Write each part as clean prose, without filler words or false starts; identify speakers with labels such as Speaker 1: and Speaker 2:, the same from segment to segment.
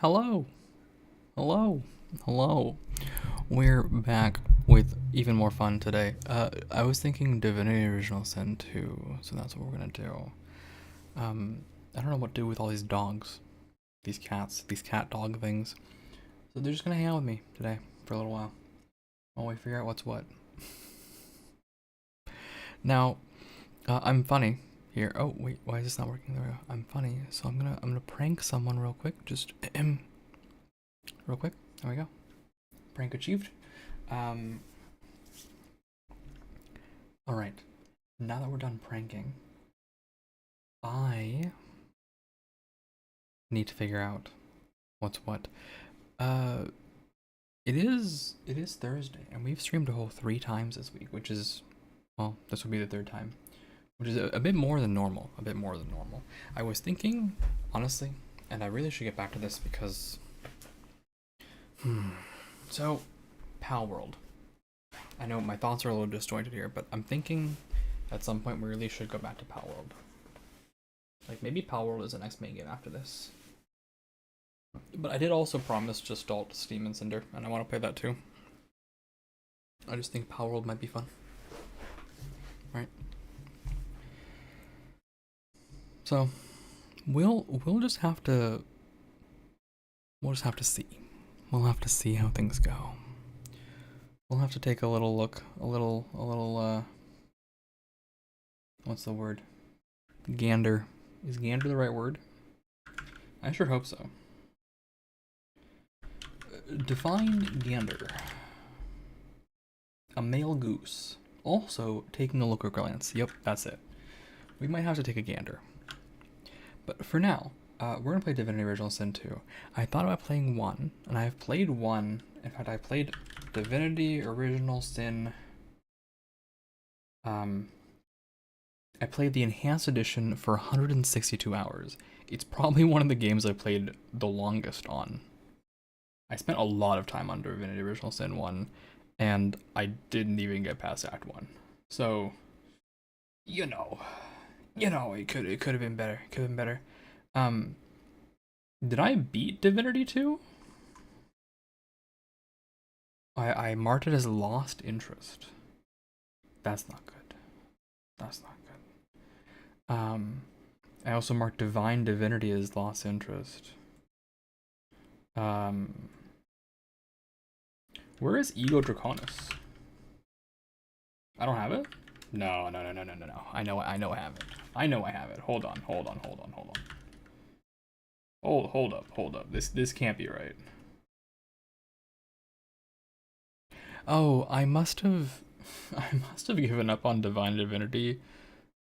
Speaker 1: Hello, hello, hello. We're back with even more fun today. I was thinking Divinity Original Sin 2, so that's what we're gonna do. I don't know what to do with all these dogs, these cats, these cat dog things. So they're just gonna hang out with me today for a little while while we figure out what's what. Now, I'm funny here. Oh wait, why is this not working? There we go. I'm funny, so I'm gonna prank someone real quick. Just real quick. There we go. Prank achieved. Um, Alright. Now that we're done pranking, I need to figure out what's what. Uh, it is Thursday, and we've streamed a whole 3 times this week, which is, well, this will be the 3rd time, which is a bit more than normal. A bit more than normal. I was thinking, honestly, and I really should get back to this because, so, Pal World. I know my thoughts are a little disjointed here, but I'm thinking at some point we really should go back to Pal World. Like, maybe Pal World is the next main game after this. But I did also promise just alt Steam and Cinder, and I want to play that too. I just think Pal World might be fun. Right? So, we'll just have to see. We'll have to see how things go. We'll have to take a little look, a little what's the word? Gander. Is gander the right word? I sure hope so. Define gander. A male goose. Also, taking a look or glance. Yep, that's it. We might have to take a gander. But for now, we're going to play Divinity Original Sin 2. I thought about playing 1, and I've played 1. In fact, I played Divinity Original Sin. I played the Enhanced Edition for 162 hours. It's probably one of the games I played the longest on. I spent a lot of time on Divinity Original Sin 1, and I didn't even get past Act 1. So, you know, it could have been better. Could have been better. Did I beat Divinity 2? I marked it as lost interest. That's not good. That's not good. I also marked Divine Divinity as lost interest. Where is Ego Draconis? I don't have it? No. I know I have it. I know I have it. Hold on. Hold up. This can't be right. Oh, I must have given up on Divine Divinity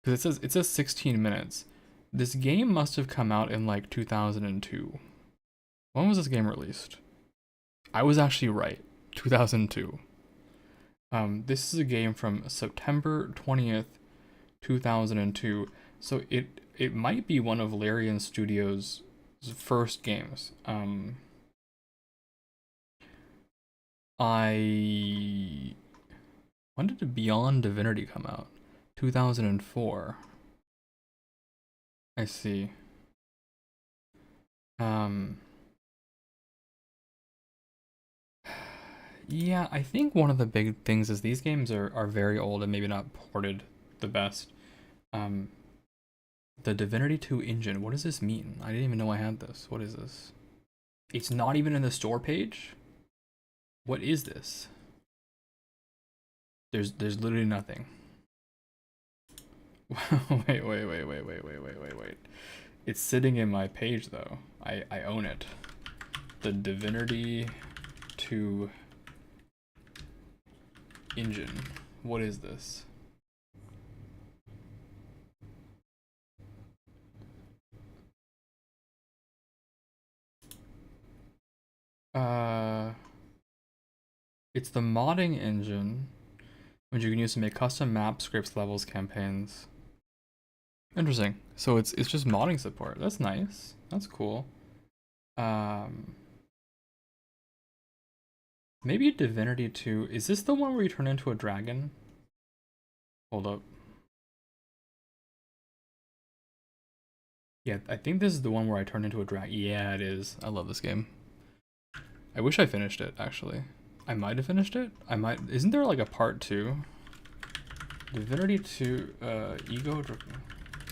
Speaker 1: because it says 16 minutes. This game must have come out in like 2002. When was this game released? I was actually right. 2002. This is a game from September 20th, 2002. So it might be one of Larian Studios' first games. When did Beyond Divinity come out? 2004. I see. Yeah, I think one of the big things is these games are very old and maybe not ported the best. The Divinity 2 engine, what does this mean? I didn't even know I had this. What is this? It's not even in the store page? What is this? There's literally nothing. Wait. It's sitting in my page though. I own it. The Divinity 2 engine. What is this? It's the modding engine, which you can use to make custom maps, scripts, levels, campaigns. Interesting. So it's just modding support. That's nice. That's cool. Maybe Divinity 2. Is this the one where you turn into a dragon? Hold up. Yeah, I think this is the one where I turn into a dragon. Yeah, it is. I love this game. I wish I finished it, actually. I might have finished it. I might. Isn't there like a part 2? Divinity 2,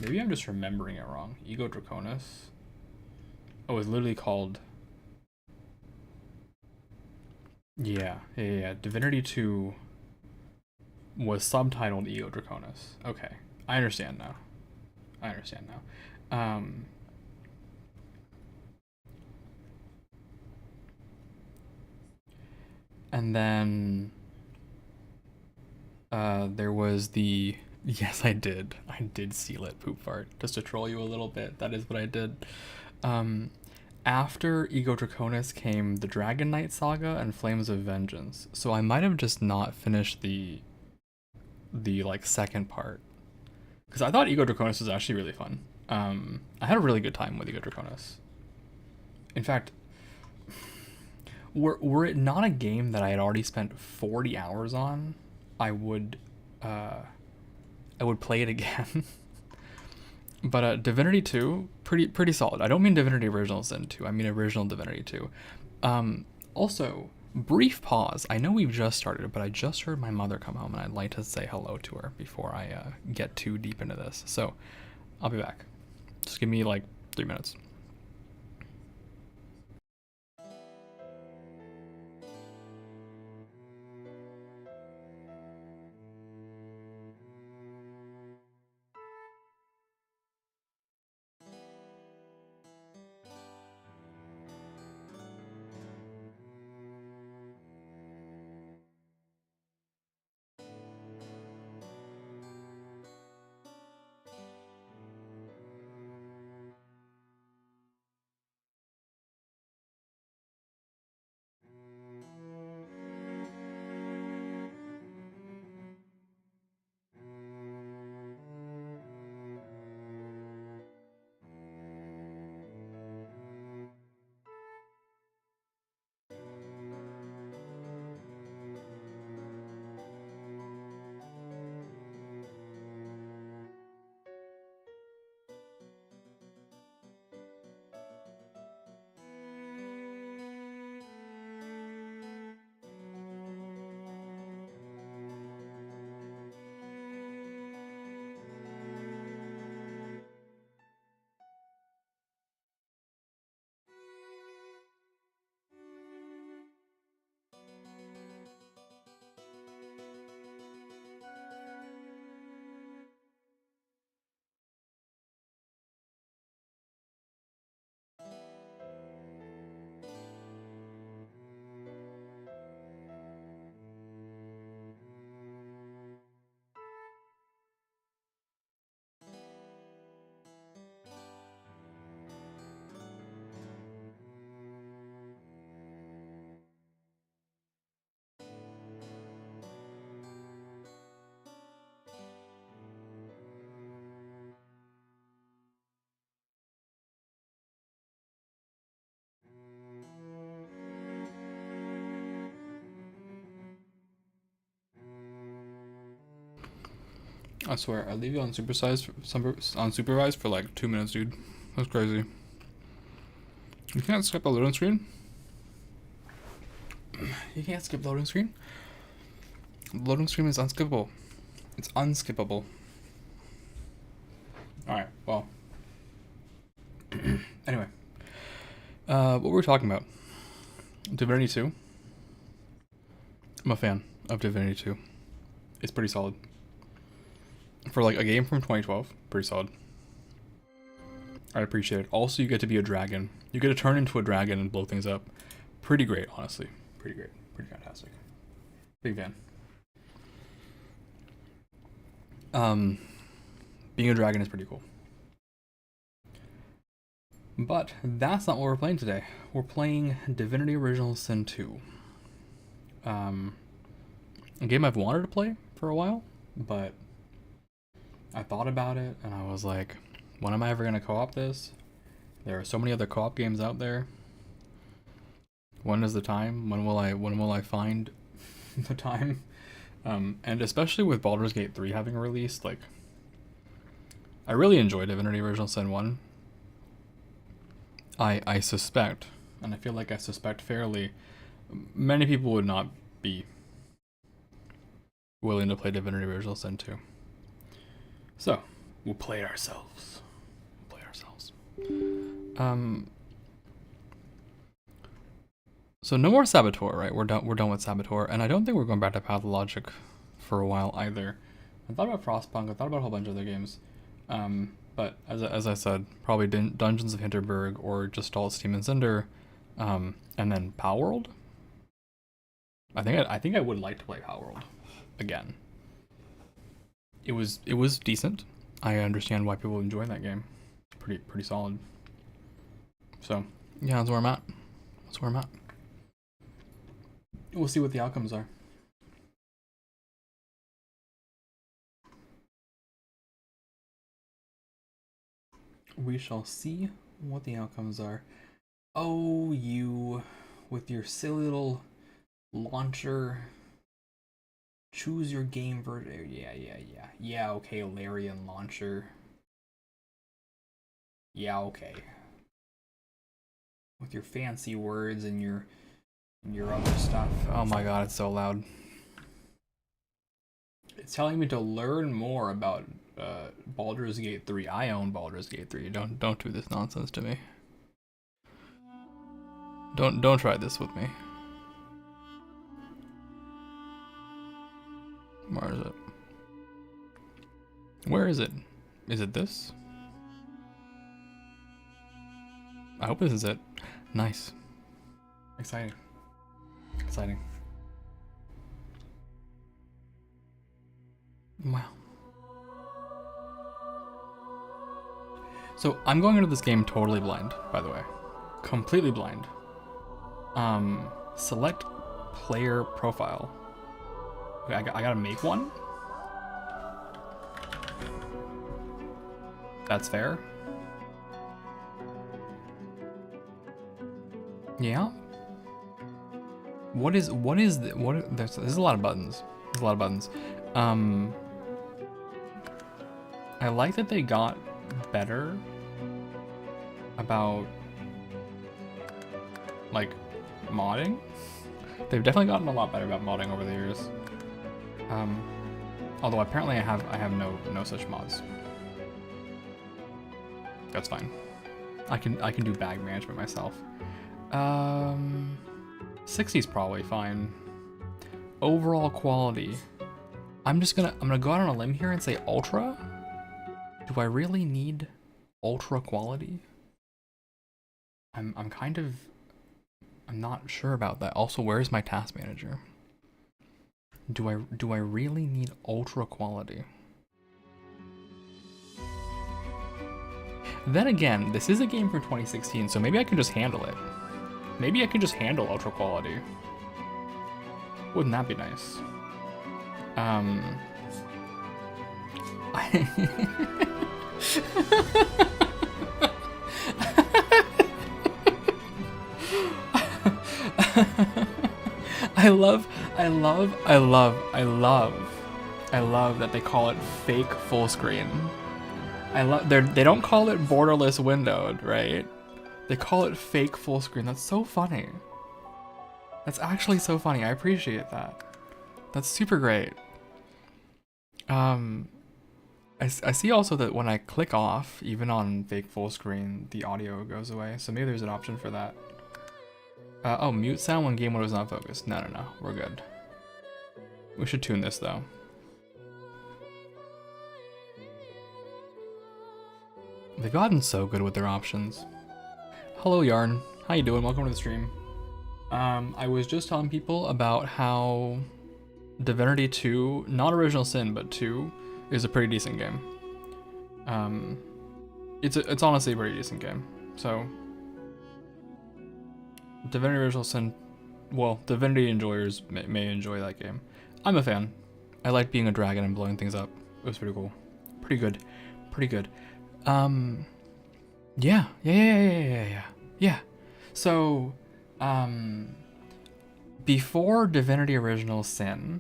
Speaker 1: maybe I'm just remembering it wrong. Ego Draconis. Oh, it's literally called. Yeah. Divinity 2 was subtitled Ego Draconis. Okay. I understand now. And then there was the yes, I did seal it poop fart just to troll you a little bit. That is what I did. After Ego Draconis came the Dragon Knight Saga and Flames of Vengeance. So I might have just not finished the like second part because I thought Ego Draconis was actually really fun. I had a really good time with Ego Draconis. In fact, were it not a game that I had already spent 40 hours on, I would play it again. But Divinity 2, pretty solid. I don't mean Divinity Original Sin 2. I mean original Divinity 2. Also, brief pause. I know we've just started, but I just heard my mother come home, and I'd like to say hello to her before I get too deep into this. So, I'll be back. Just give me like 3 minutes. I swear, I leave you unsupervised for like 2 minutes, dude. That's crazy. You can't skip a loading screen. You can't skip loading screen. Loading screen is unskippable. It's unskippable. Alright, well. Anyway. What were we talking about? Divinity 2. I'm a fan of Divinity 2. It's pretty solid. For like a game from 2012, pretty solid. I appreciate it. Also, you get to be a dragon. You get to turn into a dragon and blow things up. Pretty great, honestly. Pretty great. Pretty fantastic. Big fan. Being a dragon is pretty cool. But that's not what we're playing today. We're playing Divinity Original Sin 2. A game I've wanted to play for a while, but I thought about it and I was like, when am I ever gonna co-op this? There are so many other co-op games out there. When is the time? When will I find the time? And especially with Baldur's Gate 3 having released, like, I really enjoyed Divinity Original Sin 1. I suspect, and I feel like I suspect fairly, many people would not be willing to play Divinity Original Sin 2. So, we'll play it ourselves. So no more Saboteur, right? We're done with Saboteur, and I don't think we're going back to Pathologic for a while either. I thought about Frostpunk, I thought about a whole bunch of other games. But as I said, probably Dungeons of Hinterberg or just all Steam and Cinder, and then Palworld. I think I would like to play Palworld again. It was decent. I understand why people enjoy that game. Pretty solid. So yeah, that's where I'm at. We'll see what the outcomes are. We shall see what the outcomes are. Oh, you with your silly little launcher. Choose your game version. Yeah, okay, Larian launcher. Yeah, okay. With your fancy words and your other stuff. Oh my god, it's so loud. It's telling me to learn more about Baldur's Gate 3. I own Baldur's Gate 3. Don't do this nonsense to me. Don't try this with me. Where is it? Where is it? Is it this? I hope this is it. Nice. Exciting. Wow. So I'm going into this game totally blind, by the way. Completely blind. Select player profile. Okay, I gotta make one? That's fair. Yeah. There's a lot of buttons. I like that they got better about like modding. They've definitely gotten a lot better about modding over the years. Although apparently I have no such mods. That's fine. I can do bag management myself. 60's probably fine. Overall quality. I'm gonna go out on a limb here and say ultra. Do I really need ultra quality? I'm not sure about that. Also, where's my task manager? Do I really need ultra quality? Then again, this is a game from 2016, so maybe I can just handle it. Maybe I can just handle ultra quality. Wouldn't that be nice? I love that they call it fake full screen. They don't call it borderless windowed, right? They call it fake full screen. That's so funny. That's actually so funny. I appreciate that. That's super great. I see also that when I click off, even on fake full screen, the audio goes away. So maybe there's an option for that. Oh, mute sound when game mode is not focused. No, we're good. We should tune this though. They've gotten so good with their options. Hello Yarn, how you doing? Welcome to the stream. I was just telling people about how Divinity 2, not Original Sin, but 2, is a pretty decent game. It's honestly a pretty decent game. So, Divinity Original Sin, well, Divinity enjoyers may enjoy that game. I'm a fan. I like being a dragon and blowing things up. It was pretty cool. Pretty good. Yeah. So, before Divinity Original Sin,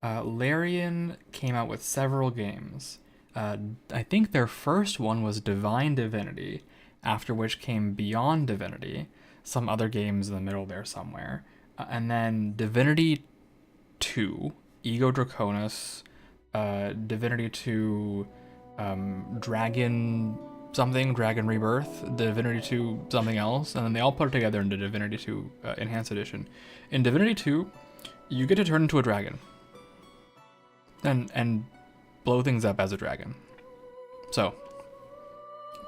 Speaker 1: Larian came out with several games. I think their first one was Divine Divinity, after which came Beyond Divinity, some other games in the middle there somewhere, and then Divinity 2, Ego Draconis, Divinity 2, Dragon Rebirth, Divinity 2 something else, and then they all put it together into Divinity 2 Enhanced Edition. In Divinity 2, you get to turn into a dragon and blow things up as a dragon. So,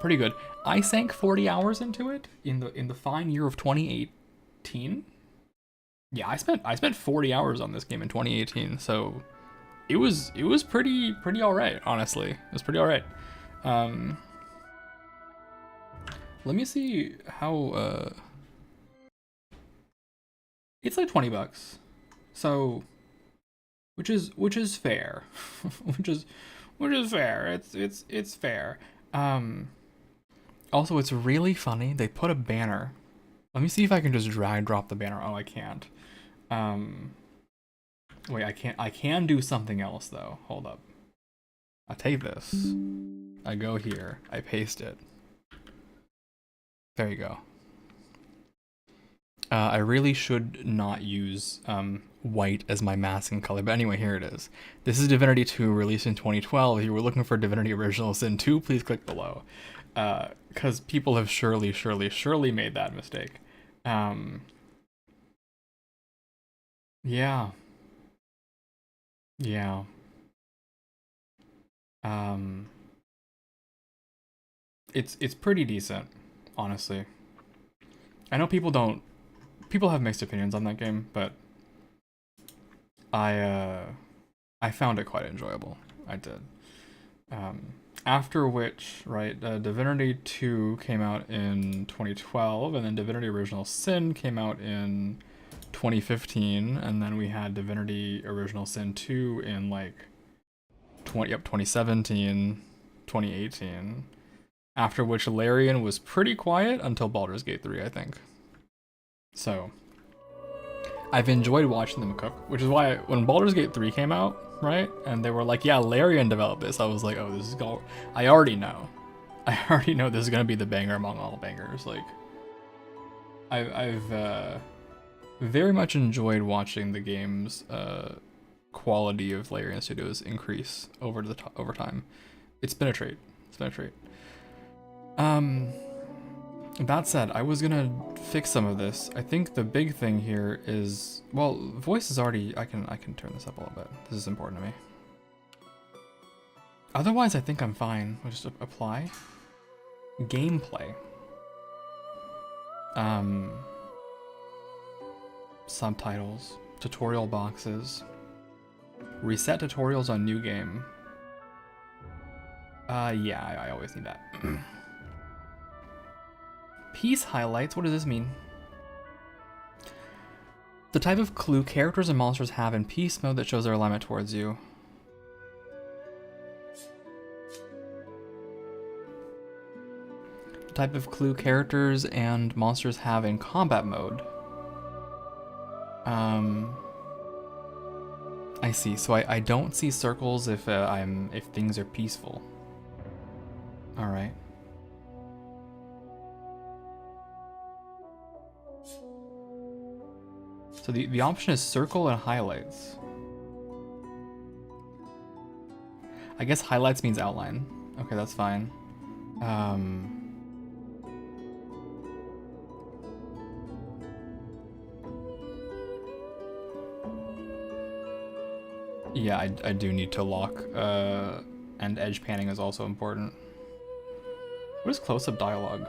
Speaker 1: pretty good. I sank 40 hours into it in the fine year of 2018. Yeah, I spent 40 hours on this game in 2018, so it was pretty all right, honestly. It was pretty all right. Let me see how it's like $20. So which is fair. which is fair. It's fair. Also, it's really funny. They put a banner. Let me see if I can just drag drop the banner. Oh, I can't. Wait, I can do something else though. Hold up. I take this. I go here. I paste it. There you go. I really should not use white as my masking color, but anyway, here it is. This is Divinity 2, released in 2012. If you were looking for Divinity Original Sin 2, please click below. Because people have surely made that mistake. Yeah. It's pretty decent, honestly. I know people have mixed opinions on that game, but I found it quite enjoyable. I did. After which, right, Divinity 2 came out in 2012, and then Divinity Original Sin came out in 2015, and then we had Divinity Original Sin 2 in like 2017, 2018. After which Larian was pretty quiet until Baldur's Gate 3, I think. So, I've enjoyed watching them cook, which is why when Baldur's Gate 3 came out, right, and they were like, yeah, Larian developed this, I was like, oh, this is I already know this is gonna be the banger among all bangers. Like, I've very much enjoyed watching the game's quality of Larian Studios increase over time. It's been a treat. That said, I was gonna fix some of this. I think the big thing here is, well, voice is already, I can turn this up a little bit. This is important to me. Otherwise, I think I'm fine. We'll just apply. Gameplay. Subtitles. Tutorial boxes. Reset tutorials on new game. Yeah, I always need that. Piece highlights, what does this mean? The type of clue characters and monsters have in peace mode that shows their alignment towards you. The type of clue characters and monsters have in combat mode. I see, so I don't see circles if things are peaceful. Alright. So the option is circle and highlights. I guess highlights means outline. Okay, that's fine. Yeah, I do need to lock, and edge panning is also important. What is close-up dialogue?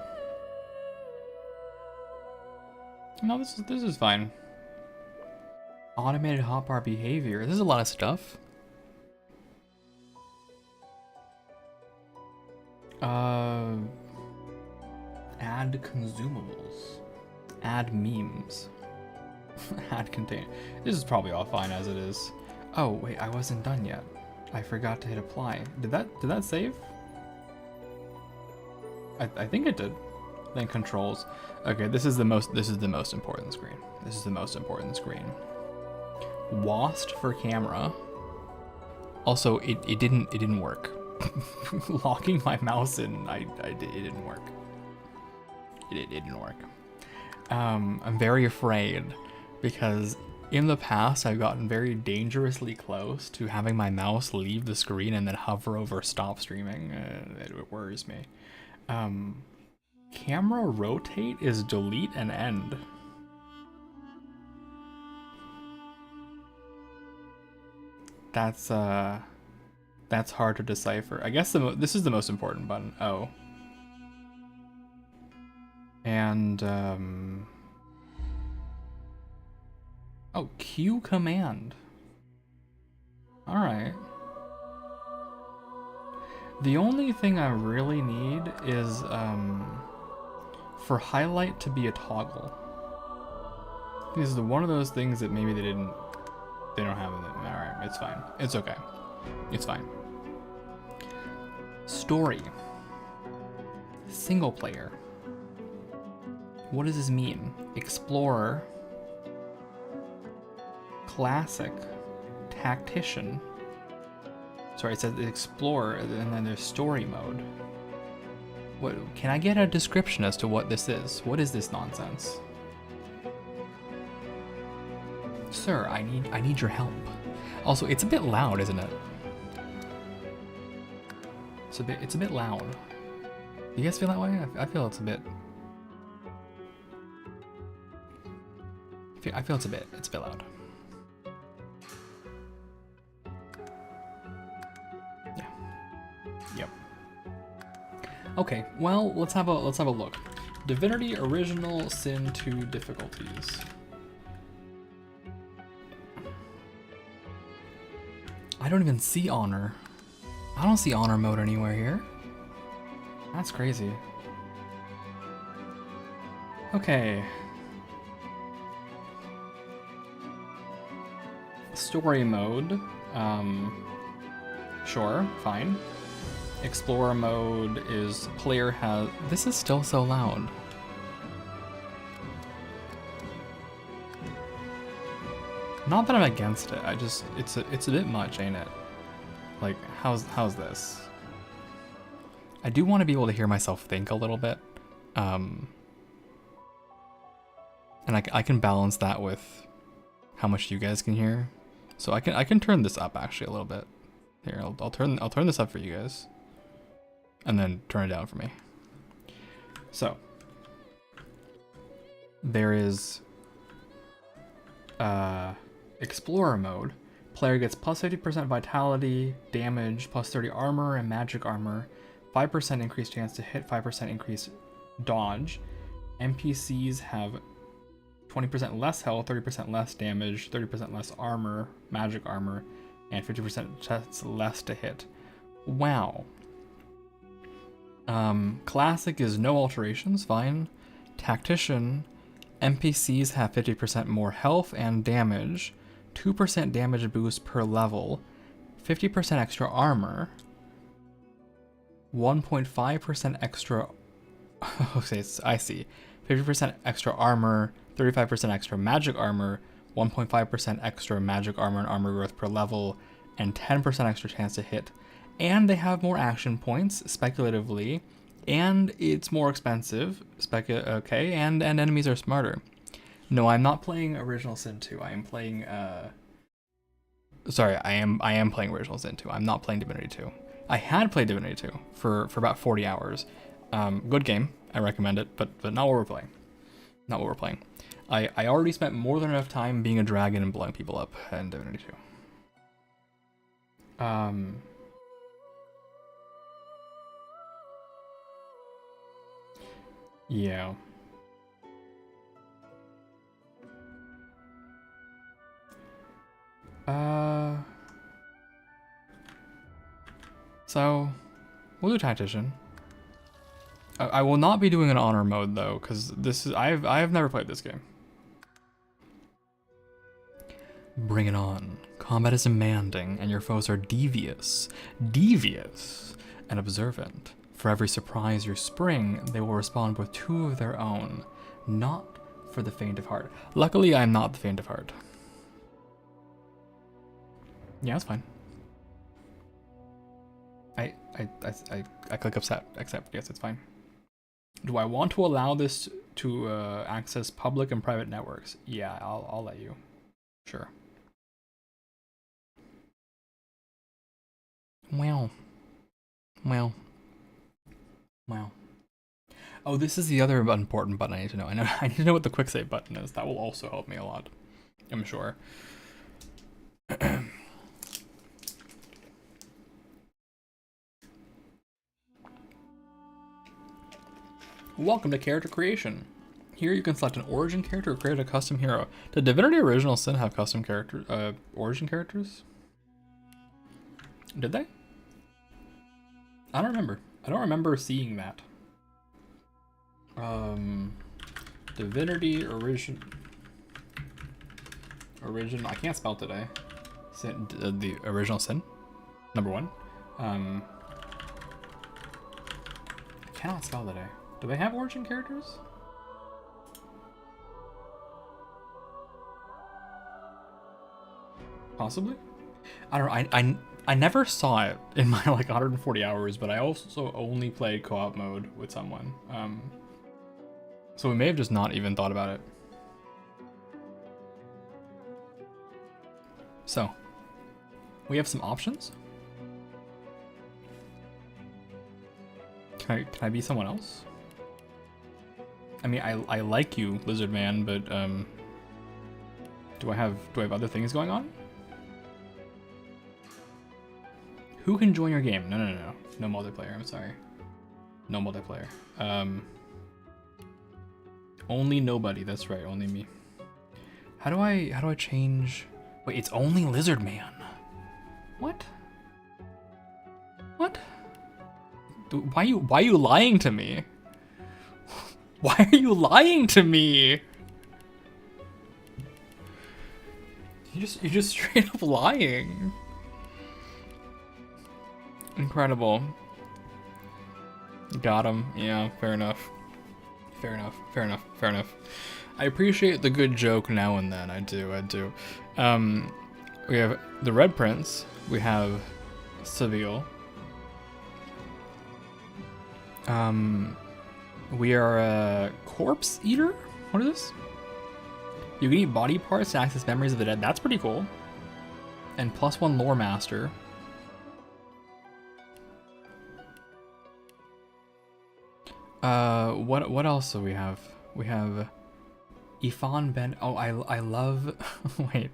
Speaker 1: No, this is fine. Automated hotbar behavior. This is a lot of stuff. Add consumables. Add memes. Add container. This is probably all fine as it is. Oh wait, I wasn't done yet. I forgot to hit apply. Did that save? I think it did. Then controls. Okay, this is the most important screen. This is the most important screen. WASD for camera. Also, it didn't work. Locking my mouse in, it didn't work. it didn't work. I'm very afraid because in the past I've gotten very dangerously close to having my mouse leave the screen and then hover over stop streaming. It worries me. Camera rotate is delete and end. That's hard to decipher. I guess this is the most important button. Oh. And oh, Q command. All right. The only thing I really need is for highlight to be a toggle. This is one of those things that maybe they don't have in it. All right, it's fine. It's okay. It's fine. Story. Single player. What does this mean? Explorer. Classic. Tactician. Sorry, it says Explorer, and then there's Story mode. What? Can I get a description as to what this is? What is this nonsense? Sir, I need your help. Also, it's a bit loud, isn't it? It's a bit loud. You guys feel that way? I feel it's a bit. I feel it's a bit loud. Yeah. Yep. Okay. Well, let's have a look. Divinity Original Sin 2 difficulties. I don't even see honor. I don't see honor mode anywhere here. That's crazy. Okay. Story mode. Sure, fine. Explorer mode is player has. This is still so loud. Not that I'm against it. I just it's a bit much, ain't it? Like how's this? I do want to be able to hear myself think a little bit, and I can balance that with how much you guys can hear. So I can turn this up actually a little bit. Here, I'll turn this up for you guys, and then turn it down for me. So there is Explorer mode. Player gets plus 50% vitality, damage, plus 30 armor and magic armor, 5% increased chance to hit, 5% increased dodge. NPCs have 20% less health, 30% less damage, 30% less armor, magic armor, and 50% chance less to hit. Wow. Classic is no alterations, fine. Tactician, NPCs have 50% more health and damage, 2% damage boost per level, 50% extra armor, 1.5% extra. Okay, I see. 50% extra armor, 35% extra magic armor, 1.5% extra magic armor and armor growth per level, and 10% extra chance to hit. And they have more action points, speculatively, and it's more expensive, okay, and enemies are smarter. No, I'm not playing Original Sin 2. I am playing, sorry, I am playing Original Sin 2. I'm not playing Divinity 2. I had played Divinity 2 for about 40 hours. Good game. I recommend it, but not what we're playing. Not what we're playing. I already spent more than enough time being a dragon and blowing people up in Divinity 2. Yeah. So we'll do Tactician. I will not be doing an honor mode though, because this is I have never played this game. Bring it on. Combat is demanding, and your foes are devious, and observant. For every surprise you spring, they will respond with 2 of their own. Not for the faint of heart. Luckily, I'm not the faint of heart. Yeah, it's fine. I click accept. Yes, it's fine. Do I want to allow this to access public and private networks? Yeah, I'll let you. Sure. Well. Oh, this is the other important button I need to know. I need to know what the quick save button is. That will also help me a lot, I'm sure. Welcome to character creation. Here you can select an origin character or create a custom hero. Did Divinity Original Sin have custom origin characters? Did they? I don't remember. I don't remember seeing that. Divinity Origin. I can't spell today. Sin, the Original Sin, number 1. I cannot spell today. Do they have origin characters? Possibly. I don't know. I never saw it in my like 140 hours, but I also only played co-op mode with someone. So we may have just not even thought about it. So we have some options. Can I be someone else? I mean, I like you, Lizard Man, but do I have other things going on? Who can join your game? No multiplayer. I'm sorry. No multiplayer. Only nobody. That's right. Only me. How do I change? Wait, it's only Lizard Man. What? What? Why are you lying to me? Why are you lying to me? You're just straight up lying. Incredible. Got him. Yeah, fair enough. I appreciate the good joke now and then. I do. We have the Red Prince. We have Seville. We are a corpse eater. What is this? You can eat body parts to access memories of the dead. That's pretty cool. And +1 lore master. What else do we have? We have Ifan Ben. Oh, I love. Wait,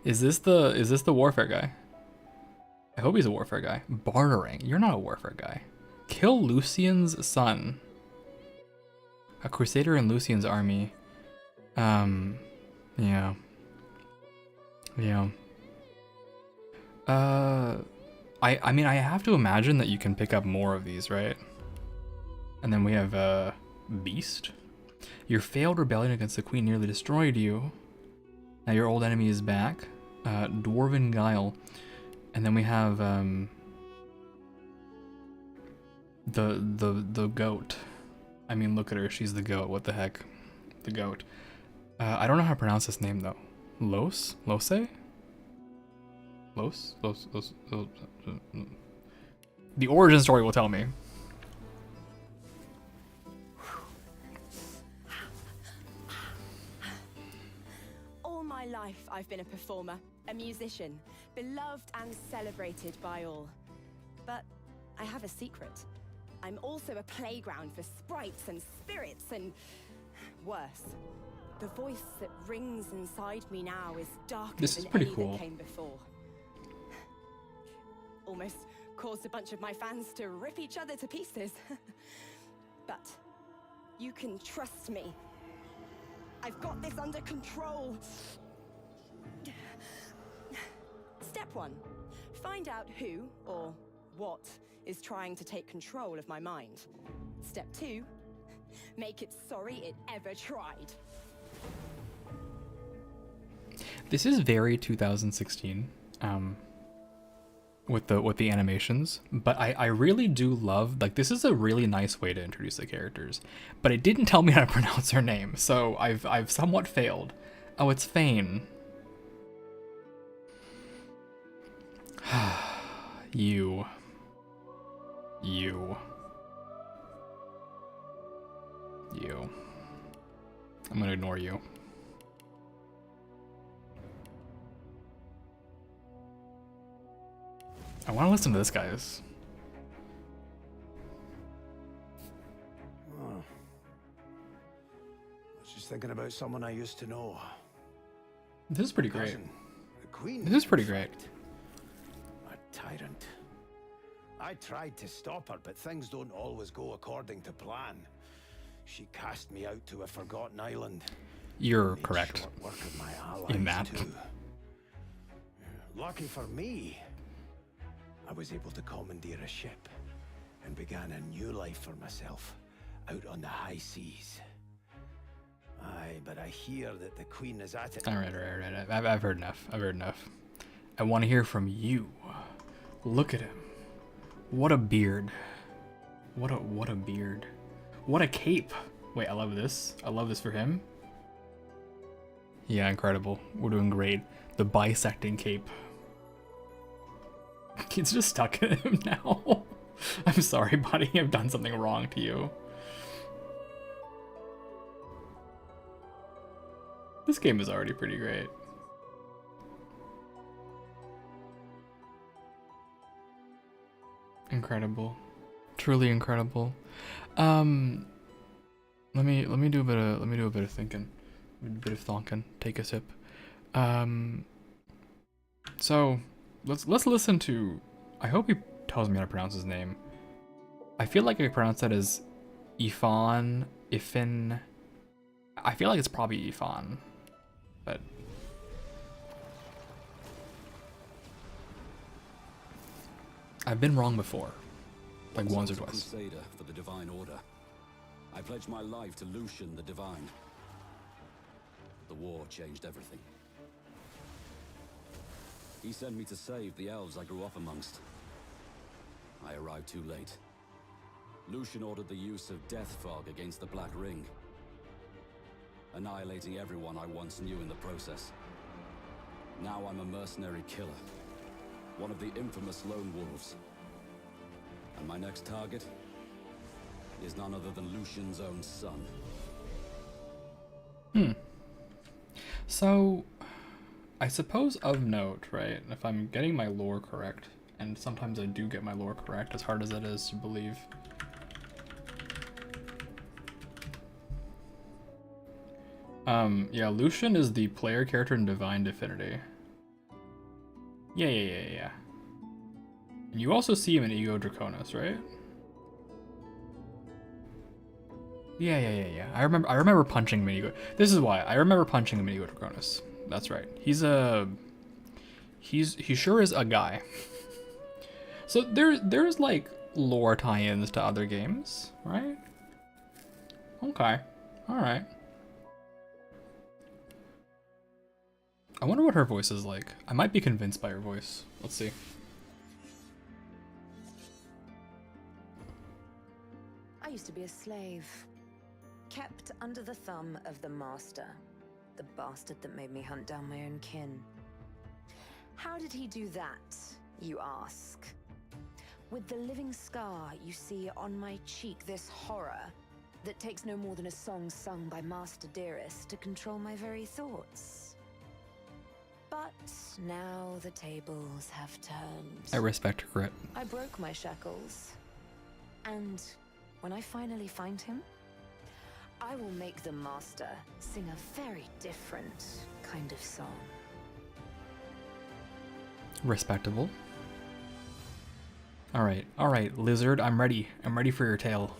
Speaker 1: is this the warfare guy? I hope he's a warfare guy. Bartering. You're not a warfare guy. Kill Lucian's son. A crusader in Lucian's army. Yeah. I mean, I have to imagine that you can pick up more of these, right? And then we have Beast. Your failed rebellion against the queen nearly destroyed you. Now your old enemy is back. Dwarven Guile. And then we have the goat. I mean, look at her. She's the goat. What the heck? The goat. I don't know how to pronounce this name though. Los? Lose? Los? The origin story will tell me.
Speaker 2: All my life I've been a performer, a musician, beloved and celebrated by all. But I have a secret. I'm also a playground for sprites and spirits and worse. The voice that rings inside me now is darker than any that came before. Almost caused a bunch of my fans to rip each other to pieces. But you can trust me. I've got this under control. Step 1. Find out who or what is trying to take control of my mind. Step 2. Make it sorry it ever tried.
Speaker 1: This is very 2016, with the animations, but I really do love, like, this is a really nice way to introduce the characters, but it didn't tell me how to pronounce her name, so I've somewhat failed. Oh, it's Fane. You. You. I'm gonna ignore you. I want to listen to this guy's.
Speaker 3: Oh. I was just thinking about someone I used to know.
Speaker 1: This is pretty great.
Speaker 3: Cousin, the Queen.
Speaker 1: This is pretty great.
Speaker 3: A tyrant. I tried to stop her, but things don't always go according to plan. She cast me out to a forgotten island.
Speaker 1: You're
Speaker 3: Made
Speaker 1: correct
Speaker 3: short work of my allies
Speaker 1: in that.
Speaker 3: too. Lucky for me, I was able to commandeer a ship and began a new life for myself out on the high seas. Aye, but I hear that the Queen is at it.
Speaker 1: All right. I've heard enough. I've heard enough. I want to hear from you. Look at him. What a beard. What a beard. What a cape. Wait, I love this. I love this for him. Yeah, incredible. We're doing great. The bisecting cape. It's just stuck in him now. I'm sorry, buddy. I've done something wrong to you. This game is already pretty great. Incredible. Truly incredible. Let me do a bit of thinking. A bit of thonking. Take a sip. So let's listen to, I hope he tells me how to pronounce his name. I feel like I pronounce that as Ifan. I feel like it's probably Ifan, but I've been wrong before, like once or twice.
Speaker 4: Crusader for the Divine Order. I pledged my life to Lucian the Divine. The war changed everything. He sent me to save the elves I grew up amongst. I arrived too late. Lucian ordered the use of death fog against the Black Ring, annihilating everyone I once knew in the process. Now I'm a mercenary killer, one of the infamous lone wolves. And my next target is none other than Lucian's own son.
Speaker 1: So, I suppose of note, right, if I'm getting my lore correct, and sometimes I do get my lore correct, as hard as it is to believe. Yeah, Lucian is the player character in Divine Divinity. Yeah. And you also see him in Ego Draconis, right? Yeah. I remember punching him in Ego. This is why I remember punching him in Ego Draconis. That's right. He sure is a guy. So there's like lore tie-ins to other games, right? Okay. All right. I wonder what her voice is like. I might be convinced by her voice. Let's see.
Speaker 5: I used to be a slave, kept under the thumb of the master, the bastard that made me hunt down my own kin. How did he do that, you ask? With the living scar you see on my cheek, this horror that takes no more than a song sung by Master Dearest to control my very thoughts. But now the tables have turned.
Speaker 1: I respect her grit.
Speaker 5: I broke my shackles. And when I finally find him, I will make the master sing a very different kind of song.
Speaker 1: Respectable. All right, lizard, I'm ready. I'm ready for your tale.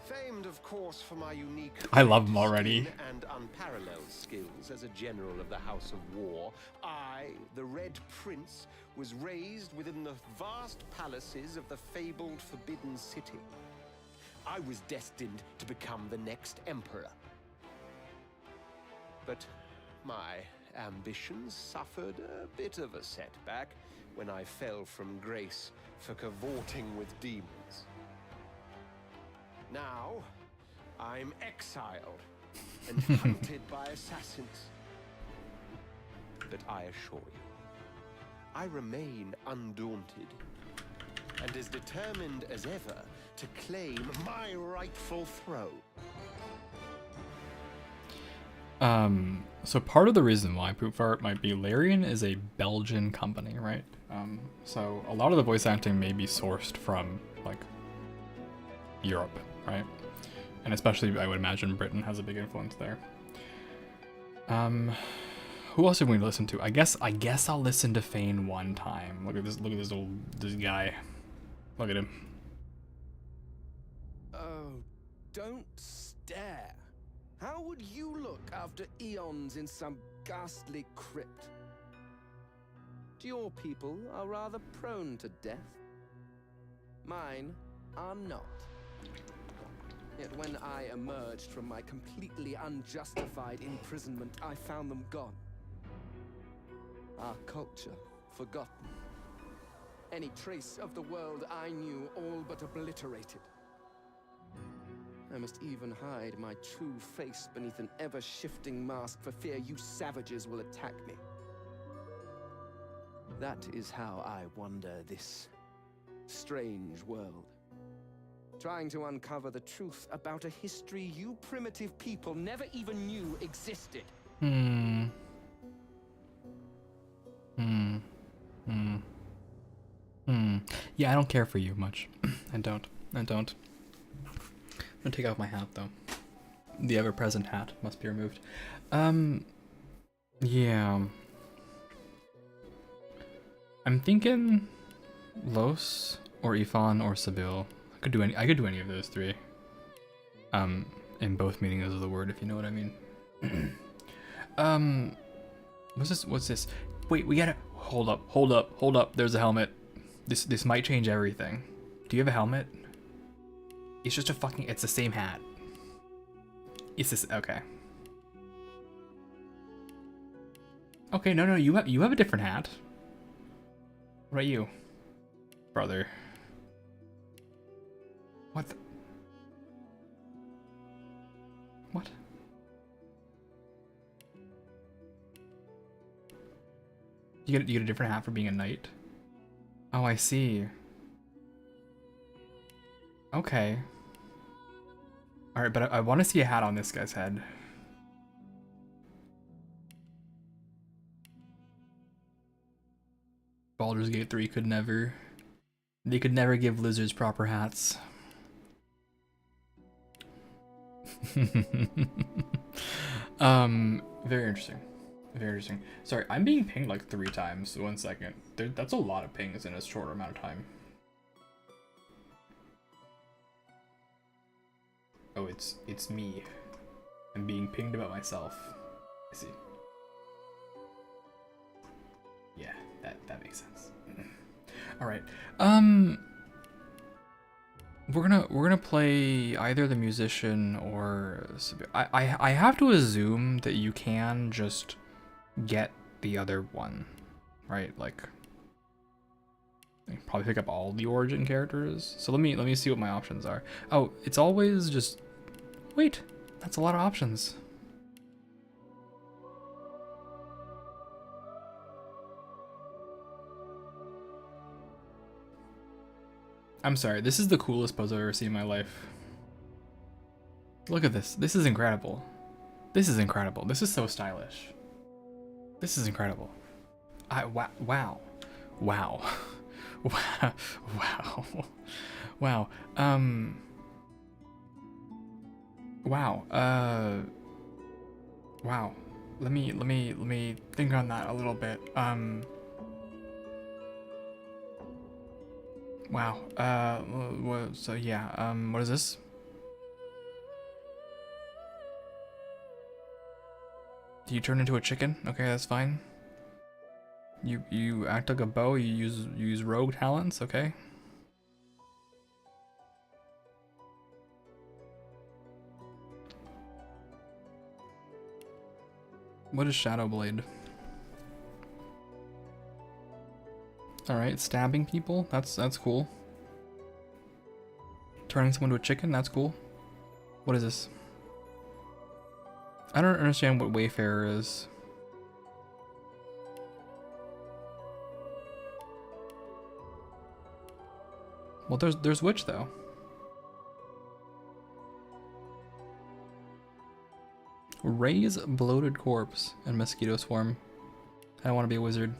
Speaker 6: Famed, of course, for my unique
Speaker 1: I love him already.
Speaker 6: skin and unparalleled skills as a general of the House of War, I, the Red Prince, was raised within the vast palaces of the fabled Forbidden City. I was destined to become the next emperor. But my ambitions suffered a bit of a setback when I fell from grace for cavorting with demons. Now, I'm exiled and hunted by assassins. But I assure you, I remain undaunted. and as determined as ever to claim my rightful throne.
Speaker 1: So part of the reason why Poop Fart might be Larian is a Belgian company, right? So a lot of the voice acting may be sourced from, like, Europe, right? And especially, I would imagine, Britain has a big influence there. Who else did we listen to? I guess I'll listen to Fane one time. Look at this guy. Look at him.
Speaker 7: Oh, don't stare. How would you look after eons in some ghastly crypt? Your people are rather prone to death. Mine are not. Yet when I emerged from my completely unjustified imprisonment, I found them gone. Our culture forgotten. Any trace of the world I knew all but obliterated. I must even hide my true face beneath an ever-shifting mask for fear you savages will attack me. That is how I wander this strange world. Trying to uncover the truth about a history you primitive people never even knew existed.
Speaker 1: Yeah, I don't care for you much. I don't. I'm gonna take off my hat, though. The ever-present hat must be removed. Yeah. I'm thinking Los or Ifan or Sibyl. I could do any of those three. In both meanings of the word, if you know what I mean. What's this? Wait, we gotta hold up. There's a helmet. This might change everything. Do you have a helmet? It's just it's the same hat. It's this, okay. Okay, no, you have a different hat. What about you, brother? What? What? You get a different hat for being a knight? Oh, I see. Okay. Alright, but I want to see a hat on this guy's head. Baldur's Gate 3 could never... They could never give lizards proper hats. Very interesting. Very interesting. Sorry, I'm being pinged like 3 times. 1 second. That's a lot of pings in a short amount of time. Oh, it's me. I'm being pinged about myself. I see. Yeah, that makes sense. All right. We're gonna play either the musician or I have to assume that you can just get the other one, right? Like, probably pick up all the origin characters. So let me see what my options are. Oh, it's always just wait. That's a lot of options. I'm sorry, this is the coolest pose I've ever seen in my life. Look at this. This is incredible. This is incredible. This is so stylish. This is incredible. Wow. Wow. Wow. Wow. Wow. Wow. Wow. Let me think on that a little bit. Wow. So yeah. What is this? Do you turn into a chicken? Okay, that's fine. You act like a bow. You use rogue talents. Okay. What is Shadow Blade? All right, stabbing people. That's cool. Turning someone to a chicken. That's cool. What is this? I don't understand what Wayfarer is. Well, there's which though. Raise bloated corpse and mosquito swarm. I don't want to be a wizard.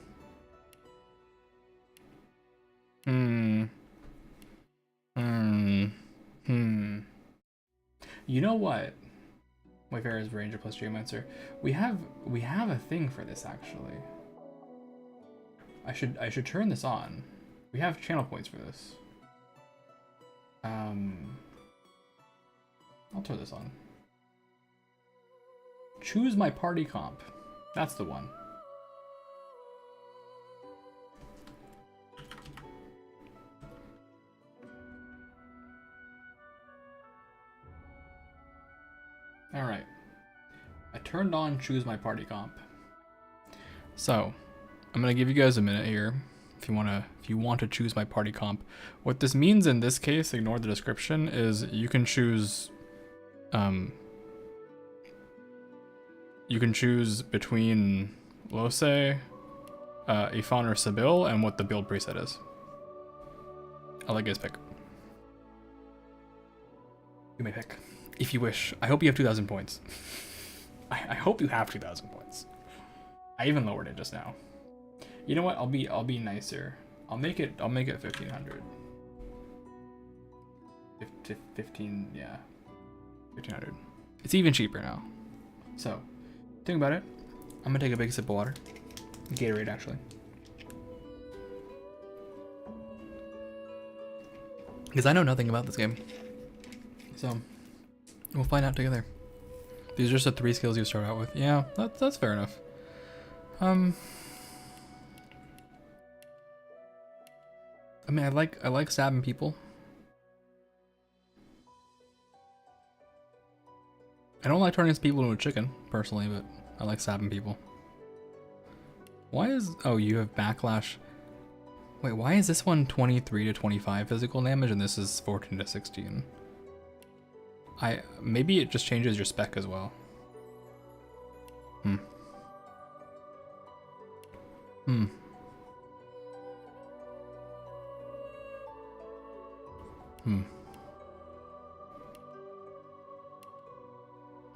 Speaker 1: You know what? Wayfarer's Ranger plus Geomancer. We have a thing for this actually. I should turn this on. We have channel points for this. I'll turn this on. Choose my party comp. That's the one. Alright. I turned on choose my party comp. So, I'm gonna give you guys a minute here if you want to choose my party comp. What this means in this case, ignore the description, is you can choose between Lose, Ifan or Sibyl, and what the build preset is. I'll let you guys pick. You may pick. If you wish. I hope you have 2,000 points. I hope you have 2,000 points. I even lowered it just now. You know what? I'll be nicer. I'll make it 1,500. 15, yeah. 1,500. It's even cheaper now. So, think about it. I'm gonna take a big sip of water. Gatorade, actually. Because I know nothing about this game. So, we'll find out together. These are just the 3 skills you start out with. Yeah, that's fair enough. I mean, I like stabbing people. I don't like turning people into a chicken, personally, but I like stabbing people. Why is... Oh, you have backlash. Wait, why is this one 23 to 25 physical damage and this is 14 to 16? Maybe it just changes your spec as well.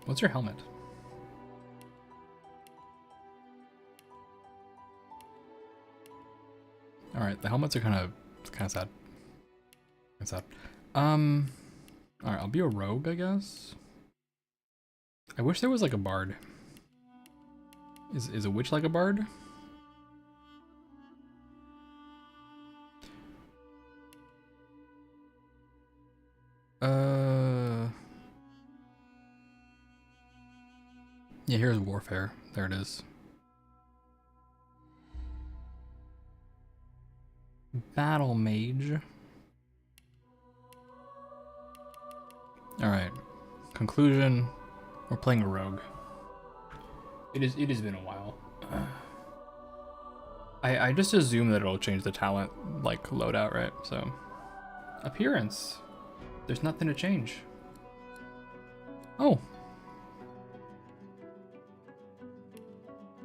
Speaker 1: What's your helmet? All right, the helmets are kind of sad. Kind of sad. All right, I'll be a rogue, I guess. I wish there was like a bard. Is a witch like a bard? Yeah, here's warfare. There it is. Battle mage. All right. Conclusion. We're playing a rogue. It has been a while. I just assume that it'll change the talent like loadout, right? So appearance. There's nothing to change. Oh.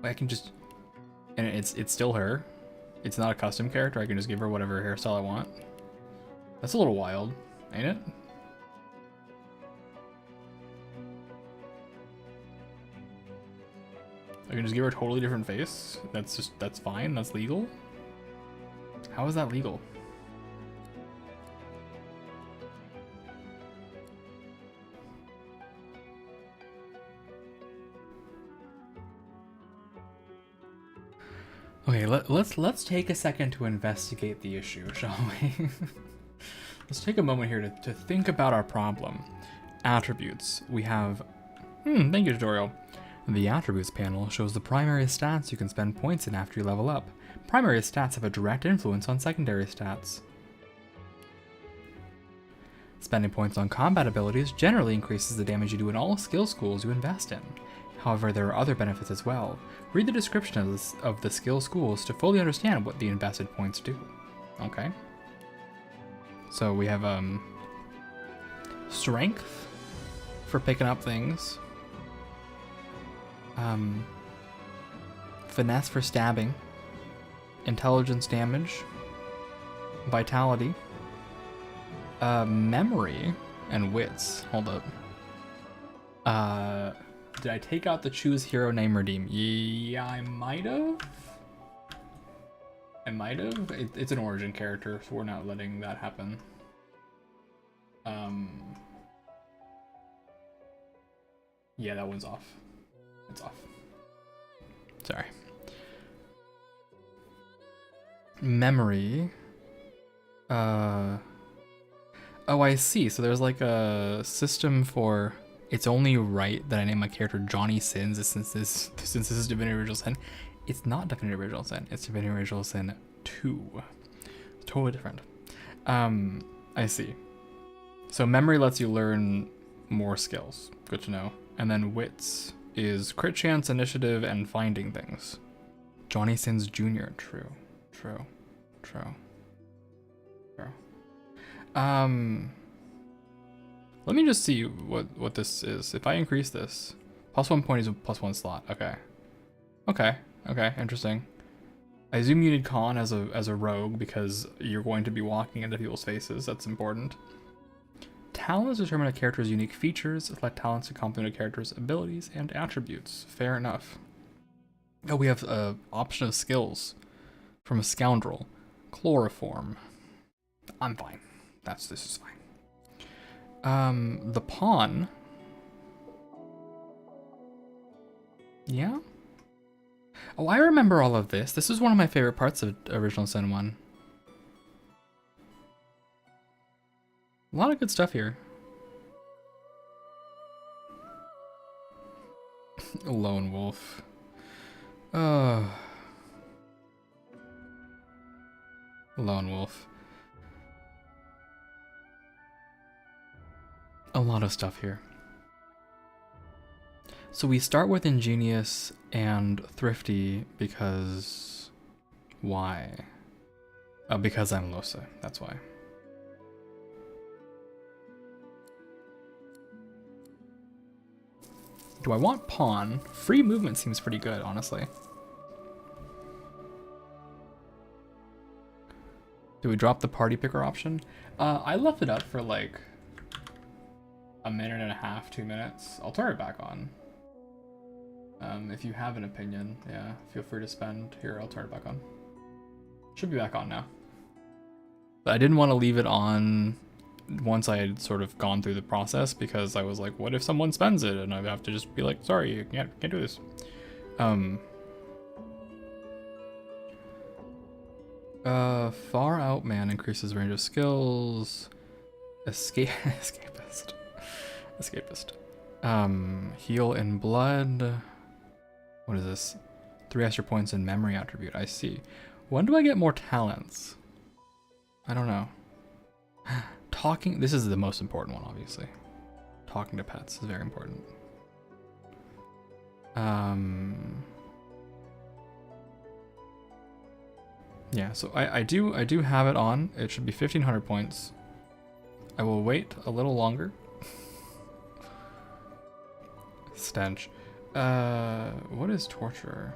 Speaker 1: I can just, and it's still her. It's not a custom character. I can just give her whatever hairstyle I want. That's a little wild, ain't it? I can just give her a totally different face. That's fine. That's legal. How is that legal? Okay, let's take a second to investigate the issue, shall we? Let's take a moment here to think about our problem. Attributes. We have... thank you, tutorial. The attributes panel shows the primary stats you can spend points in after you level up. Primary stats have a direct influence on secondary stats. Spending points on combat abilities generally increases the damage you do in all skill schools you invest in. However, there are other benefits as well. Read the description of the skill schools to fully understand what the invested points do. Okay. So we have strength for picking up things. Finesse for stabbing. Intelligence damage. Vitality. Memory and wits. Hold up. Did I take out the choose hero name redeem? Yeah, I might have. It's an origin character, so we're not letting that happen. Yeah, that one's off. It's off. Sorry. Memory. Oh, I see. So there's like a system for. It's only right that I name my character Johnny Sins since this is Divinity Original Sin. It's not Divinity Original Sin. It's Divinity Original Sin 2. It's totally different. I see. So memory lets you learn more skills. Good to know. And then wits is crit chance, initiative, and finding things. Johnny Sins Jr. True. Let me just see what this is. If I increase this, +1 point is a +1 slot. Okay, interesting. I assume you need con as a rogue because you're going to be walking into people's faces. That's important. Talents determine a character's unique features. Select talents to complement a character's abilities and attributes. Fair enough. Oh, we have an option of skills from a scoundrel. Chloroform. I'm fine. This is fine. The pawn. Yeah? Oh, I remember all of this. This is one of my favorite parts of Original Sin 1. A lot of good stuff here. Lone wolf. Lone wolf. A lot of stuff here. So we start with ingenious and thrifty because why? Because I'm Losa, that's why. Do I want pawn? Free movement seems pretty good, honestly. Do we drop the party picker option? I left it up for like a minute and a half, 2 minutes. I'll turn it back on. If you have an opinion, yeah, feel free to spend. Here, I'll turn it back on. Should be back on now. But I didn't want to leave it on once I had sort of gone through the process because I was like, what if someone spends it? And I'd have to just be like, sorry, you can't do this. Far out man increases range of skills. Escapist. Heal in blood. What is this? 3 extra points in memory attribute. I see. When do I get more talents? I don't know. Talking. This is the most important one, obviously. Talking to pets is very important. Yeah. So I do have it on. It should be 1,500 points. I will wait a little longer. Stench. What is torture?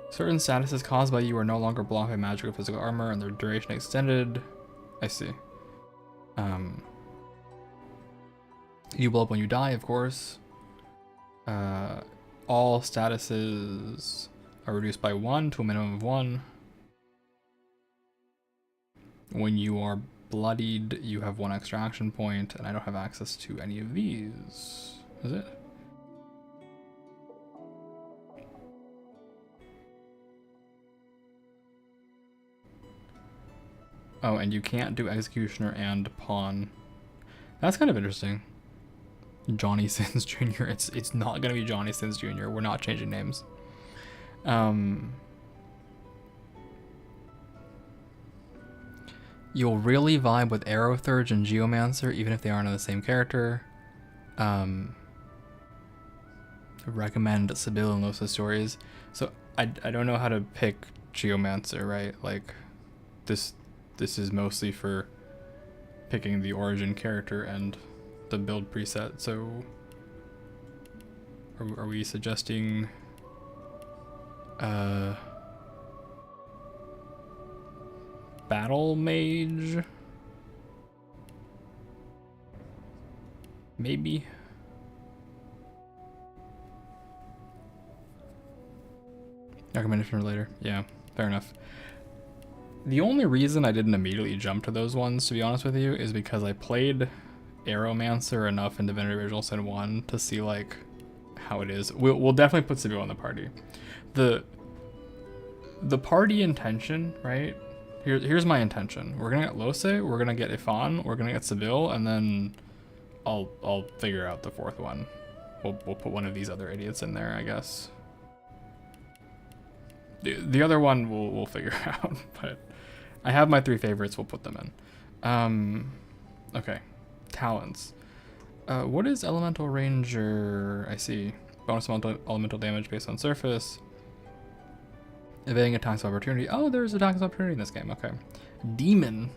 Speaker 1: Certain statuses caused by you are no longer blocked by magic or physical armor and their duration extended. I see. You blow up when you die, of course. All statuses are reduced by 1 to a minimum of 1. When you are bloodied, you have 1 extra action point, and I don't have access to any of these. Is it? Oh, and you can't do Executioner and Pawn. That's kind of interesting. Johnny Sins Jr. It's not gonna be Johnny Sins Jr. We're not changing names. You'll really vibe with Aerothurge and Geomancer, even if they aren't in the same character. Recommend Sibyl and Losa stories. So I don't know how to pick Geomancer, right? Like this is mostly for picking the origin character and the build preset. So are we suggesting Battle Mage? Maybe. Recommendation later. Yeah, fair enough. The only reason I didn't immediately jump to those ones, to be honest with you, is because I played Aeromancer enough in Divinity Original Sin 1 to see like how it is. We'll definitely put Seville in the party. The party intention, right? Here's my intention. We're gonna get Lose, we're gonna get Ifan, we're gonna get Seville, and then I'll figure out the fourth one. We'll put one of these other idiots in there, I guess. The other one we'll figure out, but I have my 3 favorites. We'll put them in. Okay, talents. What is Elemental Ranger? I see. Bonus elemental damage based on surface. Evading attacks of opportunity. Oh, there's attacks of opportunity in this game. Okay. Demon.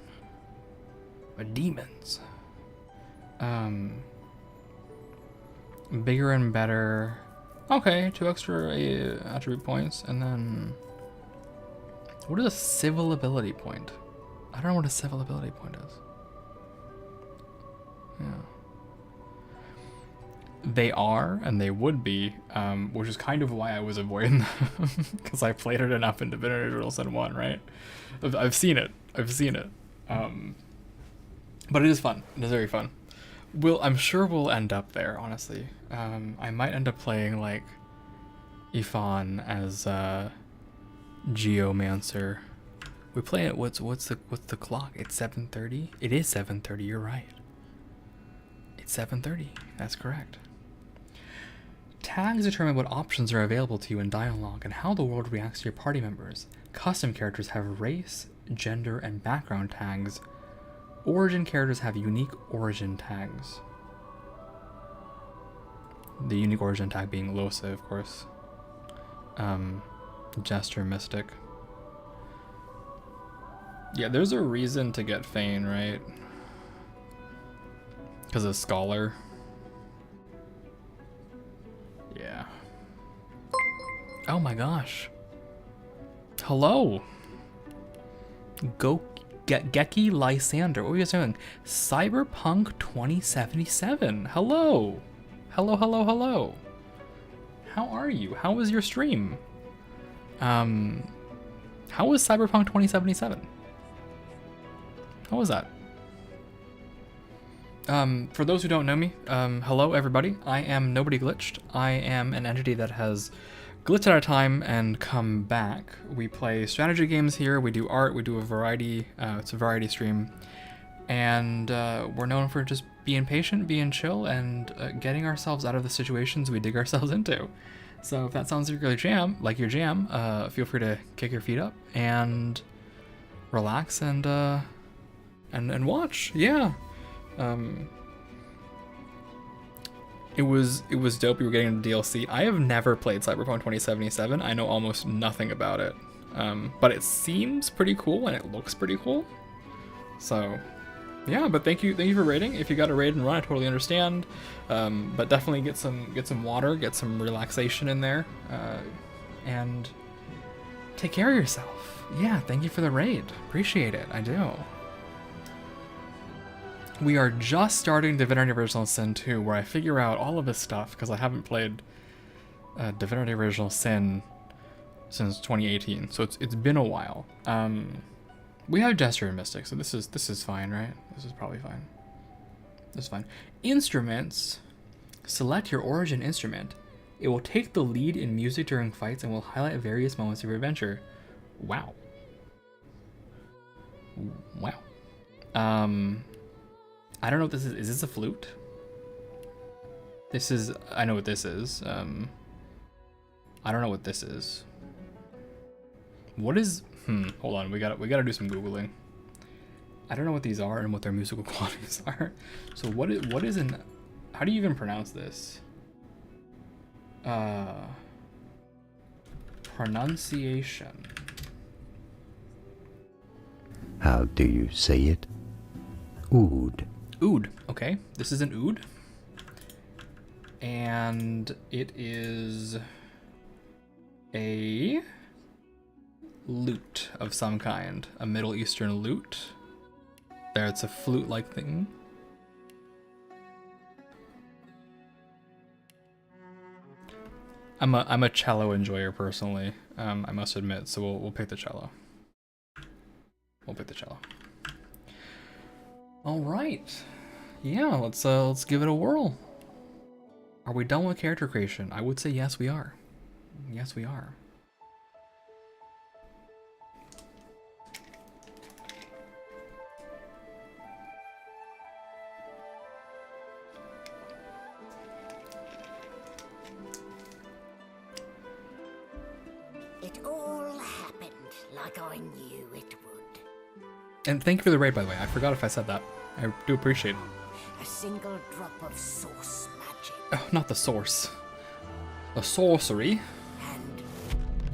Speaker 1: Demons. Bigger and better. Okay, 2 extra attribute points, and then what is a civil ability point? I don't know what a civil ability point is. Yeah. They are, and they would be, which is kind of why I was avoiding them, because I played it enough in Divinity Original Sin 1, right? I've seen it. But it is fun. It is very fun. I'm sure we'll end up there, honestly. I might end up playing like Ifan as Geomancer. We play it. What's the clock? It's 7:30. It is 7:30. You're right. It's 7:30. That's correct. Tags determine what options are available to you in dialogue and how the world reacts to your party members. Custom characters have race, gender, and background tags. Origin characters have unique origin tags. The unique origin tag being Lose, of course. Jester, Mystic. Yeah, there's a reason to get Fane, right? Because of Scholar. Yeah. Oh my gosh. Hello. Go Geki Lysander. What are you guys doing? Cyberpunk 2077. Hello. Hello. How are you? How was your stream? How was Cyberpunk 2077? How was that? For those who don't know me, hello everybody. I am NobodyGlitched. I am an entity that has glitched out of time and come back. We play strategy games here. We do art. We do a variety. It's a variety stream, and we're known for just being patient, being chill, and getting ourselves out of the situations we dig ourselves into. So if that sounds like your jam, feel free to kick your feet up and relax and watch. Yeah. It was dope. You were getting into DLC. I have never played Cyberpunk 2077. I know almost nothing about it, but it seems pretty cool and it looks pretty cool. So, yeah. But thank you for raiding. If you got a raid and run, I totally understand. But definitely get some water, get some relaxation in there, and take care of yourself. Yeah. Thank you for the raid. Appreciate it. I do. We are just starting Divinity Original Sin 2, where I figure out all of this stuff, because I haven't played Divinity Original Sin since 2018, so it's been a while. We have Jester and Mystic, so this is fine, right? This is probably fine. This is fine. Instruments. Select your origin instrument. It will take the lead in music during fights and will highlight various moments of your adventure. Wow. I don't know what this is. Is this a flute? I know what this is. I don't know what this is. What is, hold on, we gotta do some Googling. I don't know what these are and what their musical qualities are. So what is how do you even pronounce this? Pronunciation.
Speaker 3: How do you say it? Oud.
Speaker 1: Oud. Okay, this is an oud. And it is a lute of some kind. A Middle Eastern lute. There, it's a flute-like thing. I'm a cello enjoyer personally. I must admit. So we'll pick the cello. We'll pick the cello. All right. Yeah, let's give it a whirl. Are we done with character creation? I would say yes, we are. Yes, we are.
Speaker 8: It all happened like I knew it would.
Speaker 1: And thank you for the raid, by the way. I forgot if I said that. I do appreciate it.
Speaker 8: A single drop of source magic.
Speaker 1: Oh, not the source. The sorcery.
Speaker 8: And,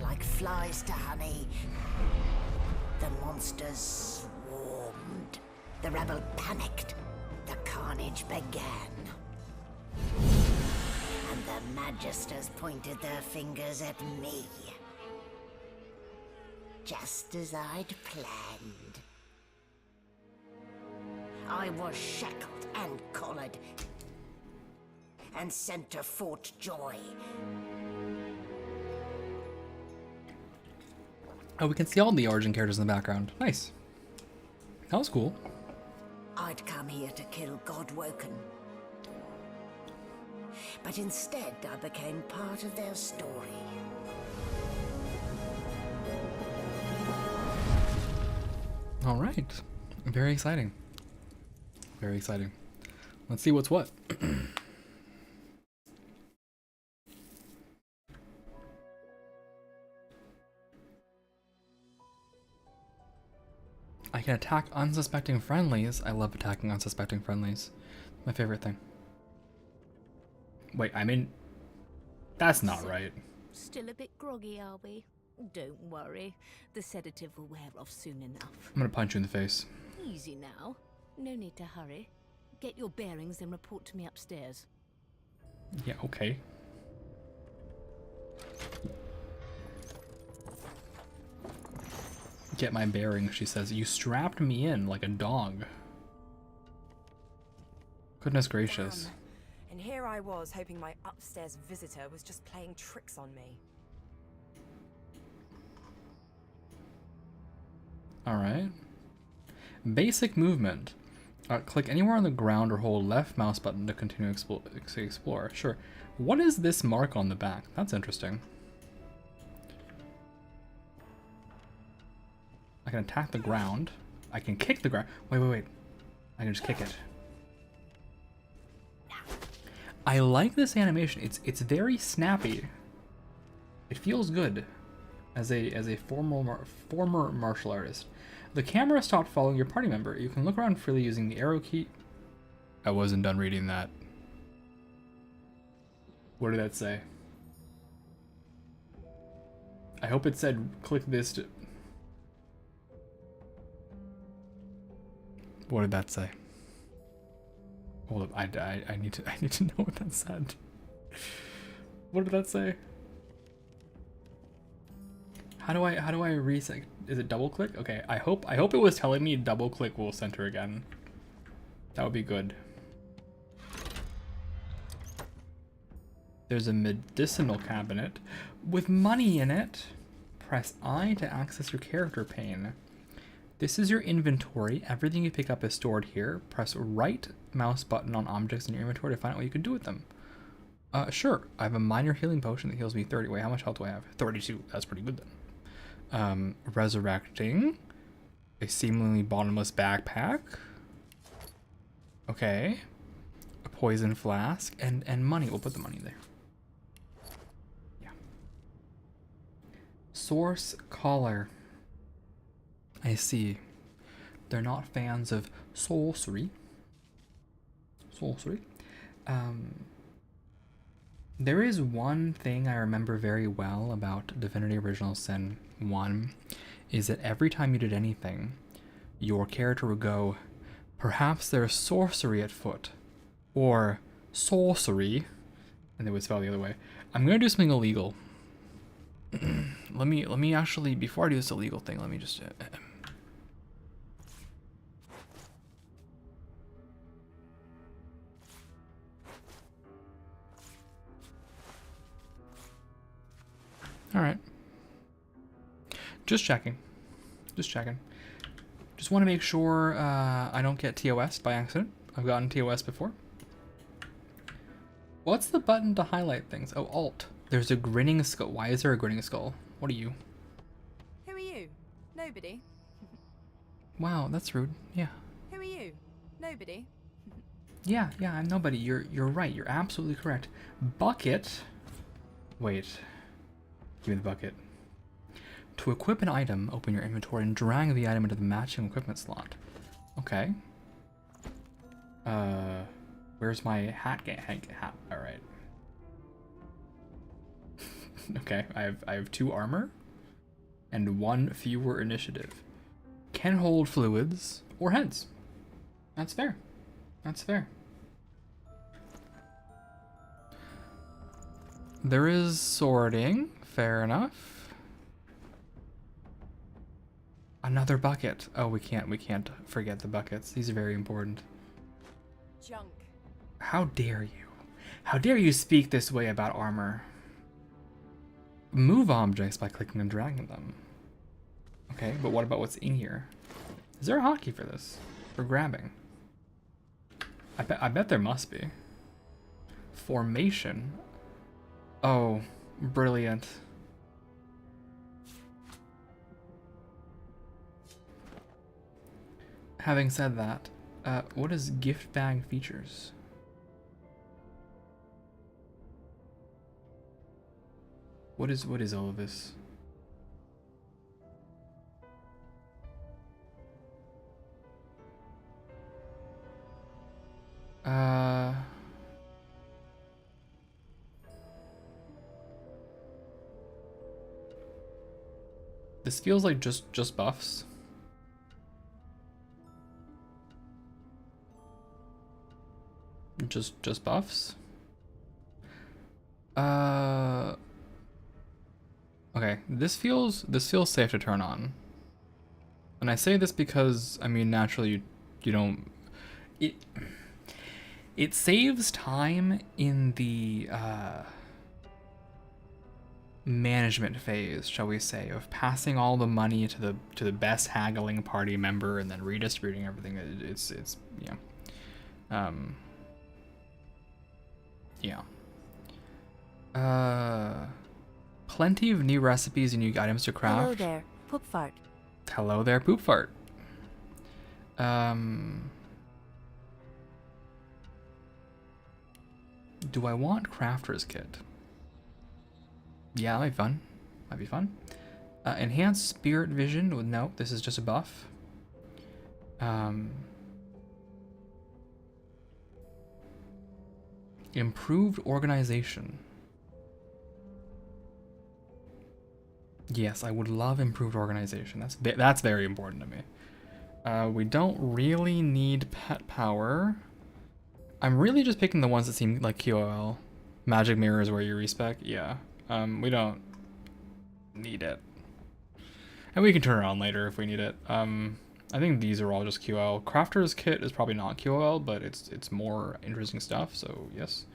Speaker 8: like flies to honey, the monsters swarmed. The rebel panicked. The carnage began. And the Magisters pointed their fingers at me. Just as I'd planned. I was shackled and collared and sent to Fort Joy.
Speaker 1: Oh, we can see all the origin characters in the background. Nice. That was cool.
Speaker 8: I'd come here to kill Godwoken. But instead, I became part of their story.
Speaker 1: All right. Very exciting. Very exciting. Let's see what's what. I can attack unsuspecting friendlies. I love attacking unsuspecting friendlies. My favorite thing. Wait, I mean, that's not right.
Speaker 9: Still a bit groggy, are we? Don't worry. The sedative will wear off soon enough.
Speaker 1: I'm gonna punch you in the face.
Speaker 9: Easy now. No need to hurry. Get your bearings and report to me upstairs.
Speaker 1: Yeah, okay. Get my bearings, she says. You strapped me in like a dog. Goodness gracious.
Speaker 10: Damn. And here I was hoping my upstairs visitor was just playing tricks on me.
Speaker 1: Alright. Basic movement. Click anywhere on the ground or hold left mouse button to continue explore. Sure. What is this mark on the back? That's interesting. I can attack the ground. I can kick the ground. Wait. I can just kick it. I like this animation. It's very snappy. It feels good. As a former martial artist. The camera stopped following your party member. You can look around freely using the arrow key. I wasn't done reading that. What did that say? I hope it said click this to... What did that say? Hold up, I need to know what that said. What did that say? How do I reset? Is it double click? Okay, I hope it was telling me double click will center again. That would be good. There's a medicinal cabinet with money in it. Press I to access your character pane. This is your inventory. Everything you pick up is stored here. Press right mouse button on objects in your inventory to find out what you can do with them. Sure. I have a minor healing potion that heals me 30. Wait, how much health do I have? 32. That's pretty good then. Resurrecting. A seemingly bottomless backpack. Okay. A poison flask. And money. We'll put the money there. Yeah. Source collar. I see. They're not fans of sorcery. There is one thing I remember very well about Divinity Original Sin 1, is that every time you did anything, your character would go, perhaps there's sorcery at foot, or sorcery, and they would spell the other way. I'm gonna do something illegal. let me actually, before I do this illegal thing, let me just... Alright. Just checking. Just checking. Just want to make sure I don't get TOS'd by accident. I've gotten TOS before. What's the button to highlight things? Oh, Alt. There's a grinning skull. Why is there a grinning skull? What are you?
Speaker 10: Who are you? Nobody?
Speaker 1: Wow, that's rude. Yeah.
Speaker 10: Who are you? Nobody?
Speaker 1: Yeah, I'm nobody. You're right. You're absolutely correct. Bucket. Wait. Give me the bucket. To equip an item, open your inventory and drag the item into the matching equipment slot. Okay. Where's my hat? Hat. All right. Okay, I have 2 armor and 1 fewer initiative. Can hold fluids or heads. That's fair. That's fair. There is sorting. Fair enough. Another bucket. Oh, we can't forget the buckets. These are very important.
Speaker 10: Junk.
Speaker 1: How dare you? How dare you speak this way about armor? Move objects by clicking and dragging them. Okay, but what about what's in here? Is there a hotkey for this? For grabbing? I bet there must be. Formation. Oh, brilliant. Having said that, what is gift bag features? What is all of this? This feels like just buffs. Just buffs. Okay, this feels safe to turn on. And I say this because I mean naturally you don't it saves time in the management phase, shall we say, of passing all the money to the best haggling party member and then redistributing everything. It's yeah. Yeah. Plenty of new recipes and new items to craft.
Speaker 9: Hello there, poop fart.
Speaker 1: Hello there, poop fart. Do I want crafter's kit? Yeah, that might be fun. Might be fun. Enhanced spirit vision. No, this is just a buff. Improved organization. Yes, I would love improved organization. That's very important to me. We don't really need pet power. I'm really just picking the ones that seem like QOL. Magic mirror is where you respec. Yeah. We don't need it. And we can turn it on later if we need it. I think these are all just QOL. Crafter's kit is probably not QOL, but it's more interesting stuff, so yes.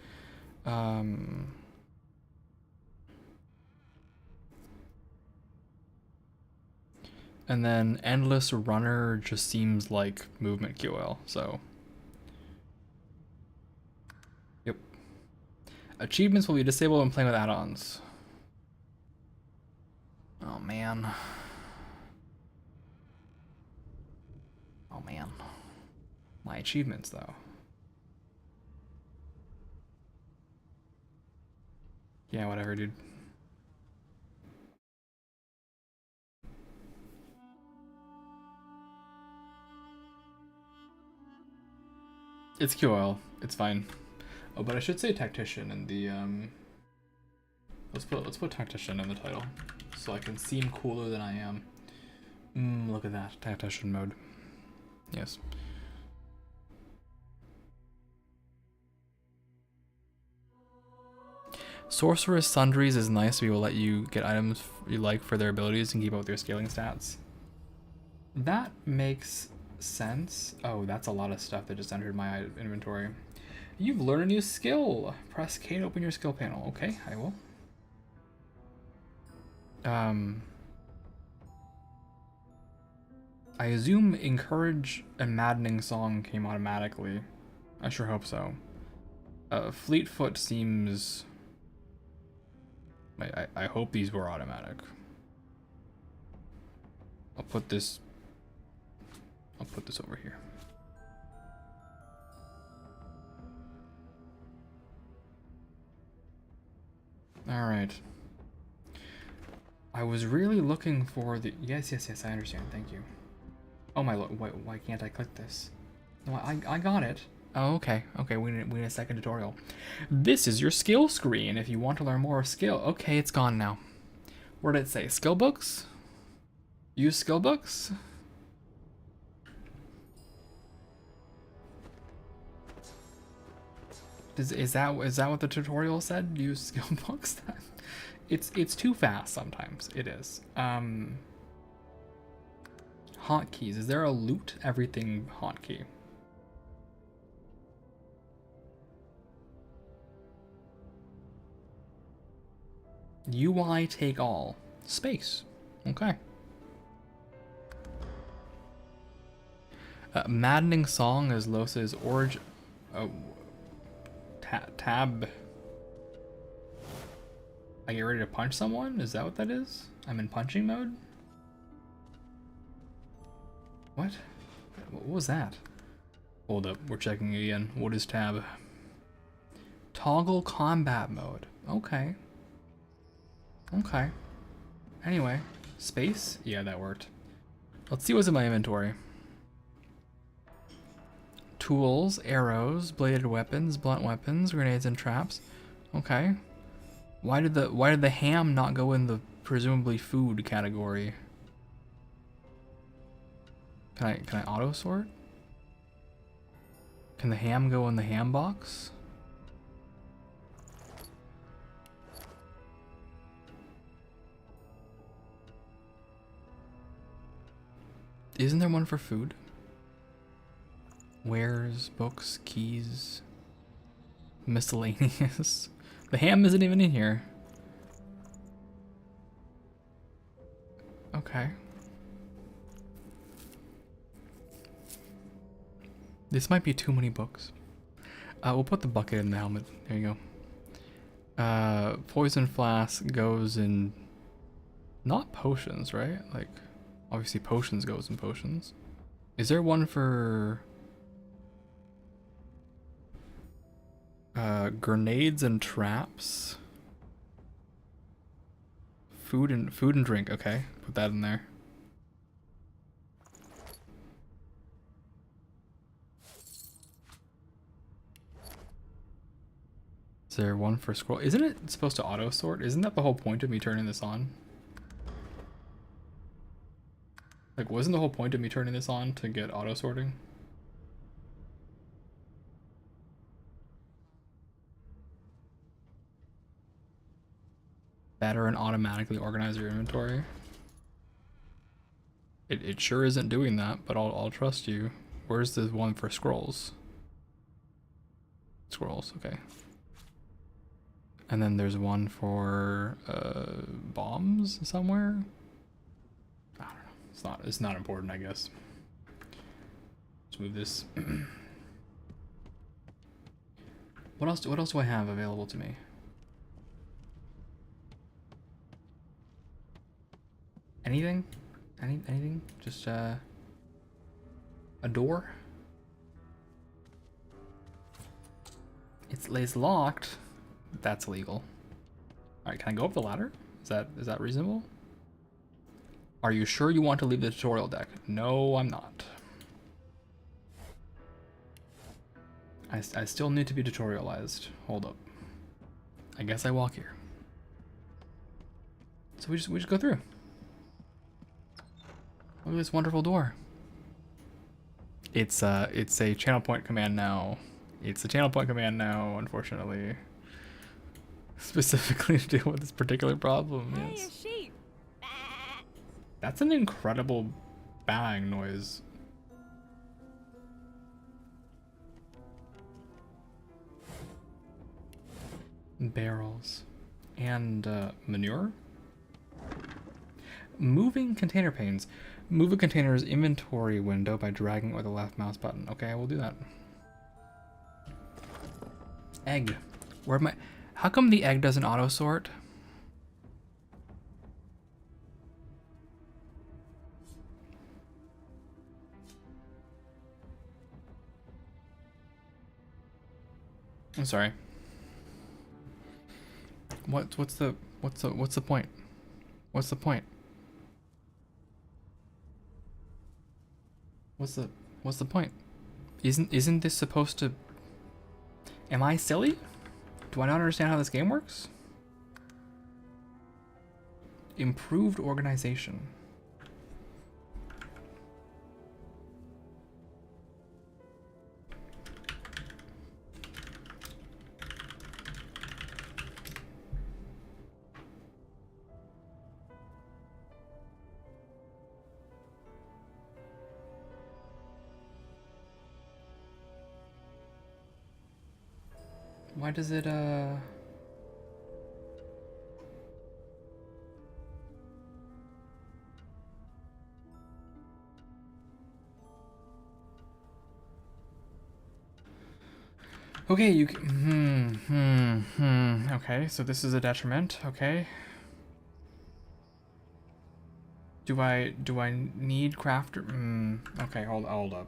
Speaker 1: And then Endless Runner just seems like movement QL, so. Yep. Achievements will be disabled when playing with add-ons. Oh man. Oh man. My achievements though. Yeah, whatever, dude. It's QL. It's fine. Oh, but I should say tactician in the Let's put tactician in the title, so I can seem cooler than I am. Look at that tactician mode. Yes. Sorceress Sundries is nice. We will let you get items you like for their abilities and keep up with your scaling stats. That makes sense. Oh, that's a lot of stuff that just entered my inventory. You've learned a new skill. Press K to open your skill panel. Okay, I will. I assume encourage and maddening song came automatically. I sure hope so. Fleetfoot seems... I hope these were automatic. I'll put this over here. All right. I was really looking for the... Yes, I understand. Thank you. Oh my lord, why can't I click this? No, I got it. Oh, okay. Okay, we need a second tutorial. This is your skill screen if you want to learn more skill. Okay, it's gone now. What did it say? Skill books? Use skill books? Is that what the tutorial said? Use skill books? It's too fast sometimes. It is. Hotkeys. Is there a loot everything hotkey? UI take all. Space. Okay. Maddening song is Los's origin. Oh. Tab. I get ready to punch someone? Is that what that is? I'm in punching mode? What? What was that? Hold up, we're checking again. What is tab? Toggle combat mode. Okay. Okay. Anyway, space? Yeah, that worked. Let's see what's in my inventory. Tools, arrows, bladed weapons, blunt weapons, grenades and traps. Okay. Why did the ham not go in the presumably food category? Can I auto sort? Can the ham go in the ham box? Isn't there one for food? Wares, books, keys, miscellaneous. The ham isn't even in here. Okay. This might be too many books. We'll put the bucket in the helmet. There you go. Poison flask goes in... Not potions, right? Like, obviously potions goes in potions. Is there one for... grenades and traps? Food and drink, okay. Put that in there. Is there one for scroll? Isn't it supposed to auto sort? Isn't that the whole point of me turning this on? Like, wasn't the whole point of me turning this on to get auto sorting? Better and automatically organize your inventory. It sure isn't doing that, but I'll trust you. Where's the one for scrolls? Scrolls, okay. And then there's one for bombs somewhere. I don't know. It's not important, I guess. Let's move this. What else do I have available to me? Anything? Anything? Just a door? It's locked. That's legal. All right, can I go up the ladder? Is that reasonable? Are you sure you want to leave the tutorial deck? No, I'm not. I still need to be tutorialized. Hold up. I guess I walk here. So we just go through. Look at this wonderful door. It's a channel point command now. It's a channel point command now, unfortunately. Specifically to deal with this particular problem.
Speaker 2: Hey,
Speaker 1: yes.
Speaker 2: a sheep.
Speaker 1: That's an incredible bang noise. Barrels. And manure? Moving container panes. Move a container's inventory window by dragging with the left mouse button. Okay, we'll do that. Egg. Where am I? How come the egg doesn't auto sort? I'm sorry. What's the point? What's the point? What's the point? Isn't this supposed to? Am I silly? Do I not understand how this game works? Improved organization. Why does it, Okay, you can, okay, so this is a detriment, okay. Do I need crafter? Okay, hold up.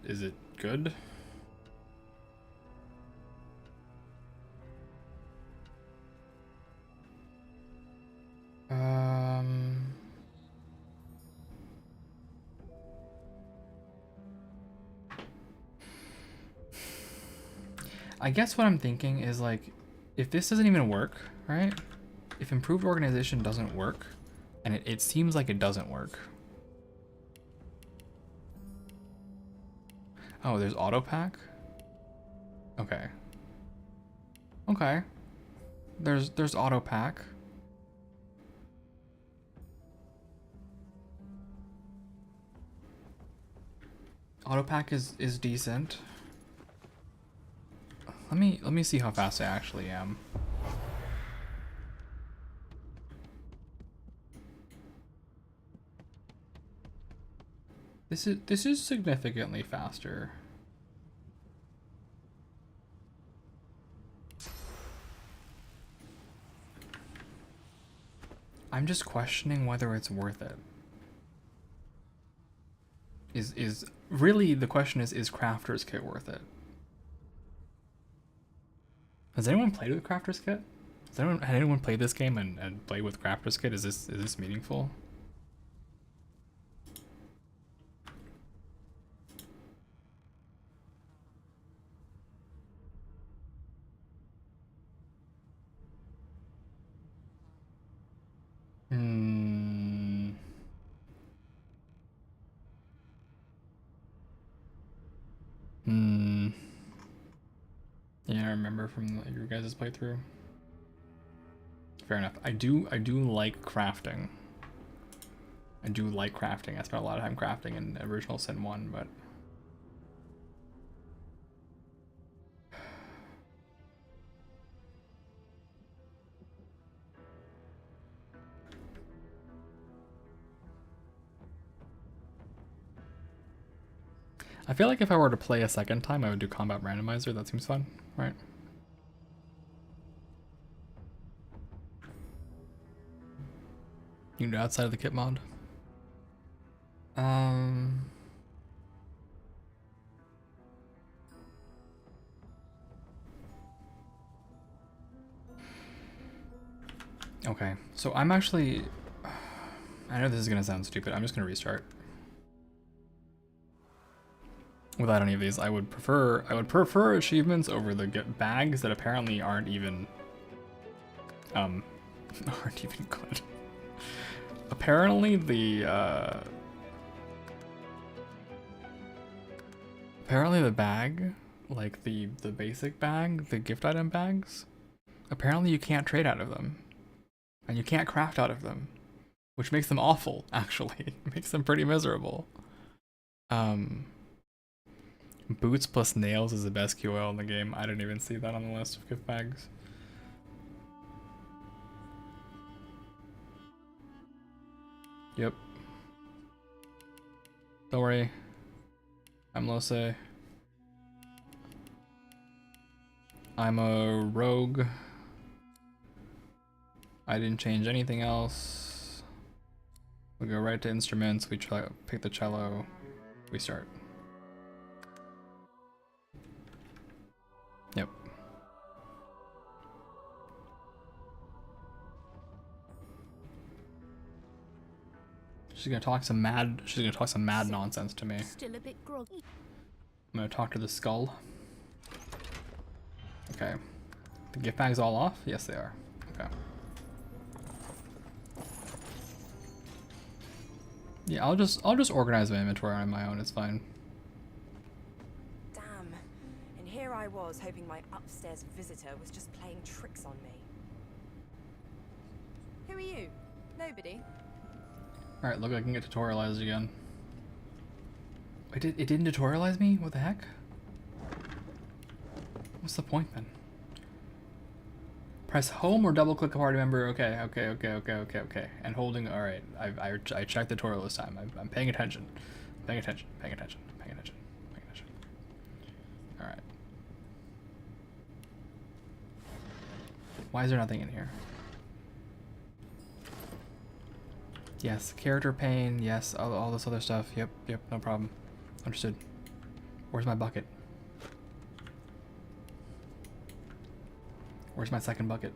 Speaker 1: Is it good? I guess what I'm thinking is like, if this doesn't even work, right? If improved organization doesn't work, and it seems like it doesn't work. Oh, there's auto pack? Okay. Okay. There's auto pack. Auto pack is decent. Let me see how fast I actually am. This is significantly faster. I'm just questioning whether it's worth it. Is really the question is Crafter's Kit worth it? Has anyone played with Crafter's Kit? Had anyone played this game and played with Crafter's Kit? Is this meaningful? Yeah, I remember from your guys' playthrough. Fair enough. I do like crafting. I do like crafting. I spent a lot of time crafting in Original Sin 1, but I feel like if I were to play a second time, I would do combat randomizer. That seems fun, right? You can do outside of the kit mod. Okay, so I'm actually, I know this is gonna sound stupid. I'm just gonna restart. Without any of these, I would prefer achievements over the bags that apparently aren't even good. Apparently Apparently the bag, like the basic bag, the gift item bags, apparently you can't trade out of them. And you can't craft out of them. Which makes them awful, actually. It makes them pretty miserable. Boots plus nails is the best QL in the game. I didn't even see that on the list of gift bags. Yep. Don't worry. I'm Lose. I'm a rogue. I didn't change anything else. We go right to instruments, we pick the cello, we start. Yep. She's gonna talk some mad nonsense to me.
Speaker 9: Still a bit groggy.
Speaker 1: I'm gonna talk to the skull. Okay. The gift bag's all off? Yes they are. Okay. Yeah, I'll just organize my inventory on my own, it's fine.
Speaker 10: Damn. And here I was hoping my upstairs visitor was just playing tricks on me. Who are you? Nobody?
Speaker 1: Alright, look, I can get tutorialized again. It didn't tutorialize me? What the heck? What's the point then? Press home or double click a party member. Okay. And holding, alright. I checked the tutorial this time. I'm paying attention. Paying attention. Alright. Why is there nothing in here? Yes, character pane, yes, all this other stuff. Yep, no problem. Understood. Where's my bucket? Where's my second bucket?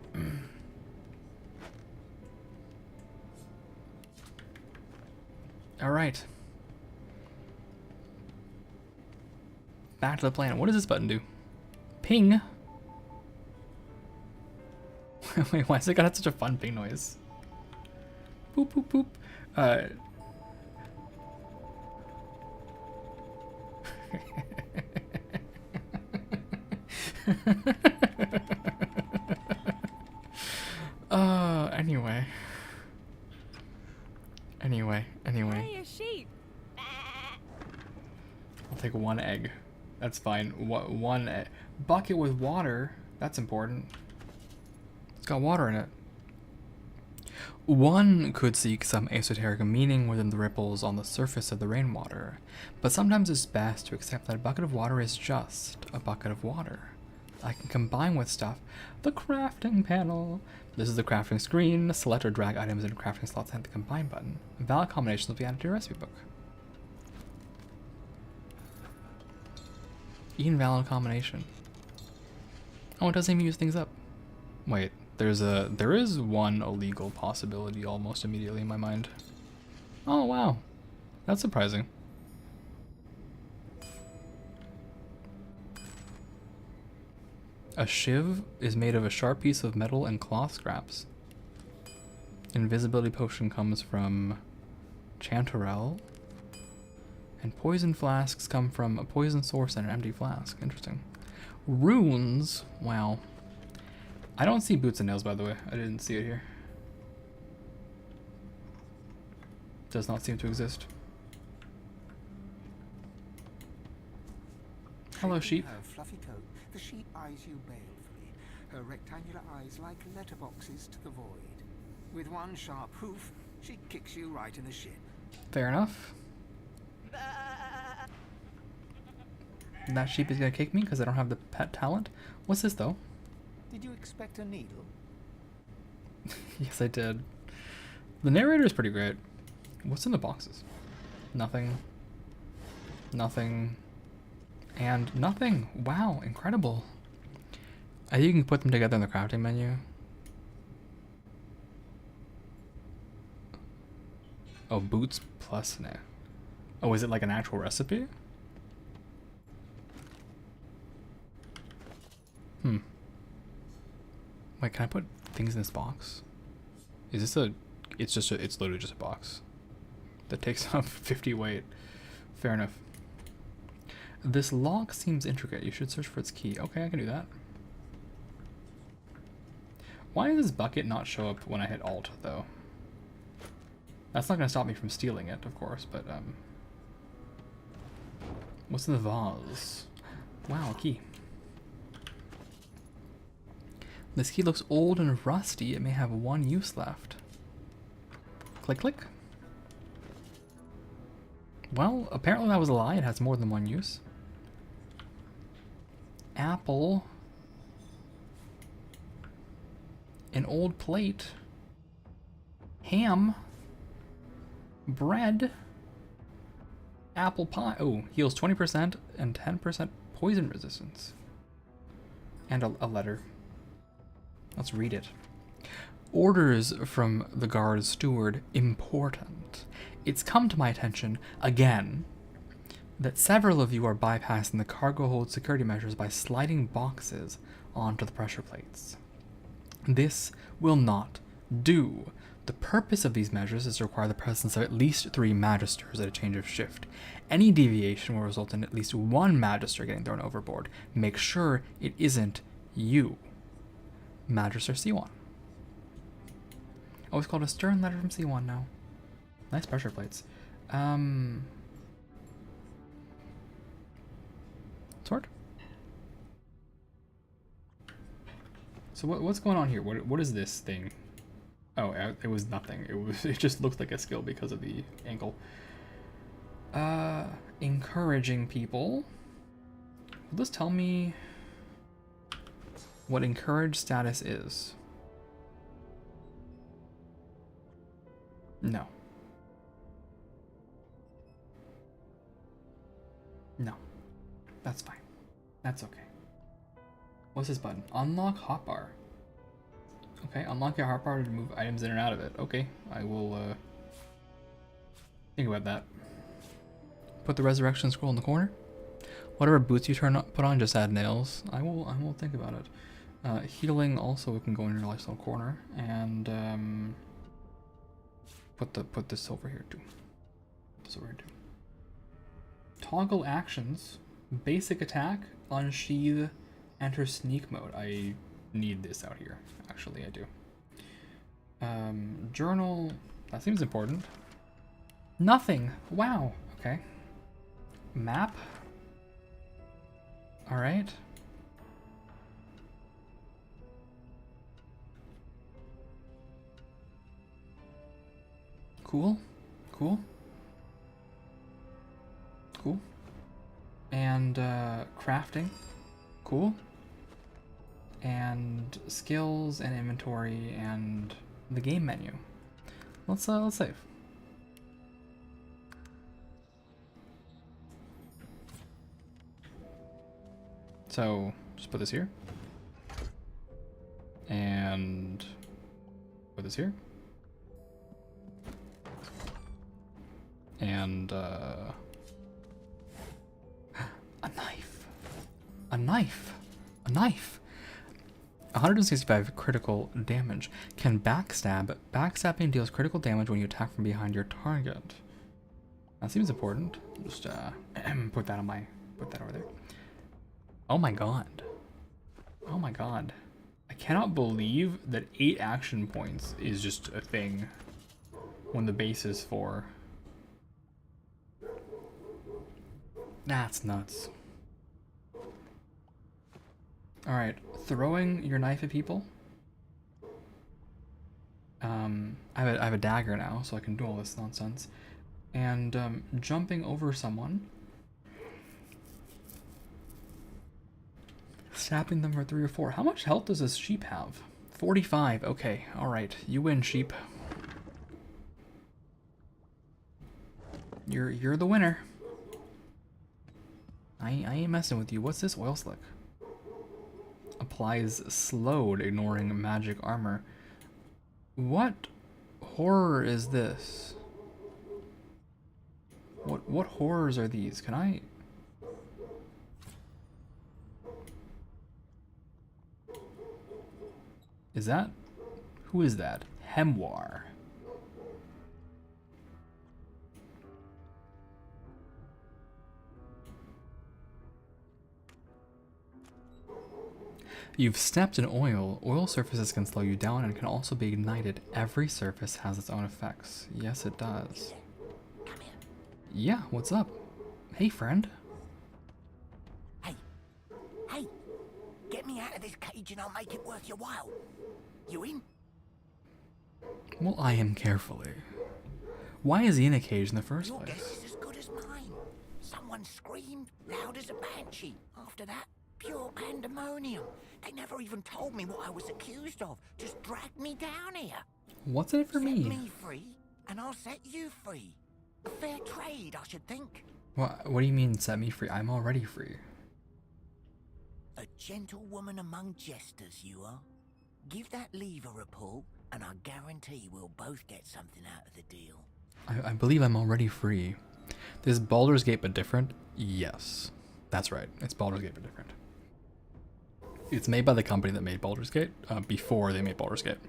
Speaker 1: Alright. Back to the plan. What does this button do? Ping? Wait, why has it got such a fun ping noise? Boop, boop, boop. Anyway.
Speaker 10: Hey, a sheep.
Speaker 1: I'll take one egg. That's fine. One egg. Bucket with water. That's important. It's got water in it. One could seek some esoteric meaning within the ripples on the surface of the rainwater, but sometimes it's best to accept that a bucket of water is just a bucket of water. I can combine with stuff. The crafting panel. This is the crafting screen. Select or drag items into crafting slots and hit the combine button. Valid combinations will be added to your recipe book. Invalid combination. Oh, it doesn't even use things up. Wait. There is one illegal possibility almost immediately in my mind. Oh wow, that's surprising. A shiv is made of a sharp piece of metal and cloth scraps. Invisibility potion comes from Chanterelle. And poison flasks come from a poison source and an empty flask. Interesting. Runes, wow. I don't see boots and nails, by the way. I didn't see it here. Does not seem to exist. Hello, sheep.
Speaker 11: Her fluffy coat, the sheep eyes you balefully. Her rectangular eyes like letterboxes to the void. With one sharp hoof, she kicks you right in the shin.
Speaker 1: Fair enough. That sheep is gonna kick me because I don't have the pet talent. What's this though?
Speaker 11: Did you expect a needle?
Speaker 1: Yes, I did. The narrator is pretty great. What's in the boxes? Nothing. Nothing. And nothing. Wow, incredible. I think you can put them together in the crafting menu. Oh, boots plus now. Oh, is it like an actual recipe? Wait, can I put things in this box? Is this a... It's literally just a box. That takes up 50 weight. Fair enough. This lock seems intricate. You should search for its key. Okay, I can do that. Why does this bucket not show up when I hit Alt, though? That's not going to stop me from stealing it, of course, but, what's in the vase? Wow, a key. This key looks old and rusty. It may have one use left. Click, click. Well, apparently that was a lie. It has more than one use. Apple. An old plate. Ham. Bread. Apple pie. Oh, heals 20% and 10% poison resistance. And a letter. Let's read it. Orders from the guard steward. Important. It's come to my attention, again, that several of you are bypassing the cargo hold security measures by sliding boxes onto the pressure plates. This will not do. The purpose of these measures is to require the presence of at least 3 magisters at a change of shift. Any deviation will result in at least 1 magister getting thrown overboard. Make sure it isn't you. Magister C1. Oh, it's called a stern letter from C1 now. Nice pressure plates. Sword? So what's going on here? What is this thing? Oh, it was nothing. It just looked like a skill because of the angle. Encouraging people. Will this tell me what encourage status is? No. No. That's fine. That's okay. What's this button? Unlock hotbar. Okay, unlock your hotbar to move items in and out of it. Okay, I will think about that. Put the resurrection scroll in the corner. Whatever boots you put on, just add nails. I will think about it. Healing also can go in your lifestyle corner, and put this over here too. This over here too. Toggle actions. Basic attack. Unsheath. Enter sneak mode. I need this out here. Actually, I do. Journal. That seems important. Nothing. Wow. Okay. Map. All right. Cool. Cool. Cool. And crafting. Cool. And skills and inventory and the game menu. Let's save. So just put this here. And put this here. And a knife. A knife. A knife. 165 critical damage. Can backstab. Backstabbing deals critical damage when you attack from behind your target. That seems important. Just put that over there. Oh my god. Oh my god. I cannot believe that 8 action points is just a thing when the base is 4. That's nuts. Alright, throwing your knife at people. I have a dagger now, so I can do all this nonsense. And jumping over someone. Stabbing them for 3 or 4. How much health does this sheep have? 45. Okay, alright. You win, sheep. You're the winner. I ain't messing with you. What's this oil slick? Applies slowed, ignoring magic armor. What horror is this? What horrors are these? Can I... Is that... Who is that? Hemwar. You've stepped in oil. Oil surfaces can slow you down and can also be ignited. Every surface has its own effects. Yes, it does.
Speaker 8: Come here.
Speaker 1: Yeah, what's up? Hey, friend.
Speaker 8: Hey. Hey. Get me out of this cage and I'll make it worth your while. You in?
Speaker 1: Well, I am carefully. Why is he in a cage in the first
Speaker 8: Your
Speaker 1: place?
Speaker 8: guess is as good as mine. Someone screamed loud as a banshee. After that, pure pandemonium. They never even told me what I was accused of. Just dragged me down here.
Speaker 1: What's in it for
Speaker 8: Set
Speaker 1: me?
Speaker 8: me free, and I'll set you free. A fair trade, I should think.
Speaker 1: What do you mean set me free? I'm already free.
Speaker 8: A gentlewoman among jesters, you are. Give that lever a pull, and I guarantee we'll both get something out of the deal.
Speaker 1: I believe I'm already free. Is Baldur's Gate but different? Yes. That's right. It's Baldur's Gate but different. It's made by the company that made Baldur's Gate, before they made Baldur's Gate.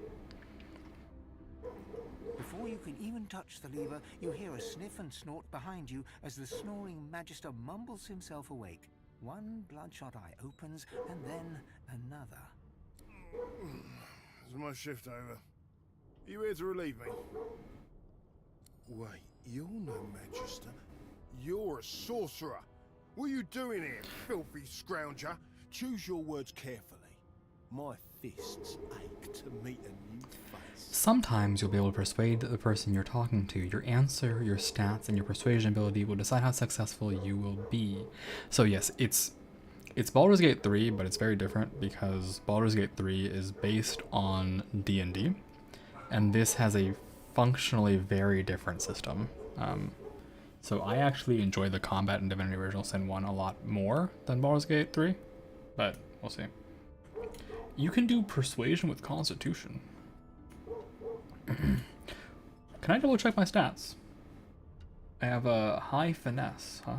Speaker 11: Before you can even touch the lever, you hear a sniff and snort behind you as the snoring Magister mumbles himself awake. One bloodshot eye opens, and then another.
Speaker 12: Is my shift over? Are you here to relieve me? Wait, you're no Magister. You're a sorcerer. What are you doing here, filthy scrounger? Choose your words carefully. My fists ache to meet a new face.
Speaker 1: Sometimes you'll be able to persuade the person you're talking to. Your answer, your stats, and your persuasion ability will decide how successful you will be. So yes, it's Baldur's Gate 3, but it's very different because Baldur's Gate 3 is based on D&D, and this has a functionally very different system. So I actually enjoy the combat in Divinity Original Sin 1 a lot more than Baldur's Gate 3, but we'll see. You can do persuasion with constitution. Can I double check my stats? I have a high finesse, huh?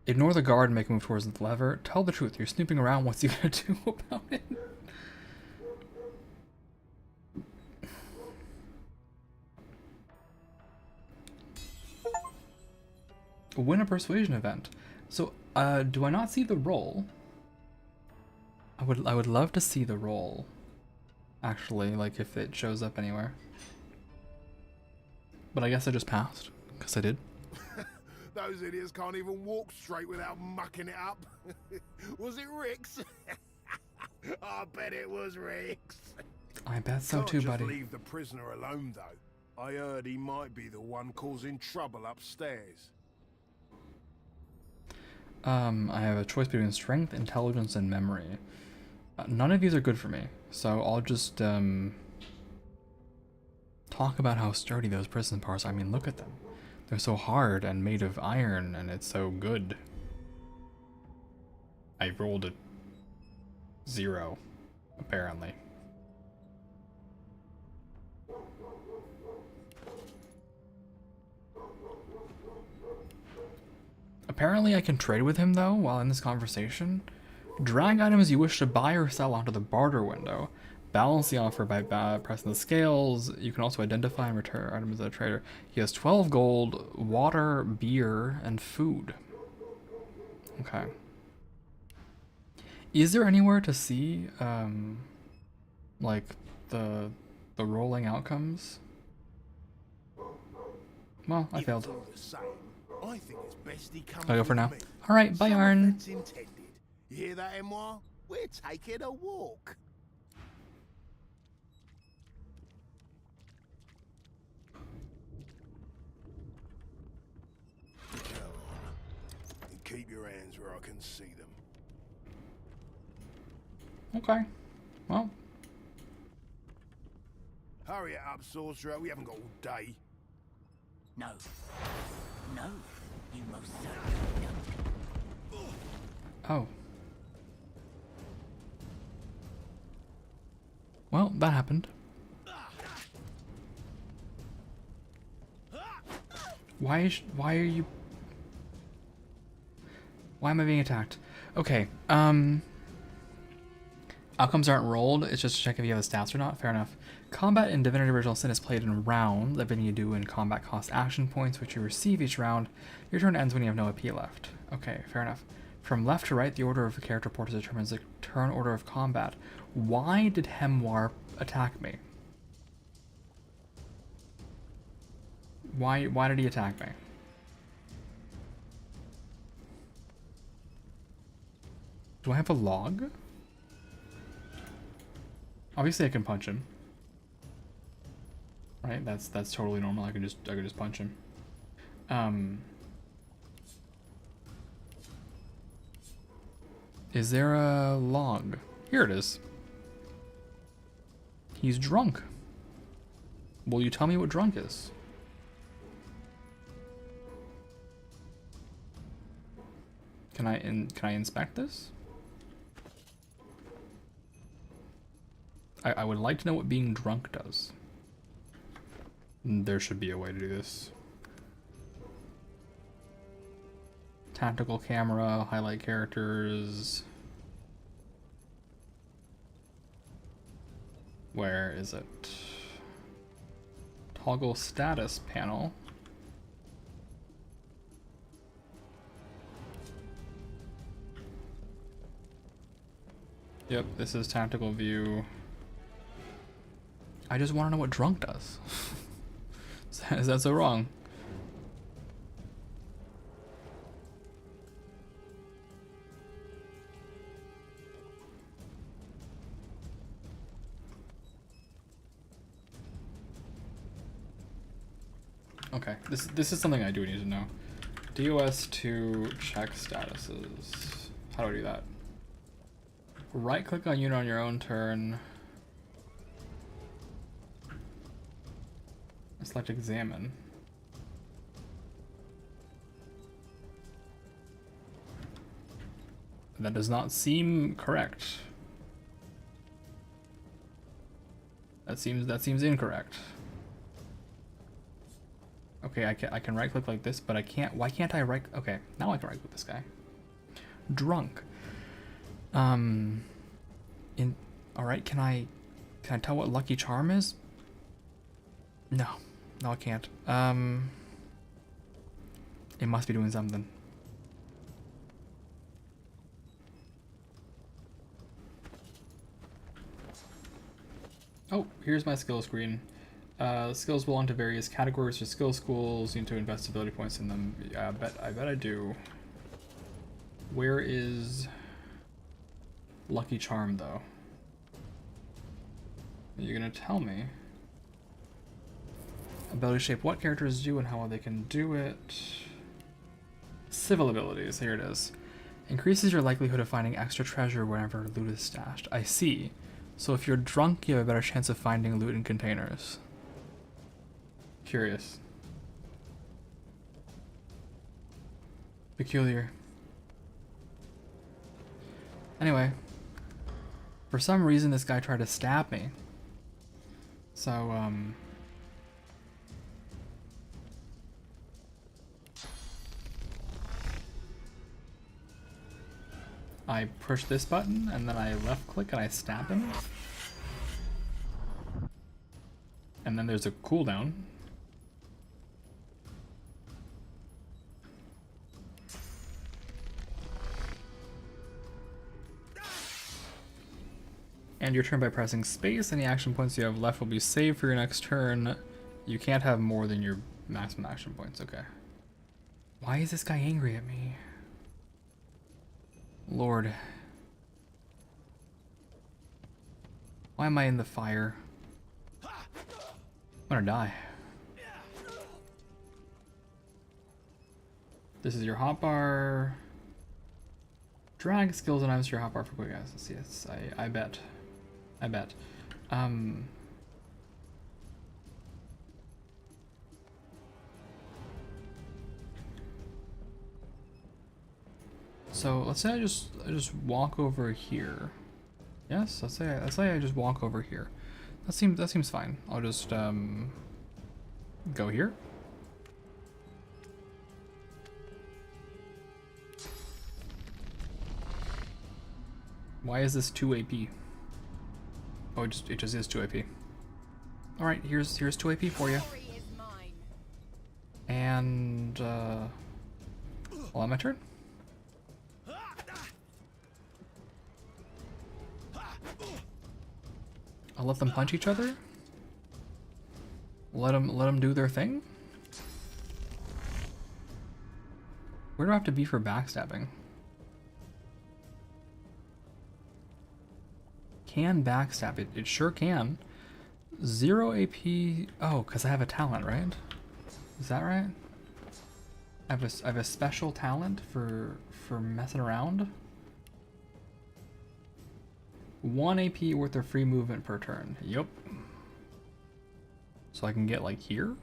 Speaker 1: Ignore the guard and make a move towards the lever. Tell the truth, you're snooping around, what's he gonna do about it? Win a persuasion event. So, do I not see the roll? I would love to see the roll. Actually, like if it shows up anywhere. But I guess I just passed, because I did.
Speaker 12: Those idiots can't even walk straight without mucking it up. Was it Rick's? I bet it was Rick's.
Speaker 1: I bet so
Speaker 12: Can't
Speaker 1: too,
Speaker 12: just
Speaker 1: buddy.
Speaker 12: leave the prisoner alone, though. I heard he might be the one causing trouble upstairs.
Speaker 1: I have a choice between strength, intelligence, and memory. None of these are good for me, so I'll just talk about how sturdy those prison bars are. I mean, look at them. They're so hard and made of iron, and it's so good. I rolled a 0, apparently. Apparently I can trade with him though while in this conversation. Drag items you wish to buy or sell onto the barter window. Balance the offer by pressing the scales. You can also identify and return items as a trader. He has 12 gold, water, beer, and food. Okay. Is there anywhere to see like the rolling outcomes? Well, I failed.
Speaker 12: I think it's best he comes
Speaker 1: I'll go for
Speaker 12: with
Speaker 1: now.
Speaker 12: me.
Speaker 1: Alright, bye,
Speaker 12: Some
Speaker 1: Arn.
Speaker 12: offense intended. You hear that, Emoir? We're taking a walk. Come on. And keep your hands where I can see them.
Speaker 1: Okay. Well.
Speaker 12: Hurry it up, sorcerer. We haven't got all day.
Speaker 8: No. No, you most certainly don't.
Speaker 1: Oh. Well, that happened. Why are you... Why am I being attacked? Okay, outcomes aren't rolled, it's just to check if you have the stats or not. Fair enough. Combat in Divinity Original Sin is played in rounds. Everything you do in combat costs action points, which you receive each round. Your turn ends when you have no AP left. Okay, fair enough. From left to right, the order of the character portrait determines the turn order of combat. Why did Hemwar attack me? Why did he attack me? Do I have a log? Obviously I can punch him. Right? That's totally normal. I can just punch him. Is there a log? Here it is. He's drunk. Will you tell me what drunk is? Can I inspect this? I would like to know what being drunk does. There should be a way to do this. Tactical camera, highlight characters. Where is it? Toggle status panel. Yep, this is tactical view. I just want to know what drunk does. Is that so wrong? Okay, this is something I do need to know. DOS to check statuses. How do I do that? Right click on unit on your own turn. Select examine. That does not seem correct. That seems incorrect. Okay, I can right click like this, but I can't. Why can't I right? Okay, now I can right click this guy. Drunk. All right. Can I tell what Lucky Charm is? No, I can't. It must be doing something. Oh, here's my skill screen. Skills belong to various categories or skill schools. You need to invest ability points in them. Yeah, I bet I do. Where is Lucky Charm though? You're gonna tell me. Ability shape what characters do and how they can do it. Civil abilities, here it is. Increases your likelihood of finding extra treasure wherever loot is stashed. I see. So if you're drunk, you have a better chance of finding loot in containers. Curious. Peculiar. Anyway. For some reason this guy tried to stab me. So, I push this button and then I left click and I stab him. And then there's a cooldown. And your turn by pressing space. Any action points you have left will be saved for your next turn. You can't have more than your maximum action points. Okay. Why is this guy angry at me? Lord. Why am I in the fire? I'm gonna die. This is your hotbar. Drag skills and items to your hotbar for quick access. Yes, I bet. I bet. So let's say I just walk over here. Yes, let's say I just walk over here. That seems fine. I'll just go here. Why is this 2 AP? Oh, it just is 2 AP. All right, here's 2 AP for you. And well, my turn. I'll let them punch each other? Let them do their thing? Where do I have to be for backstabbing? Can backstab it? It sure can. 0 AP. Oh, because I have a talent, right? Is that right? I have a special talent for messing around. 1 AP worth of free movement per turn. Yup. So I can get like here.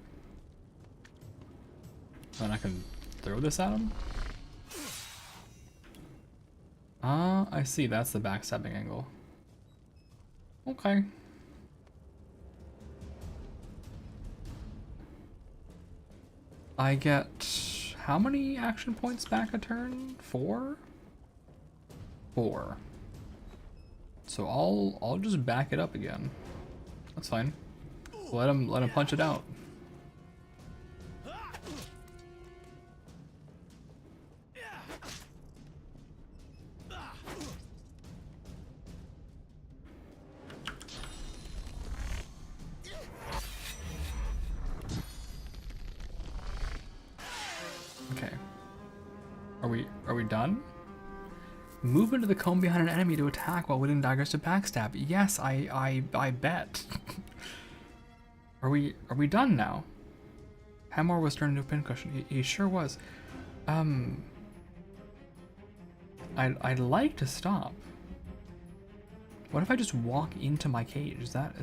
Speaker 1: And I can throw this at him. Ah, I see. That's the backstabbing angle. Okay. I get how many action points back a turn? 4? 4. So I'll just back it up again. That's fine. Let him punch it out. Okay. Are we done? Move into the cone behind an enemy to attack while wielding daggers to backstab. Yes, I bet. Are we done now? Hamor was turned into a pincushion. He sure was. I'd like to stop. What if I just walk into my cage? Is that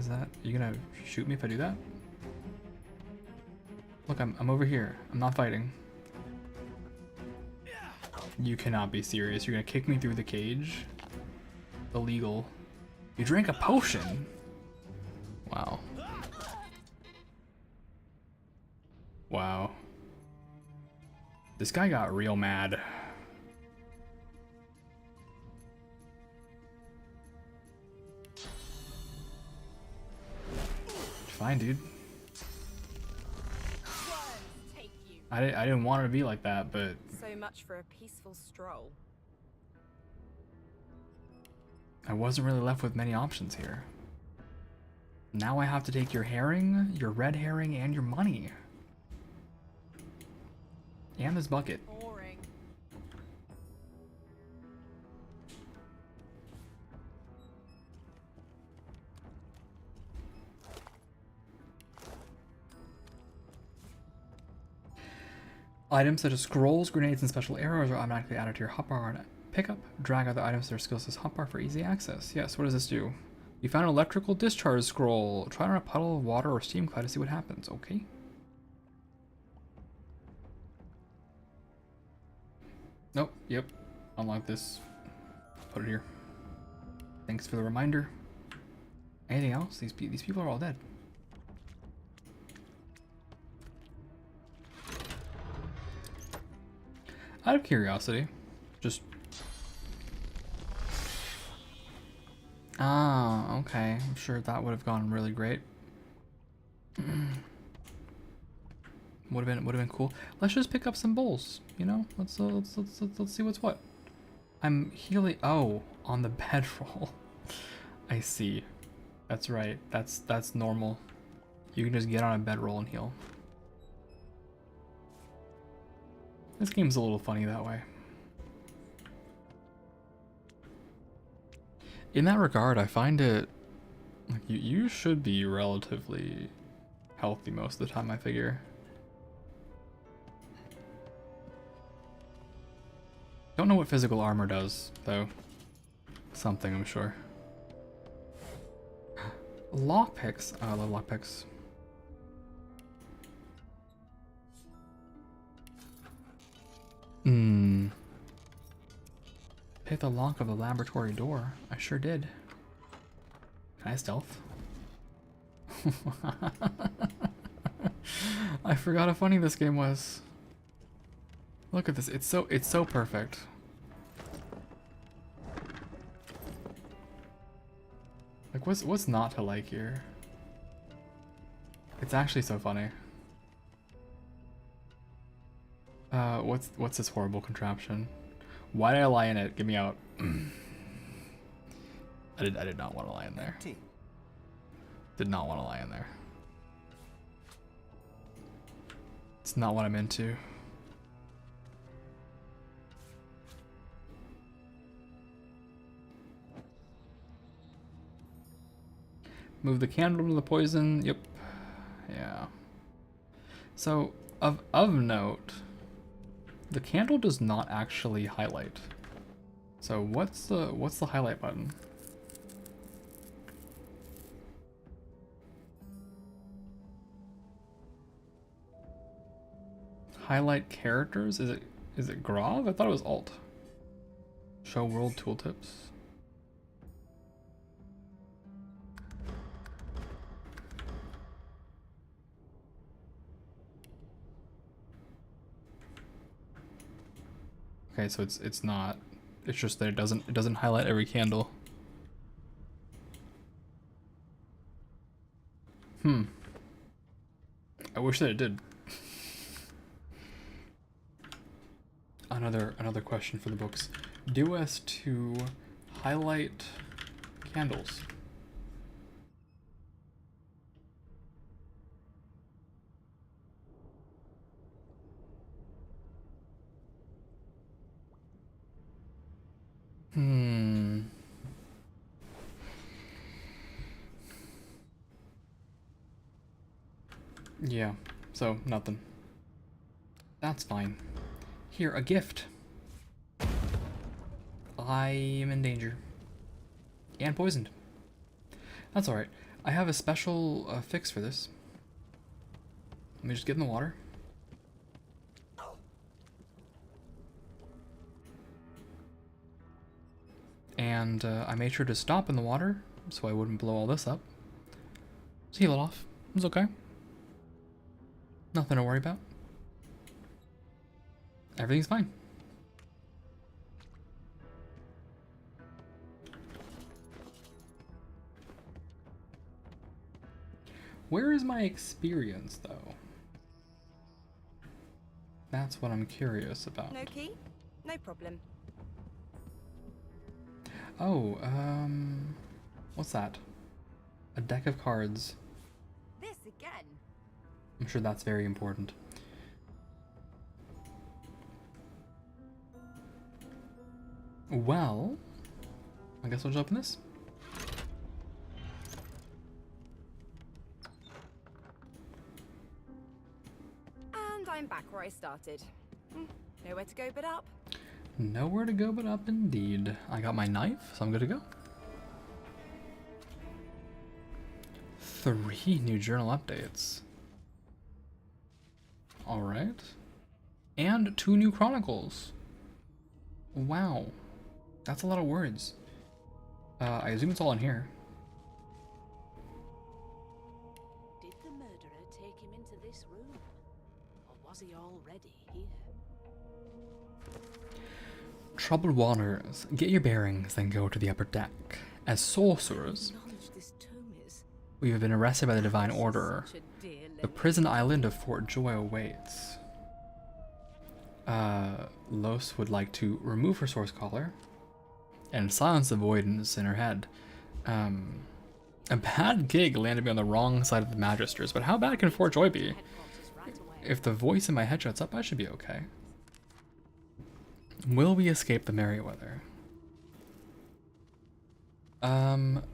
Speaker 1: you gonna shoot me if I do that? Look, I'm over here. I'm not fighting. You cannot be serious. You're gonna kick me through the cage? Illegal. You drank a potion? Wow. Wow. This guy got real mad. Fine, dude. I didn't want it to be like that, but...
Speaker 10: So much for a peaceful stroll.
Speaker 1: I wasn't really left with many options here. Now I have to take your herring, your red herring, and your money. And this bucket.
Speaker 10: Boring.
Speaker 1: Items such as scrolls, grenades, and special arrows are automatically added to your hotbar and pickup. Drag other items to their skills as hotbar for easy access. Yes, what does this do? You found an electrical discharge scroll. Try it on a puddle of water or steam cloud to see what happens. Okay. Nope. Yep. Unlock this. Put it here. Thanks for the reminder. Anything else? These people are all dead. Out of curiosity, just... Ah, okay. I'm sure that would have gone really great. would have been cool. Let's just pick up some bowls. You know, let's see what's what. I'm healing. Oh, on the bedroll. I see. That's right. That's normal. You can just get on a bedroll and heal. This game's a little funny that way. In that regard, I find it like you should be relatively healthy most of the time, I figure. Don't know what physical armor does, though. Something, I'm sure. Lockpicks. Oh, I love lockpicks. Pick the lock of the laboratory door. I sure did. Can I stealth? I forgot how funny this game was. Look at this. It's so perfect. Like what's not to like here? It's actually so funny. What's this horrible contraption? Why did I lie in it? Get me out. I did not want to lie in there. Did not want to lie in there. It's not what I'm into. Move the candle to the poison. Yep. Yeah. So, of note, the candle does not actually highlight. So what's the highlight button? Highlight characters? Is it Grav? I thought it was Alt. Show world tooltips. Okay, so it's not. It's just that it doesn't highlight every candle. I wish that it did. Another question for the books. Do us to highlight candles. Yeah, so nothing. That's fine. Here, a gift. I am in danger. And poisoned. That's alright. I have a special fix for this. Let me just get in the water. And I made sure to stop in the water so I wouldn't blow all this up. Just heal it off. It's okay. Nothing to worry about. Everything's fine. Where is my experience, though? That's what I'm curious about.
Speaker 10: No key? No problem.
Speaker 1: Oh, what's that? A deck of cards.
Speaker 10: This again?
Speaker 1: I'm sure that's very important. Well, I guess we'll just open this.
Speaker 10: And I'm back where I started. Nowhere to go but up.
Speaker 1: Nowhere to go but up, indeed. I got my knife, so I'm good to go. 3 new journal updates. Alright. And 2 new chronicles. Wow. That's a lot of words. I assume it's all in here.
Speaker 9: Did the murderer take him into this room? Or was he already here?
Speaker 1: Troubled waters. Get your bearings, then go to the upper deck. As sorcerers, we have been arrested by the Divine Order. The prison island of Fort Joy awaits. Los would like to remove her source collar and silence the voidness in her head. A bad gig landed me on the wrong side of the Magisters, but how bad can Fort Joy be? If the voice in my head shuts up, I should be okay. Will we escape the Merryweather?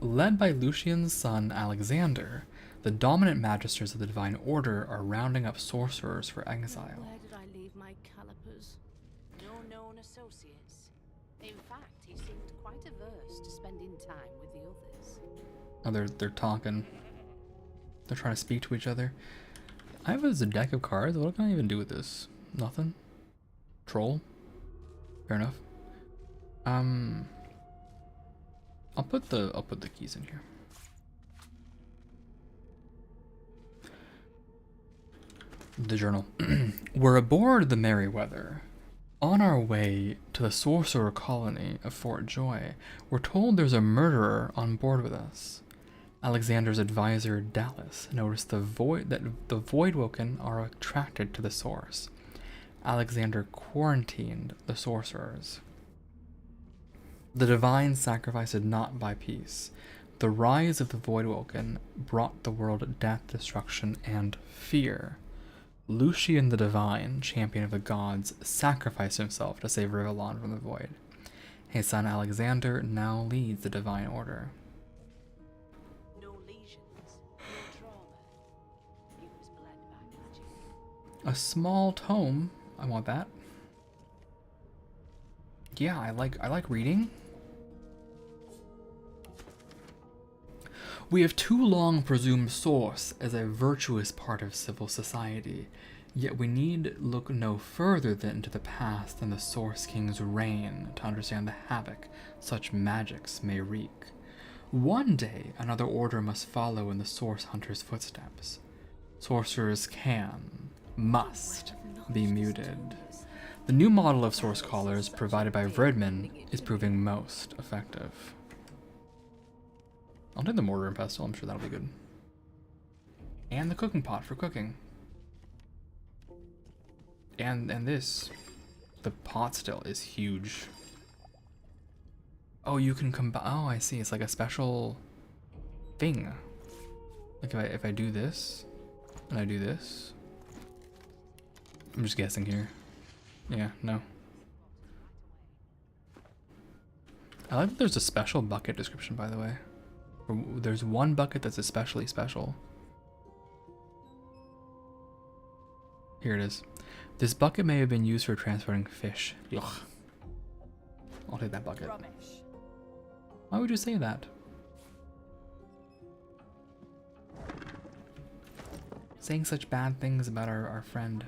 Speaker 1: Led by Lucian's son Alexander, the dominant Magisters of the Divine Order are rounding up sorcerers for exile.
Speaker 9: Where did I leave my calipers? No known associates. In fact, he seemed quite averse to spending time with the others.
Speaker 1: Oh, they're talking. They're trying to speak to each other. I have a deck of cards. What can I even do with this? Nothing. Troll. Fair enough. I'll put the keys in here. The journal. We're aboard the Merryweather. On our way to the sorcerer colony of Fort Joy, we're told there's a murderer on board with us. Alexander's advisor Dallas noticed that the Voidwoken are attracted to the source. Alexander quarantined the sorcerers. The divine sacrificed not by peace, The rise of the Voidwoken brought the world death, destruction, and fear. Lucian the Divine, champion of the gods, sacrificed himself to save Rivellon from the void. His son Alexander now leads the Divine Order.
Speaker 9: No lesions, no trauma. He was bled by magic.
Speaker 1: A small tome. I want that. Yeah, I like reading. We have too long presumed source as a virtuous part of civil society, yet we need look no further than into the past than the Source King's reign to understand the havoc such magics may wreak. One day, another order must follow in the Source Hunter's footsteps. Sorcerers must be muted. The new model of Source Callers provided by Vredman is proving most effective. I'll do the mortar and pestle, I'm sure that'll be good. And the cooking pot for cooking. And this. The pot still is huge. Oh, you can combine. Oh, I see. It's like a special thing. Like if I do this, and I do this. I'm just guessing here. Yeah, no. I like that there's a special bucket description, by the way. There's one bucket that's especially special. Here it is. This bucket may have been used for transporting fish. Ugh. I'll take that bucket.
Speaker 10: Rubbish.
Speaker 1: Why would you say that? Saying such bad things about our friend.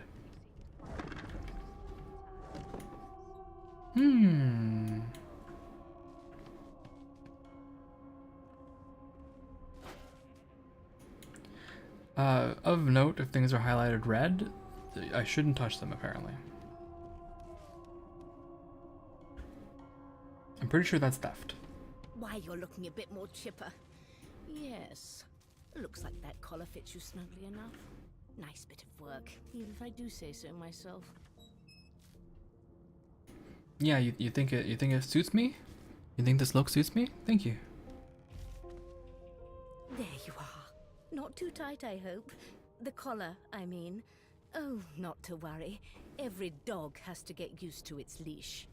Speaker 1: Of note, if things are highlighted red, I shouldn't touch them, apparently. I'm pretty sure that's theft.
Speaker 9: Why, you're looking a bit more chipper. Yes. Looks like that collar fits you snugly enough. Nice bit of work, even if I do say so myself.
Speaker 1: Yeah, you think it suits me? You think this look suits me? Thank you.
Speaker 9: There you are. Not too tight, I hope. The collar, I mean. Oh, not to worry. Every dog has to get used to its leash.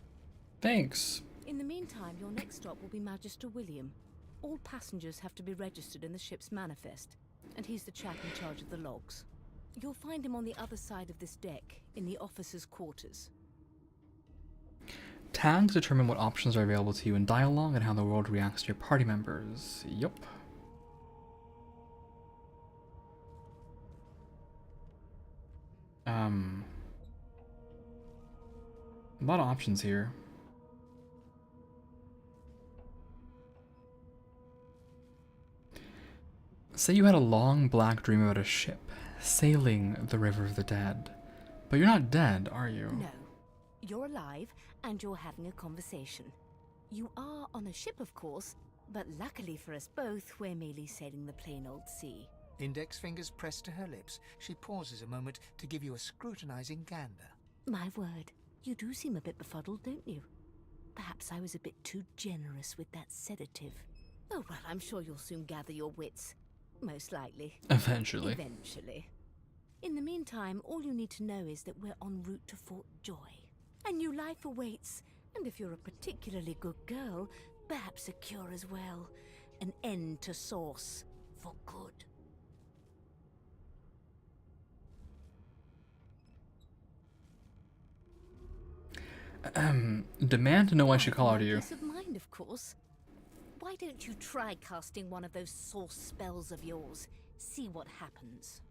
Speaker 1: Thanks.
Speaker 9: In the meantime, your next stop will be Magister William. All passengers have to be registered in the ship's manifest, and he's the chap in charge of the logs. You'll find him on the other side of this deck, in the officers' quarters.
Speaker 1: Tags determine what options are available to you in dialogue and how the world reacts to your party members. Yup. A lot of options here. Say you had a long black dream about a ship sailing the river of the dead. But you're not dead, are you?
Speaker 9: No. You're alive, and you're having a conversation. You are on a ship, of course, but luckily for us both, we're merely sailing the plain old sea.
Speaker 11: Index fingers pressed to her lips, she pauses a moment to give you a scrutinizing gander.
Speaker 9: My word, you do seem a bit befuddled, don't you? Perhaps I was a bit too generous with that sedative. Oh well, I'm sure you'll soon gather your wits. Most likely.
Speaker 1: Eventually.
Speaker 9: Eventually. In the meantime, all you need to know is that we're en route to Fort Joy. A new life awaits, and if you're a particularly good girl, perhaps a cure as well. An end to Source. For good.
Speaker 1: Demand to know why she called you.
Speaker 9: Peace of mind, of course. Why don't you try casting one of those Source spells of yours? See what happens.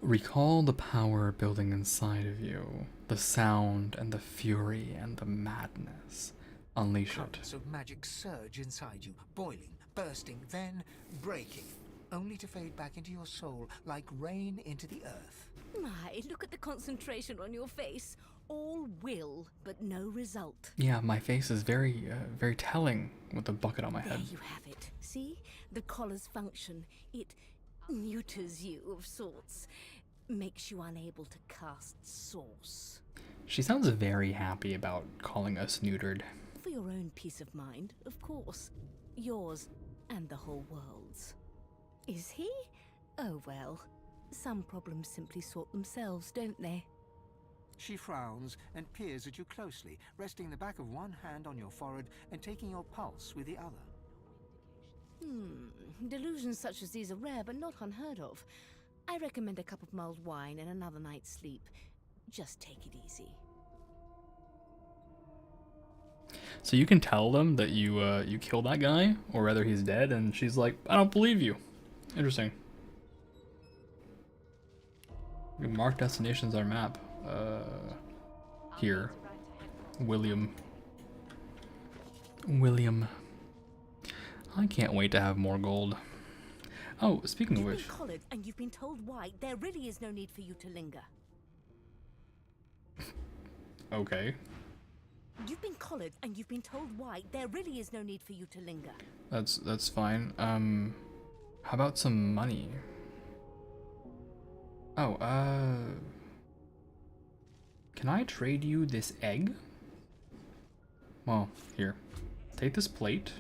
Speaker 1: Recall the power building inside of you. The sound and the fury and the madness. Unleash it.
Speaker 11: Currents of magic surge inside you, boiling, bursting, then breaking, only to fade back into your soul like rain into the earth.
Speaker 9: My, look at the concentration on your face. All will, but no result.
Speaker 1: Yeah, my face is very telling with the bucket on my head.
Speaker 9: There you have it. See? The collar's function. It neuters you of sorts. Makes you unable to cast Source.
Speaker 1: She sounds very happy about calling us neutered.
Speaker 9: For your own peace of mind, of course. Yours and the whole world's. Is he? Oh well. Some problems simply sort themselves, don't they?
Speaker 11: She frowns and peers at you closely, resting the back of one hand on your forehead and taking your pulse with the other.
Speaker 9: Delusions such as these are rare but not unheard of. I recommend a cup of mulled wine and another night's sleep. Just take it easy.
Speaker 1: So you can tell them that you killed that guy, or rather he's dead, and she's like, I don't believe you. Interesting. We can mark destinations on our map. Here. William. I can't wait to have more gold. Oh, speaking of which.
Speaker 9: You've been collared and you've been told why. There really is no need for you to linger.
Speaker 1: Okay.
Speaker 9: You've been collared and you've been told why. There really is no need for you to linger.
Speaker 1: That's fine. How about some money? Oh, can I trade you this egg? Well, here. Take this plate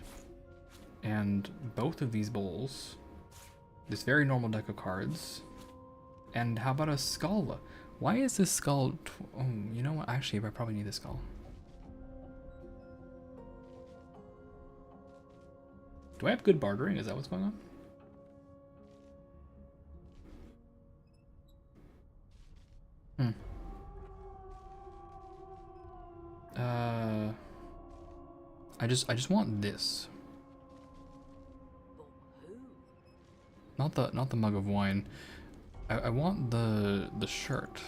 Speaker 1: and both of these bowls. This very normal deck of cards. And how about a skull? Why is this skull... oh, you know what? Actually, I probably need this skull. Do I have good bartering? Is that what's going on? I just want this. Not the mug of wine. I want the shirt.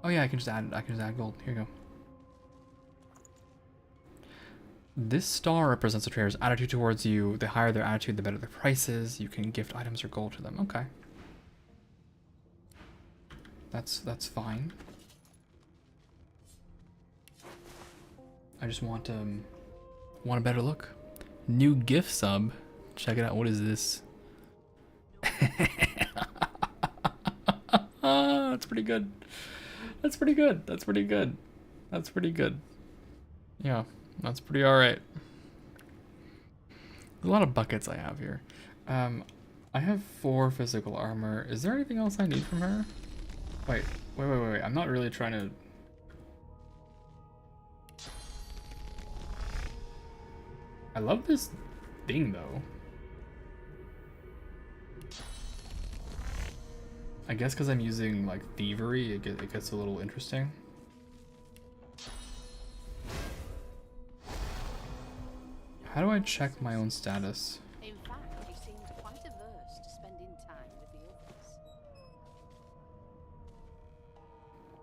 Speaker 1: Oh yeah, I can just add gold. Here you go. This star represents the trader's attitude towards you. The higher their attitude, the better the prices. You can gift items or gold to them. Okay. That's fine. I just want a better look. New gift sub. Check it out. What is this? That's pretty good. That's pretty good. That's pretty good. That's pretty good. Yeah, that's pretty alright. A lot of buckets I have here. I have 4 physical armor. Is there anything else I need from her? Wait. I'm not really trying to... I love this thing though. I guess because I'm using like thievery, it gets a little interesting. How do I check my own status?
Speaker 13: In fact, you seemed quite averse to spending time with the others.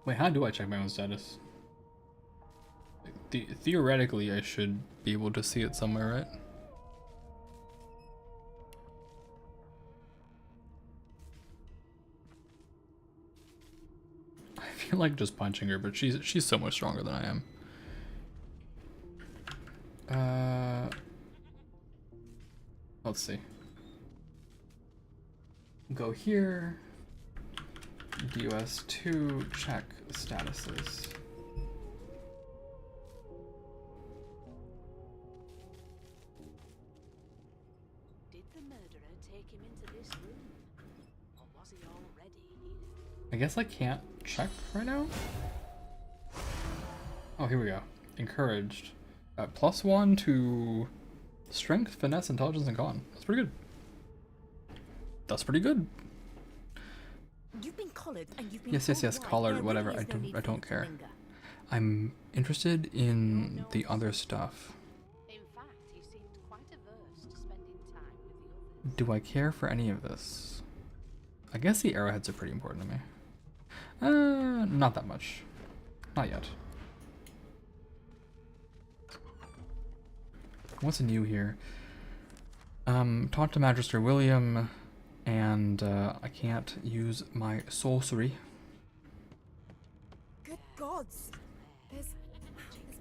Speaker 1: Wait, how do I check my own status? Theoretically, I should be able to see it somewhere, right? I feel like just punching her, but she's so much stronger than I am. Let's see. Go here. DOS2, check statuses.
Speaker 13: Did the murderer take him into this room? Or was he already here?
Speaker 1: I guess I can't check right now. Oh, here we go. Encouraged. +1 to strength, finesse, intelligence, and con. That's pretty good. That's pretty good.
Speaker 9: You've been collared and you've been
Speaker 1: Yes, collared, whatever. I don't care. I'm interested in the other stuff.
Speaker 13: In fact, he seemed quite averse to spending time with the others.
Speaker 1: Do I care for any of this? I guess the arrowheads are pretty important to me. Not that much. Not yet. What's new here? Talk to Magister William, and I can't use my sorcery.
Speaker 10: Good gods! There's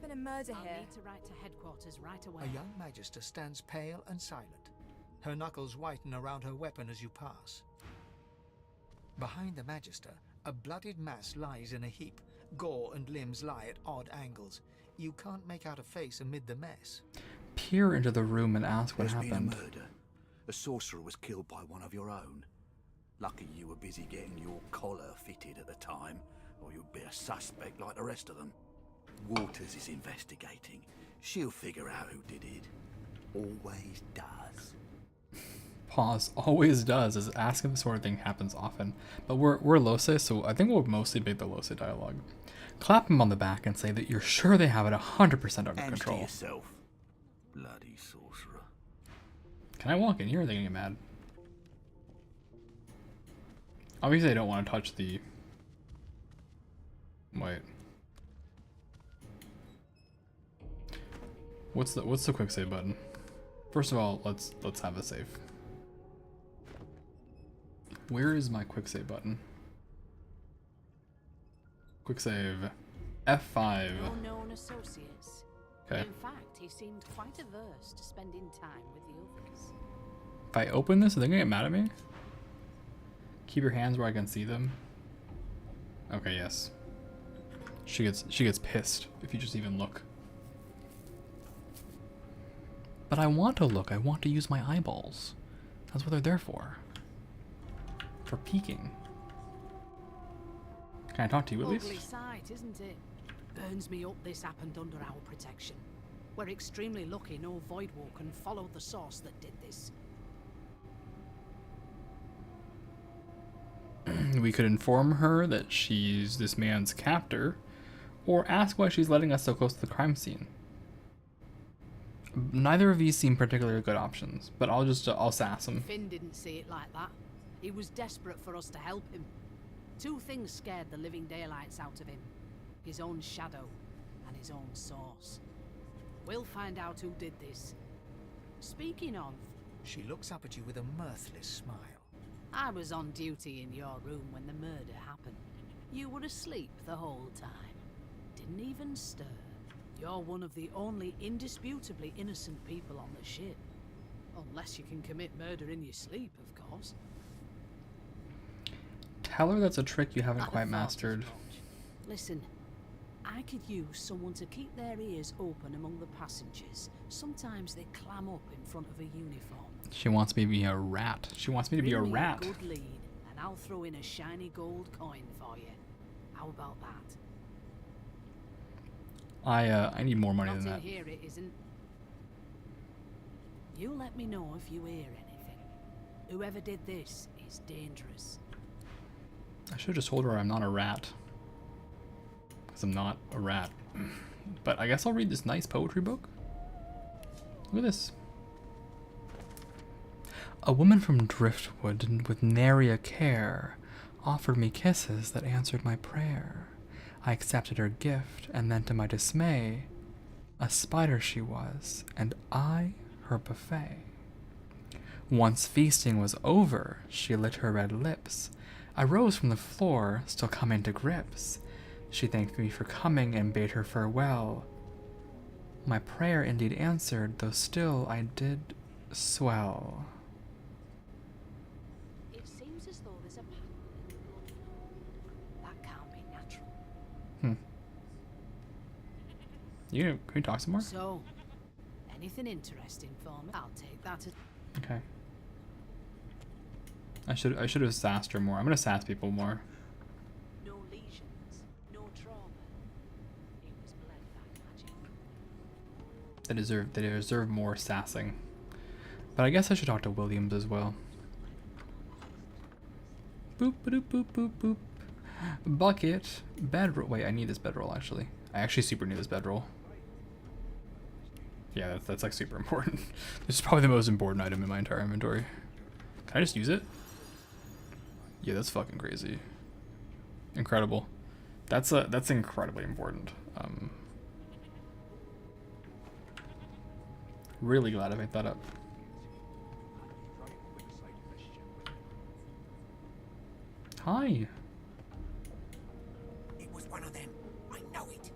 Speaker 10: been a murder
Speaker 13: I'll
Speaker 10: here.
Speaker 13: need to write to headquarters right away.
Speaker 11: A young magister stands pale and silent. Her knuckles whiten around her weapon as you pass. Behind the magister, a bloodied mass lies in a heap. Gore and limbs lie at odd angles. You can't make out a face amid the mess.
Speaker 1: Peer into the room and ask what
Speaker 14: There's
Speaker 1: happened.
Speaker 14: been a murder. A sorcerer was killed by one of your own. Lucky you were busy getting your collar fitted at the time, or you'd be a suspect like the rest of them. Waters is investigating. She'll figure out who did it. Always does.
Speaker 1: Pause. Always does, is ask if this sort of thing happens often. But we're Lose, so I think we'll mostly make the Lose dialogue. Clap him on the back and say that you're sure they have it 100% under
Speaker 14: Hands
Speaker 1: control.
Speaker 14: to yourself, bloody sorcerer.
Speaker 1: Can I walk in here or are they gonna get mad? Obviously I don't want to touch the... Wait. What's the quick save button? First of all, let's have a save. Where is my quick save button? Quick save. F5.
Speaker 13: No known associates.
Speaker 1: Okay.
Speaker 13: In fact, he seemed quite averse to spending time with the others.
Speaker 1: If I open this, are they gonna get mad at me? Keep your hands where I can see them. Okay, yes. She gets pissed if you just even look. But I want to look. I want to use my eyeballs. That's what they're there for. For peeking. Can I talk to you at least?
Speaker 13: Ugly sight, isn't it? Burns me up this happened under our protection. We're extremely lucky no Voidwalker followed the source that did this.
Speaker 1: We could inform her that she's this man's captor, or ask why she's letting us so close to the crime scene. Neither of these seem particularly good options, but I'll sass him.
Speaker 13: Finn didn't see it like that. He was desperate for us to help him. Two things scared the living daylights out of him. His own shadow and his own source. We'll find out who did this. Speaking of...
Speaker 11: She looks up at you with a mirthless smile.
Speaker 13: I was on duty in your room when the murder happened. You were asleep the whole time. Didn't even stir. You're one of the only indisputably innocent people on the ship. Unless you can commit murder in your sleep, of course.
Speaker 1: Tell her that's a trick you haven't
Speaker 13: I'd
Speaker 1: quite
Speaker 13: have thought as
Speaker 1: mastered.
Speaker 13: much. Listen, I could use someone to keep their ears open among the passengers. Sometimes they clam up in front of a uniform.
Speaker 1: She wants me to be a rat. She wants me to be a
Speaker 13: Bring me
Speaker 1: rat.
Speaker 13: a good lead, and I'll throw in a shiny gold coin for you. How about that?
Speaker 1: I need more money
Speaker 13: Not
Speaker 1: than
Speaker 13: in
Speaker 1: that.
Speaker 13: here, it isn't. You let me know if you hear anything. Whoever did this is dangerous.
Speaker 1: I should have just told her I'm not a rat. Because I'm not a rat. But I guess I'll read this nice poetry book. Look at this. A woman from Driftwood with nary a care offered me kisses that answered my prayer. I accepted her gift, and then to my dismay, a spider she was, and I her buffet. Once feasting was over, she lit her red lips. I rose from the floor, still coming to grips. She thanked me for coming and bade her farewell. My prayer indeed answered, though still I did swell.
Speaker 13: It seems as though there's a pattern in the blood flow. That can't be natural.
Speaker 1: Can we talk some more?
Speaker 13: So, anything interesting for me? I'll take that as...
Speaker 1: Okay. I should have sassed her more. I'm gonna sass people more.
Speaker 13: No lesions, no trauma. It was bled by magic.
Speaker 1: They deserve more sassing. But I guess I should talk to Williams as well. Boop boop boop boop boop. Bucket bedroll. Wait, I need this bedroll actually. I actually super need this bedroll. Yeah, that's like super important. This is probably the most important item in my entire inventory. Can I just use it? Yeah, that's fucking crazy. Incredible. That's incredibly important. Really glad I picked that up. Hi.
Speaker 8: It was one of them. I know it.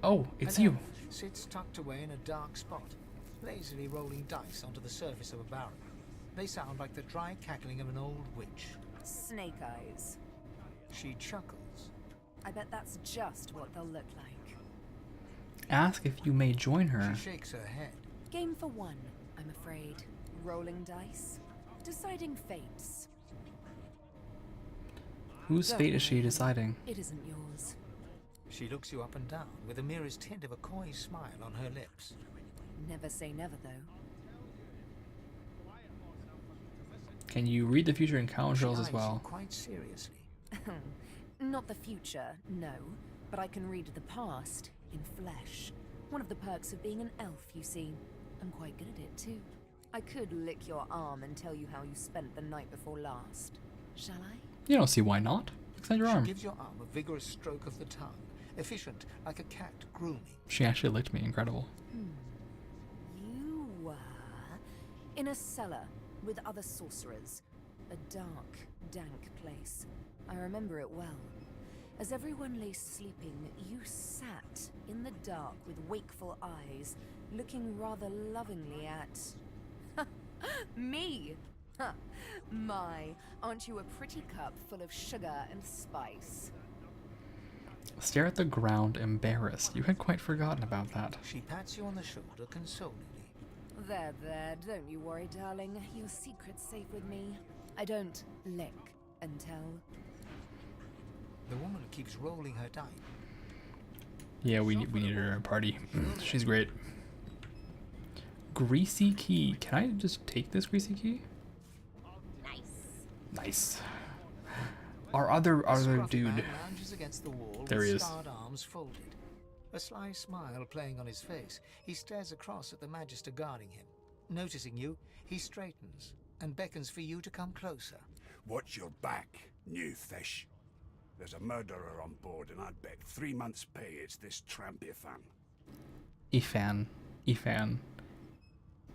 Speaker 1: Oh, it's you.
Speaker 11: Sits tucked away in a dark spot, lazily rolling dice onto the surface of a barrel. They sound like the dry cackling of an old witch.
Speaker 5: Snake eyes.
Speaker 11: She chuckles.
Speaker 5: I bet that's just what they'll look like.
Speaker 1: Ask if you may join her.
Speaker 11: She shakes her head.
Speaker 10: Game for one, I'm afraid. Rolling dice. Deciding fates.
Speaker 1: Whose fate is she deciding?
Speaker 10: It isn't yours.
Speaker 11: She looks you up and down with the merest hint of a coy smile on her lips.
Speaker 10: Never say never, though.
Speaker 1: Can you read the future in counters
Speaker 11: She
Speaker 1: as
Speaker 11: eyes
Speaker 1: well?
Speaker 11: you quite seriously.
Speaker 10: Not the future, no. But I can read the past in flesh. One of the perks of being an elf, you see. I'm quite good at it, too. I could lick your arm and tell you how you spent the night before last. Shall I?
Speaker 1: You don't see why not. Extend your arm.
Speaker 11: She gives your arm a vigorous stroke of the tongue, efficient like a cat grooming.
Speaker 1: She actually licked me. Incredible.
Speaker 10: You were in a cellar with other sorcerers. A dark, dank place. I remember it well. As everyone lay sleeping, you sat in the dark with wakeful eyes, looking rather lovingly at... me! Huh. My, aren't you a pretty cup full of sugar and spice?
Speaker 1: Stare at the ground, embarrassed. You had quite forgotten about that.
Speaker 11: She pats you on the shoulder consolingly.
Speaker 10: There, don't you worry, darling. Your secret's safe with me. I don't lick and tell.
Speaker 11: The woman keeps rolling her die.
Speaker 1: Yeah, we need her at a party. She's great. Greasy key. Can I just take this greasy key? Nice. Our other dude.
Speaker 11: Man lounges against the wall
Speaker 1: There
Speaker 11: with
Speaker 1: he is.
Speaker 11: starred arms folded. A sly smile playing on his face, he stares across at the Magister guarding him. Noticing you, he straightens and beckons for you to come closer.
Speaker 14: Watch your back, new fish. There's a murderer on board, and I'd bet 3 months' pay it's this tramp Ifan.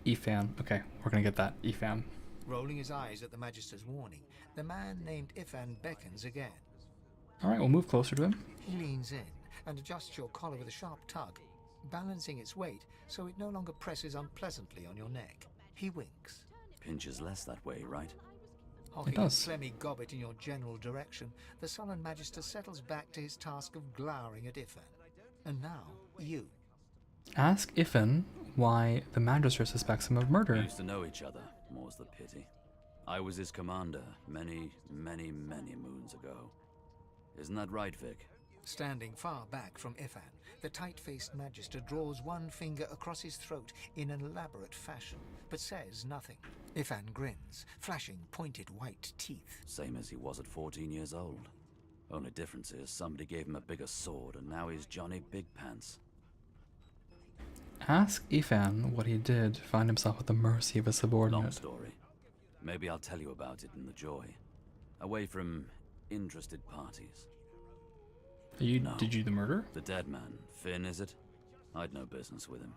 Speaker 14: Ifan. Okay, we're gonna get that. Ifan.
Speaker 11: Rolling his eyes at the Magister's warning, the man named Ifan beckons again.
Speaker 1: Alright, we'll move closer to him.
Speaker 11: He leans in and adjusts your collar with a sharp tug, balancing its weight so it no longer presses unpleasantly on your neck. He winks.
Speaker 4: Pinches less that way, right?
Speaker 11: Hocking
Speaker 1: It does.
Speaker 11: a phlegmy gobbet in your general direction, the sullen Magister settles back to his task of glowering at Ifan. And now, you.
Speaker 1: Ask Ifan why the Magister suspects him of
Speaker 4: We
Speaker 1: murder.
Speaker 4: used to know each other, more's the pity. I was his commander many moons ago. Isn't that right, Vic?
Speaker 11: Standing far back from Ifan, the tight-faced Magister draws one finger across his throat in an elaborate fashion, but says nothing. Ifan grins, flashing pointed white teeth.
Speaker 4: Same as he was at 14 years old. Only difference is somebody gave him a bigger sword and now he's Johnny Big Pants.
Speaker 1: Ask Ifan what he did to find himself at the mercy of a
Speaker 4: Long
Speaker 1: subordinate.
Speaker 4: story. Maybe I'll tell you about it in the joy. Away from interested parties. No.
Speaker 1: Did you do the murder?
Speaker 4: The dead man, Finn, is it? I'd no business with him.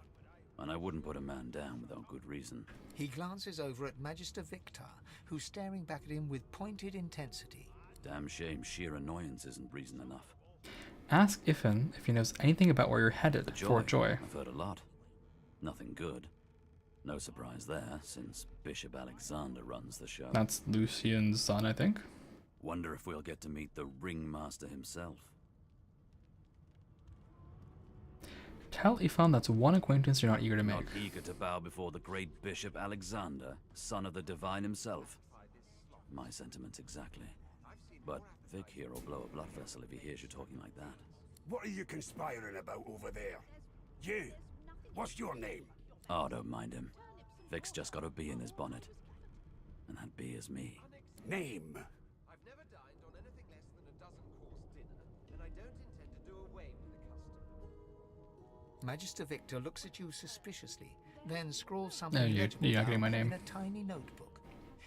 Speaker 4: And I wouldn't put a man down without good reason.
Speaker 11: He glances over at Magister Victor, who's staring back at him with pointed intensity.
Speaker 4: Damn shame sheer annoyance isn't reason enough.
Speaker 1: Ask Ifan if he knows anything about where you're headed,
Speaker 4: The
Speaker 1: Fort Joy.
Speaker 4: I've heard a lot. Nothing good. No surprise there, since Bishop Alexander runs the show.
Speaker 1: That's Lucian's son, I think.
Speaker 4: Wonder if we'll get to meet the ringmaster himself.
Speaker 1: Tell Ifan that's one acquaintance you're not eager to make.
Speaker 4: Not eager to bow before the great Bishop Alexander, son of the divine himself. My sentiments exactly. But Vic here will blow a blood vessel if he hears you talking like that.
Speaker 14: What are you conspiring about over there? You? What's your name?
Speaker 4: Oh, don't mind him. Vic's just got a bee in his bonnet. And that bee is me.
Speaker 14: Name?
Speaker 6: I've never dined on anything less than a dozen-course dinner, and I don't intend to do away with the custom.
Speaker 11: Magister Victor looks at you suspiciously, then scrawls something
Speaker 1: No, you're
Speaker 11: legible
Speaker 1: not getting
Speaker 11: down
Speaker 1: my name.
Speaker 11: in a tiny notebook.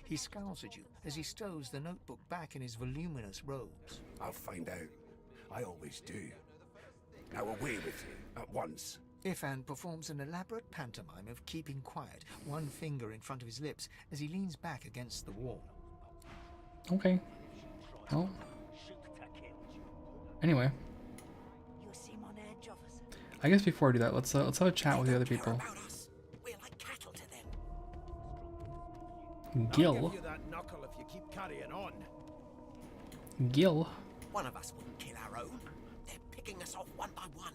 Speaker 11: He scowls at you as he stows the notebook back in his voluminous robes.
Speaker 14: I'll find out. I always do. Now away with you, at once.
Speaker 11: Ifan performs an elaborate pantomime of keeping quiet, one finger in front of his lips as he leans back against the wall.
Speaker 1: Okay. Well. Anyway.
Speaker 8: You seem on edge, officer.
Speaker 1: I guess before I do that, let's have a chat with the other people.
Speaker 8: We're like cattle to them.
Speaker 3: I'll
Speaker 1: Gil.
Speaker 3: give you that knuckle if you keep carrying on.
Speaker 1: Gil.
Speaker 8: One of us wouldn't kill our own. They're picking us off one by one.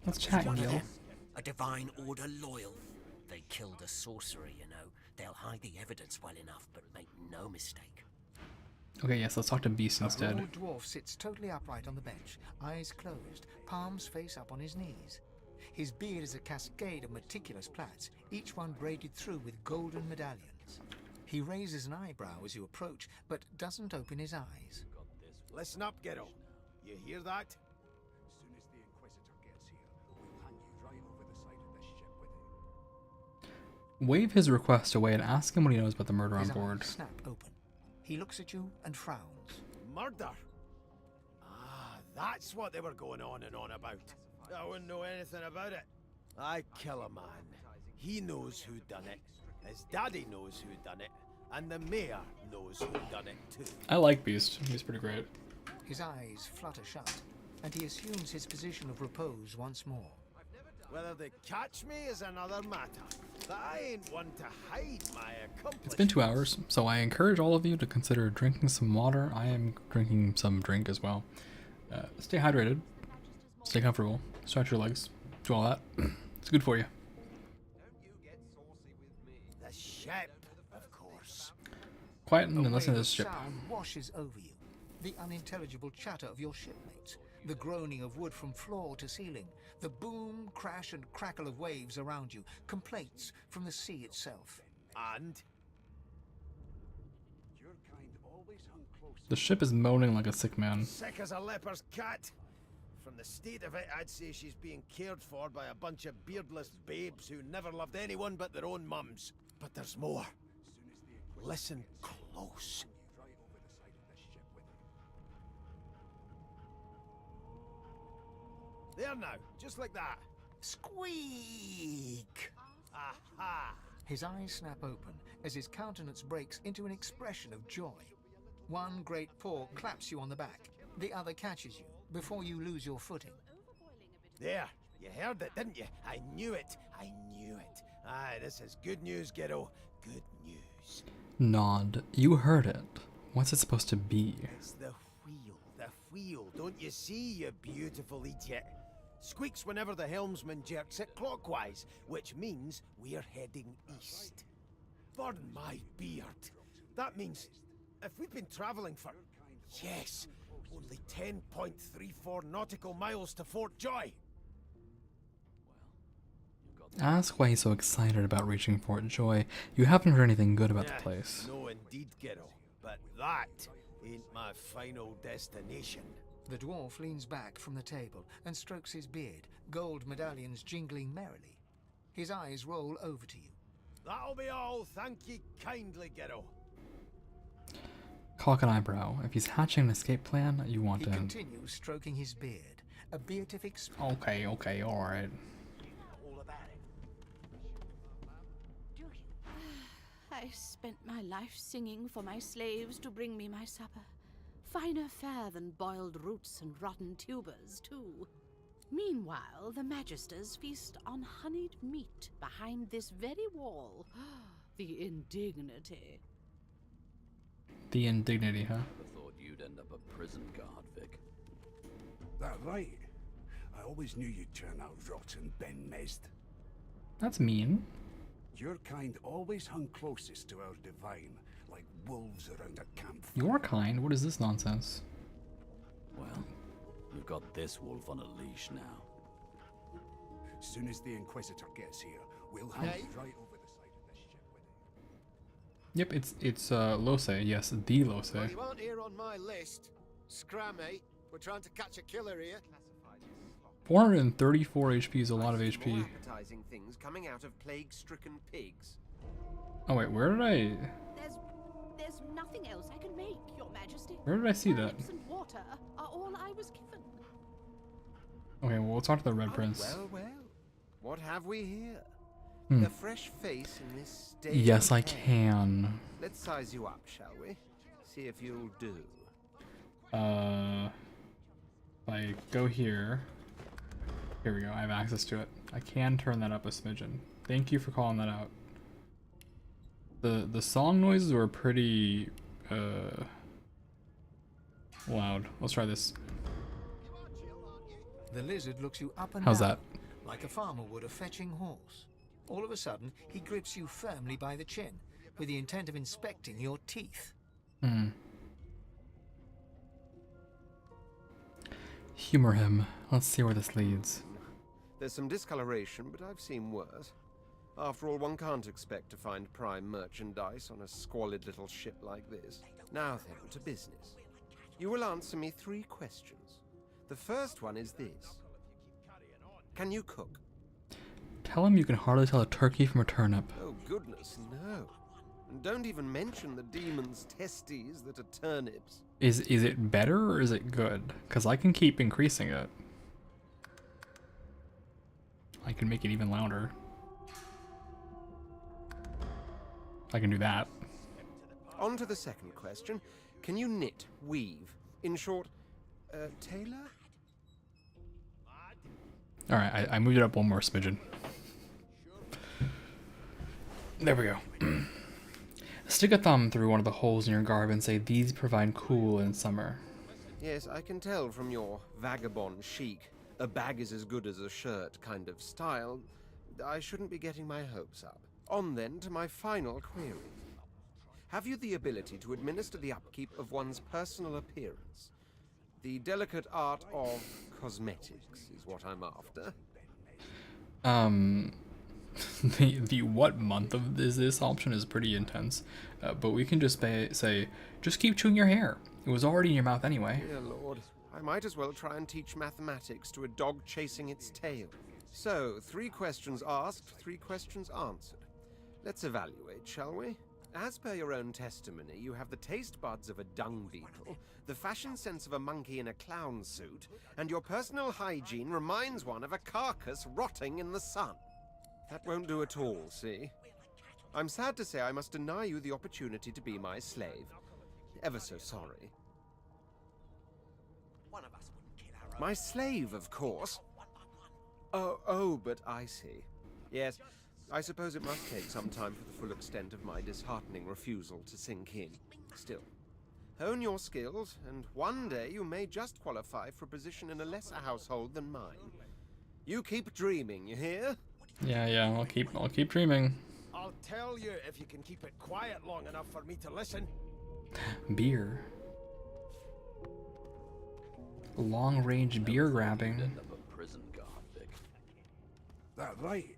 Speaker 1: Let's chat, Gil.
Speaker 8: A divine order loyal. They killed a sorcerer, you know. They'll hide the evidence well enough, but make no mistake.
Speaker 1: Okay, yes, let's talk to Beast instead.
Speaker 11: A broad dwarf sits totally upright on the bench, eyes closed, palms face up on his knees. His beard is a cascade of meticulous plaits, each one braided through with golden medallions. He raises an eyebrow as you approach, but doesn't open his eyes.
Speaker 3: Listen up, Gero. You hear that?
Speaker 14: As soon as the Inquisitor gets here, we'll hang you right over the side of this ship with it.
Speaker 1: Wave his request away and ask him what he knows about the murder on
Speaker 11: His
Speaker 1: board.
Speaker 11: eyes snap open. He looks at you and frowns.
Speaker 3: Murder? Ah, that's what they were going on and on about. I wouldn't know anything about it. I kill a man. He knows who done it. His daddy knows who done it. And the mayor knows who done it too.
Speaker 1: I like Beast. He's pretty great.
Speaker 11: His eyes flutter shut, and he assumes his position of repose once more.
Speaker 3: Whether they catch me is another matter. But I ain't one to hide my accomplishments.
Speaker 1: It's been 2 hours, so I encourage all of you to consider drinking some water. I am drinking some drink as well. Stay hydrated. Stay comfortable. Stretch your legs. Do all that. It's good for you.
Speaker 3: The ship, of course.
Speaker 1: Quiet and
Speaker 11: A
Speaker 1: listen to
Speaker 11: wave
Speaker 1: this
Speaker 11: of
Speaker 1: ship.
Speaker 11: sound washes over you. The unintelligible chatter of your shipmates, the groaning of wood from floor to ceiling, the boom, crash, and crackle of waves around you, complaints from the sea itself.
Speaker 3: And?
Speaker 14: Your kind always hung close.
Speaker 1: The ship is moaning like a sick man.
Speaker 3: Sick as a leper's cat. From the state of it, I'd say she's being cared for by a bunch of beardless babes who never loved anyone but their own mums. But there's more. Listen close.
Speaker 14: Right over the side of this ship with it.
Speaker 3: There now, just like that.
Speaker 11: Squeak!
Speaker 3: Aha!
Speaker 11: His eyes snap open as his countenance breaks into an expression of joy. One great paw claps you on the back, the other catches you before you lose your footing.
Speaker 3: There, you heard it, didn't you? I knew it. I knew it. Aye, this is good news, Gero. Good news.
Speaker 1: Nod. You heard it. What's it supposed to be?
Speaker 3: It's the wheel. The wheel. Don't you see, you beautiful idiot? Squeaks whenever the helmsman jerks it clockwise, which means we're heading east. Pardon my beard. That means if we've been traveling for, yes, only 10.34 nautical miles to Fort Joy.
Speaker 1: Ask why he's so excited about reaching Fort Joy. You haven't heard anything good about the
Speaker 3: Yeah,
Speaker 1: place.
Speaker 3: No, indeed, Gero. But that ain't my final destination.
Speaker 11: The dwarf leans back from the table and strokes his beard, gold medallions jingling merrily. His eyes roll over to you.
Speaker 3: That'll be all. Thank ye kindly, Gero.
Speaker 1: Cock an eyebrow. If he's hatching an escape plan, you want
Speaker 11: He
Speaker 1: to...
Speaker 11: continues stroking his beard, a beatific
Speaker 1: Okay, alright.
Speaker 9: I spent my life singing for my slaves to bring me my supper. Finer fare than boiled roots and rotten tubers, too. Meanwhile, the Magisters feast on honeyed meat behind this very wall. The indignity.
Speaker 1: The indignity, huh?
Speaker 4: I thought you'd end up a prison guard, Vic.
Speaker 14: That right. I always knew you'd turn out rotten, Ben Mesd.
Speaker 1: That's mean.
Speaker 14: Your kind always hung closest to our divine, like wolves around a campfire.
Speaker 1: Your kind? What is this nonsense?
Speaker 4: Well, we've got this wolf on a leash now.
Speaker 14: Soon as the Inquisitor gets here, we'll hang you right over the side of this ship with it.
Speaker 1: Yep, it's Lose. Yes, the Lose.
Speaker 15: Well, you aren't here on my list. Scram, mate. We're trying to catch a killer here.
Speaker 1: 434 HP is a lot of
Speaker 6: More
Speaker 1: HP.
Speaker 6: appetizing things coming out of plague-stricken pigs.
Speaker 1: Oh wait, where did I...
Speaker 9: There's nothing else I can make, Your Majesty.
Speaker 1: Where did I see that?
Speaker 9: Herbs and water are all I was given.
Speaker 1: Okay, well, we'll talk to the Red Prince.
Speaker 6: Well, well. What have we here?
Speaker 1: Hmm.
Speaker 6: A fresh face in this state.
Speaker 1: Yes,
Speaker 6: of
Speaker 1: I
Speaker 6: pain.
Speaker 1: can.
Speaker 6: Let's size you up, shall we? See if you'll do.
Speaker 1: I go here. Here we go, I have access to it. I can turn that up a smidgen. Thank you for calling that out. The song noises were pretty loud. Let's try this.
Speaker 11: The lizard looks you up and
Speaker 1: How's
Speaker 11: down,
Speaker 1: that?
Speaker 11: like a farmer would a fetching horse. All of a sudden, he grips you firmly by the chin, with the intent of inspecting your teeth.
Speaker 1: Humor him. Let's see where this leads.
Speaker 6: There's some discoloration, but I've seen worse. After all, one can't expect to find prime merchandise on a squalid little ship like this. Now then, to business. You will answer me 3 questions. The first one is this. Can you cook?
Speaker 1: Tell him you can hardly tell a turkey from a turnip.
Speaker 6: Oh, goodness, no. And don't even mention the demon's testes that are turnips.
Speaker 1: Is it better or is it good? Because I can keep increasing it. I can make it even louder. I can do that.
Speaker 6: On to the second question. Can you knit, weave? In short, tailor?
Speaker 1: Alright, I moved it up one more smidgen. There we go. Stick a thumb through one of the holes in your garb and say, these provide cool in summer.
Speaker 6: Yes, I can tell from your vagabond chic, a bag is as good as a shirt kind of style. I shouldn't be getting my hopes up. On then to my final query. Have you the ability to administer the upkeep of one's personal appearance? The delicate art of cosmetics is what I'm after.
Speaker 1: The what month of is this option is pretty intense, but we can just say, just keep chewing your hair. It was already in your mouth anyway.
Speaker 6: Dear Lord, I might as well try and teach mathematics to a dog chasing its tail. So, 3 questions asked, 3 questions answered. Let's evaluate, shall we? As per your own testimony, you have the taste buds of a dung beetle, the fashion sense of a monkey in a clown suit, and your personal hygiene reminds one of a carcass rotting in the sun. That won't do at all, see? I'm sad to say I must deny you the opportunity to be my slave. Ever so sorry. My slave, of course. Oh, but I see. Yes, I suppose it must take some time for the full extent of my disheartening refusal to sink in. Still, hone your skills, and one day you may just qualify for a position in a lesser household than mine. You keep dreaming, you hear?
Speaker 1: Yeah, I'll keep dreaming.
Speaker 15: I'll tell you if you can keep it quiet long enough for me to listen.
Speaker 1: Beer. Long-range beer grabbing.
Speaker 14: That right?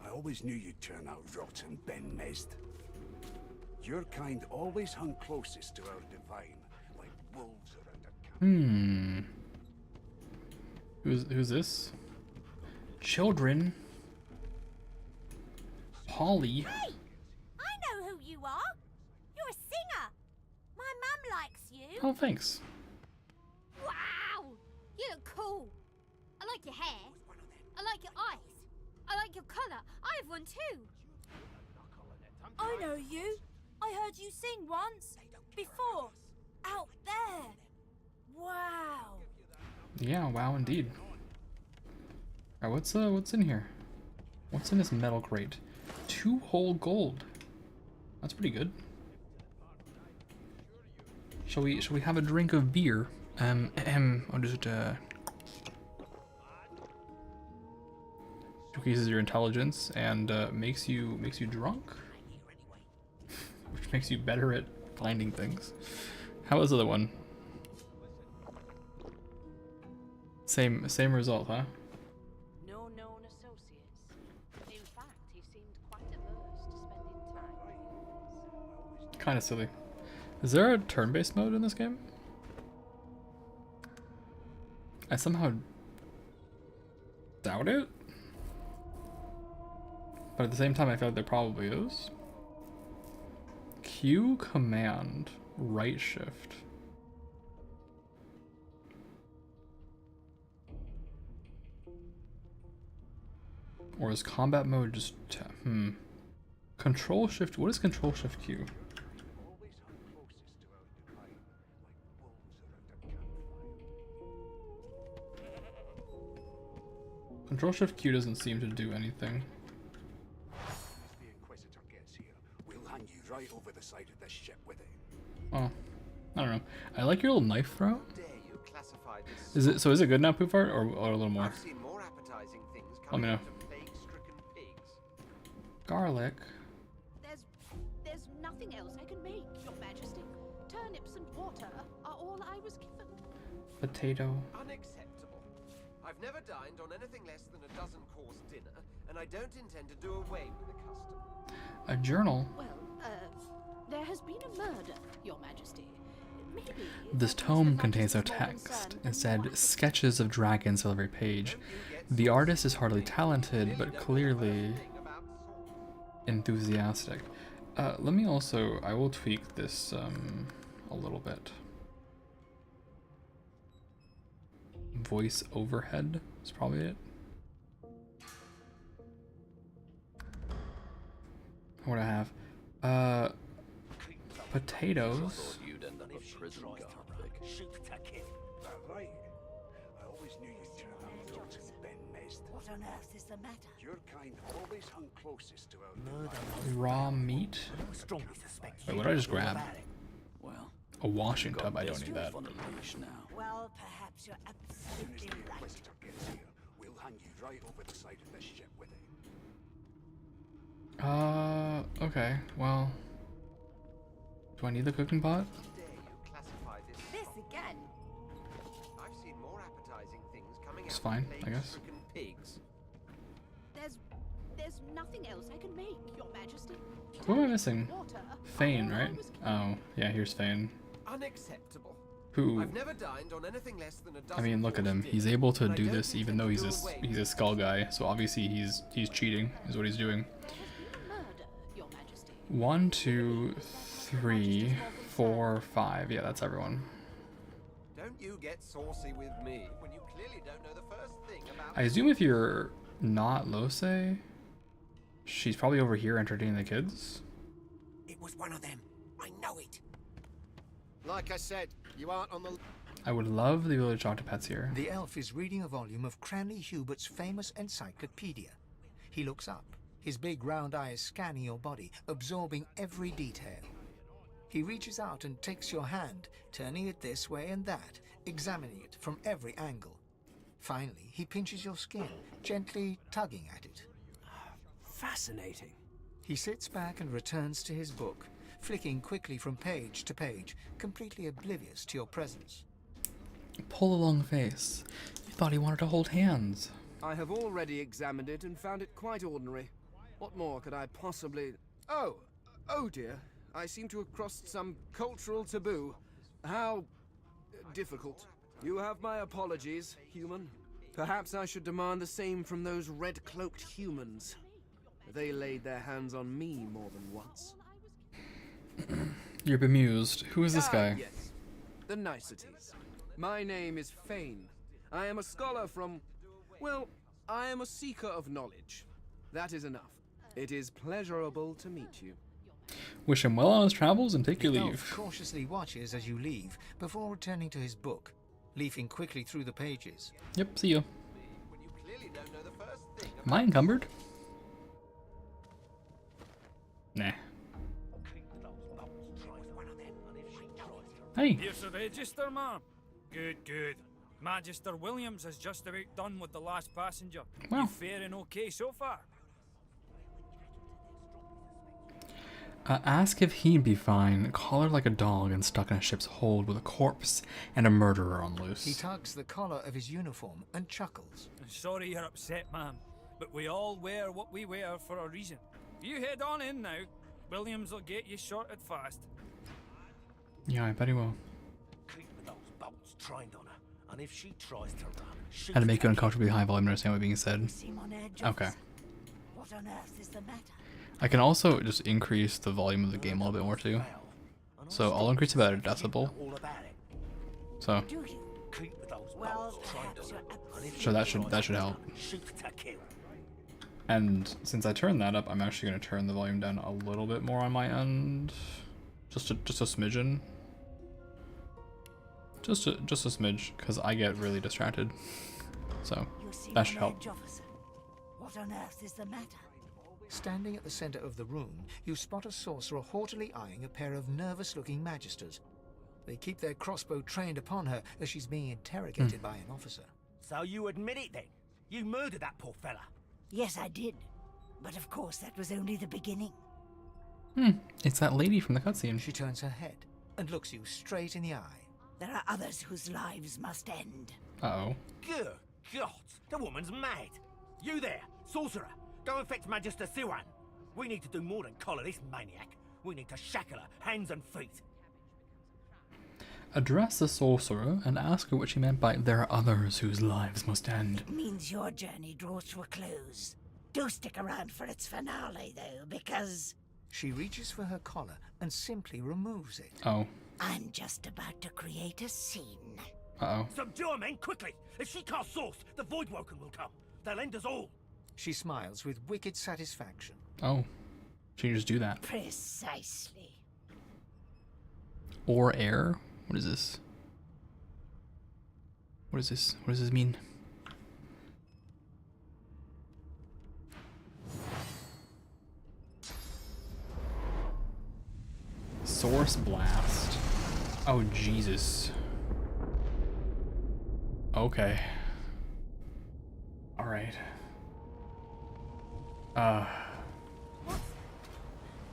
Speaker 14: I always knew you'd turn out rotten, Ben Mezd. Your kind always hung closest to our divine, like wolves around a camp.
Speaker 1: Who's this? Children. Polly.
Speaker 16: Hey! I know who you are. You're a singer. My mum likes you.
Speaker 1: Oh, thanks.
Speaker 16: Wow! You look cool. I like your hair. I like your eyes. I like your colour. I have one too.
Speaker 17: I know you. I heard you sing once. Before. Out there. Wow.
Speaker 1: Yeah, wow indeed. Alright, what's in here? What's in this metal crate? 2 whole gold. That's pretty good. Shall we have a drink of beer? I'll just decreases your intelligence and makes you drunk, which makes you better at finding things. How was the other one? Same result, huh?
Speaker 13: No known associates. In fact, he seemed quite averse to spending time with
Speaker 1: Kind of silly. Is there a turn-based mode in this game? I somehow doubt it. But at the same time, I feel like there probably is. Q command, right shift. Or is combat mode just Control shift, what is control shift Q? Control shift Q doesn't seem to do anything.
Speaker 14: The Inquisitor gets here, we'll hang you right over the side of this ship with it.
Speaker 1: Oh, I don't know. I like your little knife throw.
Speaker 6: Dare you classify this.
Speaker 1: Is it good now, Poop Fart, or a little more?
Speaker 6: I've seen more appetizing things
Speaker 1: Let
Speaker 6: coming
Speaker 1: me know.
Speaker 6: out of plague-stricken pigs.
Speaker 1: Garlic.
Speaker 13: There's nothing else I can make, Your Majesty. Turnips and water are all I was given.
Speaker 1: Potato.
Speaker 6: Unacceptable. I've never dined on anything less than a dozen-course dinner, and I don't intend to do away with the custom.
Speaker 1: A journal.
Speaker 13: Well, there has been a murder, Your Majesty. Maybe
Speaker 1: This tome contains no text, instead sketches of dragons on every page. The artist is hardly talented, but clearly enthusiastic. Let me also, I will tweak this a little bit. Voice overhead is probably it. What do I have? Potatoes.
Speaker 14: You'd end up a prison guard, Vic.
Speaker 8: Shoot to kill. Right. I always knew you'd turn out dogs and Ben Mezd.
Speaker 17: What on earth is the matter?
Speaker 8: Your kind always hung closest to our
Speaker 1: Raw meat.
Speaker 8: strongly suspect
Speaker 1: Wait, what did I just grab?
Speaker 14: Well,
Speaker 1: A washing tub. I don't need that.
Speaker 14: on the leash now.
Speaker 17: Well, perhaps you're absolutely right.
Speaker 8: Inquisitor gets here, we'll hang you right over the side of this ship with him.
Speaker 1: Okay. Well, do I need the cooking pot?
Speaker 2: This again.
Speaker 6: I've seen more appetizing things coming
Speaker 1: It's
Speaker 6: out
Speaker 1: fine,
Speaker 6: of
Speaker 1: I guess.
Speaker 6: plague-stricken pigs.
Speaker 13: There's nothing else I can make, Your Majesty.
Speaker 1: Who am I missing?
Speaker 13: Water.
Speaker 1: Fane, right? Oh, yeah, here's Fane.
Speaker 6: Unacceptable.
Speaker 1: Who,
Speaker 6: I've never dined on anything less than a
Speaker 1: I mean, look at him.
Speaker 6: dozen-course
Speaker 1: He's
Speaker 6: dinner,
Speaker 1: able to
Speaker 6: and I
Speaker 1: do
Speaker 6: don't
Speaker 1: this even
Speaker 6: intend
Speaker 1: though
Speaker 6: to
Speaker 1: he's
Speaker 6: do away
Speaker 1: he's a skull guy. So obviously he's cheating is what he's doing.
Speaker 13: Murder, Your Majesty.
Speaker 1: 1, 2, 3, 4, 5. Yeah, that's everyone.
Speaker 6: Don't you get saucy with me when you clearly don't know the first thing about.
Speaker 1: I assume if you're not Lose, she's probably over here entertaining the kids.
Speaker 8: It was one of them. I know it.
Speaker 15: Like I said, you aren't on the.
Speaker 1: I would love the ability to talk to pets here.
Speaker 11: The elf is reading a volume of Cranley Hubert's famous encyclopedia. He looks up, his big round eyes scanning your body, absorbing every detail. He reaches out and takes your hand, turning it this way and that, examining it from every angle. Finally, he pinches your skin, gently tugging at it.
Speaker 18: Fascinating.
Speaker 11: He sits back and returns to his book, flicking quickly from page to page, completely oblivious to your presence.
Speaker 1: Pull a long face. You thought he wanted to hold hands.
Speaker 7: I have already examined it and found it quite ordinary. What more could I possibly... Oh dear. I seem to have crossed some cultural taboo. How difficult. You have my apologies, human. Perhaps I should demand the same from those red-cloaked humans. They laid their hands on me more than once.
Speaker 1: You're bemused. Who is this guy?
Speaker 7: Yes. The niceties. My name is Fane. I am a scholar from... Well, I am a seeker of knowledge. That is enough. It is pleasurable to meet you.
Speaker 1: Wish him well on his travels and take your
Speaker 11: The elf
Speaker 1: leave.
Speaker 11: cautiously watches as you leave, before returning to his book, leafing quickly through the pages.
Speaker 1: Yep, see you.
Speaker 6: When you clearly don't know the first thing.
Speaker 1: Am I encumbered? Nah. Hey.
Speaker 19: Here's the register, ma'am. Good, good. Magister Williams is just about done with the last passenger.
Speaker 1: Wow.
Speaker 19: You faring okay so far?
Speaker 1: Ask if he'd be fine. Collared like a dog and stuck in a ship's hold with a corpse and a murderer on loose.
Speaker 11: He tugs the collar of his uniform and chuckles.
Speaker 19: Sorry you're upset, ma'am, but we all wear what we wear for a reason. You head on in now. Williams will get you sorted fast.
Speaker 1: Yeah, I bet he will.
Speaker 8: Keep those bolts trained on her, and if she tries to run, shoot
Speaker 1: Had to make it uncomfortably high volume to understand what being said.
Speaker 17: Seem on edge,
Speaker 1: Okay.
Speaker 17: officer. What on earth is the matter?
Speaker 1: I can also just increase the volume of the game a little bit more too. So I'll increase about a decibel. So
Speaker 17: Do you?
Speaker 8: Keep those
Speaker 17: Well,
Speaker 8: bolts trained
Speaker 17: perhaps
Speaker 8: on
Speaker 17: you're
Speaker 8: her, and if
Speaker 1: So
Speaker 8: she
Speaker 1: that should-
Speaker 8: tries
Speaker 1: that
Speaker 8: to
Speaker 1: should help.
Speaker 8: run, shoot to kill.
Speaker 1: And since I turned that up, I'm actually going to turn the volume down a little bit more on my end. Just a smidgen. Just a smidge, because I get really distracted. So
Speaker 17: You seem
Speaker 1: that
Speaker 17: on
Speaker 1: should help.
Speaker 17: edge, officer. What on earth is the matter?
Speaker 11: Standing at the center of the room, you spot a sorcerer haughtily eyeing a pair of nervous-looking magisters. They keep their crossbow trained upon her as she's being interrogated by an officer.
Speaker 8: So you admit it then? You murdered that poor fella?
Speaker 17: Yes, I did. But of course, that was only the beginning.
Speaker 1: It's that lady from the cutscene.
Speaker 11: She turns her head and looks you straight in the eye.
Speaker 17: There are others whose lives must end.
Speaker 1: Uh-oh.
Speaker 8: Good God, the woman's mad. You there, sorcerer, go and fetch Magister Siwan. We need to do more than collar this maniac. We need to shackle her, hands and feet.
Speaker 1: Address the sorcerer and ask her what she meant by there are others whose lives must end.
Speaker 17: It means your journey draws to a close. Do stick around for its finale, though, because...
Speaker 11: She reaches for her collar and simply removes it.
Speaker 1: Oh.
Speaker 17: I'm just about to create a scene.
Speaker 1: Uh-oh.
Speaker 8: Subdue her, men, quickly! If she casts source, the Voidwoken will come. They'll end us all.
Speaker 11: She smiles with wicked satisfaction.
Speaker 1: Oh. She can just do that.
Speaker 17: Precisely.
Speaker 1: Or air? What is this? What is this? What does this mean? Source blast. Oh, Jesus. Okay. Alright.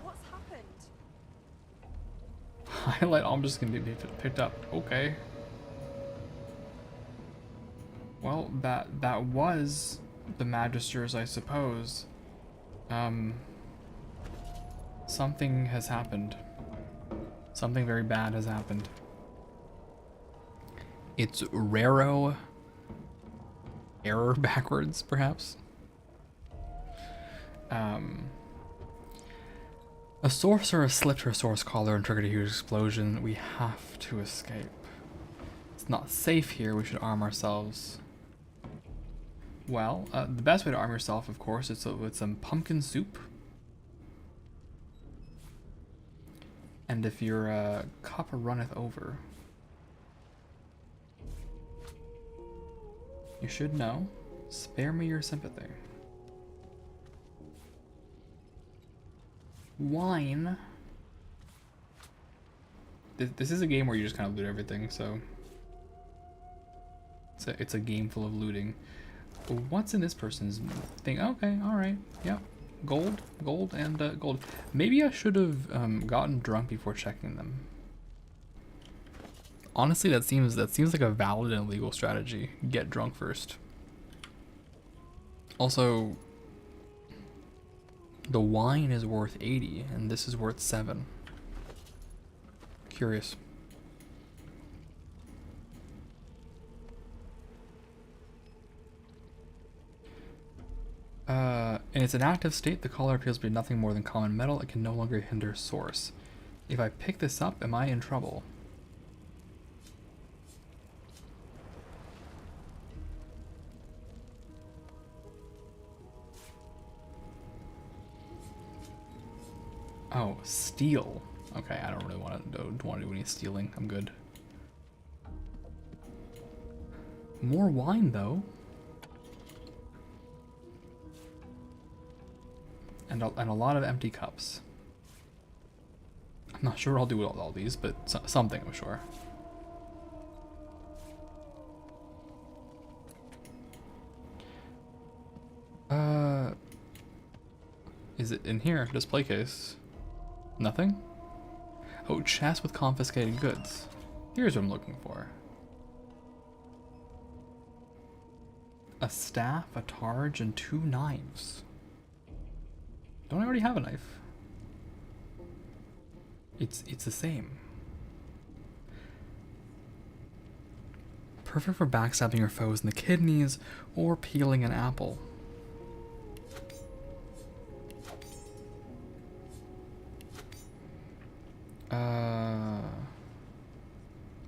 Speaker 2: What's happened?
Speaker 1: Highlight objects can be picked up. Okay. Well, that was the Magisters, I suppose. Something has happened. Something very bad has happened. It's Raro. Error backwards, perhaps. A sorcerer slipped her source collar and triggered a huge explosion. We have to escape. It's not safe here. We should arm ourselves. Well, the best way to arm yourself, of course, is with some pumpkin soup. And if your cup runneth over, you should know. Spare me your sympathy. Wine. This is a game where you just kind of loot everything, so it's a game full of looting. What's in this person's thing? Okay, all right, yep. Gold, and gold. Maybe I should have gotten drunk before checking them. Honestly, that seems like a valid and legal strategy. Get drunk first. Also, the wine is worth 80, and this is worth 7. Curious. In its inactive state, the collar appears to be nothing more than common metal. It can no longer hinder source. If I pick this up, am I in trouble? Oh, steal. Okay, I don't really want to do any stealing. I'm good. More wine, though. And a lot of empty cups. I'm not sure I'll do all these, but something I'm sure. Is it in here? Display case. Nothing? Oh, chest with confiscated goods. Here's what I'm looking for. A staff, a targe, and 2 knives. Don't I already have a knife? It's the same. Perfect for backstabbing your foes in the kidneys or peeling an apple.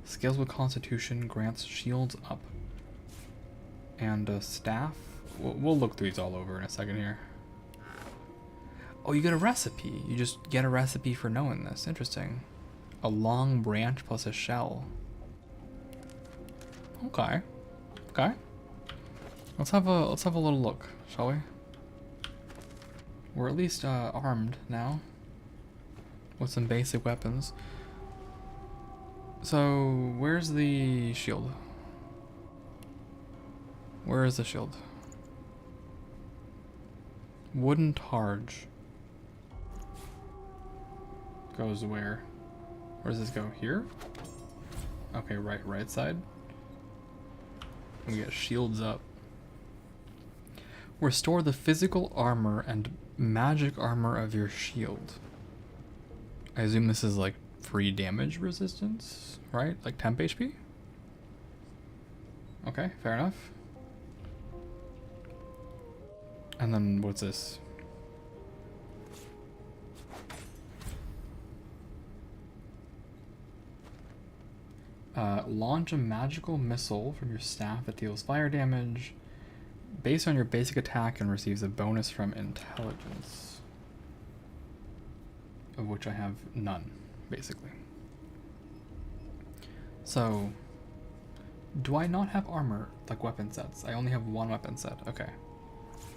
Speaker 1: Skills with Constitution grants shields up. And a staff. We'll look through these all over in a second here. Oh, you get a recipe. You just get a recipe for knowing this. Interesting. A long branch plus a shell. Okay. Okay. Let's have a little look, shall we? We're at least armed now with some basic weapons. So, where's the shield? Where is the shield? Wooden targe. Goes where? Where does this go? Here? Okay, right side. We get shields up. Restore the physical armor and magic armor of your shield. I assume this is like free damage resistance, right? Like temp HP? Okay, fair enough. And then what's this? Launch a magical missile from your staff that deals fire damage based on your basic attack and receives a bonus from intelligence, of which I have none, basically. So, do I not have armor, like weapon sets? I only have one weapon set. Okay.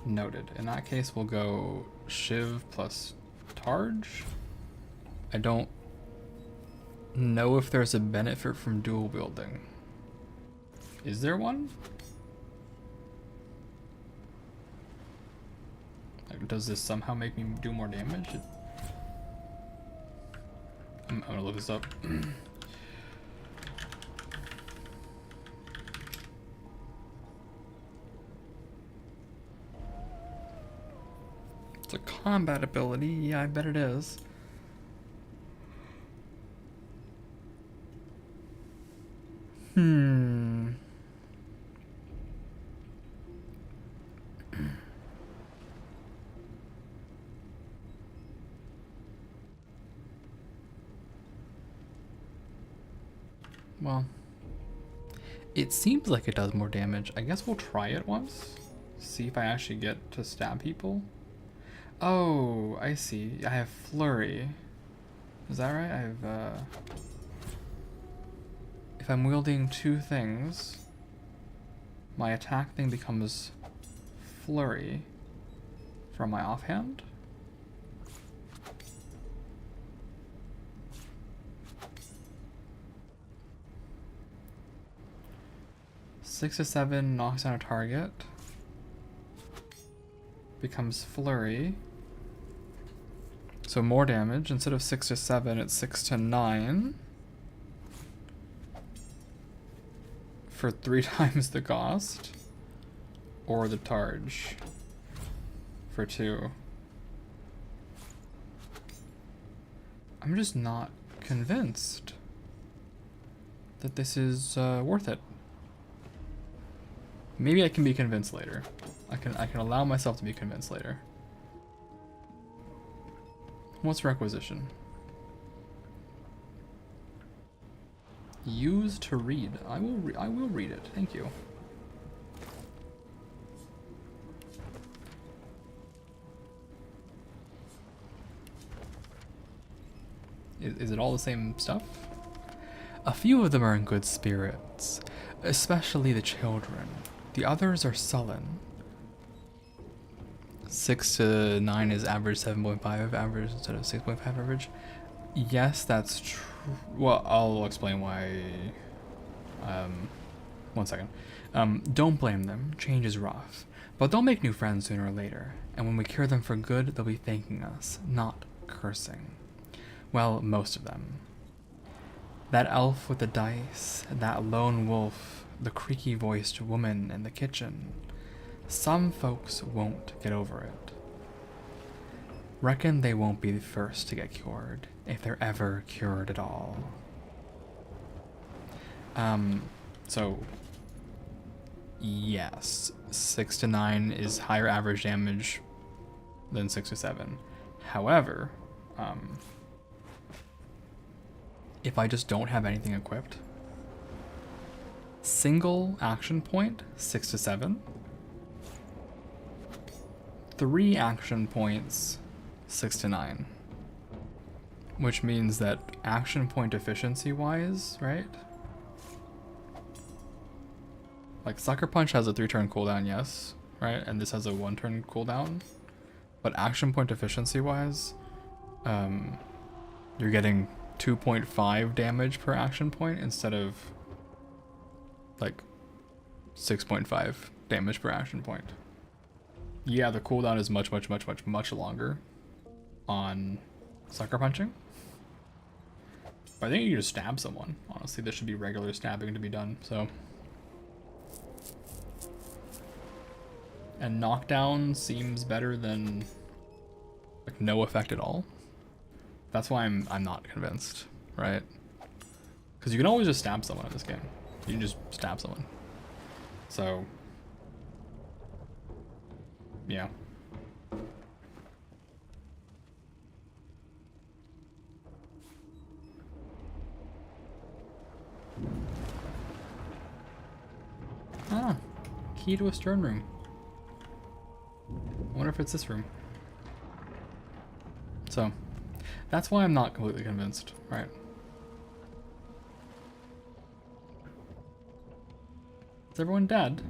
Speaker 1: Noted. In that case, we'll go Shiv plus Targe. I don't know if there's a benefit from dual wielding. Is there one? Like, does this somehow make me do more damage? I'm gonna look this up. It's a combat ability. Yeah, I bet it is. Well, it seems like it does more damage. I guess we'll try it once. See if I actually get to stab people. Oh, I see. I have flurry. Is that right? I have, if I'm wielding two things, my attack thing becomes flurry from my offhand. Six to 7 knocks down a target. Becomes flurry. So more damage. Instead of 6 to 7, it's 6 to 9. For 3 times the cost. Or the targe. For 2. I'm just not convinced that this is worth it. Maybe I can be convinced later. I can allow myself to be convinced later. What's requisition? Use to read. I will read it. Thank you. Is it all the same stuff? A few of them are in good spirits, especially the children. The others are sullen. 6 to 9 is average, 7.5 average instead of 6.5 average. Yes, that's true. Well, I'll explain why. One second. Don't blame them. Change is rough. But they'll make new friends sooner or later. And when we cure them for good, they'll be thanking us, not cursing. Well, most of them. That elf with the dice, that lone wolf, the creaky-voiced woman in the kitchen. Some folks won't get over it. Reckon they won't be the first to get cured, if they're ever cured at all. So, yes, 6 to 9 is higher average damage than 6 to 7. However, if I just don't have anything equipped, single action point, 6 to 7. 3 action points, 6 to 9. Which means that action point efficiency wise, right? Like Sucker Punch has a 3-turn cooldown, yes, right? And this has a 1-turn cooldown. But action point efficiency wise, you're getting 2.5 damage per action point instead of like 6.5 damage per action point. Yeah, the cooldown is much longer on sucker punching. But I think you just stab someone. Honestly, there should be regular stabbing to be done, so. And knockdown seems better than like no effect at all. That's why I'm not convinced, right? Because you can always just stab someone in this game. You can just stab someone. So, yeah. Ah, key to a stern room. I wonder if it's this room. So, that's why I'm not completely convinced, right? Is everyone dead?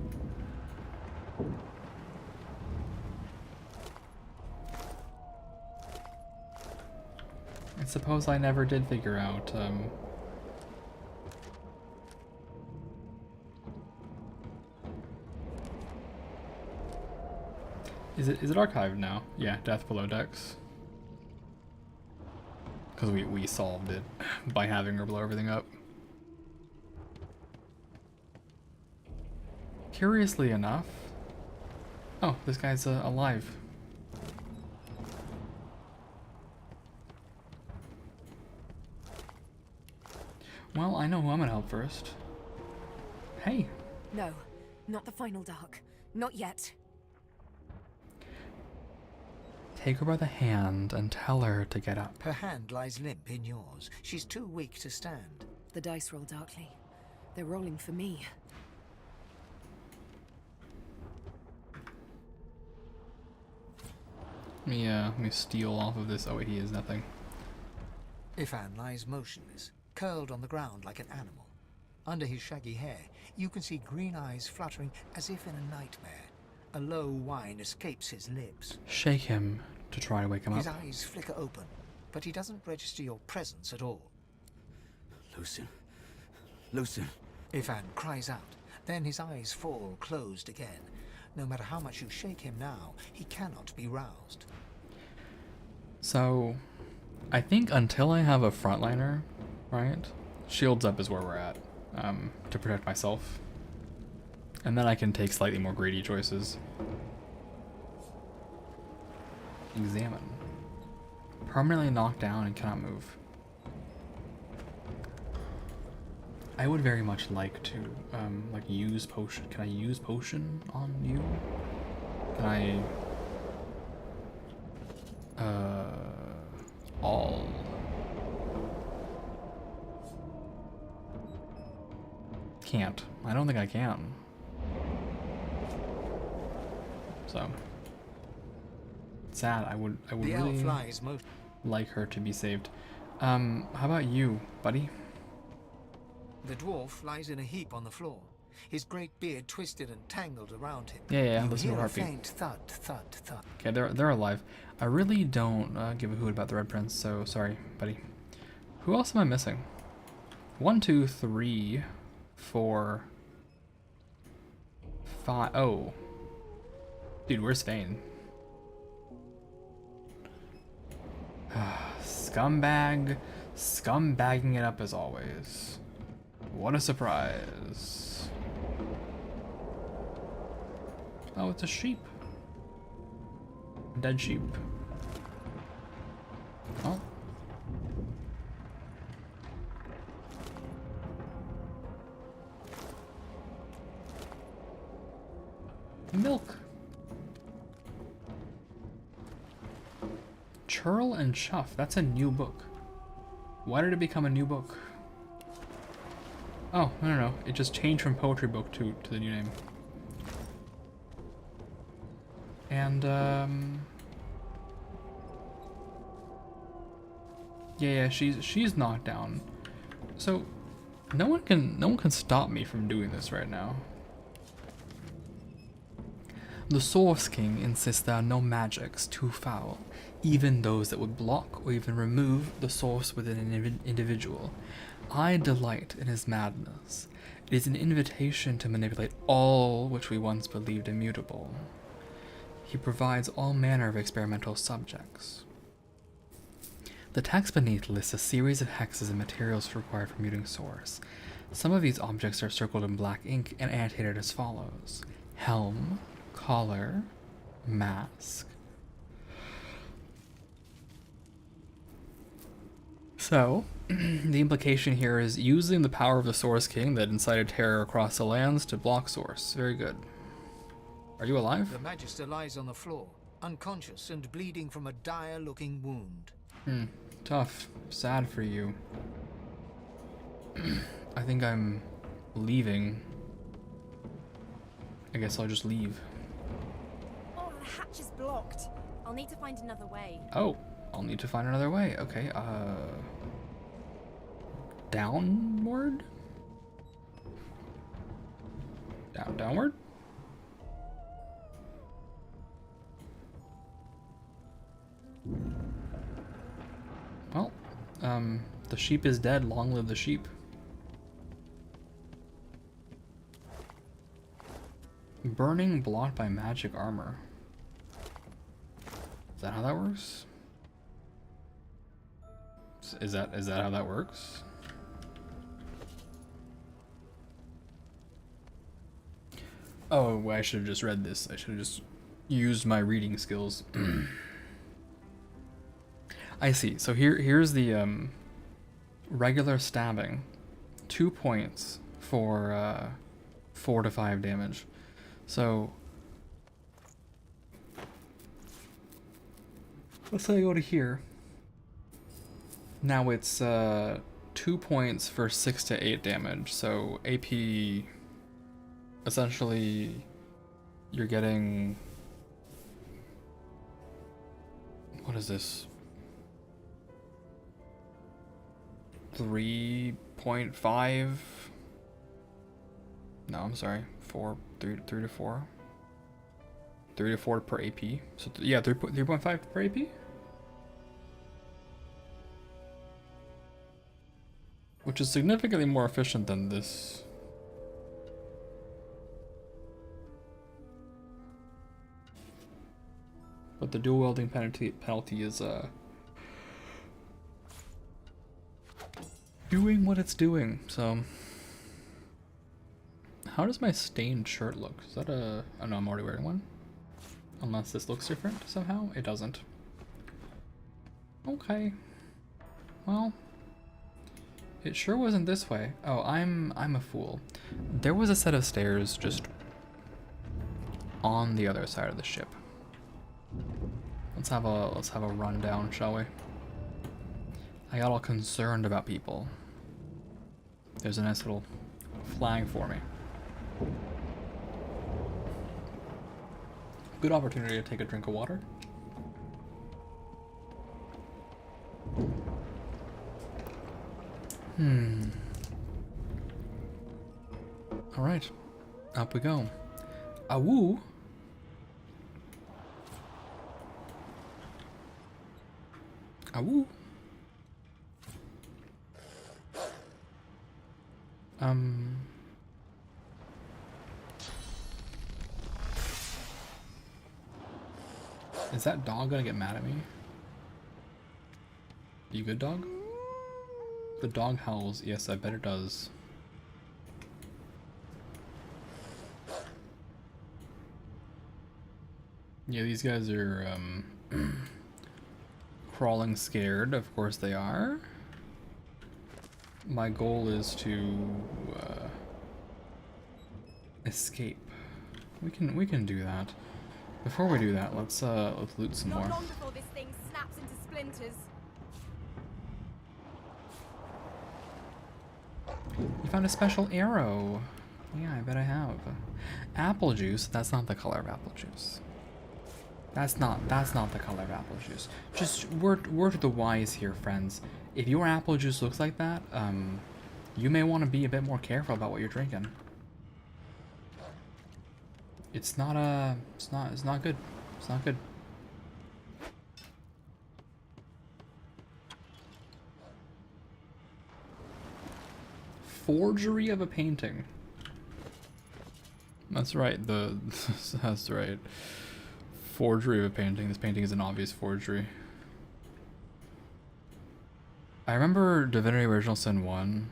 Speaker 1: I suppose I never did figure out, Is it archived now? Yeah, Death Below Decks. Because we solved it by having her blow everything up. Curiously enough... Oh, this guy's alive. Well, I know who I'm gonna help first. Hey!
Speaker 10: No, not the final dark. Not yet.
Speaker 1: Take her by the hand and tell her to get up.
Speaker 11: Her hand lies limp in yours. She's too weak to stand.
Speaker 10: The dice roll darkly. They're rolling for me.
Speaker 1: Let me steal off of this. Oh wait, he is nothing.
Speaker 11: Ifan lies motionless, curled on the ground like an animal. Under his shaggy hair, you can see green eyes fluttering as if in a nightmare. A low whine escapes his lips.
Speaker 1: Shake him to try to wake him up.
Speaker 11: His eyes flicker open, but he doesn't register your presence at all.
Speaker 14: Lucien. Lucien.
Speaker 11: Ifan cries out. Then his eyes fall closed again. No matter how much you shake him now, he cannot be roused.
Speaker 1: So, I think until I have a frontliner, right? Shields up is where we're at, to protect myself. And then I can take slightly more greedy choices. Examine. Permanently knocked down and cannot move. I would very much like to, like, use potion. Can I use potion on you? Can I... all... Can't. I don't think I can. So... sad. I would really like her to be saved. How about you, buddy?
Speaker 11: The dwarf lies in a heap on the floor, his great beard twisted and tangled around him.
Speaker 1: Yeah,
Speaker 11: you
Speaker 1: listen to
Speaker 11: hear a
Speaker 1: heartbeat.
Speaker 11: faint thud, thud, thud.
Speaker 1: Okay, they're alive. I really don't give a hoot about the Red Prince, so sorry, buddy. Who else am I missing? 1, 2, 3, 4, 5. Oh, dude, where's Fane? Scumbag, scumbagging it up as always. What a surprise. Oh, it's a sheep. Dead sheep. Oh. Milk. Churl and Chuff. That's a new book. Why did it become a new book? Oh, no. It just changed from poetry book to the new name. And, yeah, she's knocked down. So, no one can stop me from doing this right now. The Source King insists there are no magics too foul, even those that would block or even remove the source within an individual. I delight in his madness. It is an invitation to manipulate all which we once believed immutable. He provides all manner of experimental subjects. The text beneath lists a series of hexes and materials required for muting source. Some of these objects are circled in black ink and annotated as follows: helm, collar, mask. So, the implication here is using the power of the Source King that incited terror across the lands to block source. Very good. Are you alive?
Speaker 11: The Magister lies on the floor, unconscious and bleeding from a dire-looking wound.
Speaker 1: Tough. Sad for you. I think I'm leaving. I guess I'll just leave.
Speaker 2: Oh, the hatch is blocked. I'll need to find another way.
Speaker 1: Oh, I'll need to find another way. Okay, downward? Downward? Well, the sheep is dead. Long live the sheep. Burning blocked by magic armor. Is that how that works? Is that how that works? Oh, I should have just read this. I should have just used my reading skills. I see. So here's the regular stabbing. 2 points for 4 to 5 damage. So let's say I go to here. Now it's 2 points for 6 to 8 damage. So AP, essentially, you're getting, what is this? 3.5? No, I'm sorry. 3 to 4. 3 to 4 per AP. So yeah, 3.5 per AP. Which is significantly more efficient than this. But the dual wielding penalty is doing what it's doing. So how does my stained shirt look? Is that a... Oh no, I'm already wearing one. Unless this looks different somehow. It doesn't. Okay. Well, it sure wasn't this way. Oh, I'm a fool. There was a set of stairs just on the other side of the ship. Let's have a rundown, shall we? I got all concerned about people. There's a nice little flag for me. Good opportunity to take a drink of water. Alright. Up we go. Awoo! Awoo! Is that dog gonna get mad at me? You good, dog? The dog howls. Yes, I bet it does. Yeah, these guys are crawling scared. Of course they are. My goal is to escape. We can do that. Before we do that, let's loot some more.
Speaker 2: Not long before this thing snaps into splinters.
Speaker 1: You found a special arrow. Yeah, I bet I have. Apple juice. That's not the color of apple juice. That's not the color of apple juice. Just word to the wise here, friends. If your apple juice looks like that, you may want to be a bit more careful about what you're drinking. it's not good. It's not good. Forgery of a painting. That's right. That's right. Forgery of a painting. This painting is an obvious forgery. I remember Divinity Original Sin 1.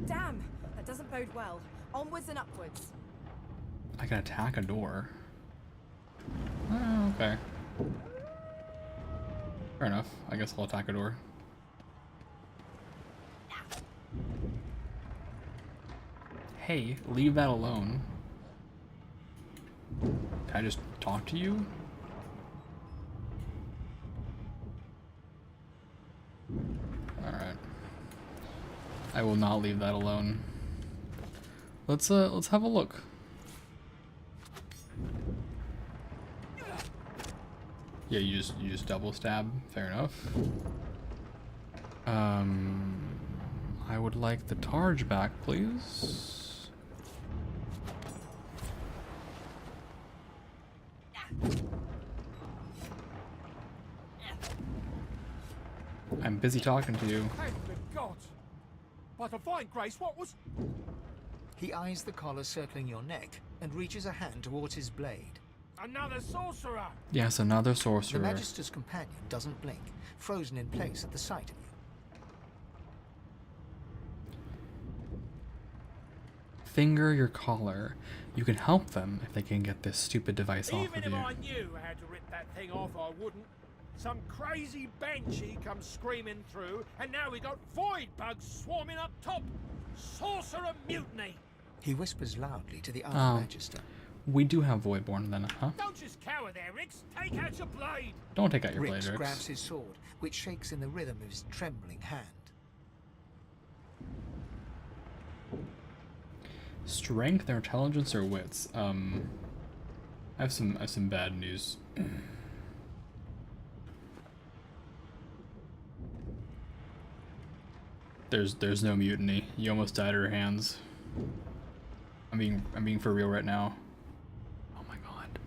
Speaker 2: Damn, that doesn't bode well. Onwards and upwards.
Speaker 1: I can attack a door. Oh, okay. Fair enough. I guess I'll attack a door. Hey, leave that alone. Can I just talk to you? Alright. I will not leave that alone. Let's have a look. Yeah, you just double stab. Fair enough. I would like the targe back, please. I'm busy talking to you.
Speaker 12: Thank the gods! By divine grace, what was...
Speaker 11: He eyes the collar circling your neck and reaches a hand towards his blade.
Speaker 12: Another sorcerer!
Speaker 1: Yes, another
Speaker 11: The
Speaker 1: sorcerer.
Speaker 11: Magister's companion doesn't blink, frozen in place at the sight of you.
Speaker 1: Finger your collar. You can help them if they can get this stupid device off
Speaker 12: Even
Speaker 1: of
Speaker 12: if
Speaker 1: you.
Speaker 12: I knew how to rip that thing off, I wouldn't. Some crazy banshee comes screaming through, and now we got void bugs swarming up top. Sorcerer mutiny!
Speaker 11: He whispers loudly to the other
Speaker 1: Oh.
Speaker 11: Magister.
Speaker 1: We do have Voidborn then, huh?
Speaker 12: Don't just cower there, Rix. Take out your blade.
Speaker 1: Don't take out your blade,
Speaker 11: Rix
Speaker 1: Rix.
Speaker 11: grabs his sword, which shakes in the rhythm of his trembling hand.
Speaker 1: Strength or intelligence or wits? I have some bad news. There's no mutiny. You almost died at her hands. I'm being for real right now. Oh my god.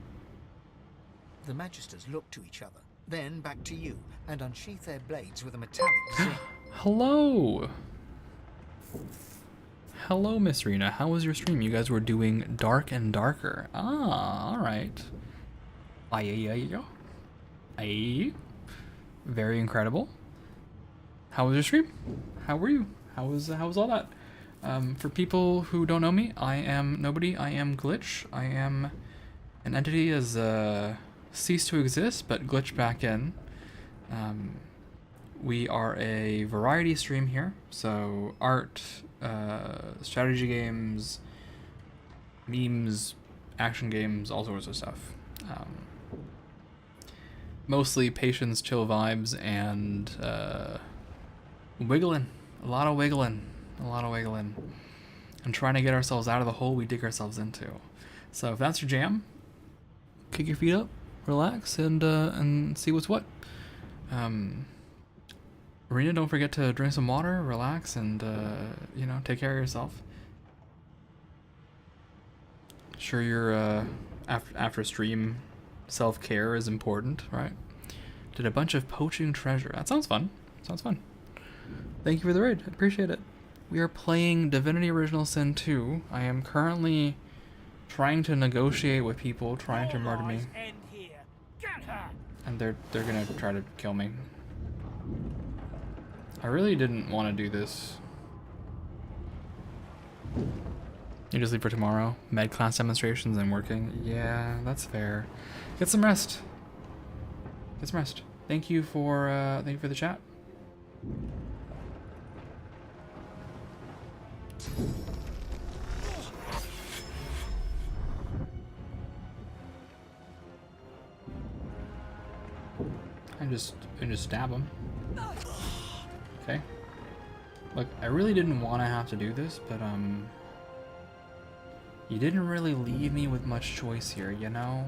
Speaker 11: The Magisters look to each other, then back to you, and unsheath their blades with a metallic zing.
Speaker 1: Hello! Hello, Miss Rena. How was your stream? You guys were doing Dark and Darker. Ah, alright. Aye. Very incredible. How was your stream? How were you? How was all that? For people who don't know me, I am Nobody. I am Glitch. I am an entity as ceased to exist, but glitched back in. We are a variety stream here, so art, strategy games, memes, action games, all sorts of stuff. Mostly patience, chill vibes, and wiggling. A lot of wiggling. And trying to get ourselves out of the hole we dig ourselves into. So if that's your jam, kick your feet up, relax, and see what's what. Marina, don't forget to drink some water, relax, and take care of yourself. Sure, your after stream self-care is important, right? Did a bunch of poaching treasure. That sounds fun. Thank you for the raid. I appreciate it. We are playing Divinity Original Sin 2. I am currently trying to negotiate with people trying to murder me. And they're gonna try to kill me. I really didn't want to do this. You just leave for tomorrow? Med class demonstrations and working? Yeah, that's fair. Get some rest. Thank you for the chat. And just stab him. Okay. Look, I really didn't want to have to do this, but you didn't really leave me with much choice here, you know?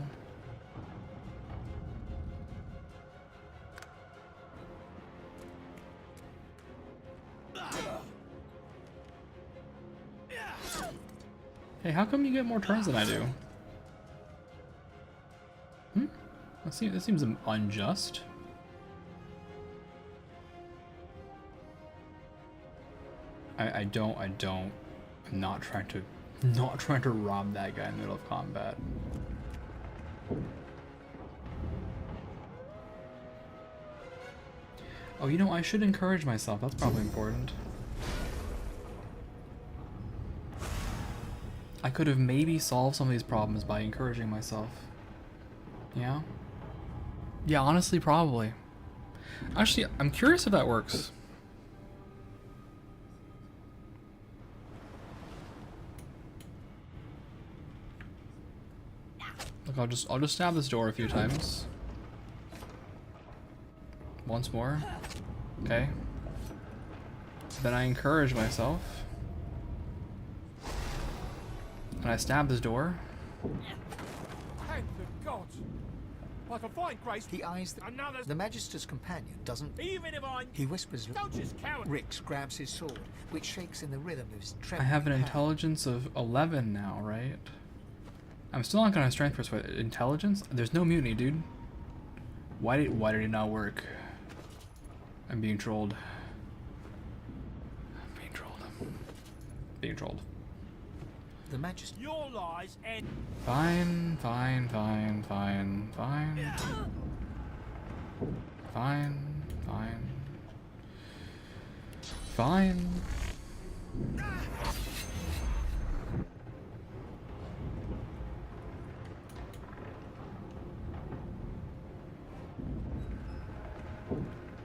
Speaker 1: Hey, how come you get more turns than I do? This seems unjust. I'm not trying to rob that guy in the middle of combat. Oh, you know, I should encourage myself. That's probably important. I could have maybe solved some of these problems by encouraging myself. Yeah? Yeah, honestly, probably. Actually, I'm curious if that works. Look, I'll just stab this door a few times. Once more. Okay. Then I encourage myself. And I stab this door.
Speaker 12: Thank the gods! I can find Grace.
Speaker 11: He eyes the Magister's companion doesn't.
Speaker 12: Even if I.
Speaker 11: He whispers.
Speaker 12: Don't just cower.
Speaker 11: Rix grabs his sword, which shakes in the rhythm of his
Speaker 1: I
Speaker 11: trembling
Speaker 1: have an
Speaker 11: hand.
Speaker 1: intelligence of 11 now, right? I'm still not gonna strength persuade. Intelligence? There's no mutiny, dude. Why did it not work? I'm being trolled. I'm being trolled. Being trolled.
Speaker 11: The Magister.
Speaker 12: Your lies end.
Speaker 1: Fine. Fine.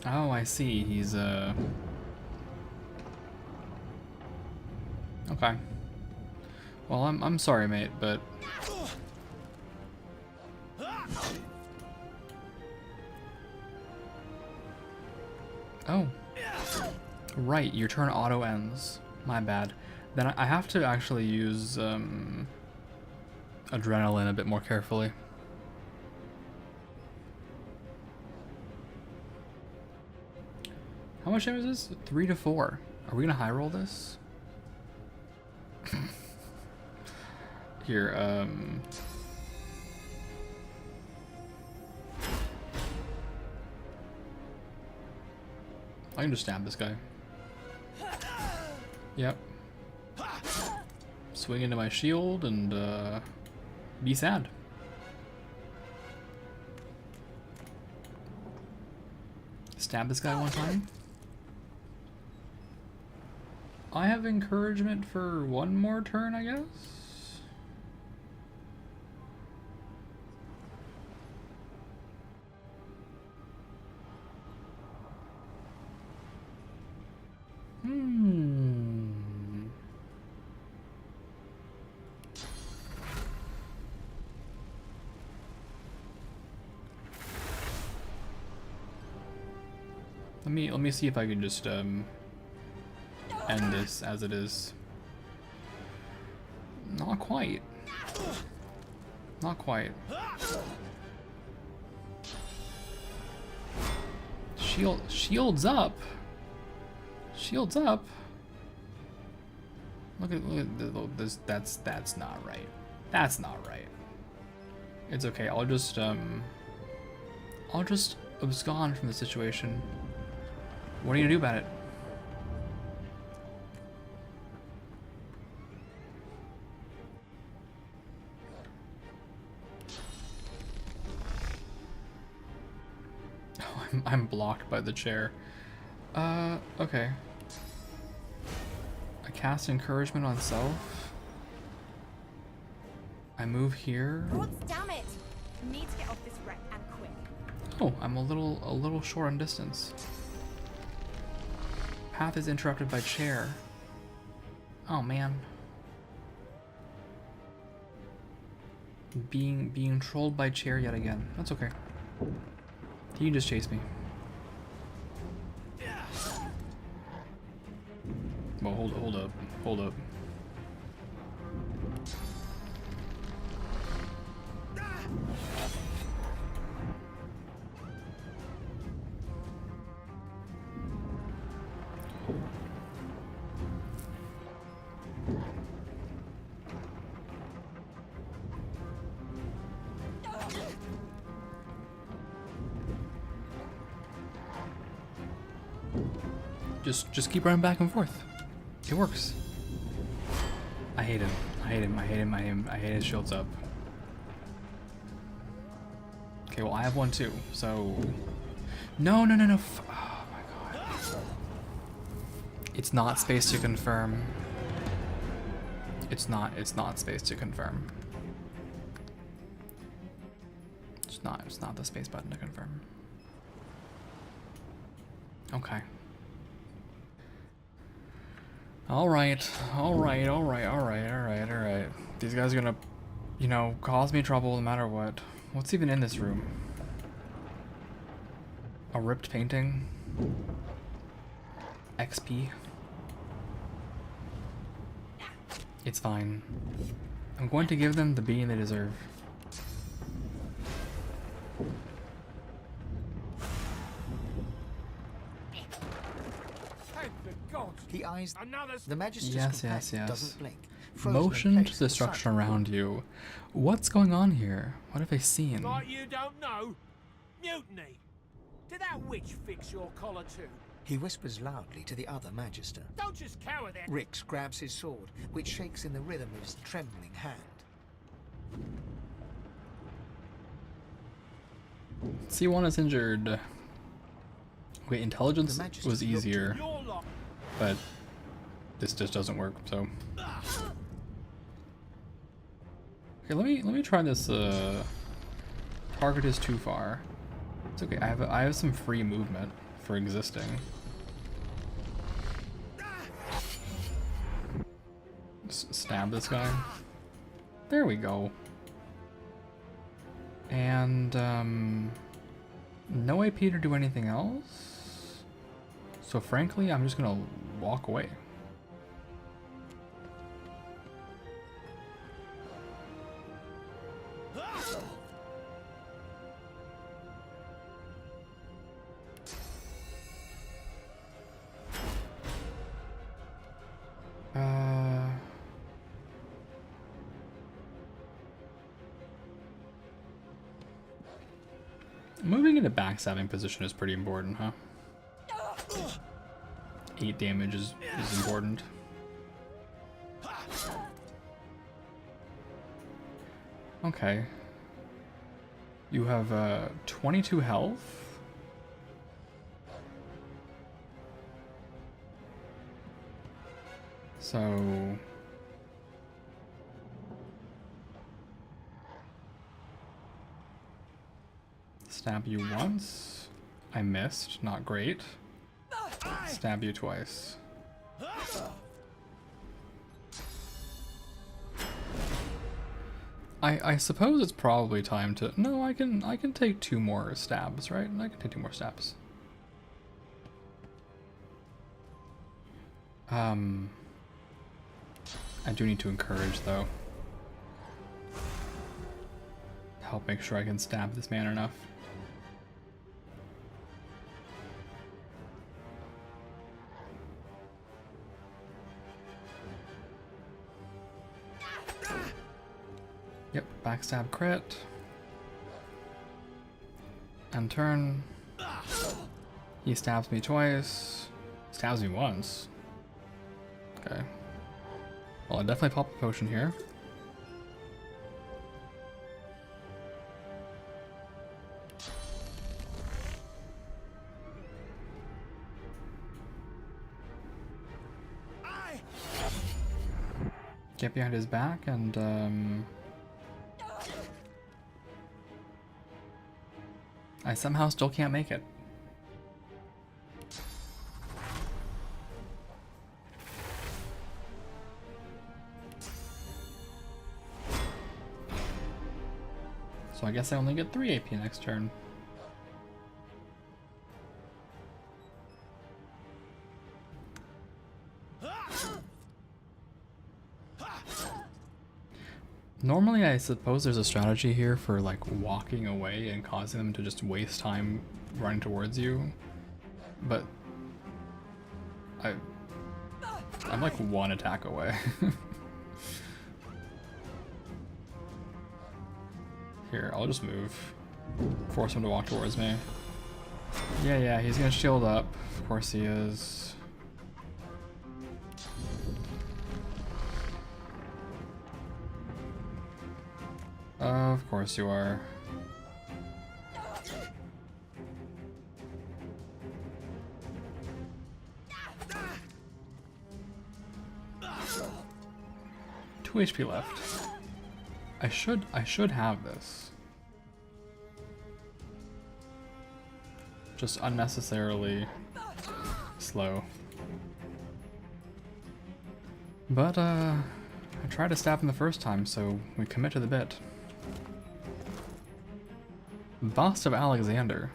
Speaker 1: Oh, I see. He's okay. Well, I'm sorry, mate, but oh, right. Your turn auto ends. My bad. Then I have to actually use adrenaline a bit more carefully. How much damage is this? 3 to 4. Are we gonna high roll this? Here, I can just stab this guy. Yep. Swing into my shield and be sad. Stab this guy one time. I have encouragement for one more turn, I guess? Let me see if I can just end this as it is. Not quite. Not quite. Shields up. Shields up. Look at this. That's not right. That's not right. It's okay. I'll just abscond from the situation. What are you gonna do about it? Oh, I'm blocked by the chair. Okay. I cast encouragement on self. I move here.
Speaker 2: Damn it! Need to get off this wreck and quick.
Speaker 1: Oh, I'm a little short on distance. Path is interrupted by chair. Oh man. Being trolled by chair yet again. That's okay. He can just chase me. Well, hold up. Just keep running back and forth. It works. I hate him. I hate him. I hate him. I hate him. I hate his shields up. Okay, well I have one too. So no. Oh my god. It's not space to confirm. It's not space to confirm. It's not the space button to confirm. Okay. Alright. These guys are gonna, you know, cause me trouble no matter what. What's even in this room? A ripped painting? XP? It's fine. I'm going to give them the beating they deserve.
Speaker 11: He eyes the Magister's
Speaker 1: Yes.
Speaker 11: doesn't blink.
Speaker 1: Motion to destruction around you. What's going on here? What have I seen?
Speaker 20: Like you don't know? Mutiny. Did that witch fix your collar too?
Speaker 11: He whispers loudly to the other Magister.
Speaker 20: Don't just cower there.
Speaker 11: Rix grabs his sword, which shakes in the rhythm of his trembling hand.
Speaker 1: C1 is injured. Wait, intelligence was easier, but this just doesn't work. So, okay, let me try this. Target is too far. It's okay. I have some free movement for existing. Stab this guy. There we go. And no AP to do anything else. So frankly, I'm just gonna walk away. Moving into backstabbing position is pretty important, huh? 8 damage is important. Okay. You have 22 health. So stab you once. I missed, not great. Stab you twice. I suppose it's probably time to... No, I can take 2 more stabs, right? I can take 2 more stabs. I do need to encourage, though. Help make sure I can stab this man enough. Yep, backstab crit. And turn. He stabs me twice. Stabs me once. Okay. Well, I definitely pop a potion here. Get behind his back and I somehow still can't make it. So I guess I only get 3 AP next turn. Normally, I suppose there's a strategy here for like walking away and causing them to just waste time running towards you, but I'm like 1 attack away. Here, I'll just move. Force him to walk towards me. Yeah, he's gonna shield up. Of course he is. Of course you are. Two HP left. I should have this. Just unnecessarily slow. But I tried to stab him the first time, so we commit to the bit. Bust of Alexander.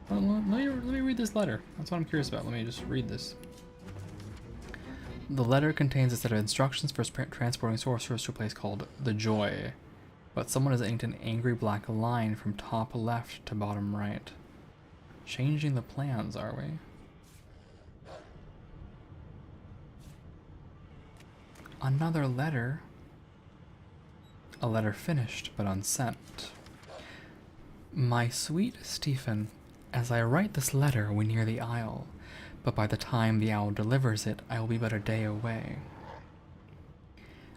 Speaker 1: Well, let me read this letter. That's what I'm curious about. Let me just read this. The letter contains a set of instructions for transporting sorcerers to a place called the Joy, but someone has inked an angry black line from top left to bottom right. Changing the plans, are we? Another letter. A letter finished but unsent. My sweet Stephen, as I write this letter, we near the isle, but by the time the owl delivers it, I will be but a day away.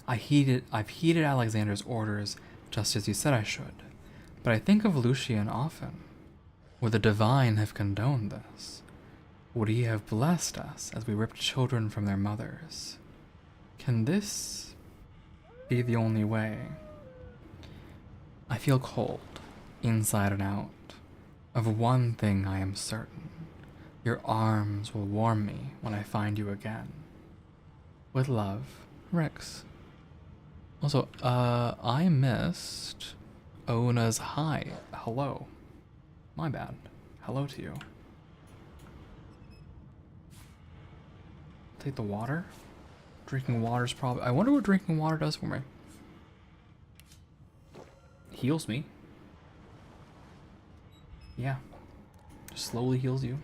Speaker 1: I've heeded Alexander's orders, just as you said I should, but I think of Lucian often. Would the divine have condoned this? Would he have blessed us as we ripped children from their mothers? Can this be the only way? I feel cold, inside and out. Of one thing I am certain. Your arms will warm me when I find you again. With love, Rex. Also, I missed Ona's hi. Hello. My bad. Hello to you. Take the water? Drinking water's probably... I wonder what drinking water does for me. Heals me. Yeah. Just slowly heals you.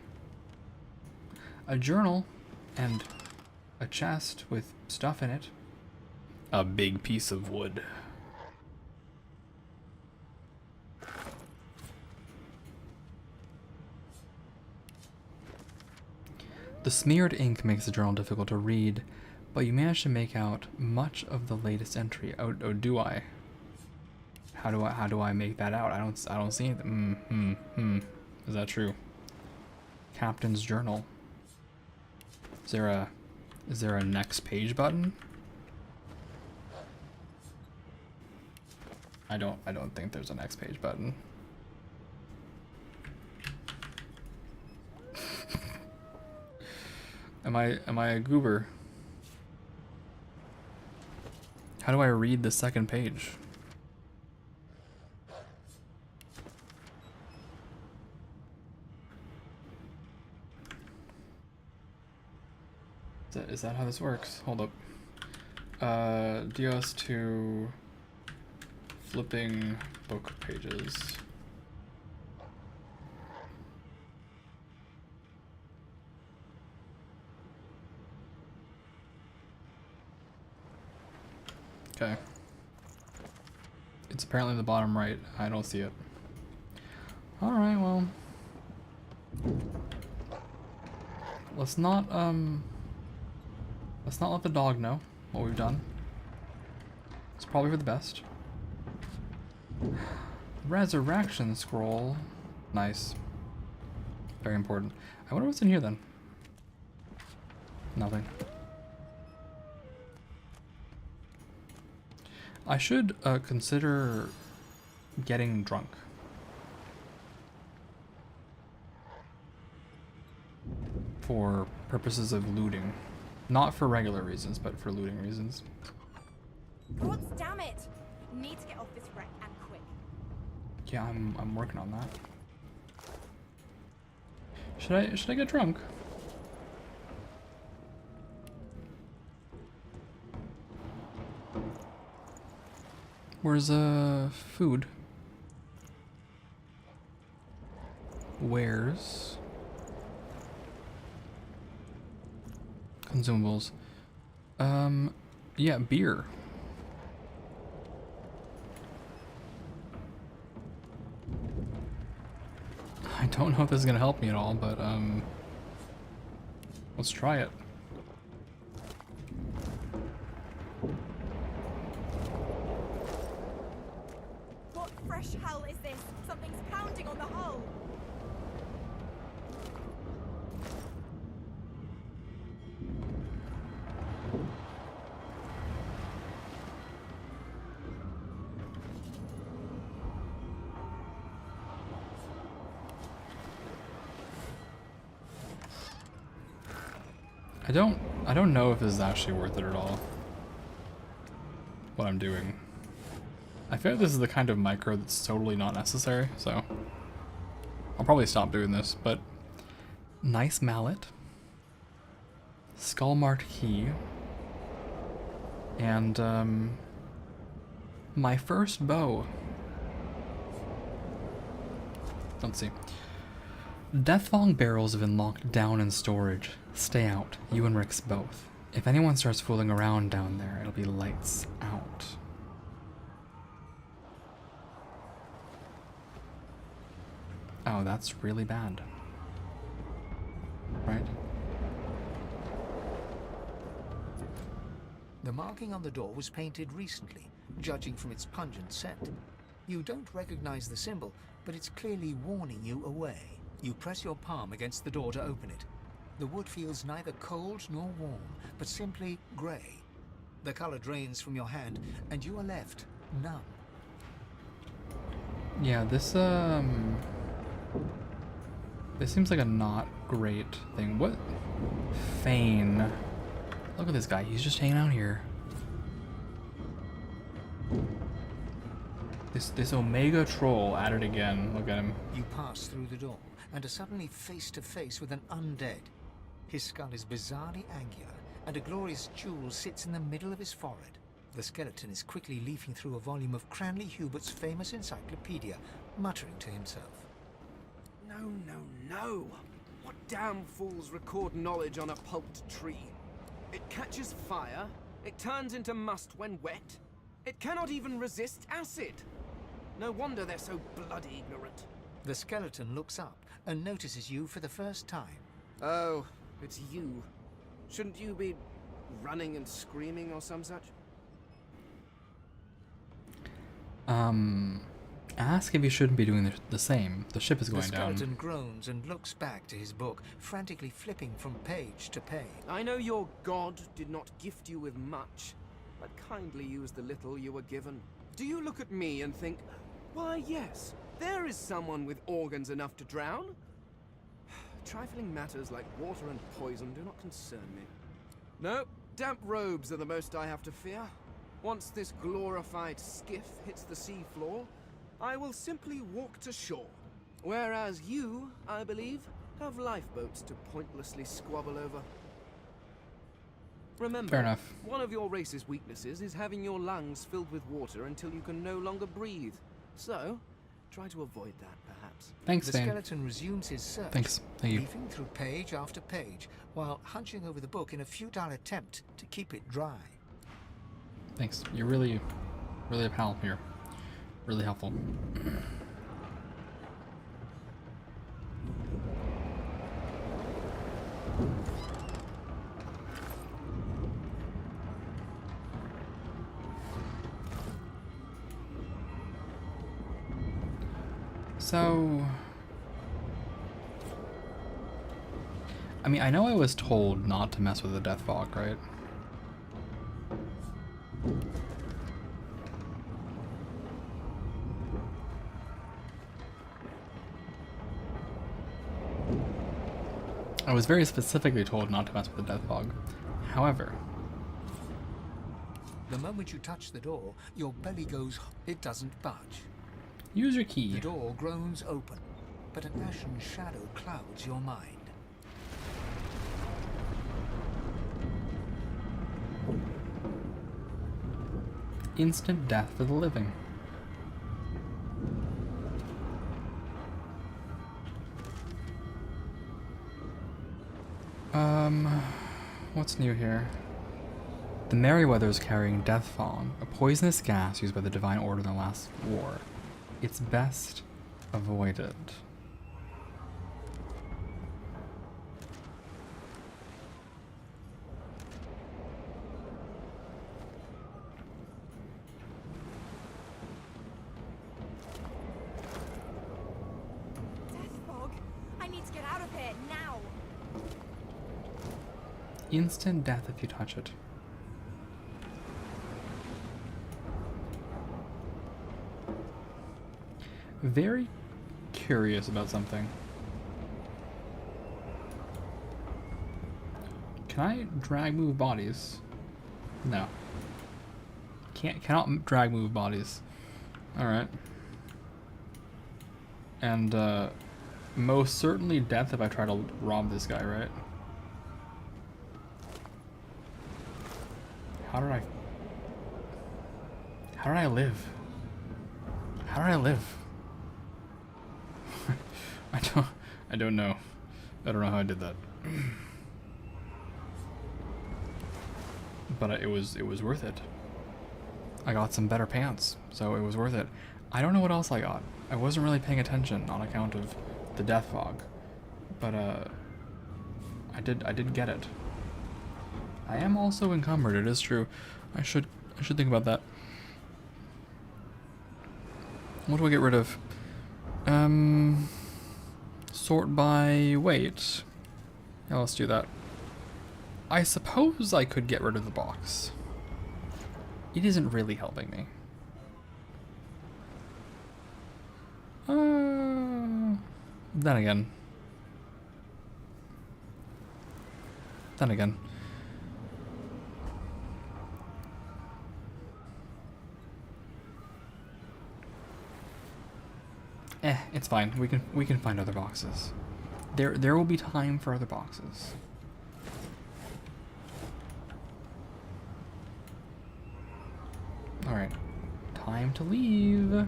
Speaker 1: A journal and a chest with stuff in it. A big piece of wood. The smeared ink makes the journal difficult to read, but you manage to make out much of the latest entry. Oh, do I? How do I make that out? I don't see anything. Is that true? Captain's journal. Is there a next page button? I don't think there's a next page button. Am I a goober? How do I read the second page? Is that how this works? Hold up. Dios to flipping book pages. Okay. It's apparently the bottom right. I don't see it. Alright, well. Let's not let the dog know what we've done. It's probably for the best. Resurrection scroll. Nice. Very important. I wonder what's in here then. Nothing. I should consider getting drunk. For purposes of looting. Not for regular reasons, but for looting reasons.
Speaker 2: God damn it! Need to get off this wreck and quick.
Speaker 1: Yeah, I'm working on that. Should I get drunk? Where's food? Where's consumables? Yeah, beer. I don't know if this is gonna help me at all, but let's try it.
Speaker 2: this? Something's pounding on the hull.
Speaker 1: I don't know if this is actually worth it at all. What I'm doing. I feel like this is the kind of micro that's totally not necessary, so I'll probably stop doing this, but nice mallet, skull marked key, and my first bow. Let's see. Deathfong barrels have been locked down in storage. Stay out, you and Rix both. If anyone starts fooling around down there, it'll be lights out. Oh, that's really bad. Right?
Speaker 11: The marking on the door was painted recently, judging from its pungent scent. You don't recognize the symbol, but it's clearly warning you away. You press your palm against the door to open it. The wood feels neither cold nor warm, but simply grey. The color drains from your hand, and you are left numb.
Speaker 1: Yeah, this seems like a not great thing. What? Fane. Look at this guy, he's just hanging out here. This Omega troll at it again. Look at him.
Speaker 11: You pass through the door, and are suddenly face to face with an undead. His skull is bizarrely angular, and a glorious jewel sits in the middle of his forehead. The skeleton is quickly leafing through a volume of Cranley Hubert's famous encyclopedia, muttering to himself.
Speaker 7: No, no, no! What damn fools record knowledge on a pulped tree? It catches fire, it turns into must when wet, it cannot even resist acid! No wonder they're so bloody ignorant.
Speaker 11: The skeleton looks up and notices you for the first time.
Speaker 7: Oh, it's you. Shouldn't you be running and screaming or some such?
Speaker 1: Ask if you shouldn't be doing the same. The ship is going down.
Speaker 11: The skeleton groans and looks back to his book, frantically flipping from page to page.
Speaker 7: I know your god did not gift you with much, but kindly use the little you were given. Do you look at me and think, why yes, there is someone with organs enough to drown? Trifling matters like water and poison do not concern me. No, damp robes are the most I have to fear. Once this glorified skiff hits the sea floor, I will simply walk to shore. Whereas you, I believe, have lifeboats to pointlessly squabble over. Remember,
Speaker 1: fair enough.
Speaker 7: One of your race's weaknesses is having your lungs filled with water until you can no longer breathe. So, try to avoid that, perhaps.
Speaker 1: Thanks,
Speaker 11: The
Speaker 1: Fane.
Speaker 11: skeleton resumes his search,
Speaker 1: Thanks. Thank you.
Speaker 11: leafing through page after page, while hunching over the book in a futile attempt to keep it dry.
Speaker 1: Thanks. You're really a pal here. Really helpful. So, I mean, I know I was told not to mess with the death fog, right? I was very specifically told not to mess with the death fog. However,
Speaker 11: The moment you touch the door, your belly goes, it doesn't budge.
Speaker 1: use your key.
Speaker 11: The door groans open, but an ashen shadow clouds your mind.
Speaker 1: Instant death for the living. What's new here? The Merryweather is carrying Death Fawn, a poisonous gas used by the Divine Order in the last war. It's best avoided. instant death if you touch it. Very curious about something. Can I drag move bodies? No. Cannot drag move bodies. Alright. And most certainly death if I try to rob this guy, right? How did I live? How did I live? I don't know. I don't know how I did that. But it was worth it. I got some better pants, so it was worth it. I don't know what else I got. I wasn't really paying attention on account of the death fog, but I did get it. I am also encumbered. It is true. I should think about that. What do I get rid of? Sort by weight. Yeah, let's do that. I suppose I could get rid of the box. It isn't really helping me. Then again. It's fine. We can find other boxes. There will be time for other boxes. Alright. Time to leave.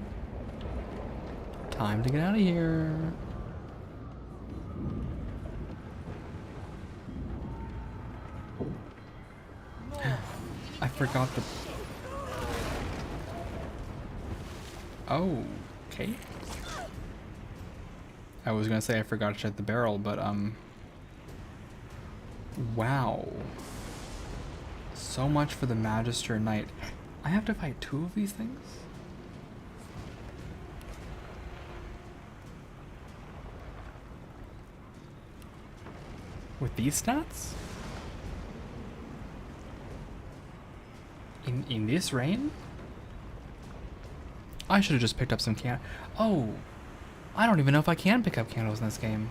Speaker 1: Time to get out of here. I forgot the... Oh, okay. I was gonna say I forgot to check the barrel, but wow. So much for the Magister Knight. I have to fight 2 of these things? With these stats? In this rain? I should have just picked up some Oh! I don't even know if I can pick up candles in this game.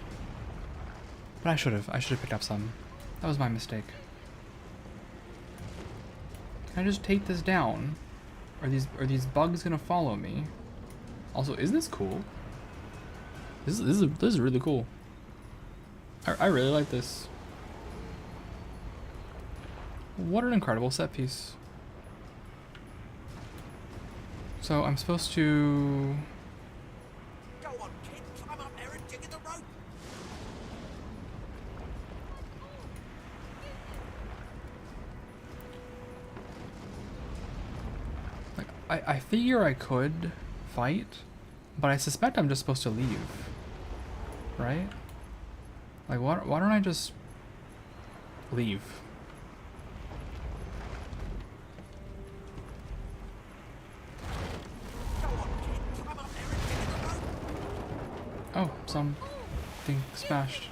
Speaker 1: But I should have picked up some. That was my mistake. Can I just take this down? Are these bugs gonna follow me? Also, isn't this cool? This is really cool. I really like this. What an incredible set piece. So I'm supposed to...
Speaker 8: Go on, kid, climb up there and dig in the rope.
Speaker 1: Like, I figure I could fight, but I suspect I'm just supposed to leave. Right? Like, why don't I just leave? Oh, something smashed.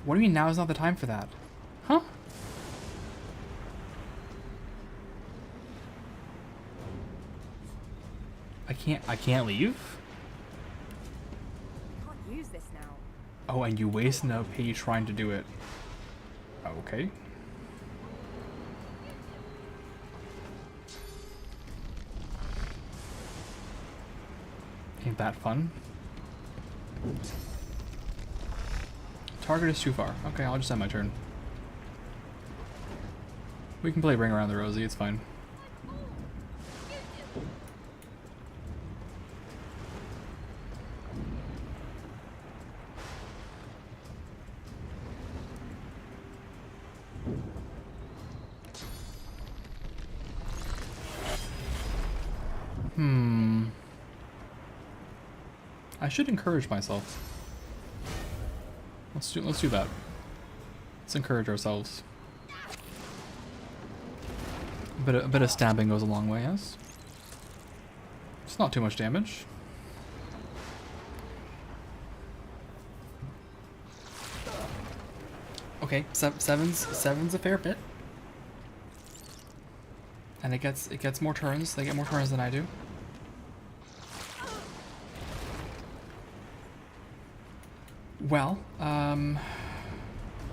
Speaker 1: What do you mean now is not the time for that? Huh? I can't leave?
Speaker 2: Can't use this now.
Speaker 1: Oh, and you waste no pay trying to do it. Okay. Ain't that fun? Target is too far. Okay, I'll just end my turn. We can play Bring Around the Rosie, it's fine. I should encourage myself. Let's do that. Let's encourage ourselves. A bit of stabbing goes a long way, yes? It's not too much damage. Okay, seven's a fair bit. And it gets more turns. They get more turns than I do. Well,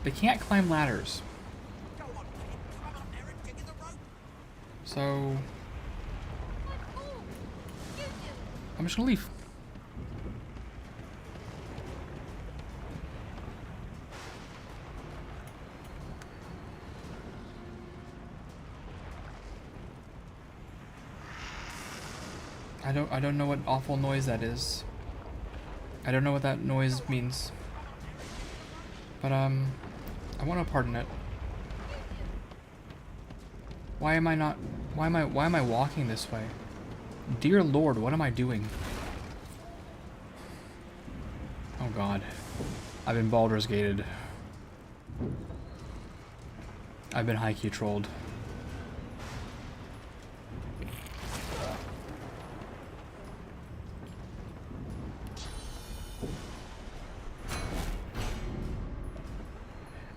Speaker 1: they can't climb ladders. So I'm just gonna leave. I don't know what awful noise that is. I don't know what that noise means. But I want to pardon it. Why am I walking this way? Dear Lord, what am I doing? Oh God. I've been Baldur's Gated. I've been high-key trolled.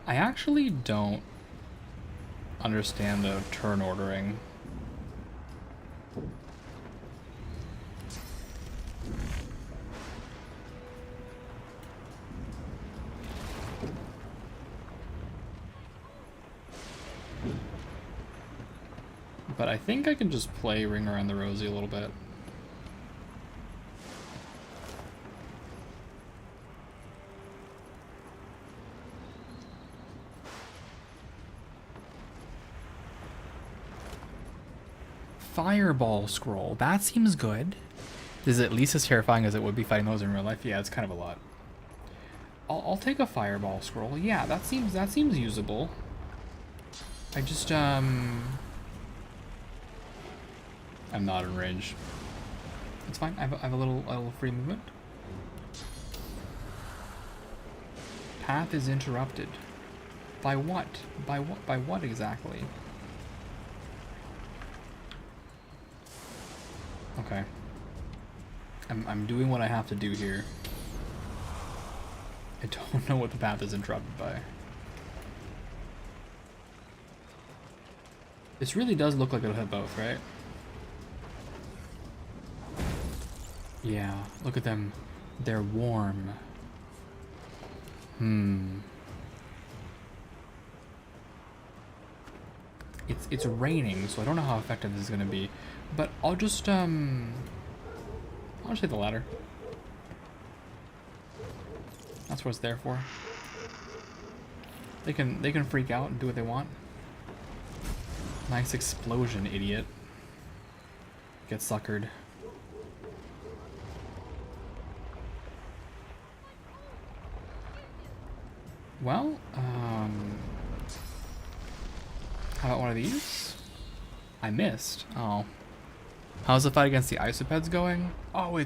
Speaker 1: I actually don't understand the turn ordering. But I think I can just play Ring Around the Rosie a little bit. Fireball scroll. That seems good. Is it at least as terrifying as it would be fighting those in real life? Yeah, it's kind of a lot. I'll take a fireball scroll. Yeah, that seems usable. I just I'm not in range. It's fine. I have a little free movement. Path is interrupted. By what? By what exactly? Okay. I'm doing what I have to do here. I don't know what the path is interrupted by. This really does look like it'll hit both, right? Yeah, look at them. They're warm. It's raining, so I don't know how effective this is gonna be. But I'll just hit the ladder. That's what it's there for. They can freak out and do what they want. Nice explosion, idiot. Get suckered. Well, how about one of these? I missed. Oh. How's the fight against the isopeds going? Oh,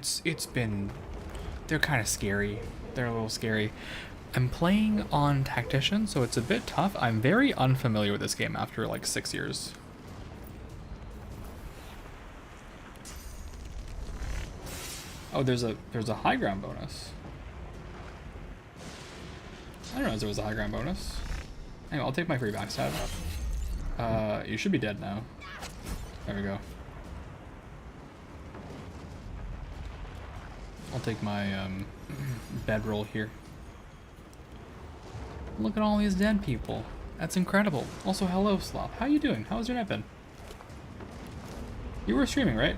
Speaker 1: they're kind of scary. They're a little scary. I'm playing on Tactician, so it's a bit tough. I'm very unfamiliar with this game after like 6 years. Oh, there's a high ground bonus. I don't know if there was a high ground bonus. Anyway, I'll take my free backstab. You should be dead now. There we go. I'll take my bedroll here. Look at all these dead people. That's incredible. Also, hello, Slop. How you doing? How's your night been? You were streaming, right?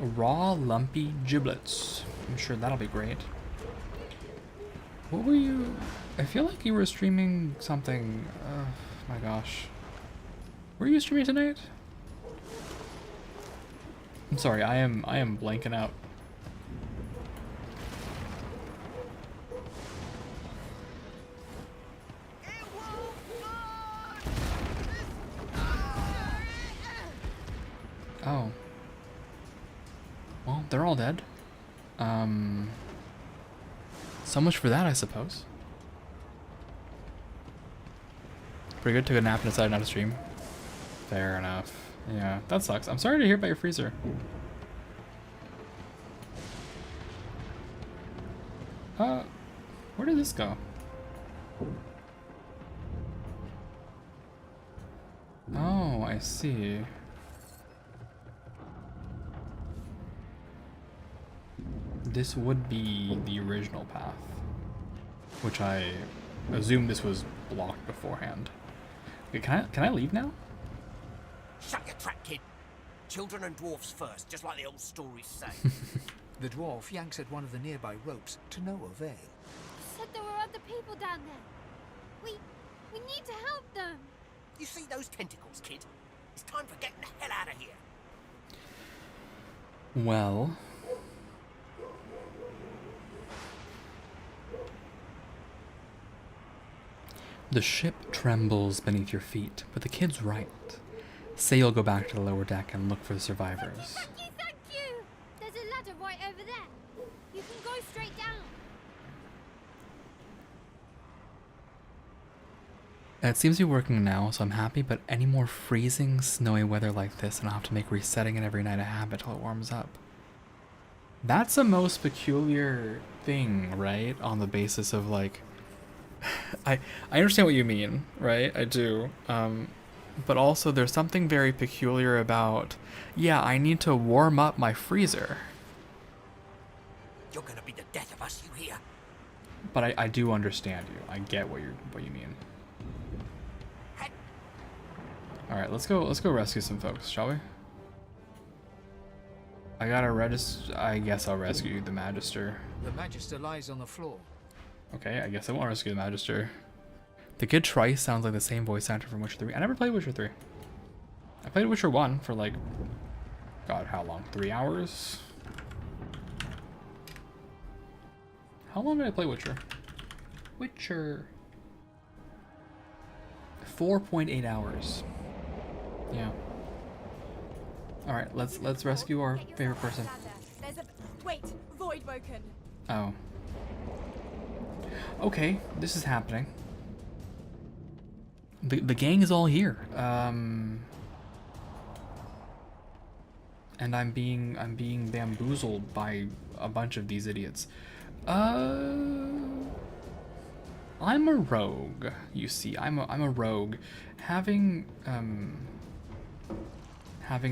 Speaker 1: Raw lumpy giblets. I'm sure that'll be great. What were you? I feel like you were streaming something. Oh my gosh. Were you streaming tonight? I'm sorry, I am blanking out. Oh. Well, they're all dead. So much for that, I suppose. Pretty good. Took a nap and decided not to stream. Fair enough. Yeah, that sucks. I'm sorry to hear about your freezer. Where did this go? Oh, I see. This would be the original path, which I assume this was blocked beforehand. Wait, can I leave now?
Speaker 8: Shut your trap, kid. Children and dwarfs first, just like the old stories say.
Speaker 11: The dwarf yanks at one of the nearby ropes to no avail.
Speaker 16: You said there were other people down there. We need to help them.
Speaker 8: You see those tentacles, kid? It's time for getting the hell out of here.
Speaker 1: Well, the ship trembles beneath your feet, but the kid's right. Say you'll go back to the lower deck and look for the survivors.
Speaker 16: Thank you! There's a ladder right over there. You can go straight down.
Speaker 1: It seems to be working now, so I'm happy, but any more freezing, snowy weather like this, and I'll have to make resetting it every night a habit till it warms up. That's a most peculiar thing, right? On the basis of, like... I understand what you mean, right? I do. But also there's something very peculiar about, yeah, I need to warm up my freezer.
Speaker 8: You're gonna be the death of us, you hear?
Speaker 1: But I do understand you. I get what you mean. Alright, let's go rescue some folks, shall we? I gotta I guess I'll rescue the Magister.
Speaker 11: The Magister lies on the floor.
Speaker 1: Okay, I guess I won't rescue the Magister. The kid Trice sounds like the same voice actor from Witcher 3. I never played Witcher 3. I played Witcher 1 for like, God, how long? 3 hours? How long did I play Witcher? Witcher. 4.8 hours. Yeah. Alright, let's rescue our favorite person.
Speaker 2: Wait, void woken.
Speaker 1: Oh. Okay, this is happening. The gang is all here. And I'm being bamboozled by a bunch of these idiots. I'm a rogue, you see. I'm a rogue. Having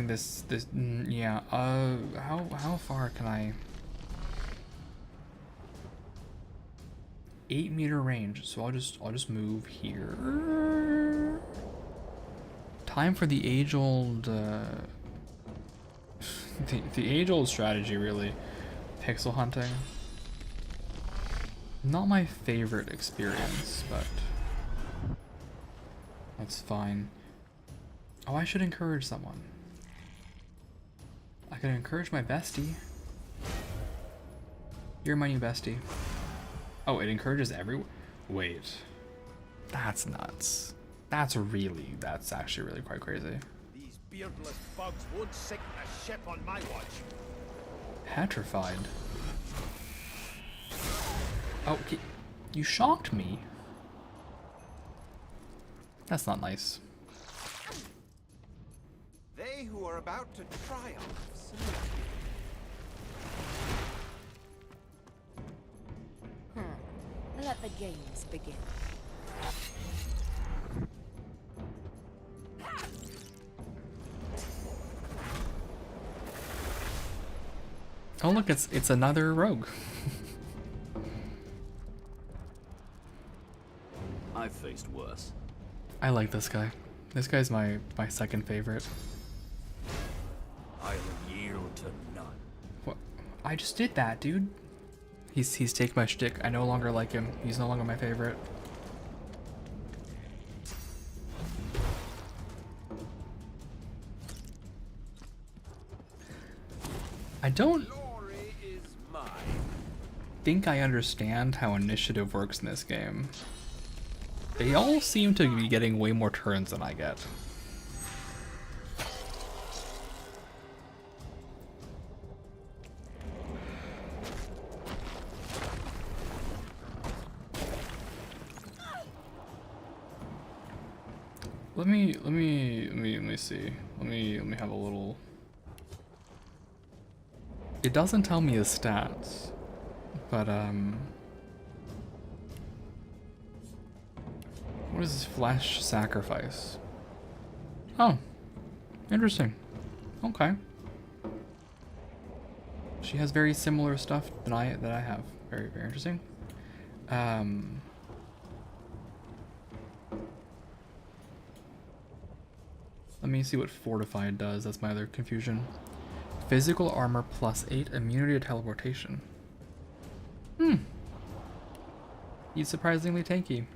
Speaker 1: this yeah, how far can I 8-meter range, so I'll just move here. Time for the age-old the age-old strategy, really. Pixel hunting. Not my favorite experience, but that's fine. Oh, I should encourage someone. I could encourage my bestie. You're my new bestie. Oh, it encourages everyone? Wait. That's nuts. That's actually really quite crazy.
Speaker 15: These beardless bugs won't sink a ship on my watch.
Speaker 1: Petrified. Oh, okay. You shocked me. That's not nice.
Speaker 6: They who are about to triumph salute
Speaker 10: Let the games begin.
Speaker 1: Oh look, it's another rogue.
Speaker 14: I've faced worse.
Speaker 1: I like this guy. This guy's my second favorite.
Speaker 14: I'll yield to none.
Speaker 1: What? I just did that, dude. He's taken my shtick. I no longer like him. He's no longer my favorite. I don't think I understand how initiative works in this game. They all seem to be getting way more turns than I get. Let me see. Let me have a little. It doesn't tell me his stats, but What is this flesh sacrifice? Oh, interesting. Okay. She has very similar stuff that I have. Very, very interesting. Let me see what fortified does. That's my other confusion. Physical armor +8, immunity to teleportation. He's surprisingly tanky.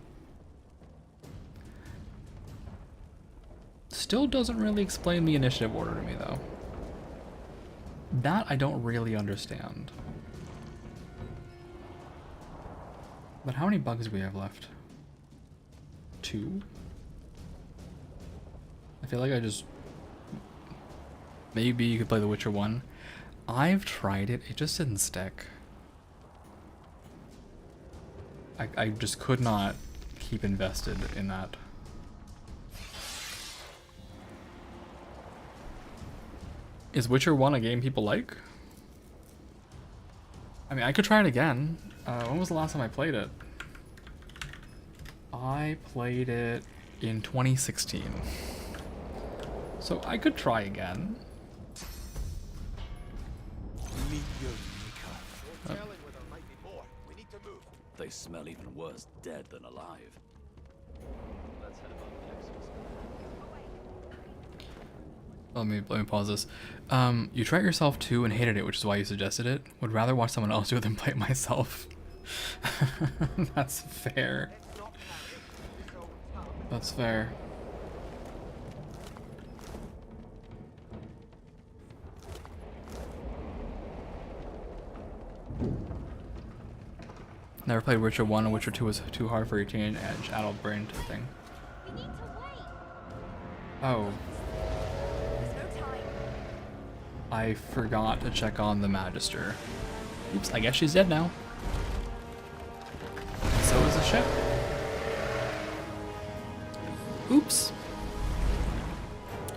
Speaker 1: Still doesn't really explain the initiative order to me, though. That I don't really understand. But how many bugs do we have left? 2? I feel like I just... Maybe you could play The Witcher 1. I've tried it, it just didn't stick. I just could not keep invested in that. Is Witcher 1 a game people like? I mean, I could try it again. When was the last time I played it? I played it in 2016. So I could try again.
Speaker 4: They smell even worse dead than alive. Let's head above Texas.
Speaker 1: Let me pause this. You tried it yourself too and hated it, which is why you suggested it. Would rather watch someone else do it than play it myself. That's fair. That's fair. Never played Witcher 1 and Witcher 2 was too hard for your teenage adult brain to think. Oh. I forgot to check on the Magister. Oops, I guess she's dead now. So is the ship. Oops.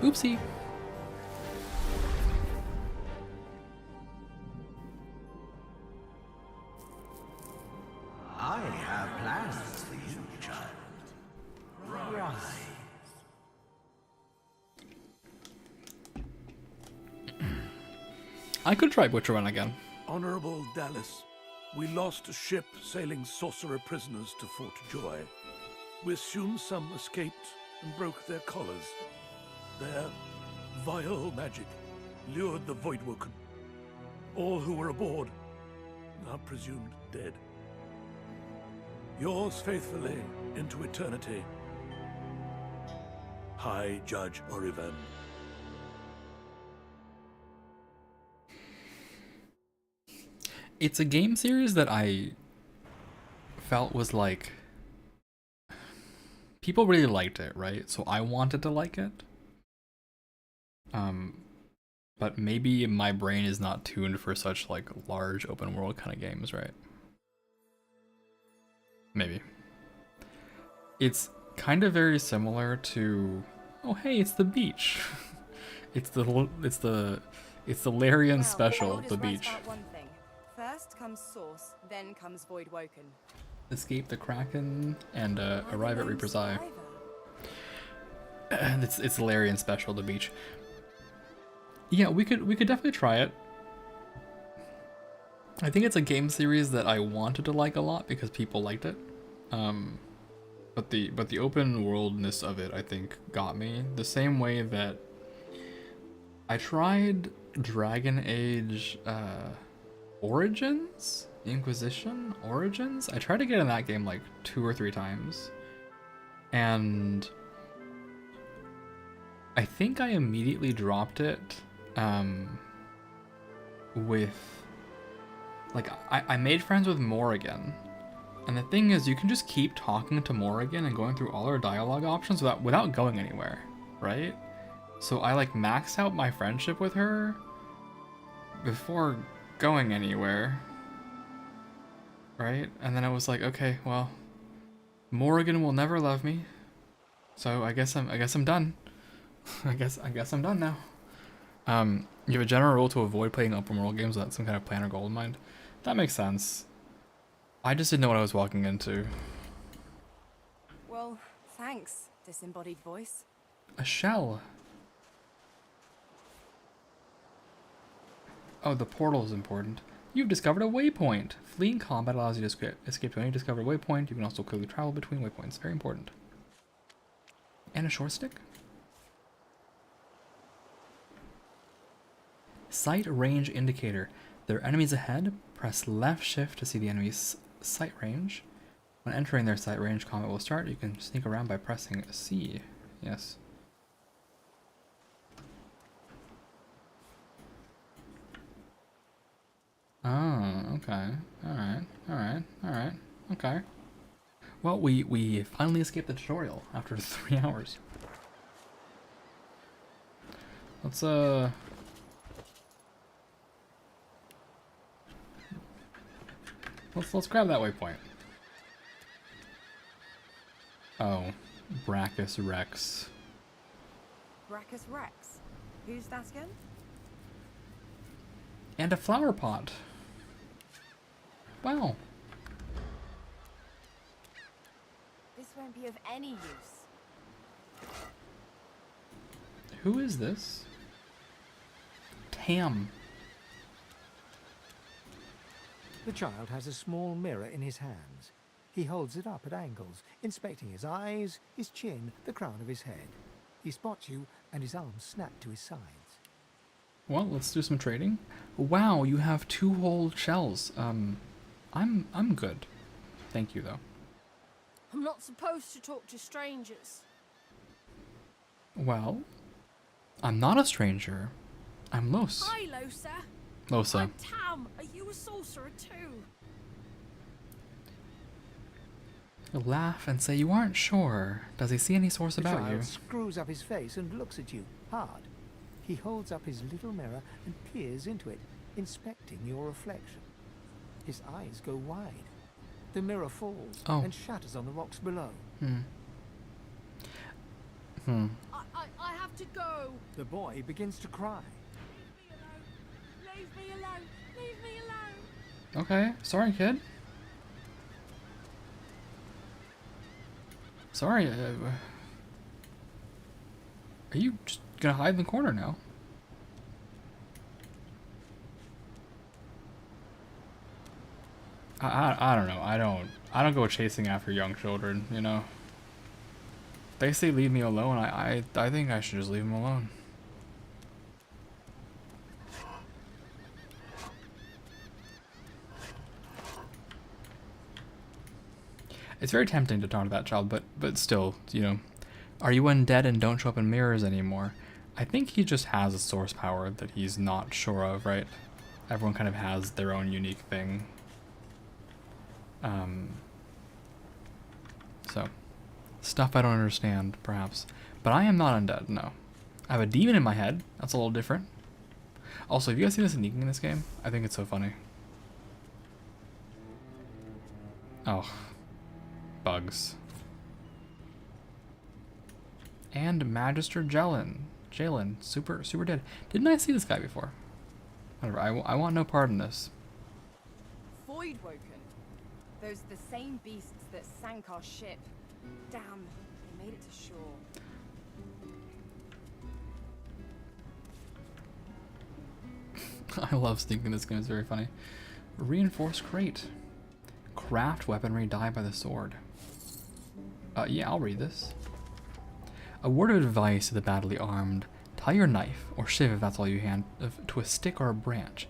Speaker 1: Oopsie.
Speaker 8: I have plans for you, child. Rise.
Speaker 1: I could try Witcher 1 again.
Speaker 14: Honorable Dallas, we lost a ship sailing sorcerer prisoners to Fort Joy. We assume some escaped and broke their collars. Their vile magic lured the Voidwoken. All who were aboard are presumed dead. Yours faithfully into eternity, High Judge Oriven.
Speaker 1: It's a game series that I felt was like... People really liked it, right? So I wanted to like it. But maybe my brain is not tuned for such like large open world kind of games, right? Maybe. It's kind of very similar to, oh hey, it's the beach. it's the Larian special, the beach.
Speaker 2: First comes Source, then comes Voidwoken.
Speaker 1: Escape the Kraken and arrive at Reaper's Eye. It's the Larian special, the beach. Yeah, we could definitely try it. I think it's a game series that I wanted to like a lot because people liked it. But the open worldness of it, I think, got me. The same way that I tried Dragon Age Origins? Inquisition? Origins? I tried to get in that game like 2 or 3 times. And I think I immediately dropped it with... Like, I made friends with Morrigan. And the thing is, you can just keep talking to Morrigan and going through all her dialogue options without going anywhere, right? So I like maxed out my friendship with her before going anywhere, right? And then I was like, okay, well, Morrigan will never love me, so I guess I'm done. I guess I'm done now. You have a general rule to avoid playing open world games without some kind of plan or goal in mind. That makes sense. I just didn't know what I was walking into.
Speaker 2: Well, Thanks, disembodied voice.
Speaker 1: A shell. Oh, the portal is important. You've discovered a waypoint. Fleeing combat allows you to escape to any discovered waypoint. You can also quickly travel between waypoints. Very important. And a short stick. Sight range indicator. There are enemies ahead. Press left shift to see the enemy's sight range. When entering their sight range, combat will start. You can sneak around by pressing C. Yes. Oh, okay. Alright. Okay. Well, we finally escaped the tutorial after 3 hours. Let's grab that waypoint. Oh, Brachus Rex.
Speaker 2: Brachus Rex. Who's that again?
Speaker 1: And a flower pot. Wow.
Speaker 2: This won't be of any use.
Speaker 1: Who is this? Tam.
Speaker 11: The child has a small mirror in his hands. He holds it up at angles, inspecting his eyes, his chin, the crown of his head. He spots you, and his arms snap to his sides.
Speaker 1: Well, let's do some trading. Wow, you have 2 whole shells. I'm good. Thank you, though.
Speaker 16: I'm not supposed to talk to strangers.
Speaker 1: Well, I'm not a stranger. I'm Los.
Speaker 16: Hi, Losa.
Speaker 1: Losa.
Speaker 16: I'm Tam. Are you a sorcerer too?
Speaker 1: You laugh and say you aren't sure. Does he see any source
Speaker 11: The
Speaker 1: about
Speaker 11: child
Speaker 1: you?
Speaker 11: screws up his face and looks at you, hard. He holds up his little mirror and peers into it, inspecting your reflection. His eyes go wide. The mirror falls and shatters on the rocks below.
Speaker 16: I have to go.
Speaker 11: The boy begins to cry.
Speaker 16: Leave me alone. Leave me alone.
Speaker 1: Okay, sorry, kid. Sorry, are you just gonna hide in the corner now? I don't know. I don't go chasing after young children, you know. They say leave me alone. I think I should just leave them alone. It's very tempting to talk to that child, but still, you know, are you undead and don't show up in mirrors anymore? I think he just has a source power that he's not sure of, right? Everyone kind of has their own unique thing. So, stuff I don't understand, perhaps. But I am not undead, no. I have a demon in my head. That's a little different. Also, have you guys seen the sneaking in this game? I think it's so funny. Oh. Bugs. And Magister Jalen. Super dead. Didn't I see this guy before? Whatever, I want no part in this.
Speaker 2: Voidwoken. Those are the same beasts that sank our ship. Damn, they made it to shore.
Speaker 1: I love sneaking in this game, it's very funny. Reinforced crate. Craft weaponry, die by the sword. Yeah, I'll read this. A word of advice to the badly armed. Tie your knife, or shiv if that's all you hand, to a stick or a branch.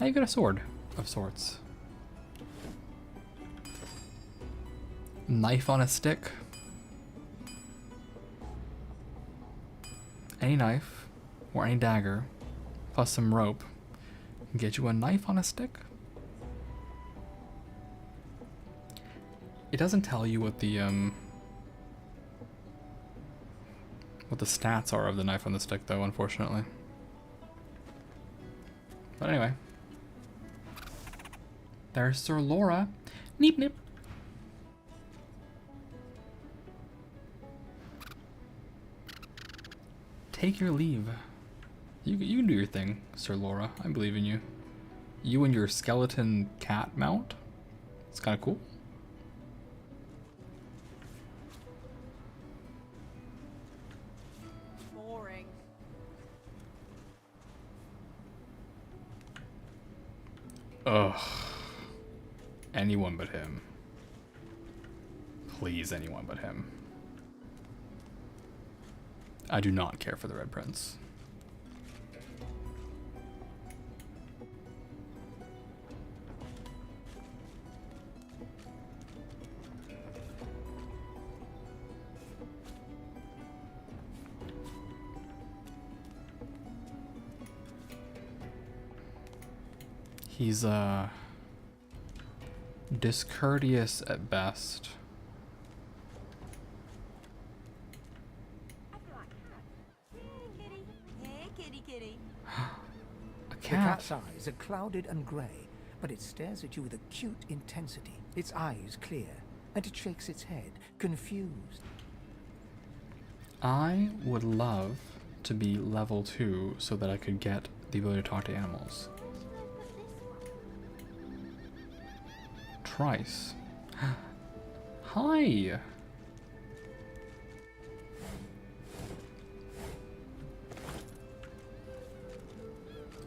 Speaker 1: Now you've got a sword of sorts. Knife on a stick. Any knife, or any dagger, plus some rope, can get you a knife on a stick. It doesn't tell you what the stats are of the knife on the stick, though, unfortunately. But anyway. There's Sir Laura. Neep nip. Take your leave. You can do your thing, Sir Laura. I believe in you. You and your skeleton cat mount. It's kind of cool. anyone but him. Please, anyone but him. I do not care for the Red Prince. He's discourteous at best. A
Speaker 11: The
Speaker 1: cat.
Speaker 11: cat's eyes are clouded and grey, but it stares at you with acute intensity. Its eyes clear, and it shakes its head, confused.
Speaker 1: I would love to be level 2 so that I could get the ability to talk to animals. Trice. Hi!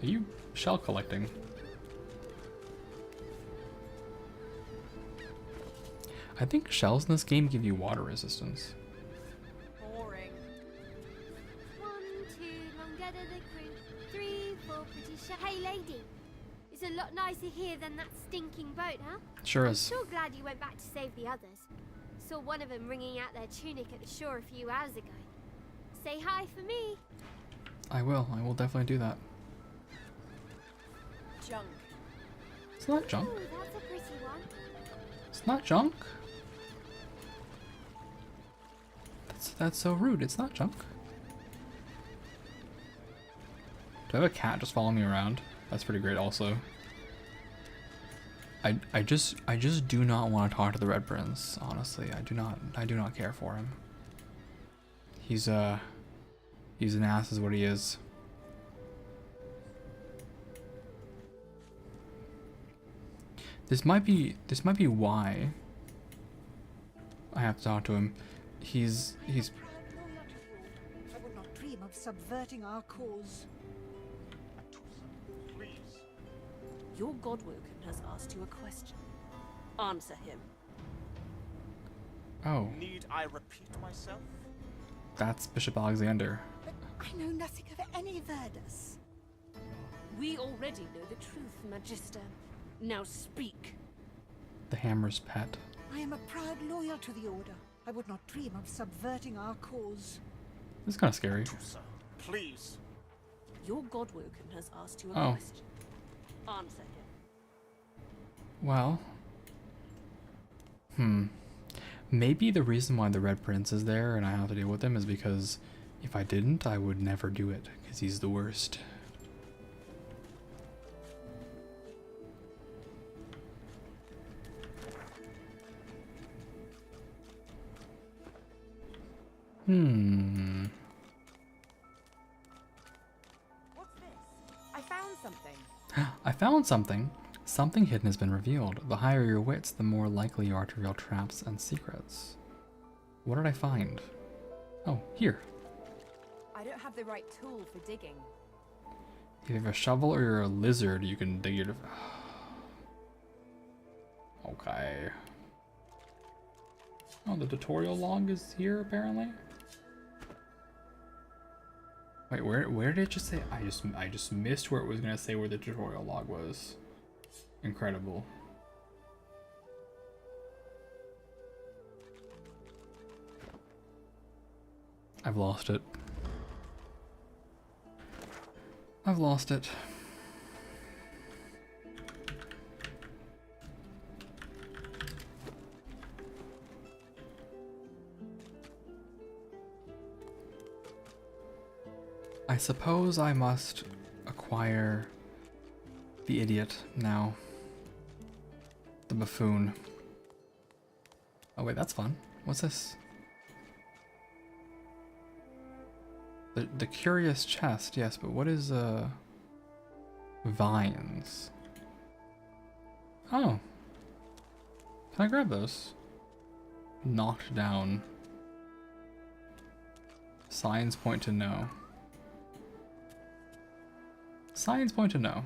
Speaker 1: Are you shell collecting? I think shells in this game give you water resistance.
Speaker 16: Boring. 1, 2, longer than the crew. 3, 4, pretty shy. Hey, lady. It's a lot nicer here than that stinking boat, huh?
Speaker 1: Sure
Speaker 16: I'm
Speaker 1: is.
Speaker 16: sure glad you went back to save the others. Saw one of them wringing out their tunic at the shore a few hours ago. Say hi for me.
Speaker 1: I will definitely do that.
Speaker 2: Junk.
Speaker 1: It's not junk.
Speaker 16: Ooh, that's a pretty one.
Speaker 1: It's not junk. That's so rude. It's not junk. Do I have a cat just following me around? That's pretty great also. I just do not want to talk to the Red Prince, honestly. I do not care for him. He's an ass is what he is. This might be why I have to talk to him. He's
Speaker 17: I would not dream of subverting our cause.
Speaker 21: Your Godwoken has asked you a question. Answer him.
Speaker 1: Oh.
Speaker 22: Need I repeat myself?
Speaker 1: That's Bishop Alexander.
Speaker 17: I know nothing of any Verdus.
Speaker 21: We already know the truth, Magister. Now speak.
Speaker 1: The Hammer's pet.
Speaker 17: I am a proud loyal to the Order. I would not dream of subverting our cause.
Speaker 1: This is kind of scary.
Speaker 22: Please.
Speaker 21: Your Godwoken has asked you a
Speaker 1: Oh.
Speaker 21: question. Answer him.
Speaker 1: Well. Maybe the reason why the Red Prince is there and I have to deal with him is because if I didn't, I would never do it, because he's the worst.
Speaker 2: What's this? I found something.
Speaker 1: I found something. Something hidden has been revealed. The higher your wits, the more likely you are to reveal traps and secrets. What did I find? Oh, here.
Speaker 2: I don't have the right tool for digging.
Speaker 1: If you have a shovel or you're a lizard, you can dig your... Okay. Oh, the tutorial log is here, apparently? Wait, where did it just say? I just missed where it was gonna say where the tutorial log was. Incredible. I've lost it. I've lost it. I suppose I must acquire the idiot now. The buffoon. Oh wait, that's fun. What's this? The curious chest, yes, but what is vines? Oh. Can I grab those? Knocked down. Signs point to no. Signs point to no.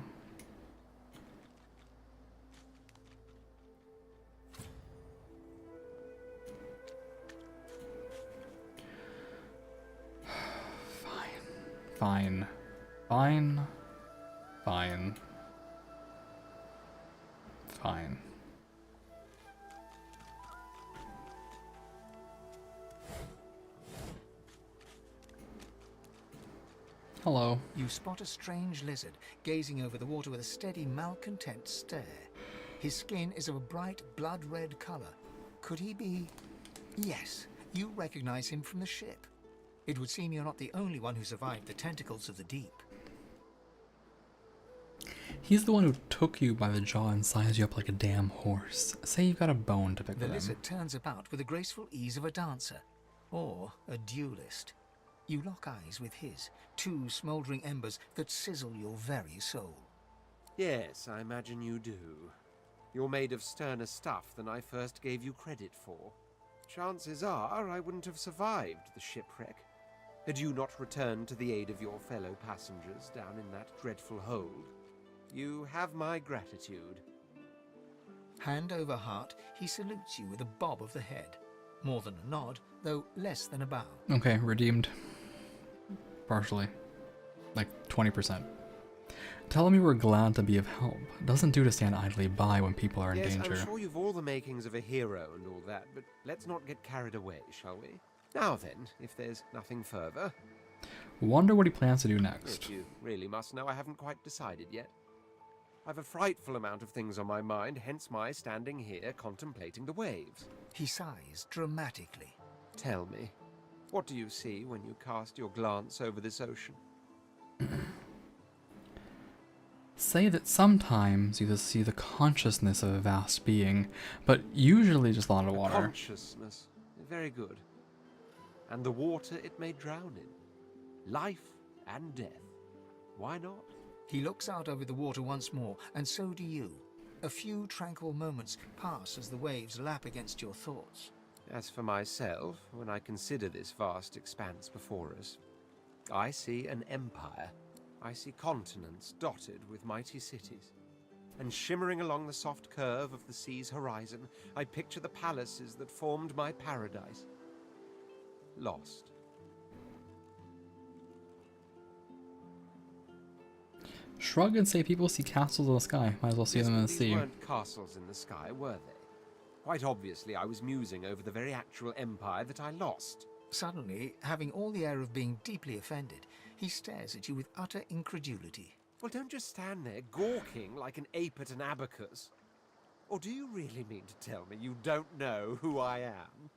Speaker 1: Fine. Fine. Fine. Fine. Hello.
Speaker 11: You spot a strange lizard gazing over the water with a steady, malcontent stare. His skin is of a bright, blood-red color. Could he be... Yes, you recognize him from the ship. It would seem you're not the only one who survived the tentacles of the deep.
Speaker 1: He's the one who took you by the jaw and sized you up like a damn horse. Say you've got a bone to pick with
Speaker 11: The
Speaker 1: him.
Speaker 11: lizard turns about with the graceful ease of a dancer, or a duelist. You lock eyes with his, two smouldering embers that sizzle your very soul.
Speaker 6: Yes, I imagine you do. You're made of sterner stuff than I first gave you credit for. Chances are I wouldn't have survived the shipwreck had you not returned to the aid of your fellow passengers down in that dreadful hold. You have my gratitude.
Speaker 11: Hand over heart, he salutes you with a bob of the head. More than a nod, though less than a bow.
Speaker 1: Okay, redeemed. Partially. Like 20%. Tell him you were glad to be of help. Doesn't do to stand idly by when people are in danger.
Speaker 6: I'm sure you've all the makings of a hero and all that, but let's not get carried away, shall we? Now then, if there's nothing further.
Speaker 1: Wonder what he plans to do next.
Speaker 6: If you really must know, I haven't quite decided yet. I've a frightful amount of things on my mind, hence my standing here contemplating the waves.
Speaker 11: He sighs dramatically.
Speaker 6: Tell me, what do you see when you cast your glance over this ocean?
Speaker 1: Say that sometimes you just see the consciousness of a vast being, but usually just a lot of water.
Speaker 6: Consciousness. Very good. And the water it may drown in. Life and death. Why not?
Speaker 11: He looks out over the water once more, and so do you. A few tranquil moments pass as the waves lap against your thoughts.
Speaker 6: As for myself, when I consider this vast expanse before us, I see an empire. I see continents dotted with mighty cities. And shimmering along the soft curve of the sea's horizon, I picture the palaces that formed my paradise. Lost.
Speaker 1: Shrug and say people see castles in the sky. Might as well see them in the sea.
Speaker 6: These weren't castles in the sky, were they? Quite obviously, I was musing over the very actual empire that I lost.
Speaker 11: Suddenly, having all the air of being deeply offended, he stares at you with utter incredulity.
Speaker 6: Well, don't just stand there gawking like an ape at an abacus. Or do you really mean to tell me you don't know who I am?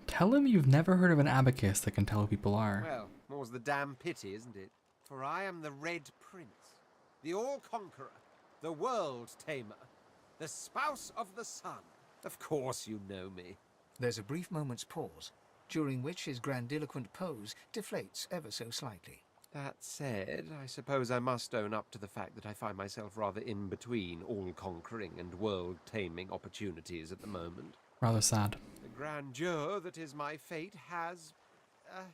Speaker 1: Tell him you've never heard of an abacus that can tell who people are.
Speaker 6: Well, more's the damn pity, isn't it? For I am the Red Prince, the All-Conqueror, the World-Tamer, the Spouse of the Sun. Of course you know me.
Speaker 11: There's a brief moment's pause, during which his grandiloquent pose deflates ever so slightly.
Speaker 6: That said, I suppose I must own up to the fact that I find myself rather in between all-conquering and world-taming opportunities at the moment.
Speaker 1: Rather sad.
Speaker 6: The grandeur that is my fate has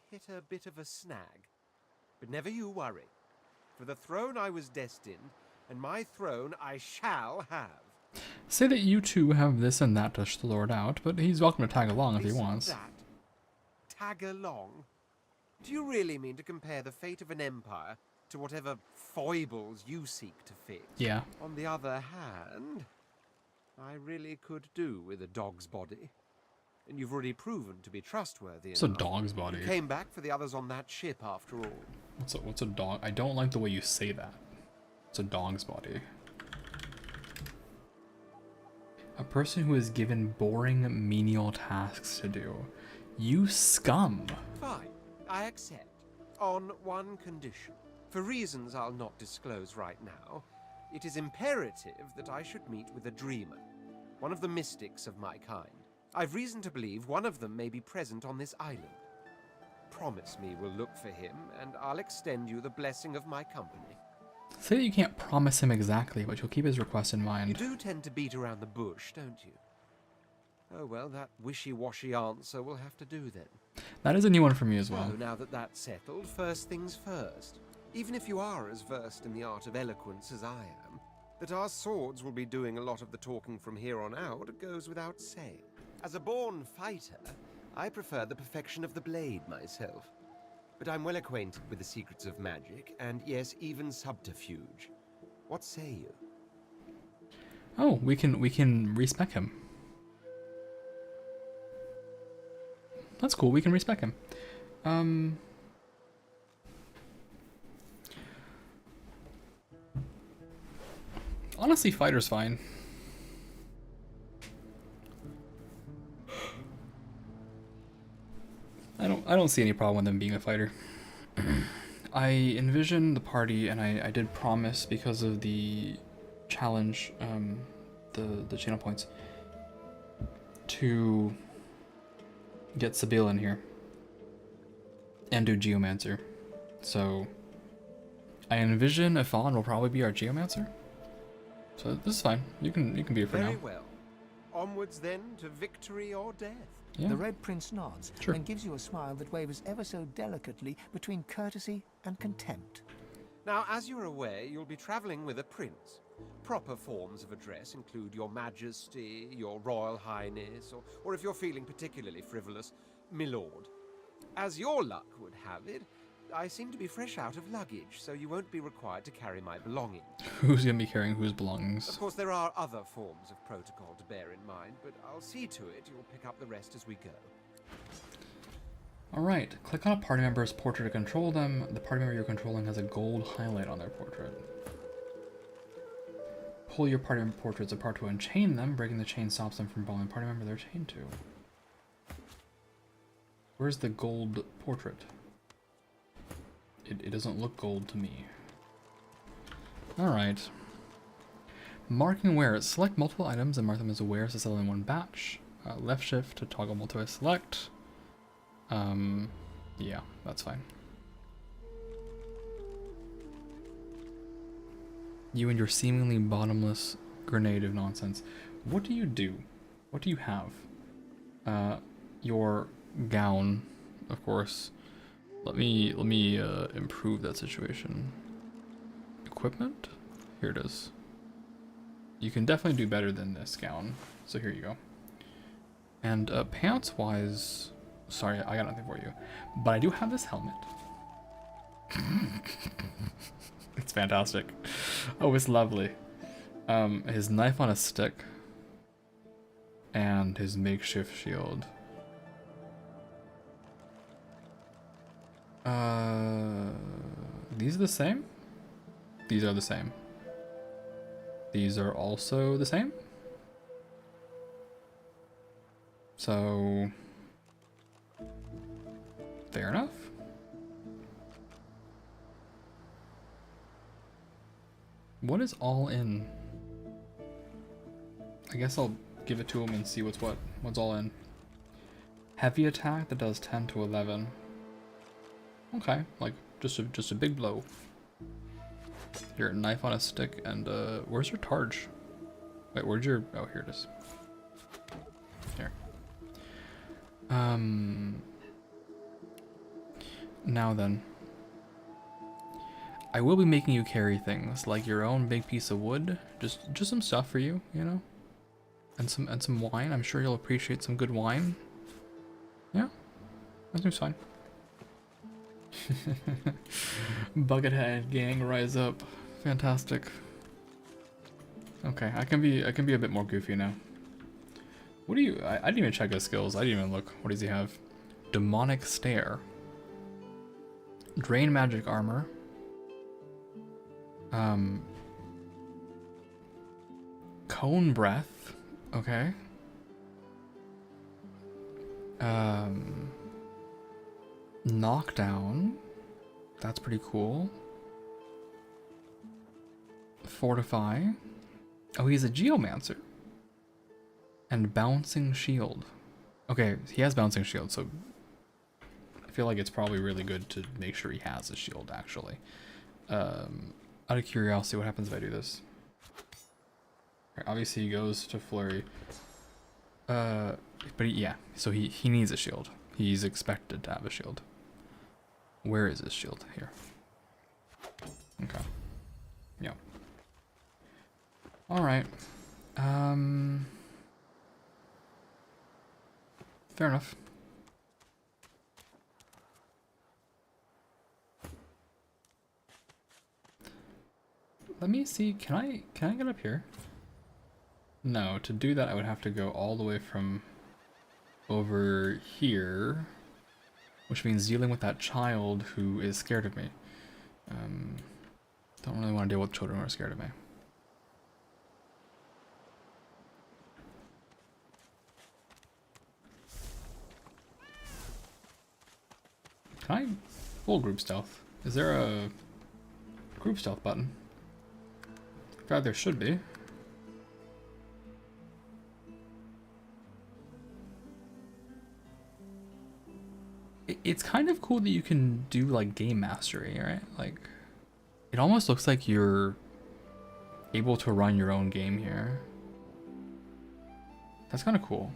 Speaker 6: hit a bit of a snag. But never you worry. For the throne I was destined, and my throne I shall have.
Speaker 1: Say that you two have this and that to lord out, but he's welcome to tag along if he wants.
Speaker 6: That? Tag along? Do you really mean to compare the fate of an empire to whatever foibles you seek to fix?
Speaker 1: Yeah.
Speaker 6: On the other hand, I really could do with a dog's body. And you've already proven to be trustworthy.
Speaker 1: It's a dog's body.
Speaker 6: You came back for the others on that ship after all.
Speaker 1: What's a dog? I don't like the way you say that. It's a dog's body. A person who is given boring, menial tasks to do. You scum.
Speaker 6: Fine, I accept. On one condition. For reasons I'll not disclose right now, it is imperative that I should meet with a dreamer. One of the mystics of my kind. I've reason to believe one of them may be present on this island. Promise me we'll look for him, and I'll extend you the blessing of my company.
Speaker 1: Say that you can't promise him exactly, but you'll keep his request in mind.
Speaker 6: You do tend to beat around the bush, don't you? Oh well, that wishy-washy answer will have to do then.
Speaker 1: That is a new one for me as well.
Speaker 6: So now that that's settled, first things first. Even if you are as versed in the art of eloquence as I am, that our swords will be doing a lot of the talking from here on out goes without saying. As a born fighter, I prefer the perfection of the blade myself. but I'm well acquainted with the secrets of magic, and yes, even subterfuge. What say you?
Speaker 1: Oh, we can respec him. That's cool. We can respec him. Honestly, fighter's fine. I don't see any problem with him being a fighter. I envision the party, and I did promise because of the challenge, the channel points, to get Sabine in here and do Geomancer. So I envision Ifan will probably be our Geomancer. So this is fine. You can be it for now.
Speaker 6: Very well. Onwards then to victory or death.
Speaker 1: Yeah.
Speaker 11: The Red Prince nods
Speaker 1: Sure.
Speaker 11: and gives you a smile that wavers ever so delicately between courtesy and contempt.
Speaker 6: Now, as you're aware, you'll be traveling with a prince. Proper forms of address include Your Majesty, Your Royal Highness, or if you're feeling particularly frivolous, Milord. As your luck would have it, I seem to be fresh out of luggage, so you won't be required to carry my belongings.
Speaker 1: Who's gonna be carrying whose belongings?
Speaker 6: Of course, there are other forms of protocol to bear in mind, but I'll see to it you'll pick up the rest as we go.
Speaker 1: Alright, click on a party member's portrait to control them. The party member you're controlling has a gold highlight on their portrait. Pull your party member portraits apart to unchain them. Breaking the chain stops them from following the party member they're chained to. Where's the gold portrait? It doesn't look gold to me. Alright. Marking wares. Select multiple items and mark them as wares to sell in one batch. Left shift to toggle multi-select. Yeah, that's fine. You and your seemingly bottomless grenade of nonsense. What do you do? What do you have? Your gown, of course. Let me improve that situation. Equipment? Here it is. You can definitely do better than this gown. So here you go. And pants wise, sorry, I got nothing for you. But I do have this helmet. It's fantastic. Oh, it's lovely. His knife on a stick. And his makeshift shield. These are the same? These are the same. These are also the same? So... fair enough. What is all in? I guess I'll give it to him and see what's what. What's all in? Heavy attack that does 10 to 11. Okay, like just a big blow. Here, knife on a stick, and where's your targe? Wait, where's your? Oh, here it is. Here. Now then, I will be making you carry things like your own big piece of wood, just some stuff for you, you know, and some wine. I'm sure you'll appreciate some good wine. Yeah, that seems fine. Buckethead gang, rise up! Fantastic. Okay, I can be a bit more goofy now. What do you? I didn't even check his skills. I didn't even look. What does he have? Demonic stare. Drain magic armor. Cone breath. Okay. Knockdown. That's pretty cool. Fortify. Oh, he's a geomancer. And bouncing shield. Okay, he has bouncing shield, so I feel like it's probably really good to make sure he has a shield, actually. Out of curiosity, what happens if I do this? Right, obviously he goes to flurry. But yeah, so he needs a shield. He's expected to have a shield. Where is his shield? Here. Okay. Yeah. Alright. Fair enough. Let me see, can I get up here? No, to do that I would have to go all the way from over here, which means dealing with that child who is scared of me. Don't really want to deal with children who are scared of me. Can I full group stealth? Is there a group stealth button? In fact, there should be. It's kind of cool that you can do like game mastery, right? Like, it almost looks like you're able to run your own game here. That's kind of cool.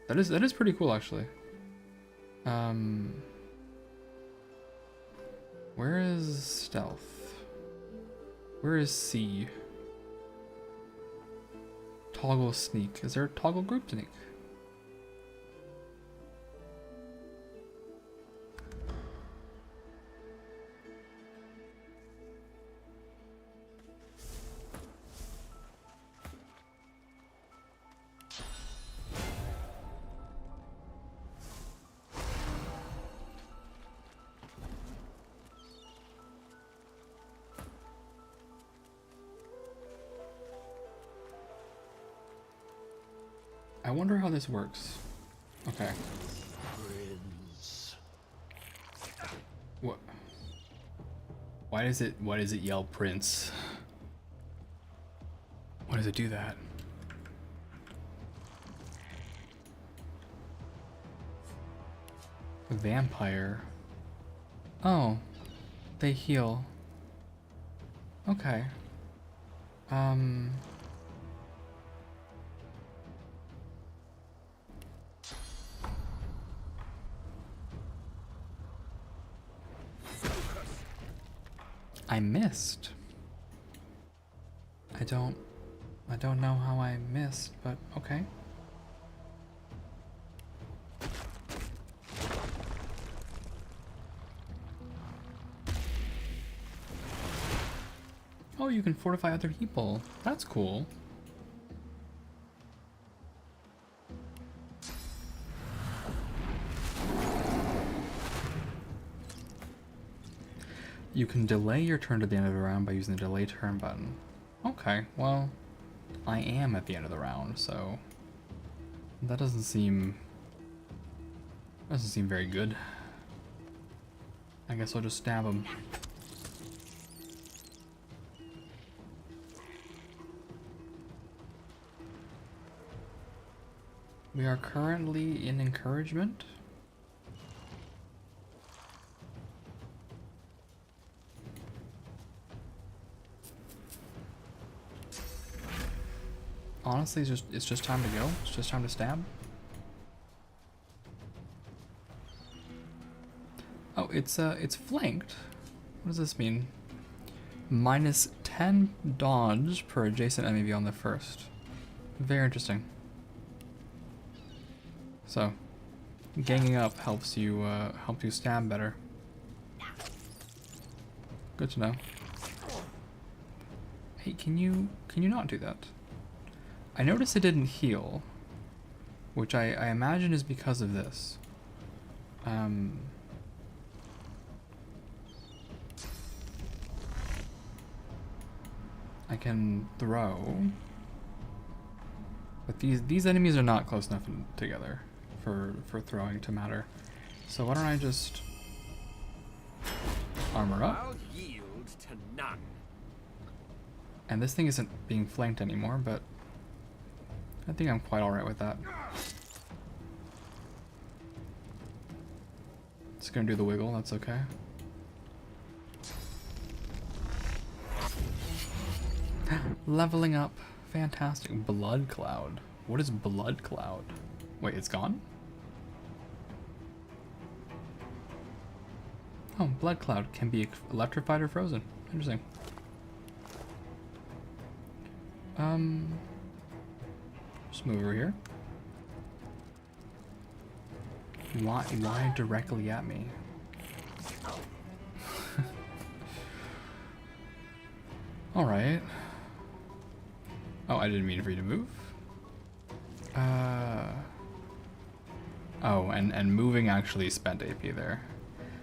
Speaker 1: That is pretty cool, actually. Where is stealth? Where is C? Toggle sneak. Is there a toggle group sneak? I wonder how this works. Okay.
Speaker 12: Prince.
Speaker 1: What? Why does it yell Prince? Why does it do that? Vampire. Oh, they heal. Okay. I missed. I don't know how I missed, but okay. Oh, you can fortify other people. That's cool. You can delay your turn to the end of the round by using the delay turn button. Okay, well, I am at the end of the round, so that doesn't seem very good. I guess I'll just stab him. We are currently in encouragement. Honestly, it's just time to go. It's just time to stab. Oh, it's flanked. What does this mean? Minus 10 dodge per adjacent enemy on the first. Very interesting. So, ganging up helps you stab better. Good to know. Hey, can you not do that? I noticed it didn't heal, which I imagine is because of this. I can throw, but these enemies are not close enough together for throwing to matter. So why don't I just armor up?
Speaker 15: I'll yield to none.
Speaker 1: And this thing isn't being flanked anymore, but I think I'm quite alright with that. It's gonna do the wiggle, that's okay. Leveling up. Fantastic. Blood Cloud. What is Blood Cloud? Wait, it's gone? Oh, Blood Cloud can be electrified or frozen. Interesting. Just move over here. Why directly at me? Alright. Oh, I didn't mean for you to move. Oh, and moving actually spent AP there.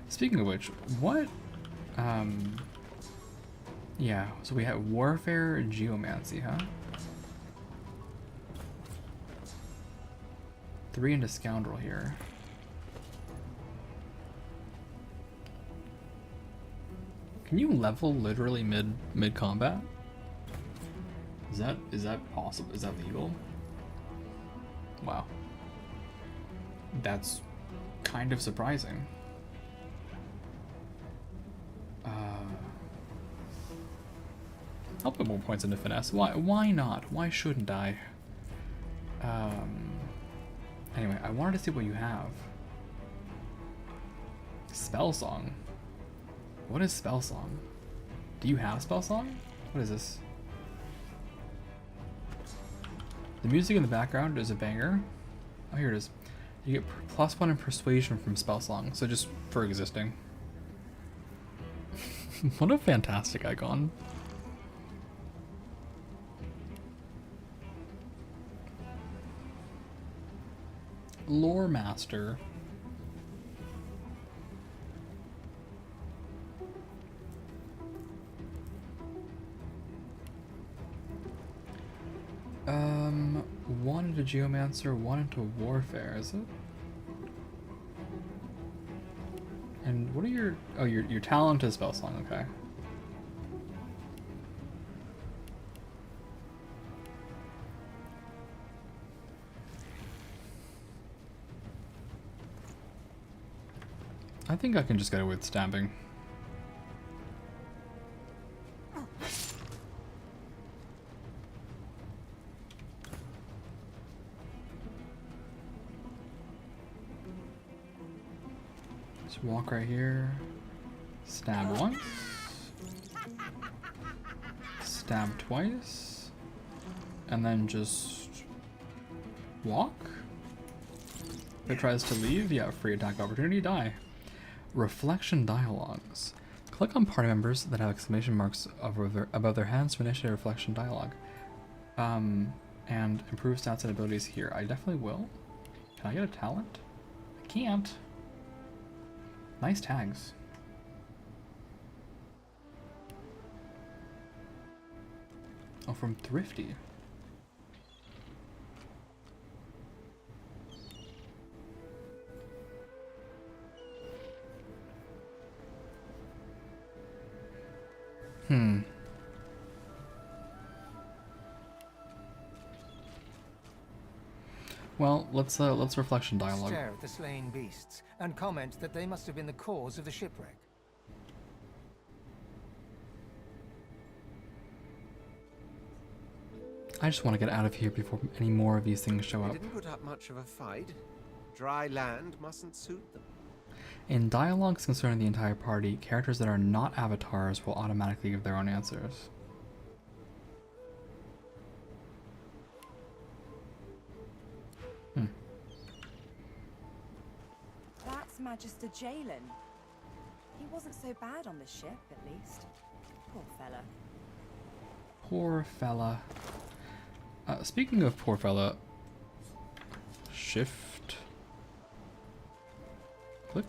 Speaker 1: Speaking of which, what? Yeah, so we have Warfare, Geomancy, huh? 3 into Scoundrel here. Can you level literally mid combat? Is that possible? Is that legal? Wow. That's kind of surprising. I'll put more points into finesse. Why not? Why shouldn't I? Anyway, I wanted to see what you have. Spell Song. What is Spell Song? Do you have Spell Song? What is this? The music in the background is a banger. Oh, here it is. You get +1 in Persuasion from Spell Song, so just for existing. What a fantastic icon. Lore Master. One into Geomancer, one into Warfare, is it? And what are your... Oh, your talent is Spell Song, okay. I think I can just get it with stabbing. Just walk right here. Stab once. Stab twice. And then just walk. If it tries to leave, yeah, free attack opportunity, die. Reflection dialogues. Click on party members that have exclamation marks above their heads to initiate a reflection dialogue. And improve stats and abilities here. I definitely will. Can I get a talent? I can't. Nice tags. Oh, from Thrifty. Well, let's reflection dialogue.
Speaker 11: Stare at the slain beasts and comment that they must have been the cause of the shipwreck.
Speaker 1: I just want to get out of here before any more of these things show up.
Speaker 6: They didn't put up much of a fight. Dry land mustn't suit them.
Speaker 1: In dialogues concerning the entire party, characters that are not avatars will automatically give their own answers.
Speaker 2: That's Magister Jalen. He wasn't so bad on the ship, at least. Poor fella.
Speaker 1: Poor fella. Speaking of poor fella, shift, click.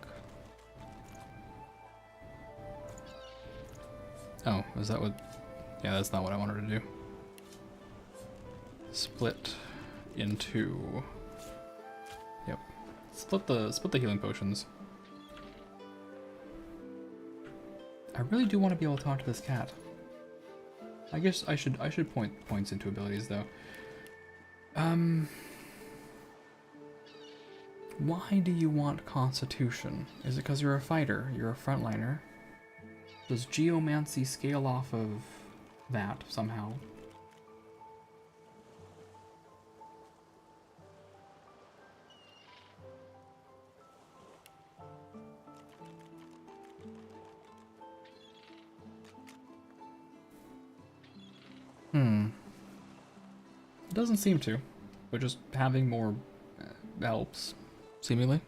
Speaker 1: Oh, is that what? Yeah, that's not what I wanted to do. Split into. Yep. Split the healing potions. I really do want to be able to talk to this cat. I guess I should point points into abilities though. Why do you want Constitution? Is it because you're a fighter? You're a frontliner? Does Geomancy scale off of that somehow? It doesn't seem to, but just having more helps, seemingly.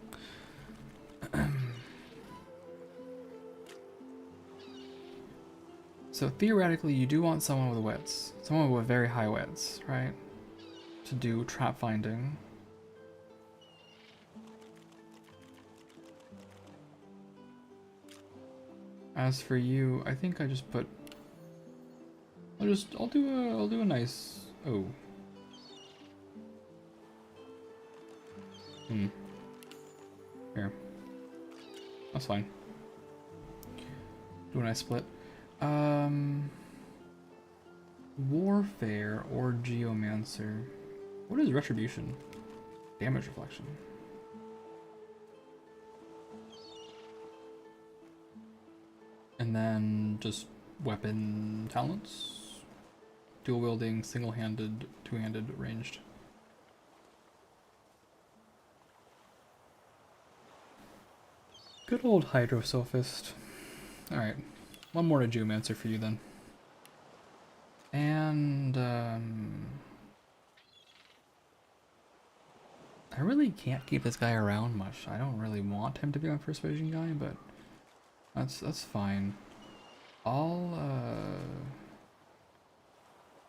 Speaker 1: So theoretically, you do want someone with wits, someone with very high wits, right? To do trap finding. As for you, I think I just put. I'll do a nice. Oh. Here. That's fine. Do a nice split. Warfare or Geomancer. What is Retribution? Damage reflection. And then just weapon talents. Dual wielding, single-handed, two-handed, ranged. Good old Hydrosophist. Alright. One more to Geomancer for you then. And I really can't keep this guy around much. I don't really want him to be my persuasion guy, but that's fine.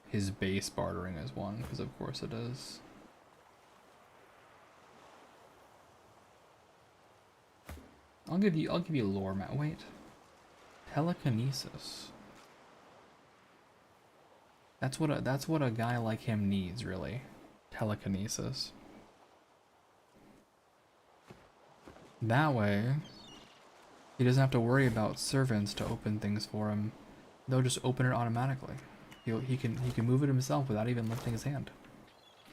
Speaker 1: His base bartering is one, because of course it is. I'll give you lore, Matt. Wait. Telekinesis. That's what a guy like him needs, really. Telekinesis. That way, he doesn't have to worry about servants to open things for him. They'll just open it automatically. He can move it himself without even lifting his hand.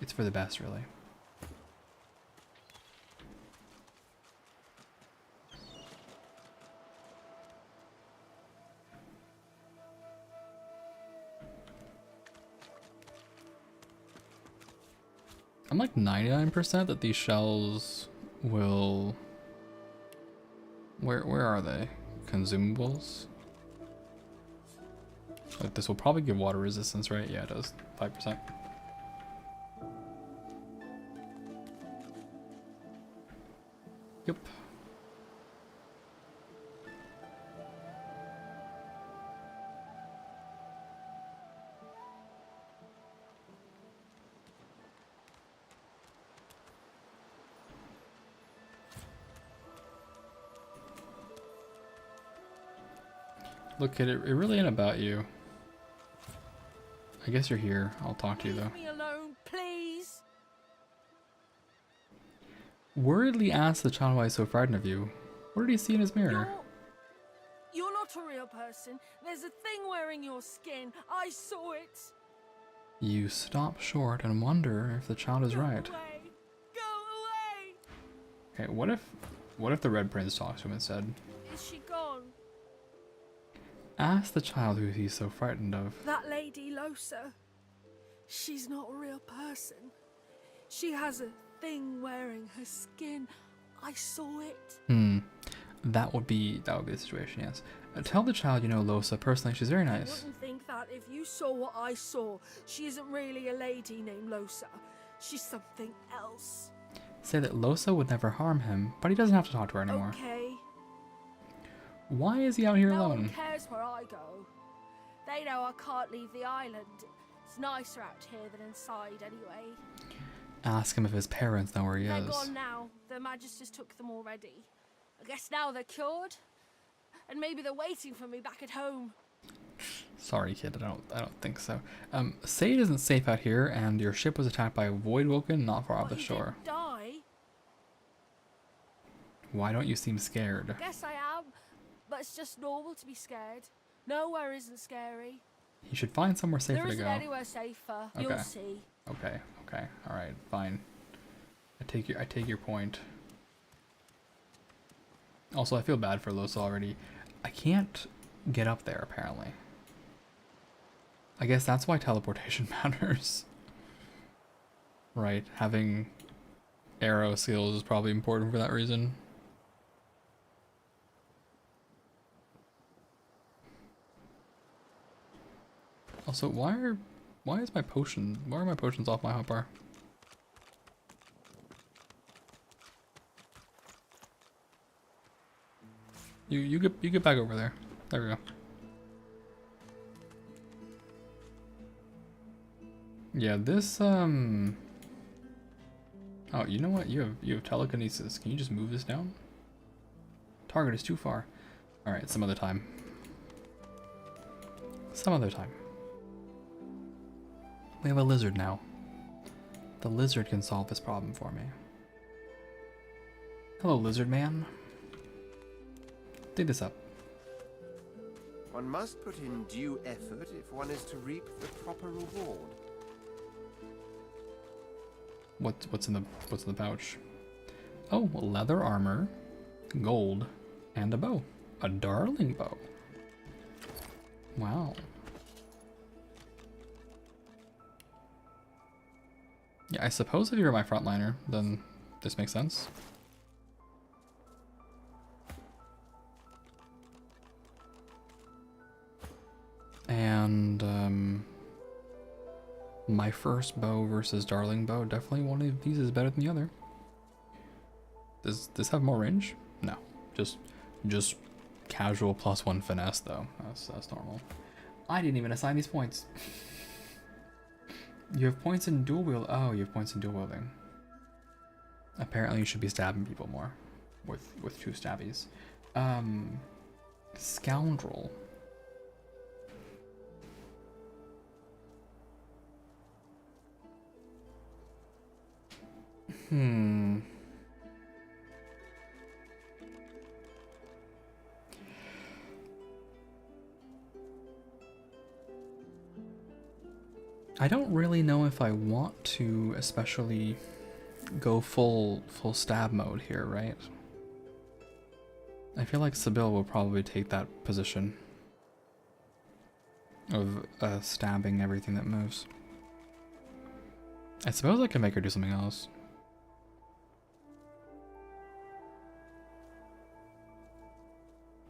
Speaker 1: It's for the best, really. I'm like 99% that these shells will... Where are they? Consumables? Like this will probably give water resistance, right? Yeah, it does. 5%. Yep. Look at it. It really ain't about you. I guess you're here. I'll talk to you though.
Speaker 21: Leave me alone, please.
Speaker 1: Worriedly asked the child why he's so frightened of you. What did he see in his mirror?
Speaker 21: You're not a real person. There's a thing wearing your skin. I saw it.
Speaker 1: You stop short and wonder if the child is right.
Speaker 21: Go away.
Speaker 1: Okay, what if the Red Prince talks to him instead?
Speaker 21: Is she gone?
Speaker 1: Ask the child who he's so frightened of.
Speaker 21: That lady Losa. She's not a real person. She has a thing wearing her skin. I saw it.
Speaker 1: That would be the situation, yes. Tell the child you know Losa personally. She's very nice.
Speaker 21: I wouldn't think that if you saw what I saw. She isn't really a lady named Losa. She's something else.
Speaker 1: Say that Losa would never harm him, but he doesn't have to talk to her anymore.
Speaker 21: Okay.
Speaker 1: Why is he out here
Speaker 21: No
Speaker 1: alone?
Speaker 21: one cares where I go. They know I can't leave the island. It's nicer out here than inside anyway.
Speaker 1: Ask him if his parents know where he
Speaker 21: They're
Speaker 1: is.
Speaker 21: gone now. The Magisters took them already. I guess now they're cured. And maybe they're waiting for me back at home.
Speaker 1: Sorry, kid. I don't think so. Say it isn't safe out here, and your ship was attacked by a Voidwoken not far off the shore.
Speaker 21: He didn't die.
Speaker 1: Why don't you seem scared?
Speaker 21: Guess I am. But it's just normal to be scared. Nowhere isn't scary.
Speaker 1: You should find somewhere safer
Speaker 21: There
Speaker 1: to
Speaker 21: isn't
Speaker 1: go.
Speaker 21: anywhere safer.
Speaker 1: Okay.
Speaker 21: You'll see.
Speaker 1: Okay. All right. Fine. I take your point. Also, I feel bad for Losa already. I can't get up there apparently. I guess that's why teleportation matters. Right? Having arrow skills is probably important for that reason. Also, why are my potions off my hotbar? You get back over there. There we go. Yeah, this oh, you know what? You have telekinesis. Can you just move this down? Target is too far. All right, some other time. Some other time. We have a lizard now. The lizard can solve this problem for me. Hello, lizard man. Dig this up.
Speaker 6: One must put in due effort if one is to reap the proper reward.
Speaker 1: What's in the pouch? Oh, leather armor, gold, and a bow. A darling bow. Wow. Yeah, I suppose if you're my frontliner, then this makes sense. And my first bow versus darling bow, definitely one of these is better than the other. Does this have more range? No, just casual +1 finesse though. That's normal. I didn't even assign these points. You have points in dual wield. Oh, you have points in dual wielding. Apparently, you should be stabbing people more with 2 stabbies. Scoundrel. I don't really know if I want to especially go full stab mode here, right? I feel like Sybil will probably take that position of stabbing everything that moves. I suppose I can make her do something else.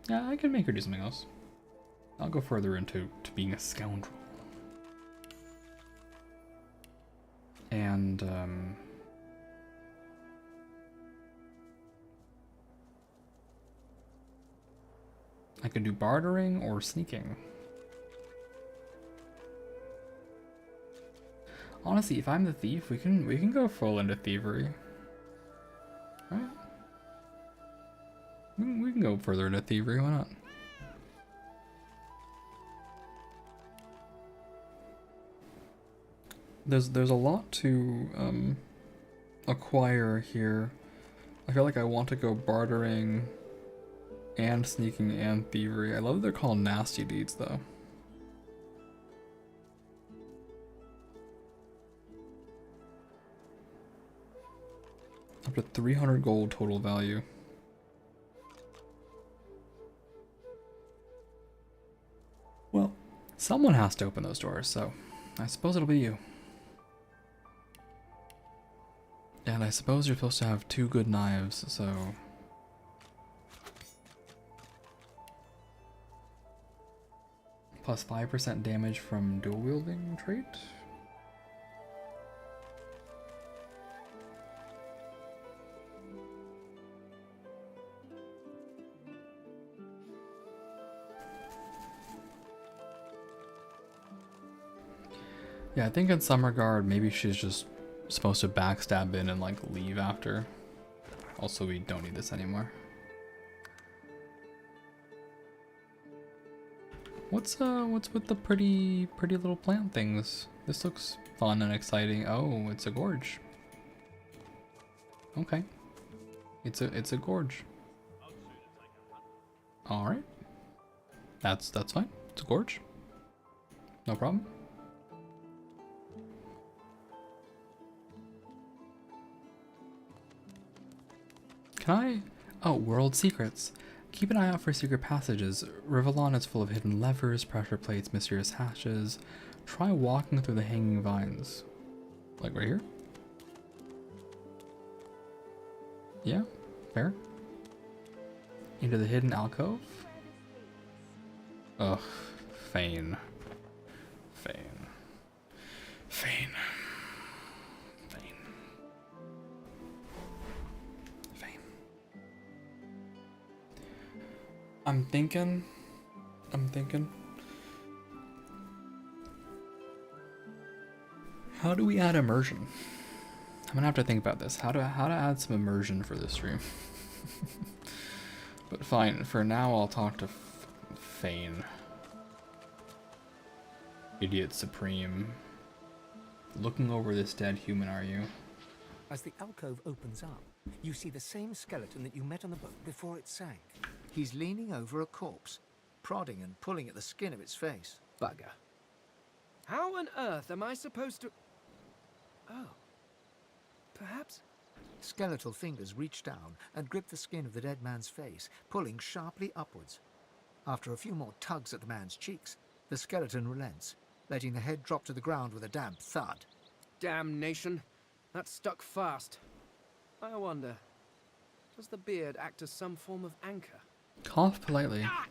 Speaker 1: Yeah, I can make her do something else. I'll go further into being a scoundrel. And I could do bartering or sneaking. Honestly, if I'm the thief, we can go full into thievery. Right? We can go further into thievery, why not? There's a lot to acquire here. I feel like I want to go bartering and sneaking and thievery. I love that they're called nasty deeds though. Up to 300 gold total value. Well, someone has to open those doors, so I suppose it'll be you. And I suppose you're supposed to have 2 good knives, so... Plus 5% damage from dual wielding trait? Yeah, I think in some regard, maybe she's just supposed to backstab in and like leave after. Also, we don't need this anymore. What's with the pretty little plant things? This looks fun and exciting. Oh, it's a gorge. Okay. It's a gorge. All right. That's fine. It's a gorge. No problem. Can I? Oh, world secrets. Keep an eye out for secret passages. Rivellon is full of hidden levers, pressure plates, mysterious hatches. Try walking through the hanging vines. Like right here? Yeah, fair. Into the hidden alcove? Ugh, Fane. Fane. Fane. I'm thinking. How do we add immersion? I'm gonna have to think about this. How to add some immersion for this stream. But fine, for now I'll talk to Fane. Idiot Supreme. Looking over this dead human, are you?
Speaker 11: As the alcove opens up, you see the same skeleton that you met on the boat before it sank. He's leaning over a corpse, prodding and pulling at the skin of its face.
Speaker 7: Bugger. How on earth am I supposed to... Oh. Perhaps...
Speaker 11: Skeletal fingers reach down and grip the skin of the dead man's face, pulling sharply upwards. After a few more tugs at the man's cheeks, the skeleton relents, letting the head drop to the ground with a damp thud.
Speaker 7: Damnation. That stuck fast. I wonder, does the beard act as some form of anchor?
Speaker 1: Cough politely.
Speaker 7: Ah!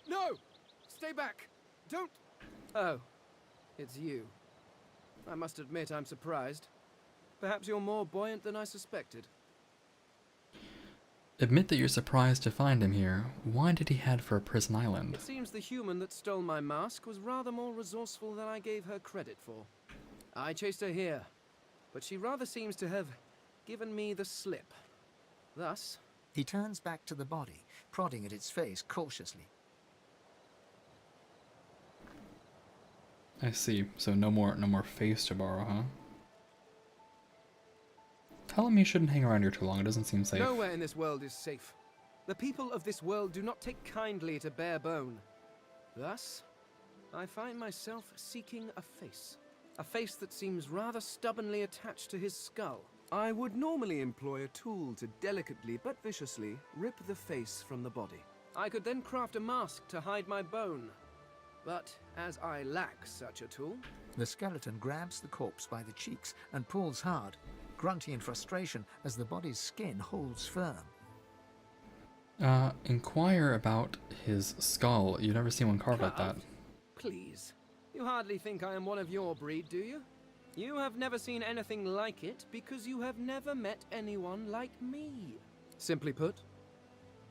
Speaker 7: No! Stay back! Don't... Oh, it's you. I must admit I'm surprised. Perhaps you're more buoyant than I suspected.
Speaker 1: Admit that you're surprised to find him here. Why did he head for a prison island?
Speaker 7: It seems the human that stole my mask was rather more resourceful than I gave her credit for. I chased her here, but she rather seems to have given me the slip. Thus...
Speaker 11: He turns back to the body, prodding at its face cautiously.
Speaker 1: I see. So no more face to borrow, huh? Tell him he shouldn't hang around here too long. It doesn't seem safe.
Speaker 7: Nowhere in this world is safe. The people of this world do not take kindly to bare bone. Thus, I find myself seeking a face. A face that seems rather stubbornly attached to his skull. I would normally employ a tool to delicately but viciously rip the face from the body. I could then craft a mask to hide my bone. But as I lack such a tool...
Speaker 11: The skeleton grabs the corpse by the cheeks and pulls hard, grunting in frustration as the body's skin holds firm.
Speaker 1: Inquire about his skull. You've never seen one carved like that.
Speaker 7: Please. You hardly think I am one of your breed, do you? You have never seen anything like it because you have never met anyone like me. Simply put,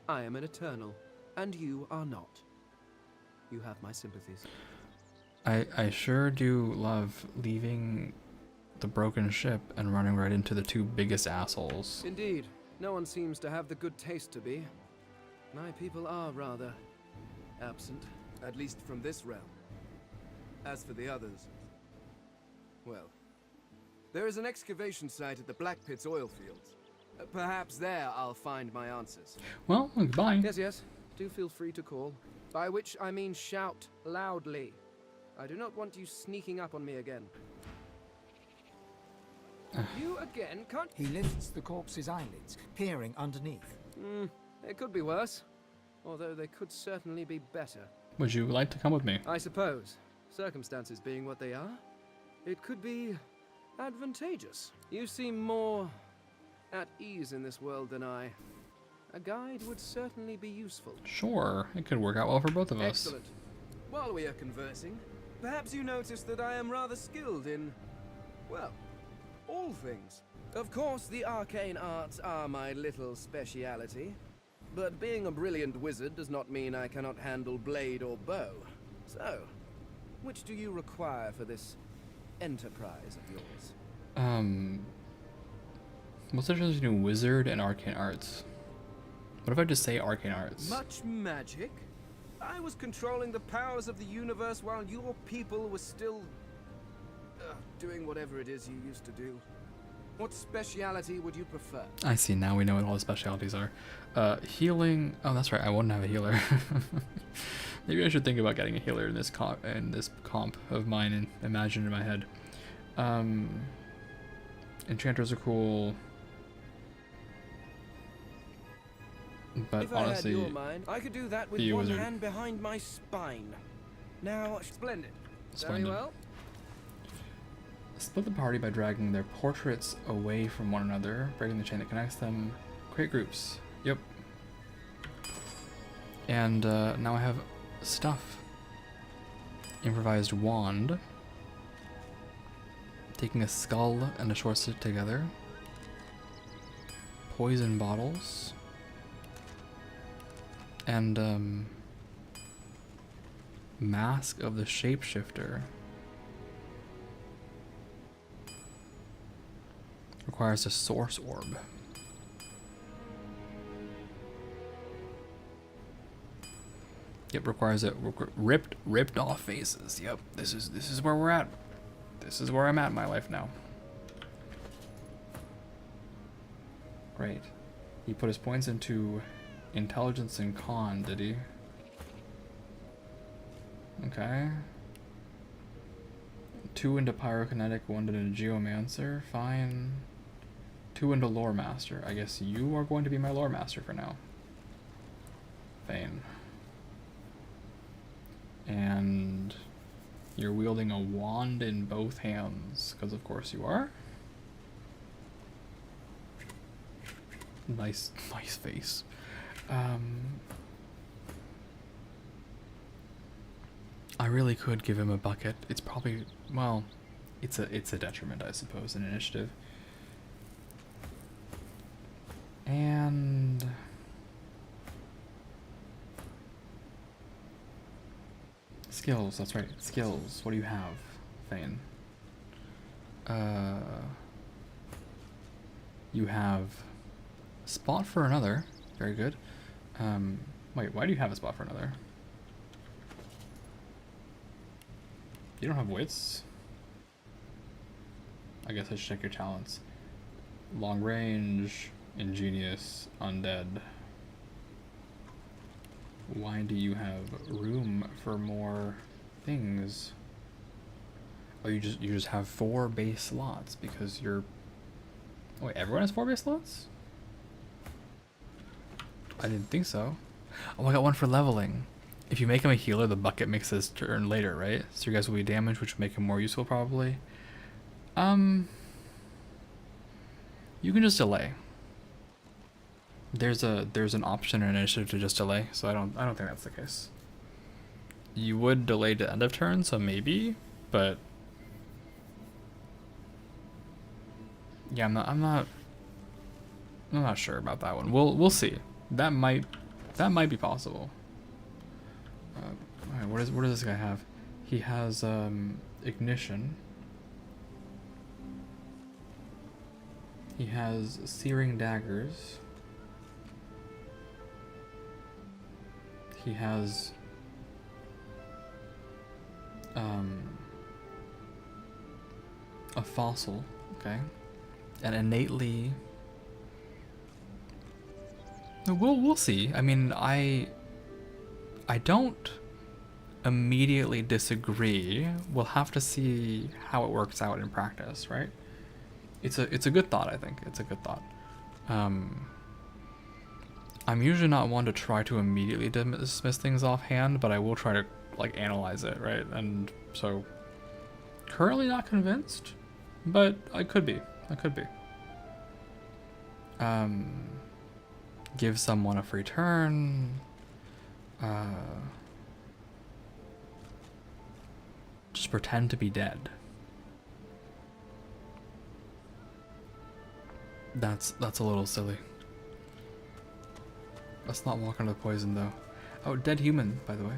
Speaker 7: I am an eternal, and you are not. You have my sympathies.
Speaker 1: I sure do love leaving the broken ship and running right into the two biggest assholes.
Speaker 7: Indeed. No one seems to have the good taste to be. My people are rather absent, at least from this realm. As for the others, well, there is an excavation site at the Black Pit's oil fields. Perhaps there I'll find my answers.
Speaker 1: Well, goodbye.
Speaker 7: Yes. Do feel free to call. By which I mean shout loudly. I do not want you sneaking up on me again. You again can't...
Speaker 11: He lifts the corpse's eyelids, peering underneath.
Speaker 7: It could be worse. Although they could certainly be better.
Speaker 1: Would you like to come with me?
Speaker 7: I suppose. Circumstances being what they are, it could be advantageous. You seem more at ease in this world than I. A guide would certainly be useful.
Speaker 1: Sure, it could work out well for both of us.
Speaker 7: Excellent. While we are conversing, perhaps you notice that I am rather skilled in, well, all things. Of course, the arcane arts are my little speciality, but being a brilliant wizard does not mean I cannot handle blade or bow. So, which do you require for this enterprise of yours?
Speaker 1: What's the difference between wizard and arcane arts? What if I just say arcane arts?
Speaker 7: Much magic? I was controlling the powers of the universe while your people were still... doing whatever it is you used to do. What speciality would you prefer?
Speaker 1: I see, now we know what all the specialities are. Healing... Oh, that's right, I wouldn't have a healer. Maybe I should think about getting a healer in this comp of mine and imagine in my head. Enchanters are cool. But
Speaker 7: if
Speaker 1: honestly,
Speaker 7: I had your mind, I could do that with one hand behind my spine. Now, splendid.
Speaker 1: Splendid.
Speaker 7: Very well.
Speaker 1: Split the party by dragging their portraits away from one another, breaking the chain that connects them. Create groups. Yep. And now I have stuff. Improvised wand. Taking a skull and a short stick together. Poison bottles. And Mask of the Shapeshifter. Requires a source orb. Yep, requires a ripped off faces. Yep, this is where we're at. This is where I'm at in my life now. Great. He put his points into intelligence and con, did he? Okay. 2 into pyrokinetic, 1 into geomancer. Fine. 2 into lore master. I guess you are going to be my lore master for now. Fine. And you're wielding a wand in both hands, because of course you are. Nice face. I really could give him a bucket. It's probably, well, it's a detriment, I suppose, in initiative. And skills, that's right. Skills. What do you have, Thane? You have spot for another. Very good. Wait, why do you have a spot for another? You don't have wits? I guess I should check your talents. Long range, ingenious, undead. Why do you have room for more things? Oh, you just have 4 base slots because you're... Wait, everyone has 4 base slots? I didn't think so. Oh, I got 1 for leveling. If you make him a healer, the bucket makes his turn later, right? So you guys will be damaged, which will make him more useful probably. You can just delay. There's an option in initiative to just delay, so I don't think that's the case. You would delay to end of turn, so maybe, but yeah, I'm not sure about that one. We'll see. That might be possible. Alright, what does this guy have? He has ignition. He has searing daggers. He has a fossil, okay, and innately. We'll see. I mean, I don't immediately disagree. We'll have to see how it works out in practice, right? It's a good thought, I think. It's a good thought. I'm usually not one to try to immediately dismiss things offhand, but I will try to like analyze it, right? And so currently not convinced, but I could be. Give someone a free turn. Just pretend to be dead. That's a little silly. Let's not walk into the poison though. Oh, dead human, by the way.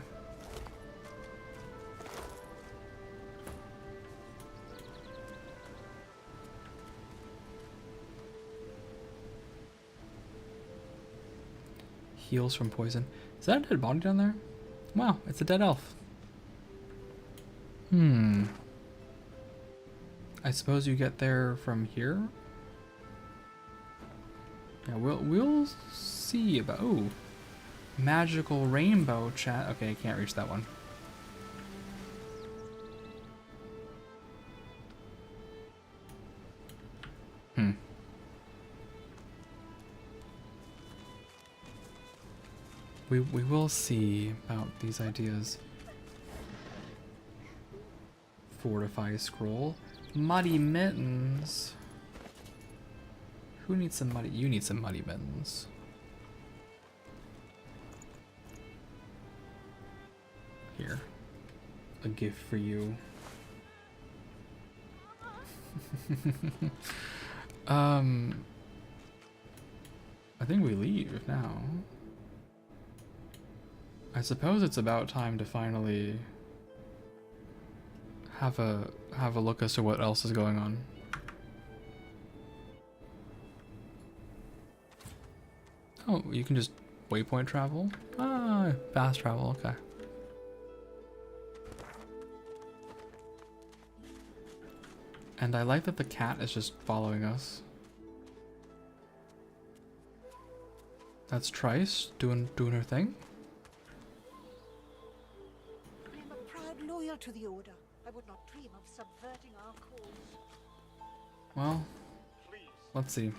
Speaker 1: Heals from poison. Is that a dead body down there? Wow, it's a dead elf. I suppose you get there from here? Yeah, we'll see about... Ooh. Magical rainbow chat. Okay, I can't reach that one. We will see about these ideas. Fortify scroll. Muddy mittens. Who needs some muddy? You need some muddy mittens. Here. A gift for you. I think we leave now. I suppose it's about time to finally have a look as to what else is going on. Oh, you can just waypoint travel? Ah, fast travel, okay. And I like that the cat is just following us. That's Trice doing her thing.
Speaker 17: I am a proud loyal to the Order. I would not dream of subverting our cause.
Speaker 1: Well, let's see.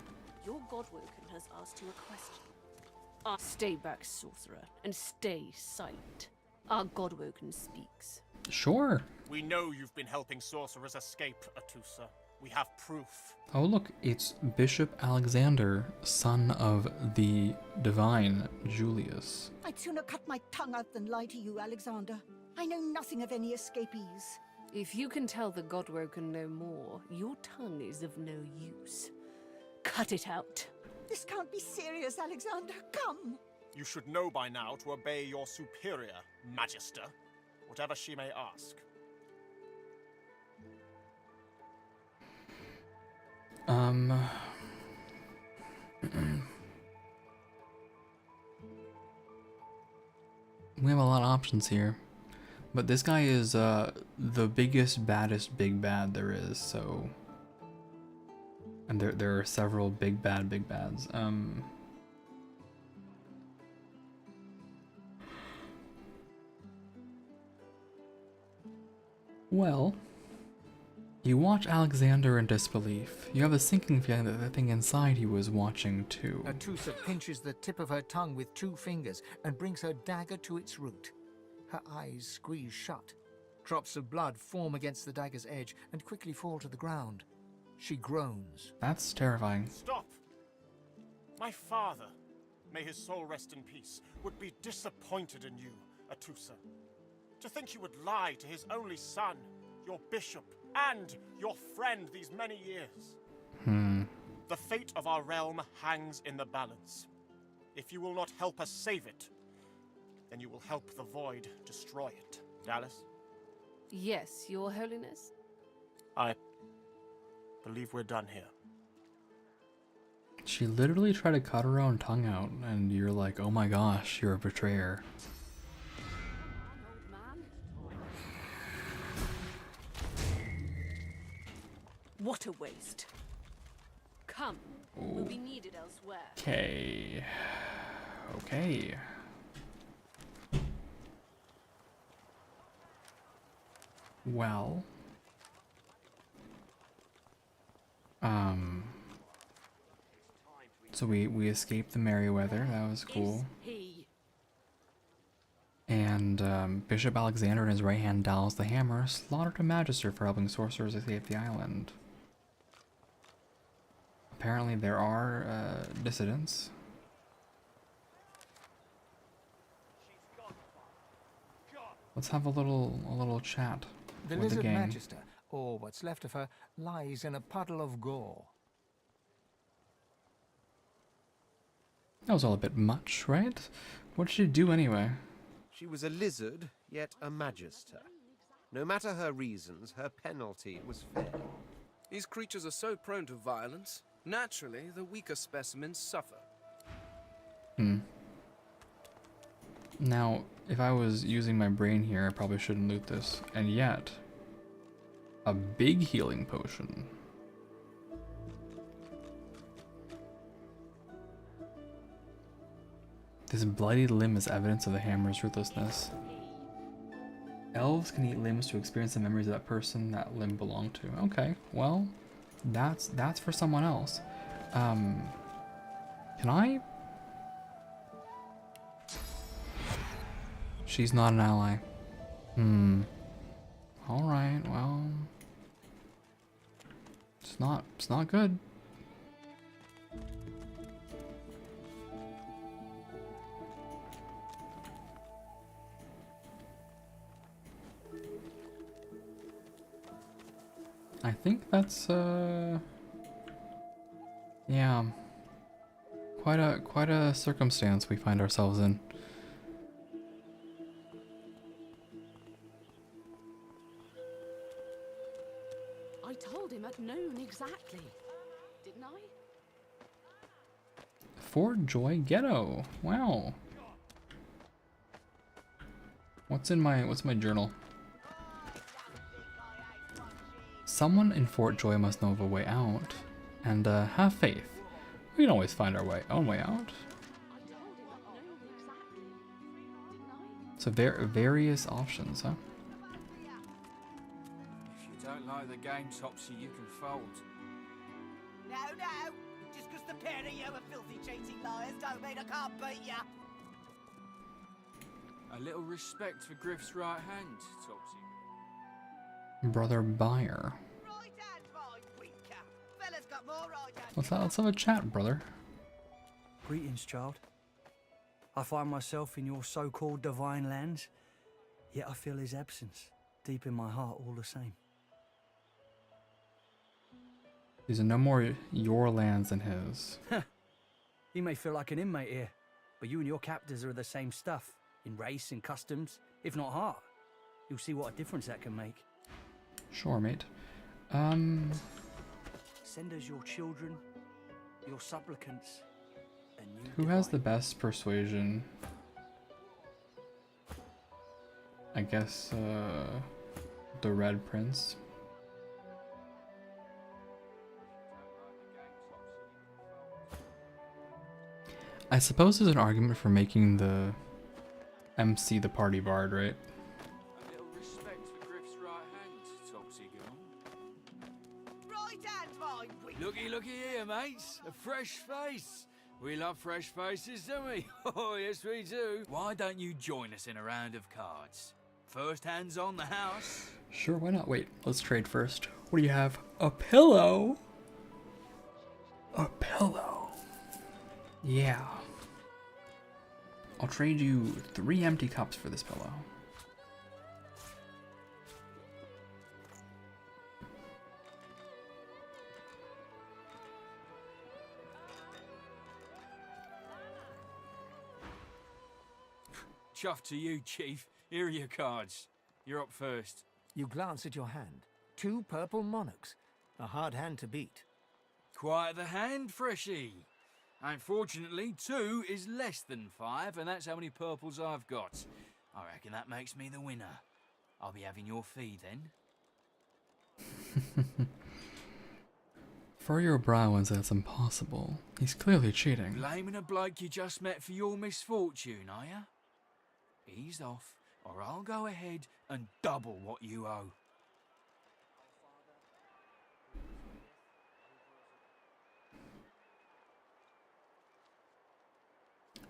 Speaker 3: Your Godwoken has asked you a question. Stay back, sorcerer, and stay silent. Our Godwoken speaks.
Speaker 1: Sure.
Speaker 22: We know you've been helping sorcerers escape, Atusa. We have proof.
Speaker 1: Oh look, it's Bishop Alexander, son of the divine Julius.
Speaker 17: I'd sooner cut my tongue out than lie to you, Alexander. I know nothing of any escapees.
Speaker 3: If you can tell the Godwoken no more, your tongue is of no use. Cut it out.
Speaker 17: This can't be serious, Alexander. Come.
Speaker 22: You should know by now to obey your superior, Magister, whatever she may ask.
Speaker 1: We have a lot of options here. But this guy is the biggest, baddest big bad there is, so... And there are several big bads. Well, you watch Alexander in disbelief. You have a sinking feeling that the thing inside you was watching too.
Speaker 11: Atusa pinches the tip of her tongue with 2 fingers and brings her dagger to its root. Her eyes squeeze shut. Drops of blood form against the dagger's edge and quickly fall to the ground. She groans.
Speaker 1: That's terrifying.
Speaker 22: Stop! My father, may his soul rest in peace, would be disappointed in you, Atusa. To think you would lie to his only son, your bishop, and your friend these many years. The fate of our realm hangs in the balance. If you will not help us save it, then you will help the Void destroy it. Dallas?
Speaker 3: Yes, Your Holiness?
Speaker 22: I believe we're done here.
Speaker 1: She literally tried to cut her own tongue out, and you're like, oh my gosh, you're a betrayer.
Speaker 3: What a waste. Come, we'll be needed elsewhere.
Speaker 1: Okay. Okay. Well. So we escaped the Merryweather. That was cool. And Bishop Alexander and his right hand Dallas the Hammer slaughtered a magister for helping sorcerers escape the island. Apparently there are dissidents. Let's have a little chat
Speaker 11: The
Speaker 1: with the
Speaker 11: lizard
Speaker 1: gang.
Speaker 11: magister, or what's left of her, lies in a puddle of gore.
Speaker 1: That was all a bit much, right? What did she do anyway?
Speaker 6: She was a lizard, yet a magister. No matter her reasons, her penalty was fair.
Speaker 7: These creatures are so prone to violence. Naturally, the weaker specimens suffer.
Speaker 1: Now, if I was using my brain here, I probably shouldn't loot this. And yet, a big healing potion. This bloody limb is evidence of the hammer's ruthlessness. Elves can eat limbs to experience the memories of that person that limb belonged to. Okay, well, that's for someone else. Can I? She's not an ally. Alright, well. It's not good. I think that's yeah, quite a circumstance we find ourselves in.
Speaker 13: I told him at noon exactly, didn't I?
Speaker 1: Fort Joy Ghetto. Wow. What's my journal? Someone in Fort Joy must know of a way out, and have faith. We can always find our own way out. So various options, huh?
Speaker 5: If you don't like the game, Topsy, you can fold.
Speaker 8: No, no. Just because the pair of you are filthy, cheating liars don't mean I can't beat ya.
Speaker 5: A little respect for Griff's right hand, Topsy.
Speaker 1: Brother Buyer.
Speaker 8: Right hand, my winker. Fella's got more right hand.
Speaker 1: Let's have a chat, brother.
Speaker 18: Greetings, child. I find myself in your so-called divine lands, yet I feel his absence deep in my heart all the same.
Speaker 1: These are no more your lands than his.
Speaker 18: You may feel like an inmate here, but you and your captors are the same stuff, in race and customs, if not heart. You'll see what a difference that can make.
Speaker 1: Sure, mate.
Speaker 18: Send us your children, your supplicants, and you.
Speaker 1: Who has the best persuasion? I guess, the Red Prince. I suppose there's an argument for making the MC the party bard, right?
Speaker 5: A little respect for Griff's right hand, Topsy gone.
Speaker 8: Right hand, my winker.
Speaker 5: Looky here, mates. A fresh face. We love fresh faces, don't we? Oh, yes, we do. Why don't you join us in a round of cards? First hands on the house.
Speaker 1: Sure, why not? Wait, let's trade first. What do you have? A pillow? A pillow. Yeah. I'll trade you 3 empty cups for this pillow.
Speaker 5: Chuff to you, Chief. Here are your cards. You're up first.
Speaker 11: You glance at your hand. 2 purple monarchs. A hard hand to beat.
Speaker 5: Quite the hand, Freshie. Unfortunately, 2 is less than 5, and that's how many purples I've got. I reckon that makes me the winner. I'll be having your fee then.
Speaker 1: Furrier Browns, that's impossible. He's clearly cheating.
Speaker 5: Blaming a bloke you just met for your misfortune, are ya? Ease off, or I'll go ahead and double what you owe.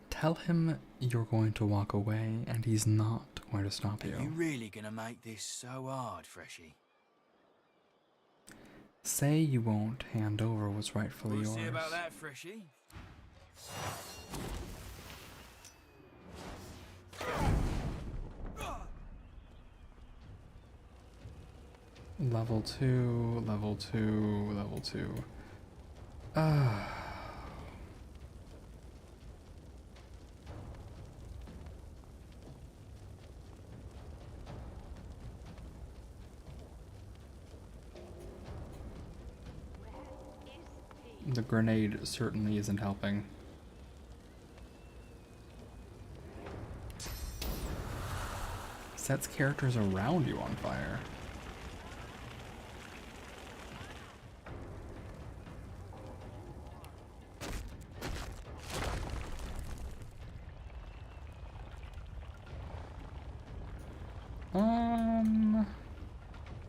Speaker 1: Tell him you're going to walk away, and he's not going to stop you.
Speaker 5: Are you really gonna make this so hard, Freshie?
Speaker 1: Say you won't hand over what's rightfully
Speaker 5: We'll
Speaker 1: yours.
Speaker 5: see about that, Freshie.
Speaker 1: Level 2, level 2, level 2. The grenade certainly isn't helping. Sets characters around you on fire.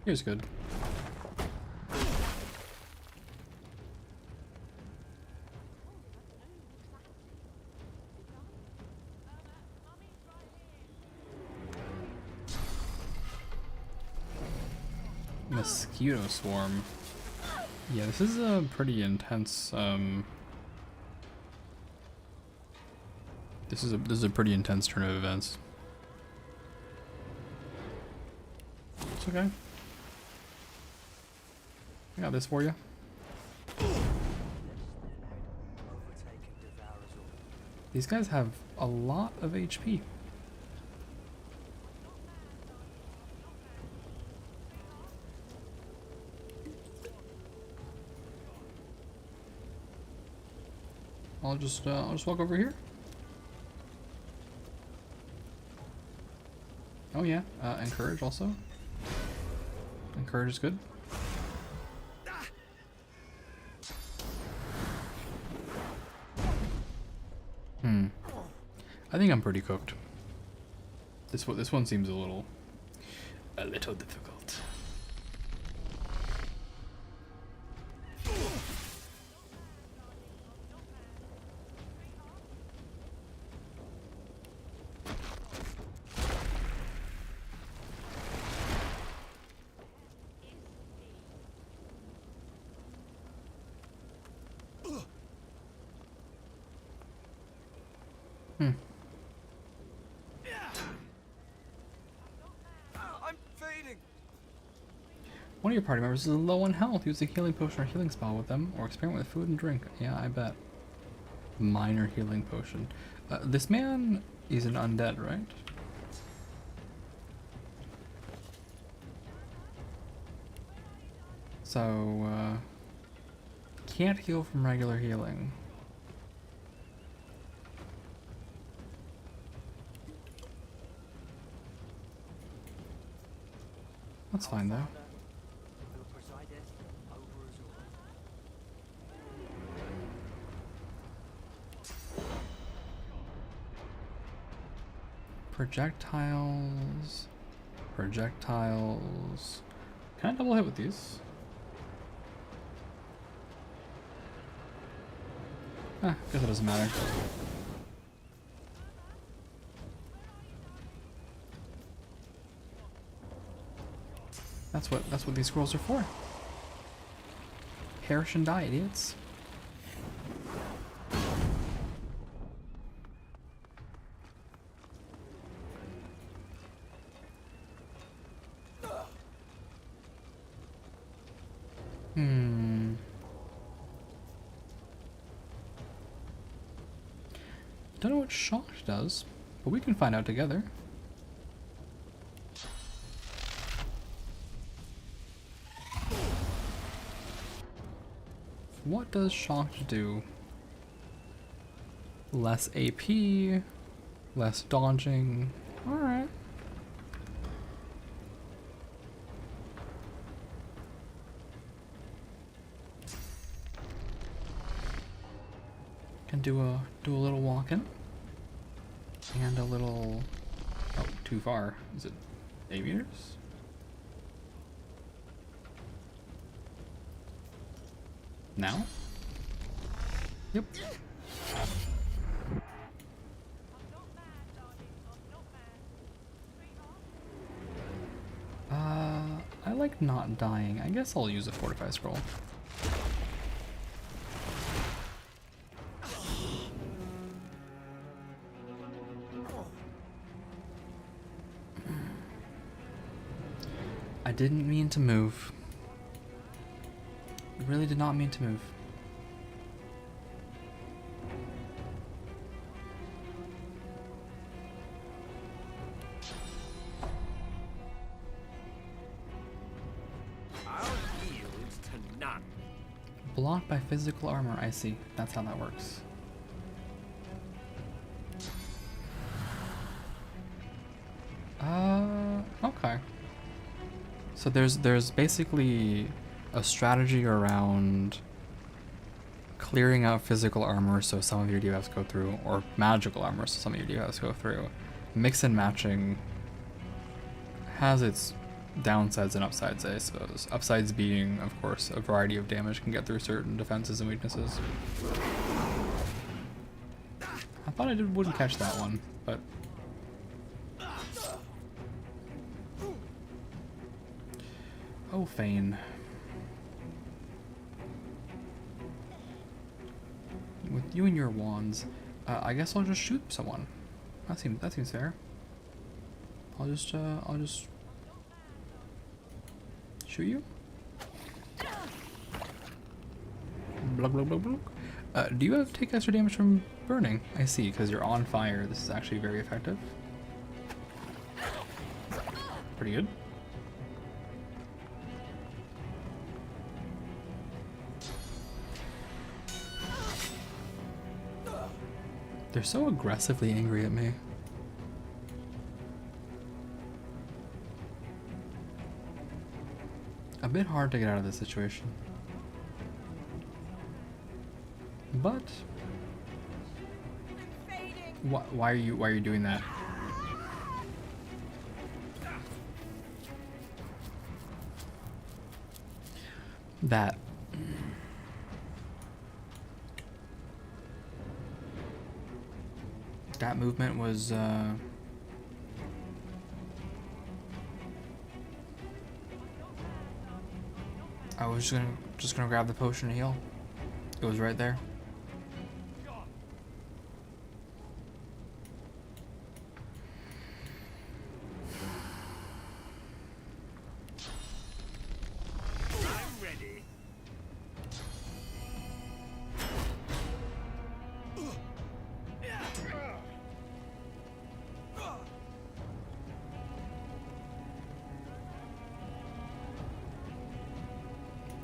Speaker 1: Here's good. Mosquito swarm. Yeah, this is a pretty intense. This is a pretty intense turn of events. It's okay. I got this for you. These guys have a lot of HP. I'll just walk over here. Oh yeah, encourage also. Encourage is good. I think I'm pretty cooked. This one seems a little difficult. One of your party members is low on health. Use a healing potion or healing spell with them, or experiment with food and drink. Yeah, I bet. Minor healing potion. This man is an undead, right? So, can't heal from regular healing. That's fine though. Projectiles. Projectiles. Can I double hit with these? Guess it doesn't matter. That's what these scrolls are for. Perish and die, idiots. Don't know what shocked does, but we can find out together. What does shocked do? Less AP, less dodging. Alright. Can do a little walking and a little, oh, too far. Is it 8 meters? Now? Yep. I like not dying. I guess I'll use a fortify scroll. I didn't mean to move. I really did not mean to move.
Speaker 6: I'll yield to none.
Speaker 1: Blocked by physical armor. I see. That's how that works. Okay. So there's basically a strategy around clearing out physical armor so some of your debuffs go through, or magical armor so some of your debuffs go through. Mix and matching has its downsides and upsides, I suppose. Upsides being, of course, a variety of damage can get through certain defenses and weaknesses. I thought I wouldn't catch that one, but... Oh, Fane. With you and your wands, I guess I'll just shoot someone. That seems fair. I'll just shoot you. Blah blah blah blah. Do you take extra damage from burning? I see, because you're on fire. This is actually very effective. Pretty good. They're so aggressively angry at me. A bit hard to get out of this situation. But why are you doing that? That movement was I was just gonna grab the potion to heal. It was right there.
Speaker 20: I'm ready.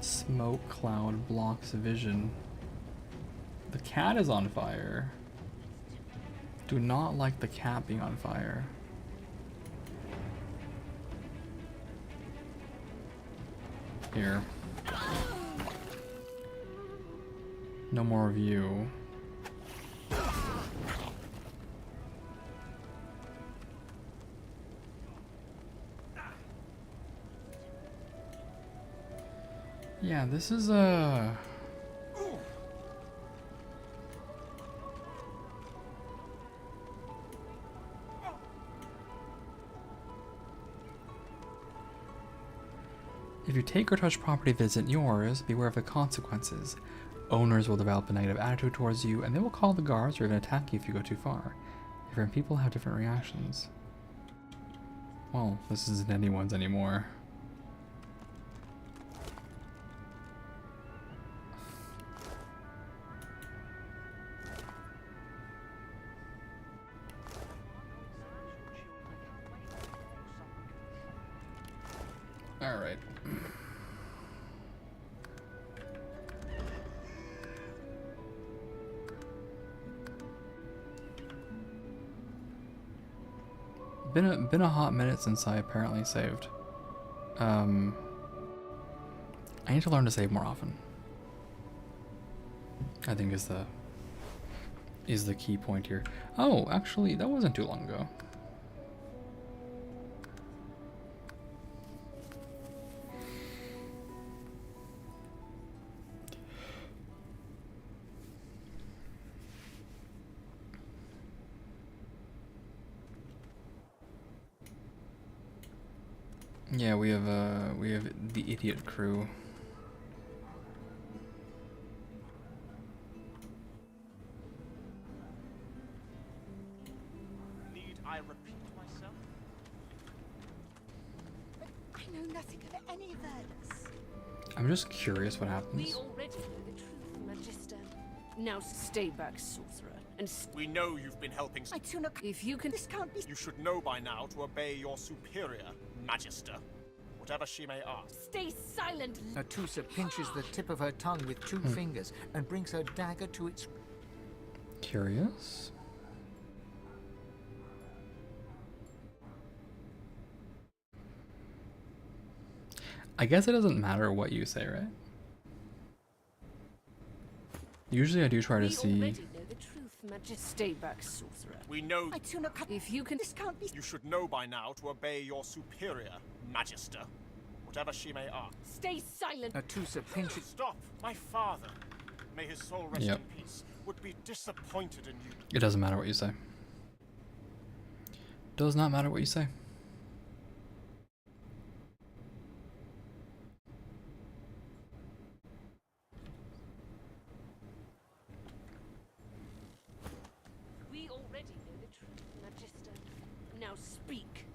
Speaker 1: Smoke cloud blocks vision. The cat is on fire. Do not like the cat being on fire. Here. No more of you. Yeah, this is if you take or touch property that isn't yours, beware of the consequences. Owners will develop a negative attitude towards you, and they will call the guards or even attack you if you go too far. Different people have different reactions. Well, this isn't anyone's anymore. All right. Been a hot minute since I apparently saved. I need to learn to save more often. I think is the key point here. Oh, actually, that wasn't too long ago. Yeah, we have the idiot crew.
Speaker 22: Need I repeat myself?
Speaker 17: I know nothing of any of this.
Speaker 1: I'm just curious what
Speaker 3: We
Speaker 1: happens.
Speaker 3: already know the truth, Magister. Now stay back, sorcerer, and
Speaker 22: We know you've been helping.
Speaker 17: I do not.
Speaker 3: if you can.
Speaker 17: This can't be.
Speaker 22: You should know by now to obey your superior, Magister, whatever she may ask.
Speaker 3: Stay silent.
Speaker 11: Atusa pinches the tip of her tongue with two fingers and brings her dagger to its...
Speaker 1: Curious? I guess it doesn't matter what you say, right? Usually I do try to
Speaker 3: We
Speaker 1: see...
Speaker 3: already know the truth, Magister. Stay back, sorcerer.
Speaker 22: We know.
Speaker 17: I do not.
Speaker 3: If you can.
Speaker 17: This can't be.
Speaker 22: You should know by now to obey your superior, Magister, whatever she may ask.
Speaker 3: Stay silent.
Speaker 11: Atusa pinches...
Speaker 22: Stop! My father, may his soul rest
Speaker 1: Yep.
Speaker 22: in peace, would be disappointed in you.
Speaker 1: It doesn't matter what you say. Does not matter what you say.
Speaker 3: We already know the truth, Magister. Now speak.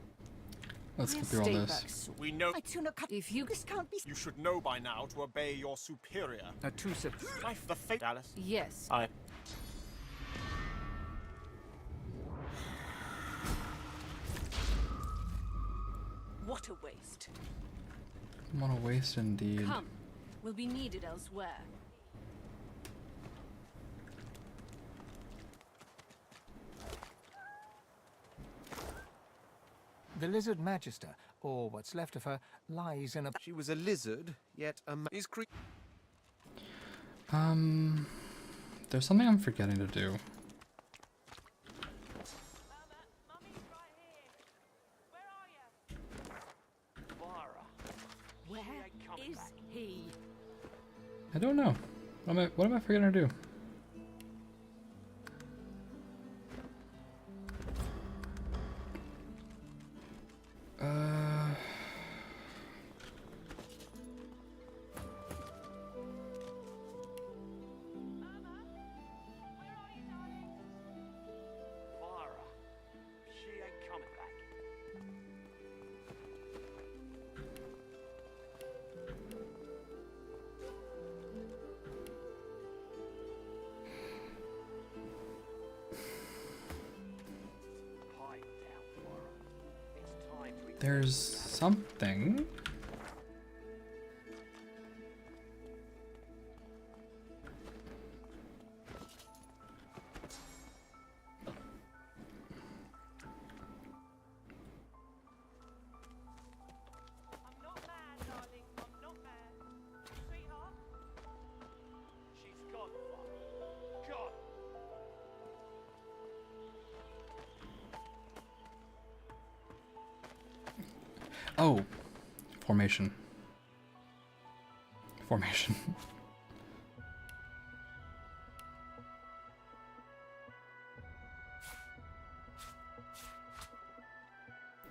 Speaker 1: Let's get through all
Speaker 3: Stay
Speaker 1: this.
Speaker 3: back, sorcerer.
Speaker 22: We know.
Speaker 17: I do not.
Speaker 3: If you can.
Speaker 17: This can't be.
Speaker 22: You should know by now to obey your superior.
Speaker 11: Atusa...
Speaker 22: The fate, Alice.
Speaker 3: Yes.
Speaker 22: I.
Speaker 3: What a waste.
Speaker 1: What a waste indeed.
Speaker 3: Come. Will be needed elsewhere.
Speaker 11: The Lizard Magister, or what's left of her, lies in a...
Speaker 6: She was a lizard, yet a is
Speaker 1: There's something I'm forgetting to do.
Speaker 3: Where is he?
Speaker 1: I don't know. What am I forgetting to do? There's something. Oh, formation. Formation.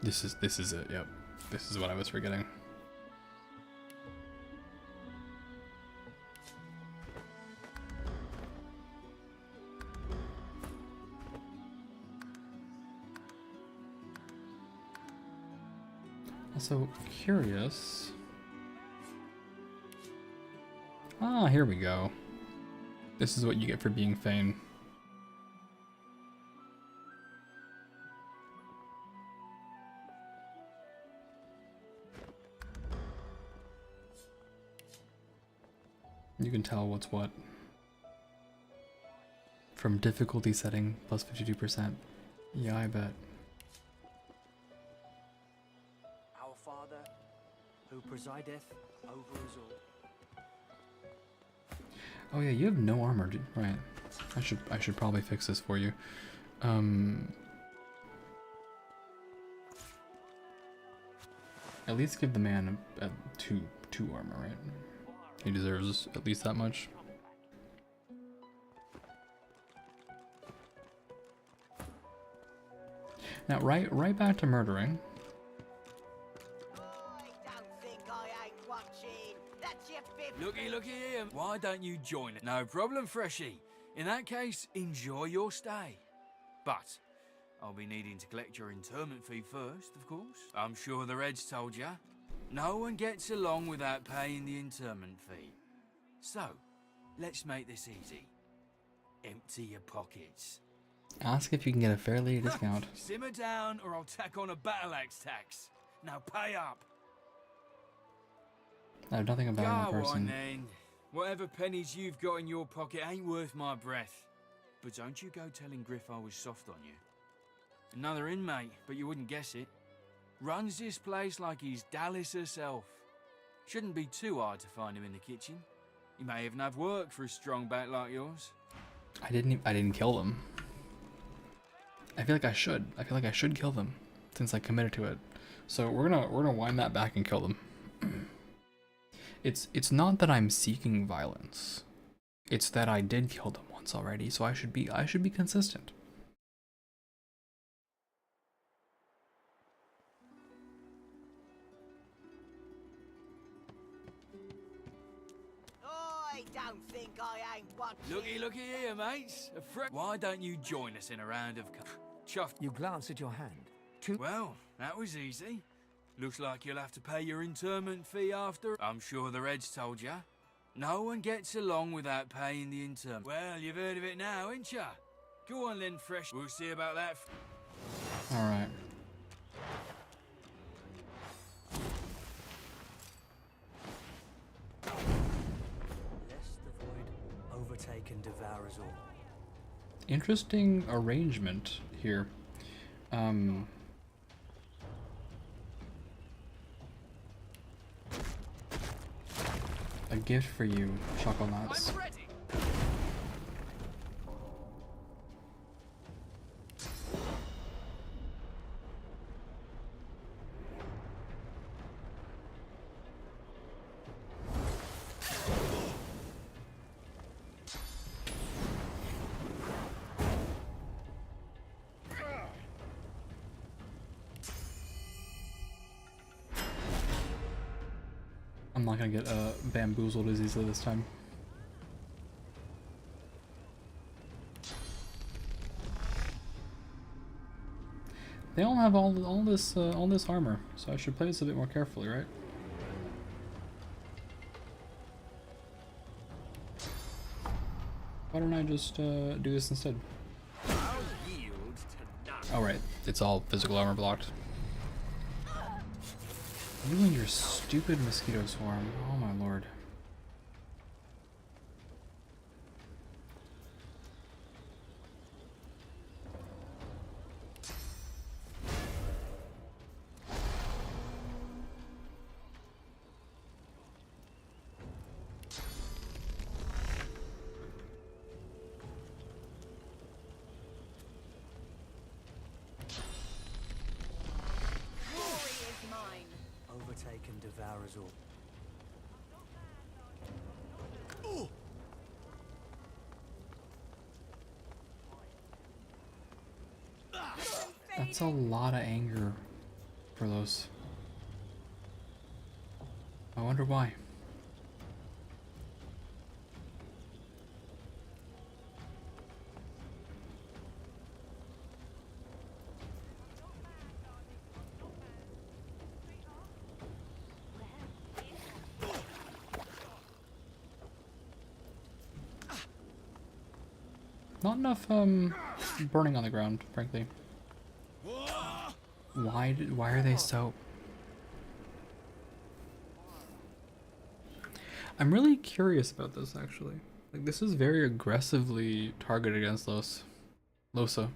Speaker 1: This is it. Yep. This is what I was forgetting. Also curious. Ah, here we go. This is what you get for being Fane. You can tell what's what. From difficulty setting, plus 52%. Yeah, I bet.
Speaker 18: Our Father, who presideth over us all.
Speaker 1: Oh yeah, you have no armor, dude. Right. I should probably fix this for you. At least give the man a two armor, right? He deserves at least that much. Now, right back to murdering.
Speaker 5: Looky here. Why don't you join it? No problem, Freshie. In that case, enjoy your stay. But I'll be needing to collect your interment fee first, of course. I'm sure the Reds told ya. No one gets along without paying the interment fee. So, let's make this easy. Empty your pockets.
Speaker 1: Ask if you can get a fair lady discount.
Speaker 5: Simmer down or I'll tack on a battle axe tax. Now pay up.
Speaker 1: I have nothing about that
Speaker 5: Go on
Speaker 1: person.
Speaker 5: then. Whatever pennies you've got in your pocket ain't worth my breath. But don't you go telling Griff I was soft on you. Another inmate, but you wouldn't guess it. Runs this place like he's Dallas herself. Shouldn't be too hard to find him in the kitchen. He may even have work for a strong back like yours.
Speaker 1: I didn't kill them. I feel like I should. I feel like I should kill them since I committed to it. So we're gonna wind that back and kill them. It's not that I'm seeking violence. It's that I did kill them once already, so I should be consistent.
Speaker 8: I don't think I ain't watching.
Speaker 5: Looky here, mates. Why don't you join us in a round of chuff?
Speaker 11: You glance at your hand.
Speaker 5: Well, that was easy. Looks like you'll have to pay your interment fee after. I'm sure the Reds told ya. No one gets along without paying the interment. Well, you've heard of it now, ain't ya? Go on then, Fresh. We'll see about that.
Speaker 1: Alright.
Speaker 18: Lest the void overtake and devour us all.
Speaker 1: Interesting arrangement here. gift for you, Chuckle Nuts. I'm not gonna get bamboozled as easily this time. They all have all this armor, so I should play this a bit more carefully, right? Why don't I just do this instead? Oh right, it's all physical armor blocked. You and your stupid mosquito swarm. Oh my lord.
Speaker 18: Overtake and devour us all.
Speaker 1: That's a lot of anger for those. I wonder why. Not enough burning on the ground, frankly. Why are they so... I'm really curious about this actually. Like this is very aggressively targeted against Losa.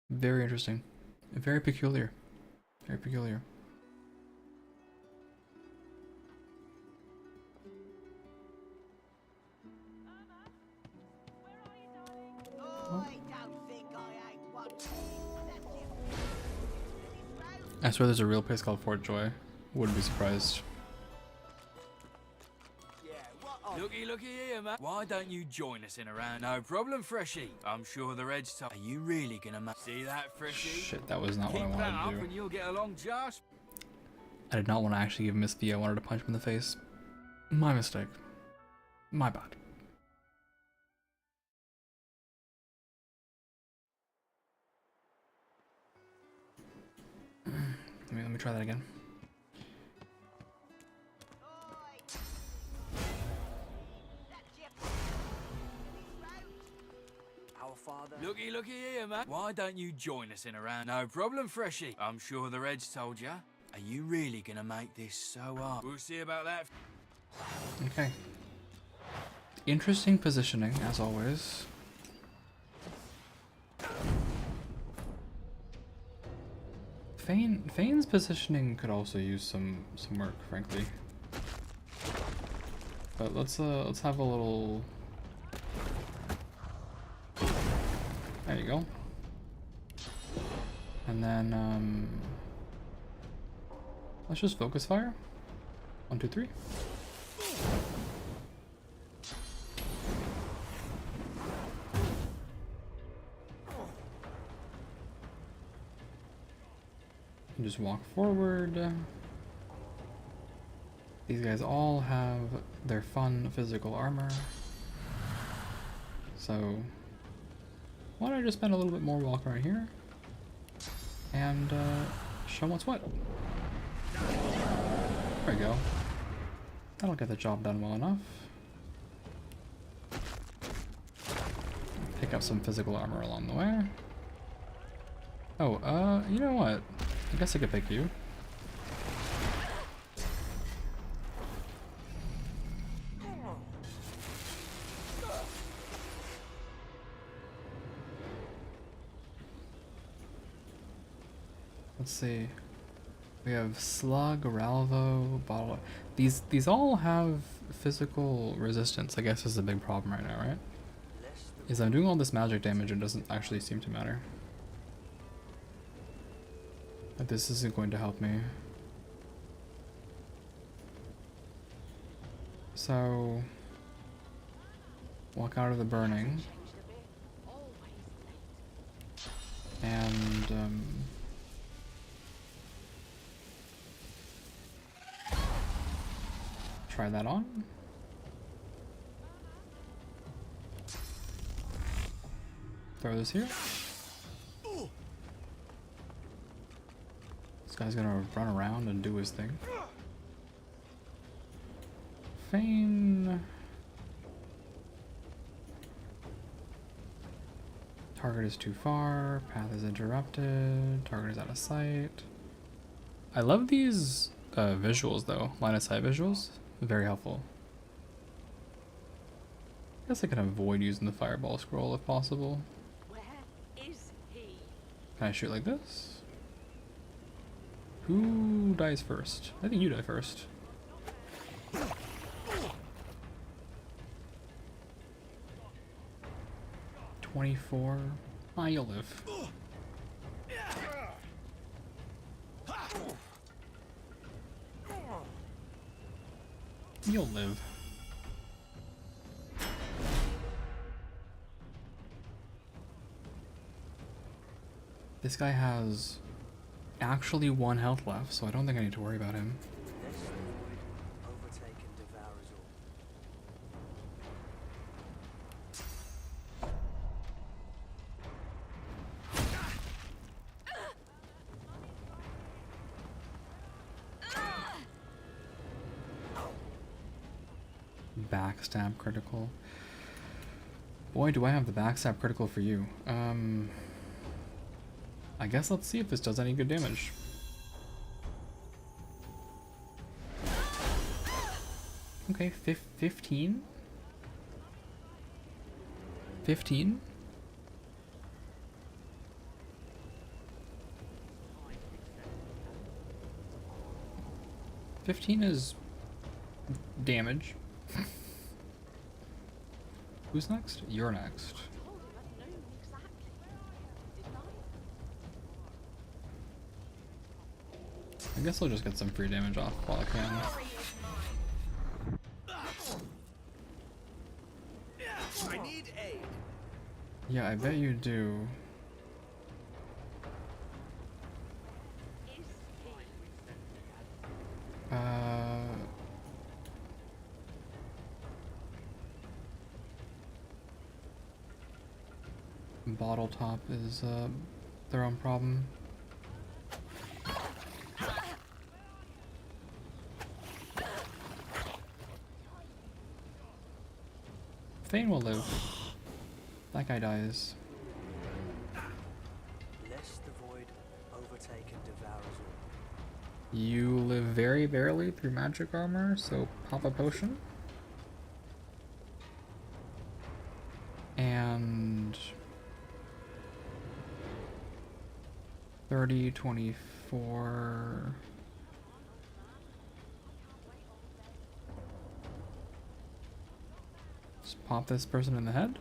Speaker 1: Very interesting. Very peculiar. Very peculiar. I swear there's a real place called Fort Joy. Wouldn't be surprised.
Speaker 5: Looky here, man. Why don't you join us in a round? No problem, Freshie. I'm sure the Reds top. Are you really gonna see that, Freshie?
Speaker 1: Shit, that was not what I
Speaker 5: Keep that
Speaker 1: wanted
Speaker 5: up
Speaker 1: to do.
Speaker 5: and you'll get along just...
Speaker 1: I did not want to actually give Miss V. I wanted to punch him in the face. My mistake. My bad. Let me try that again.
Speaker 18: Our father.
Speaker 5: Looky here, man. Why don't you join us in a round? No problem, Freshie. I'm sure the Reds told you. Are you really gonna make this so hard? We'll see about that.
Speaker 1: Okay. Interesting positioning, as always. Fane's positioning could also use some work, frankly. But let's have a little. There you go. And then let's just focus fire. 1, 2, 3. And just walk forward. These guys all have their fun physical armor. So why don't I just spend a little bit more walk around here and show what's what. There we go. That'll get the job done well enough. Pick up some physical armor along the way. Oh, you know what? I guess I could pick you. Let's see. We have Slug, Ralvo, Bottle. These all have physical resistance, I guess is the big problem right now, right? Is I'm doing all this magic damage and doesn't actually seem to matter. But this isn't going to help me. So walk out of the burning. And try that on. Throw this here. This guy's gonna run around and do his thing. Feign. Target is too far. Path is interrupted. Target is out of sight. I love these visuals though. Line of sight visuals. Very helpful. I guess I can avoid using the fireball scroll if possible.
Speaker 3: Where is he?
Speaker 1: Can I shoot like this? Who dies first? I think you die first. $24. Ah, you'll live. You'll live. This guy has actually 1 health left, so I don't think I need to worry about him. Backstab critical. Boy, do I have the backstab critical for you. I guess let's see if this does any good damage. Okay, 15? 15? $15 is damage. Who's next? You're next. I guess I'll just get some free damage off while I can.
Speaker 7: I need aid.
Speaker 1: Yeah, I bet you do. Bottle top is their own problem. Thane will live. That guy dies.
Speaker 18: Lest the void overtake and devour us all.
Speaker 1: You live very barely through magic armor, so pop a potion. And 30, 24. Just pop this person in the head.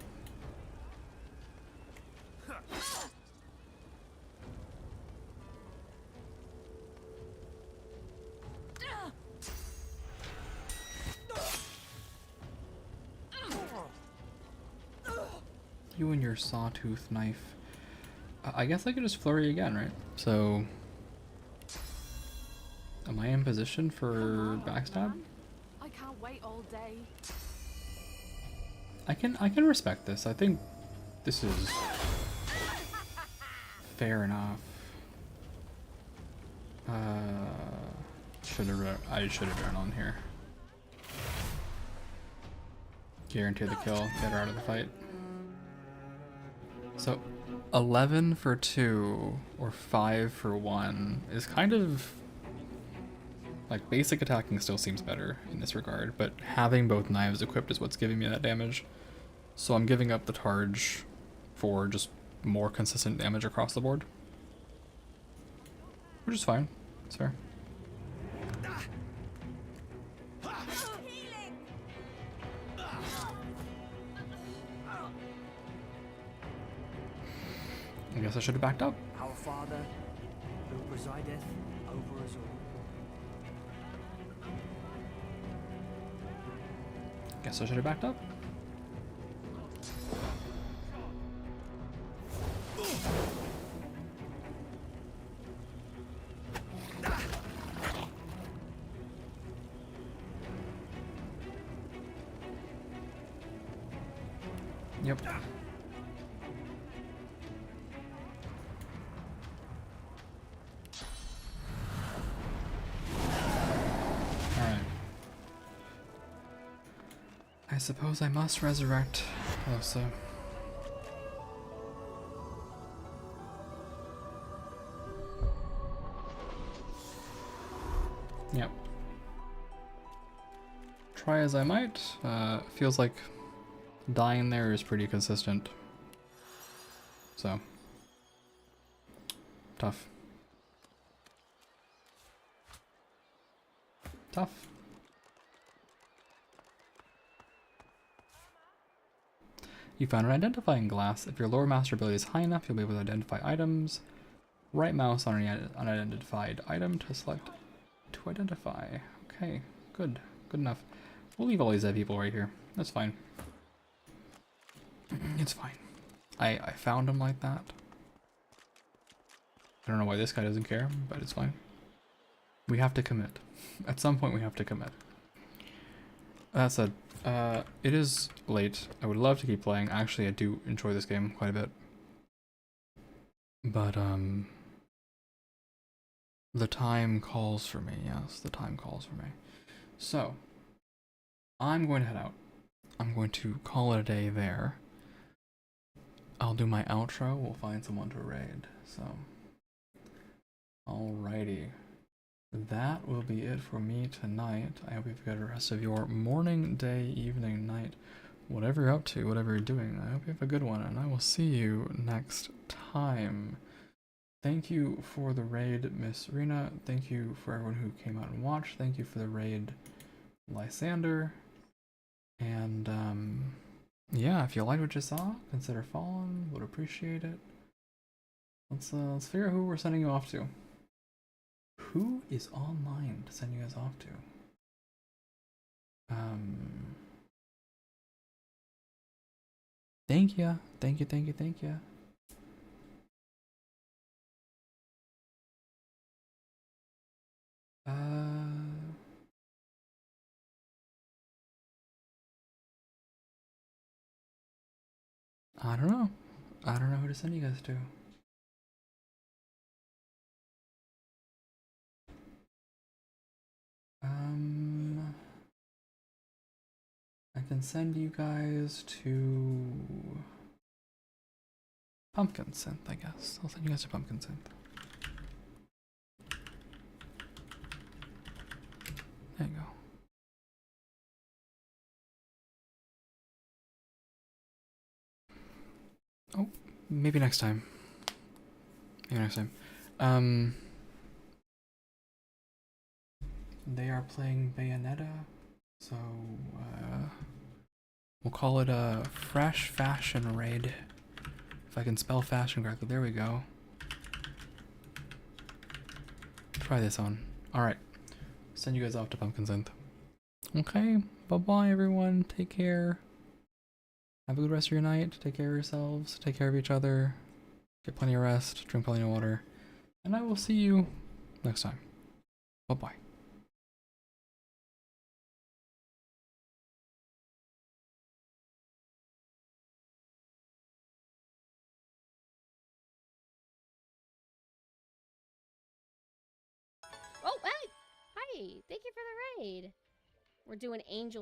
Speaker 1: You and your sawtooth knife. I guess I could just flurry again, right? So, am I in position for backstab?
Speaker 3: I can't wait all day.
Speaker 1: I can respect this. I think this is fair enough. I should have run on here. Guarantee the kill. Get her out of the fight. So 11 for 2 or 5 for 1 is kind of like basic attacking still seems better in this regard, but having both knives equipped is what's giving me that damage. So I'm giving up the Targe for just more consistent damage across the board, which is fine. It's fair. I guess I should have backed up.
Speaker 18: Our Father, who presideth over us all.
Speaker 1: Guess I should have backed up. Yep. Alright. I suppose I must resurrect Rosa. Yep. Try as I might, feels like dying there is pretty consistent. So, tough. Tough. You found an identifying glass. If your lower master ability is high enough, you'll be able to identify items. Right mouse on an unidentified item to select to identify. Okay, good. Good enough. We'll leave all these dead people right here. That's fine. It's fine. I found him like that. I don't know why this guy doesn't care, but it's fine. We have to commit. At some point we have to commit. That said, it is late. I would love to keep playing. Actually, I do enjoy this game quite a bit. But, the time calls for me. Yes, the time calls for me. So, I'm going to head out. I'm going to call it a day there. I'll do my outro. We'll find someone to raid. So, alrighty. That will be it for me tonight. I hope you've got the rest of your morning, day, evening, night, whatever you're up to, whatever you're doing. I hope you have a good one, and I will see you next time. Thank you for the raid, Miss Rena. Thank you for everyone who came out and watched. Thank you for the raid, Lysander. And, yeah, if you liked what you saw, consider following. Would appreciate it. Let's figure out who we're sending you off to. Who is online to send you guys off to? Thank you. Thank you, thank you, thank you. I don't know. I don't know who to send you guys to. I can send you guys to Pumpkin Synth, I guess. I'll send you guys to Pumpkin Synth. There you go. Oh, maybe next time. Maybe next time. They are playing Bayonetta, so we'll call it a fresh fashion raid. If I can spell fashion correctly, there we go. Try this on. Alright. Send you guys off to Pumpkin Synth. Okay, bye-bye everyone. Take care. Have a good rest of your night. Take care of yourselves. Take care of each other. Get plenty of rest. Drink plenty of water. And I will see you next time. Bye-bye.
Speaker 9: Oh, hey! Hi! Thank you for the raid. We're doing Angel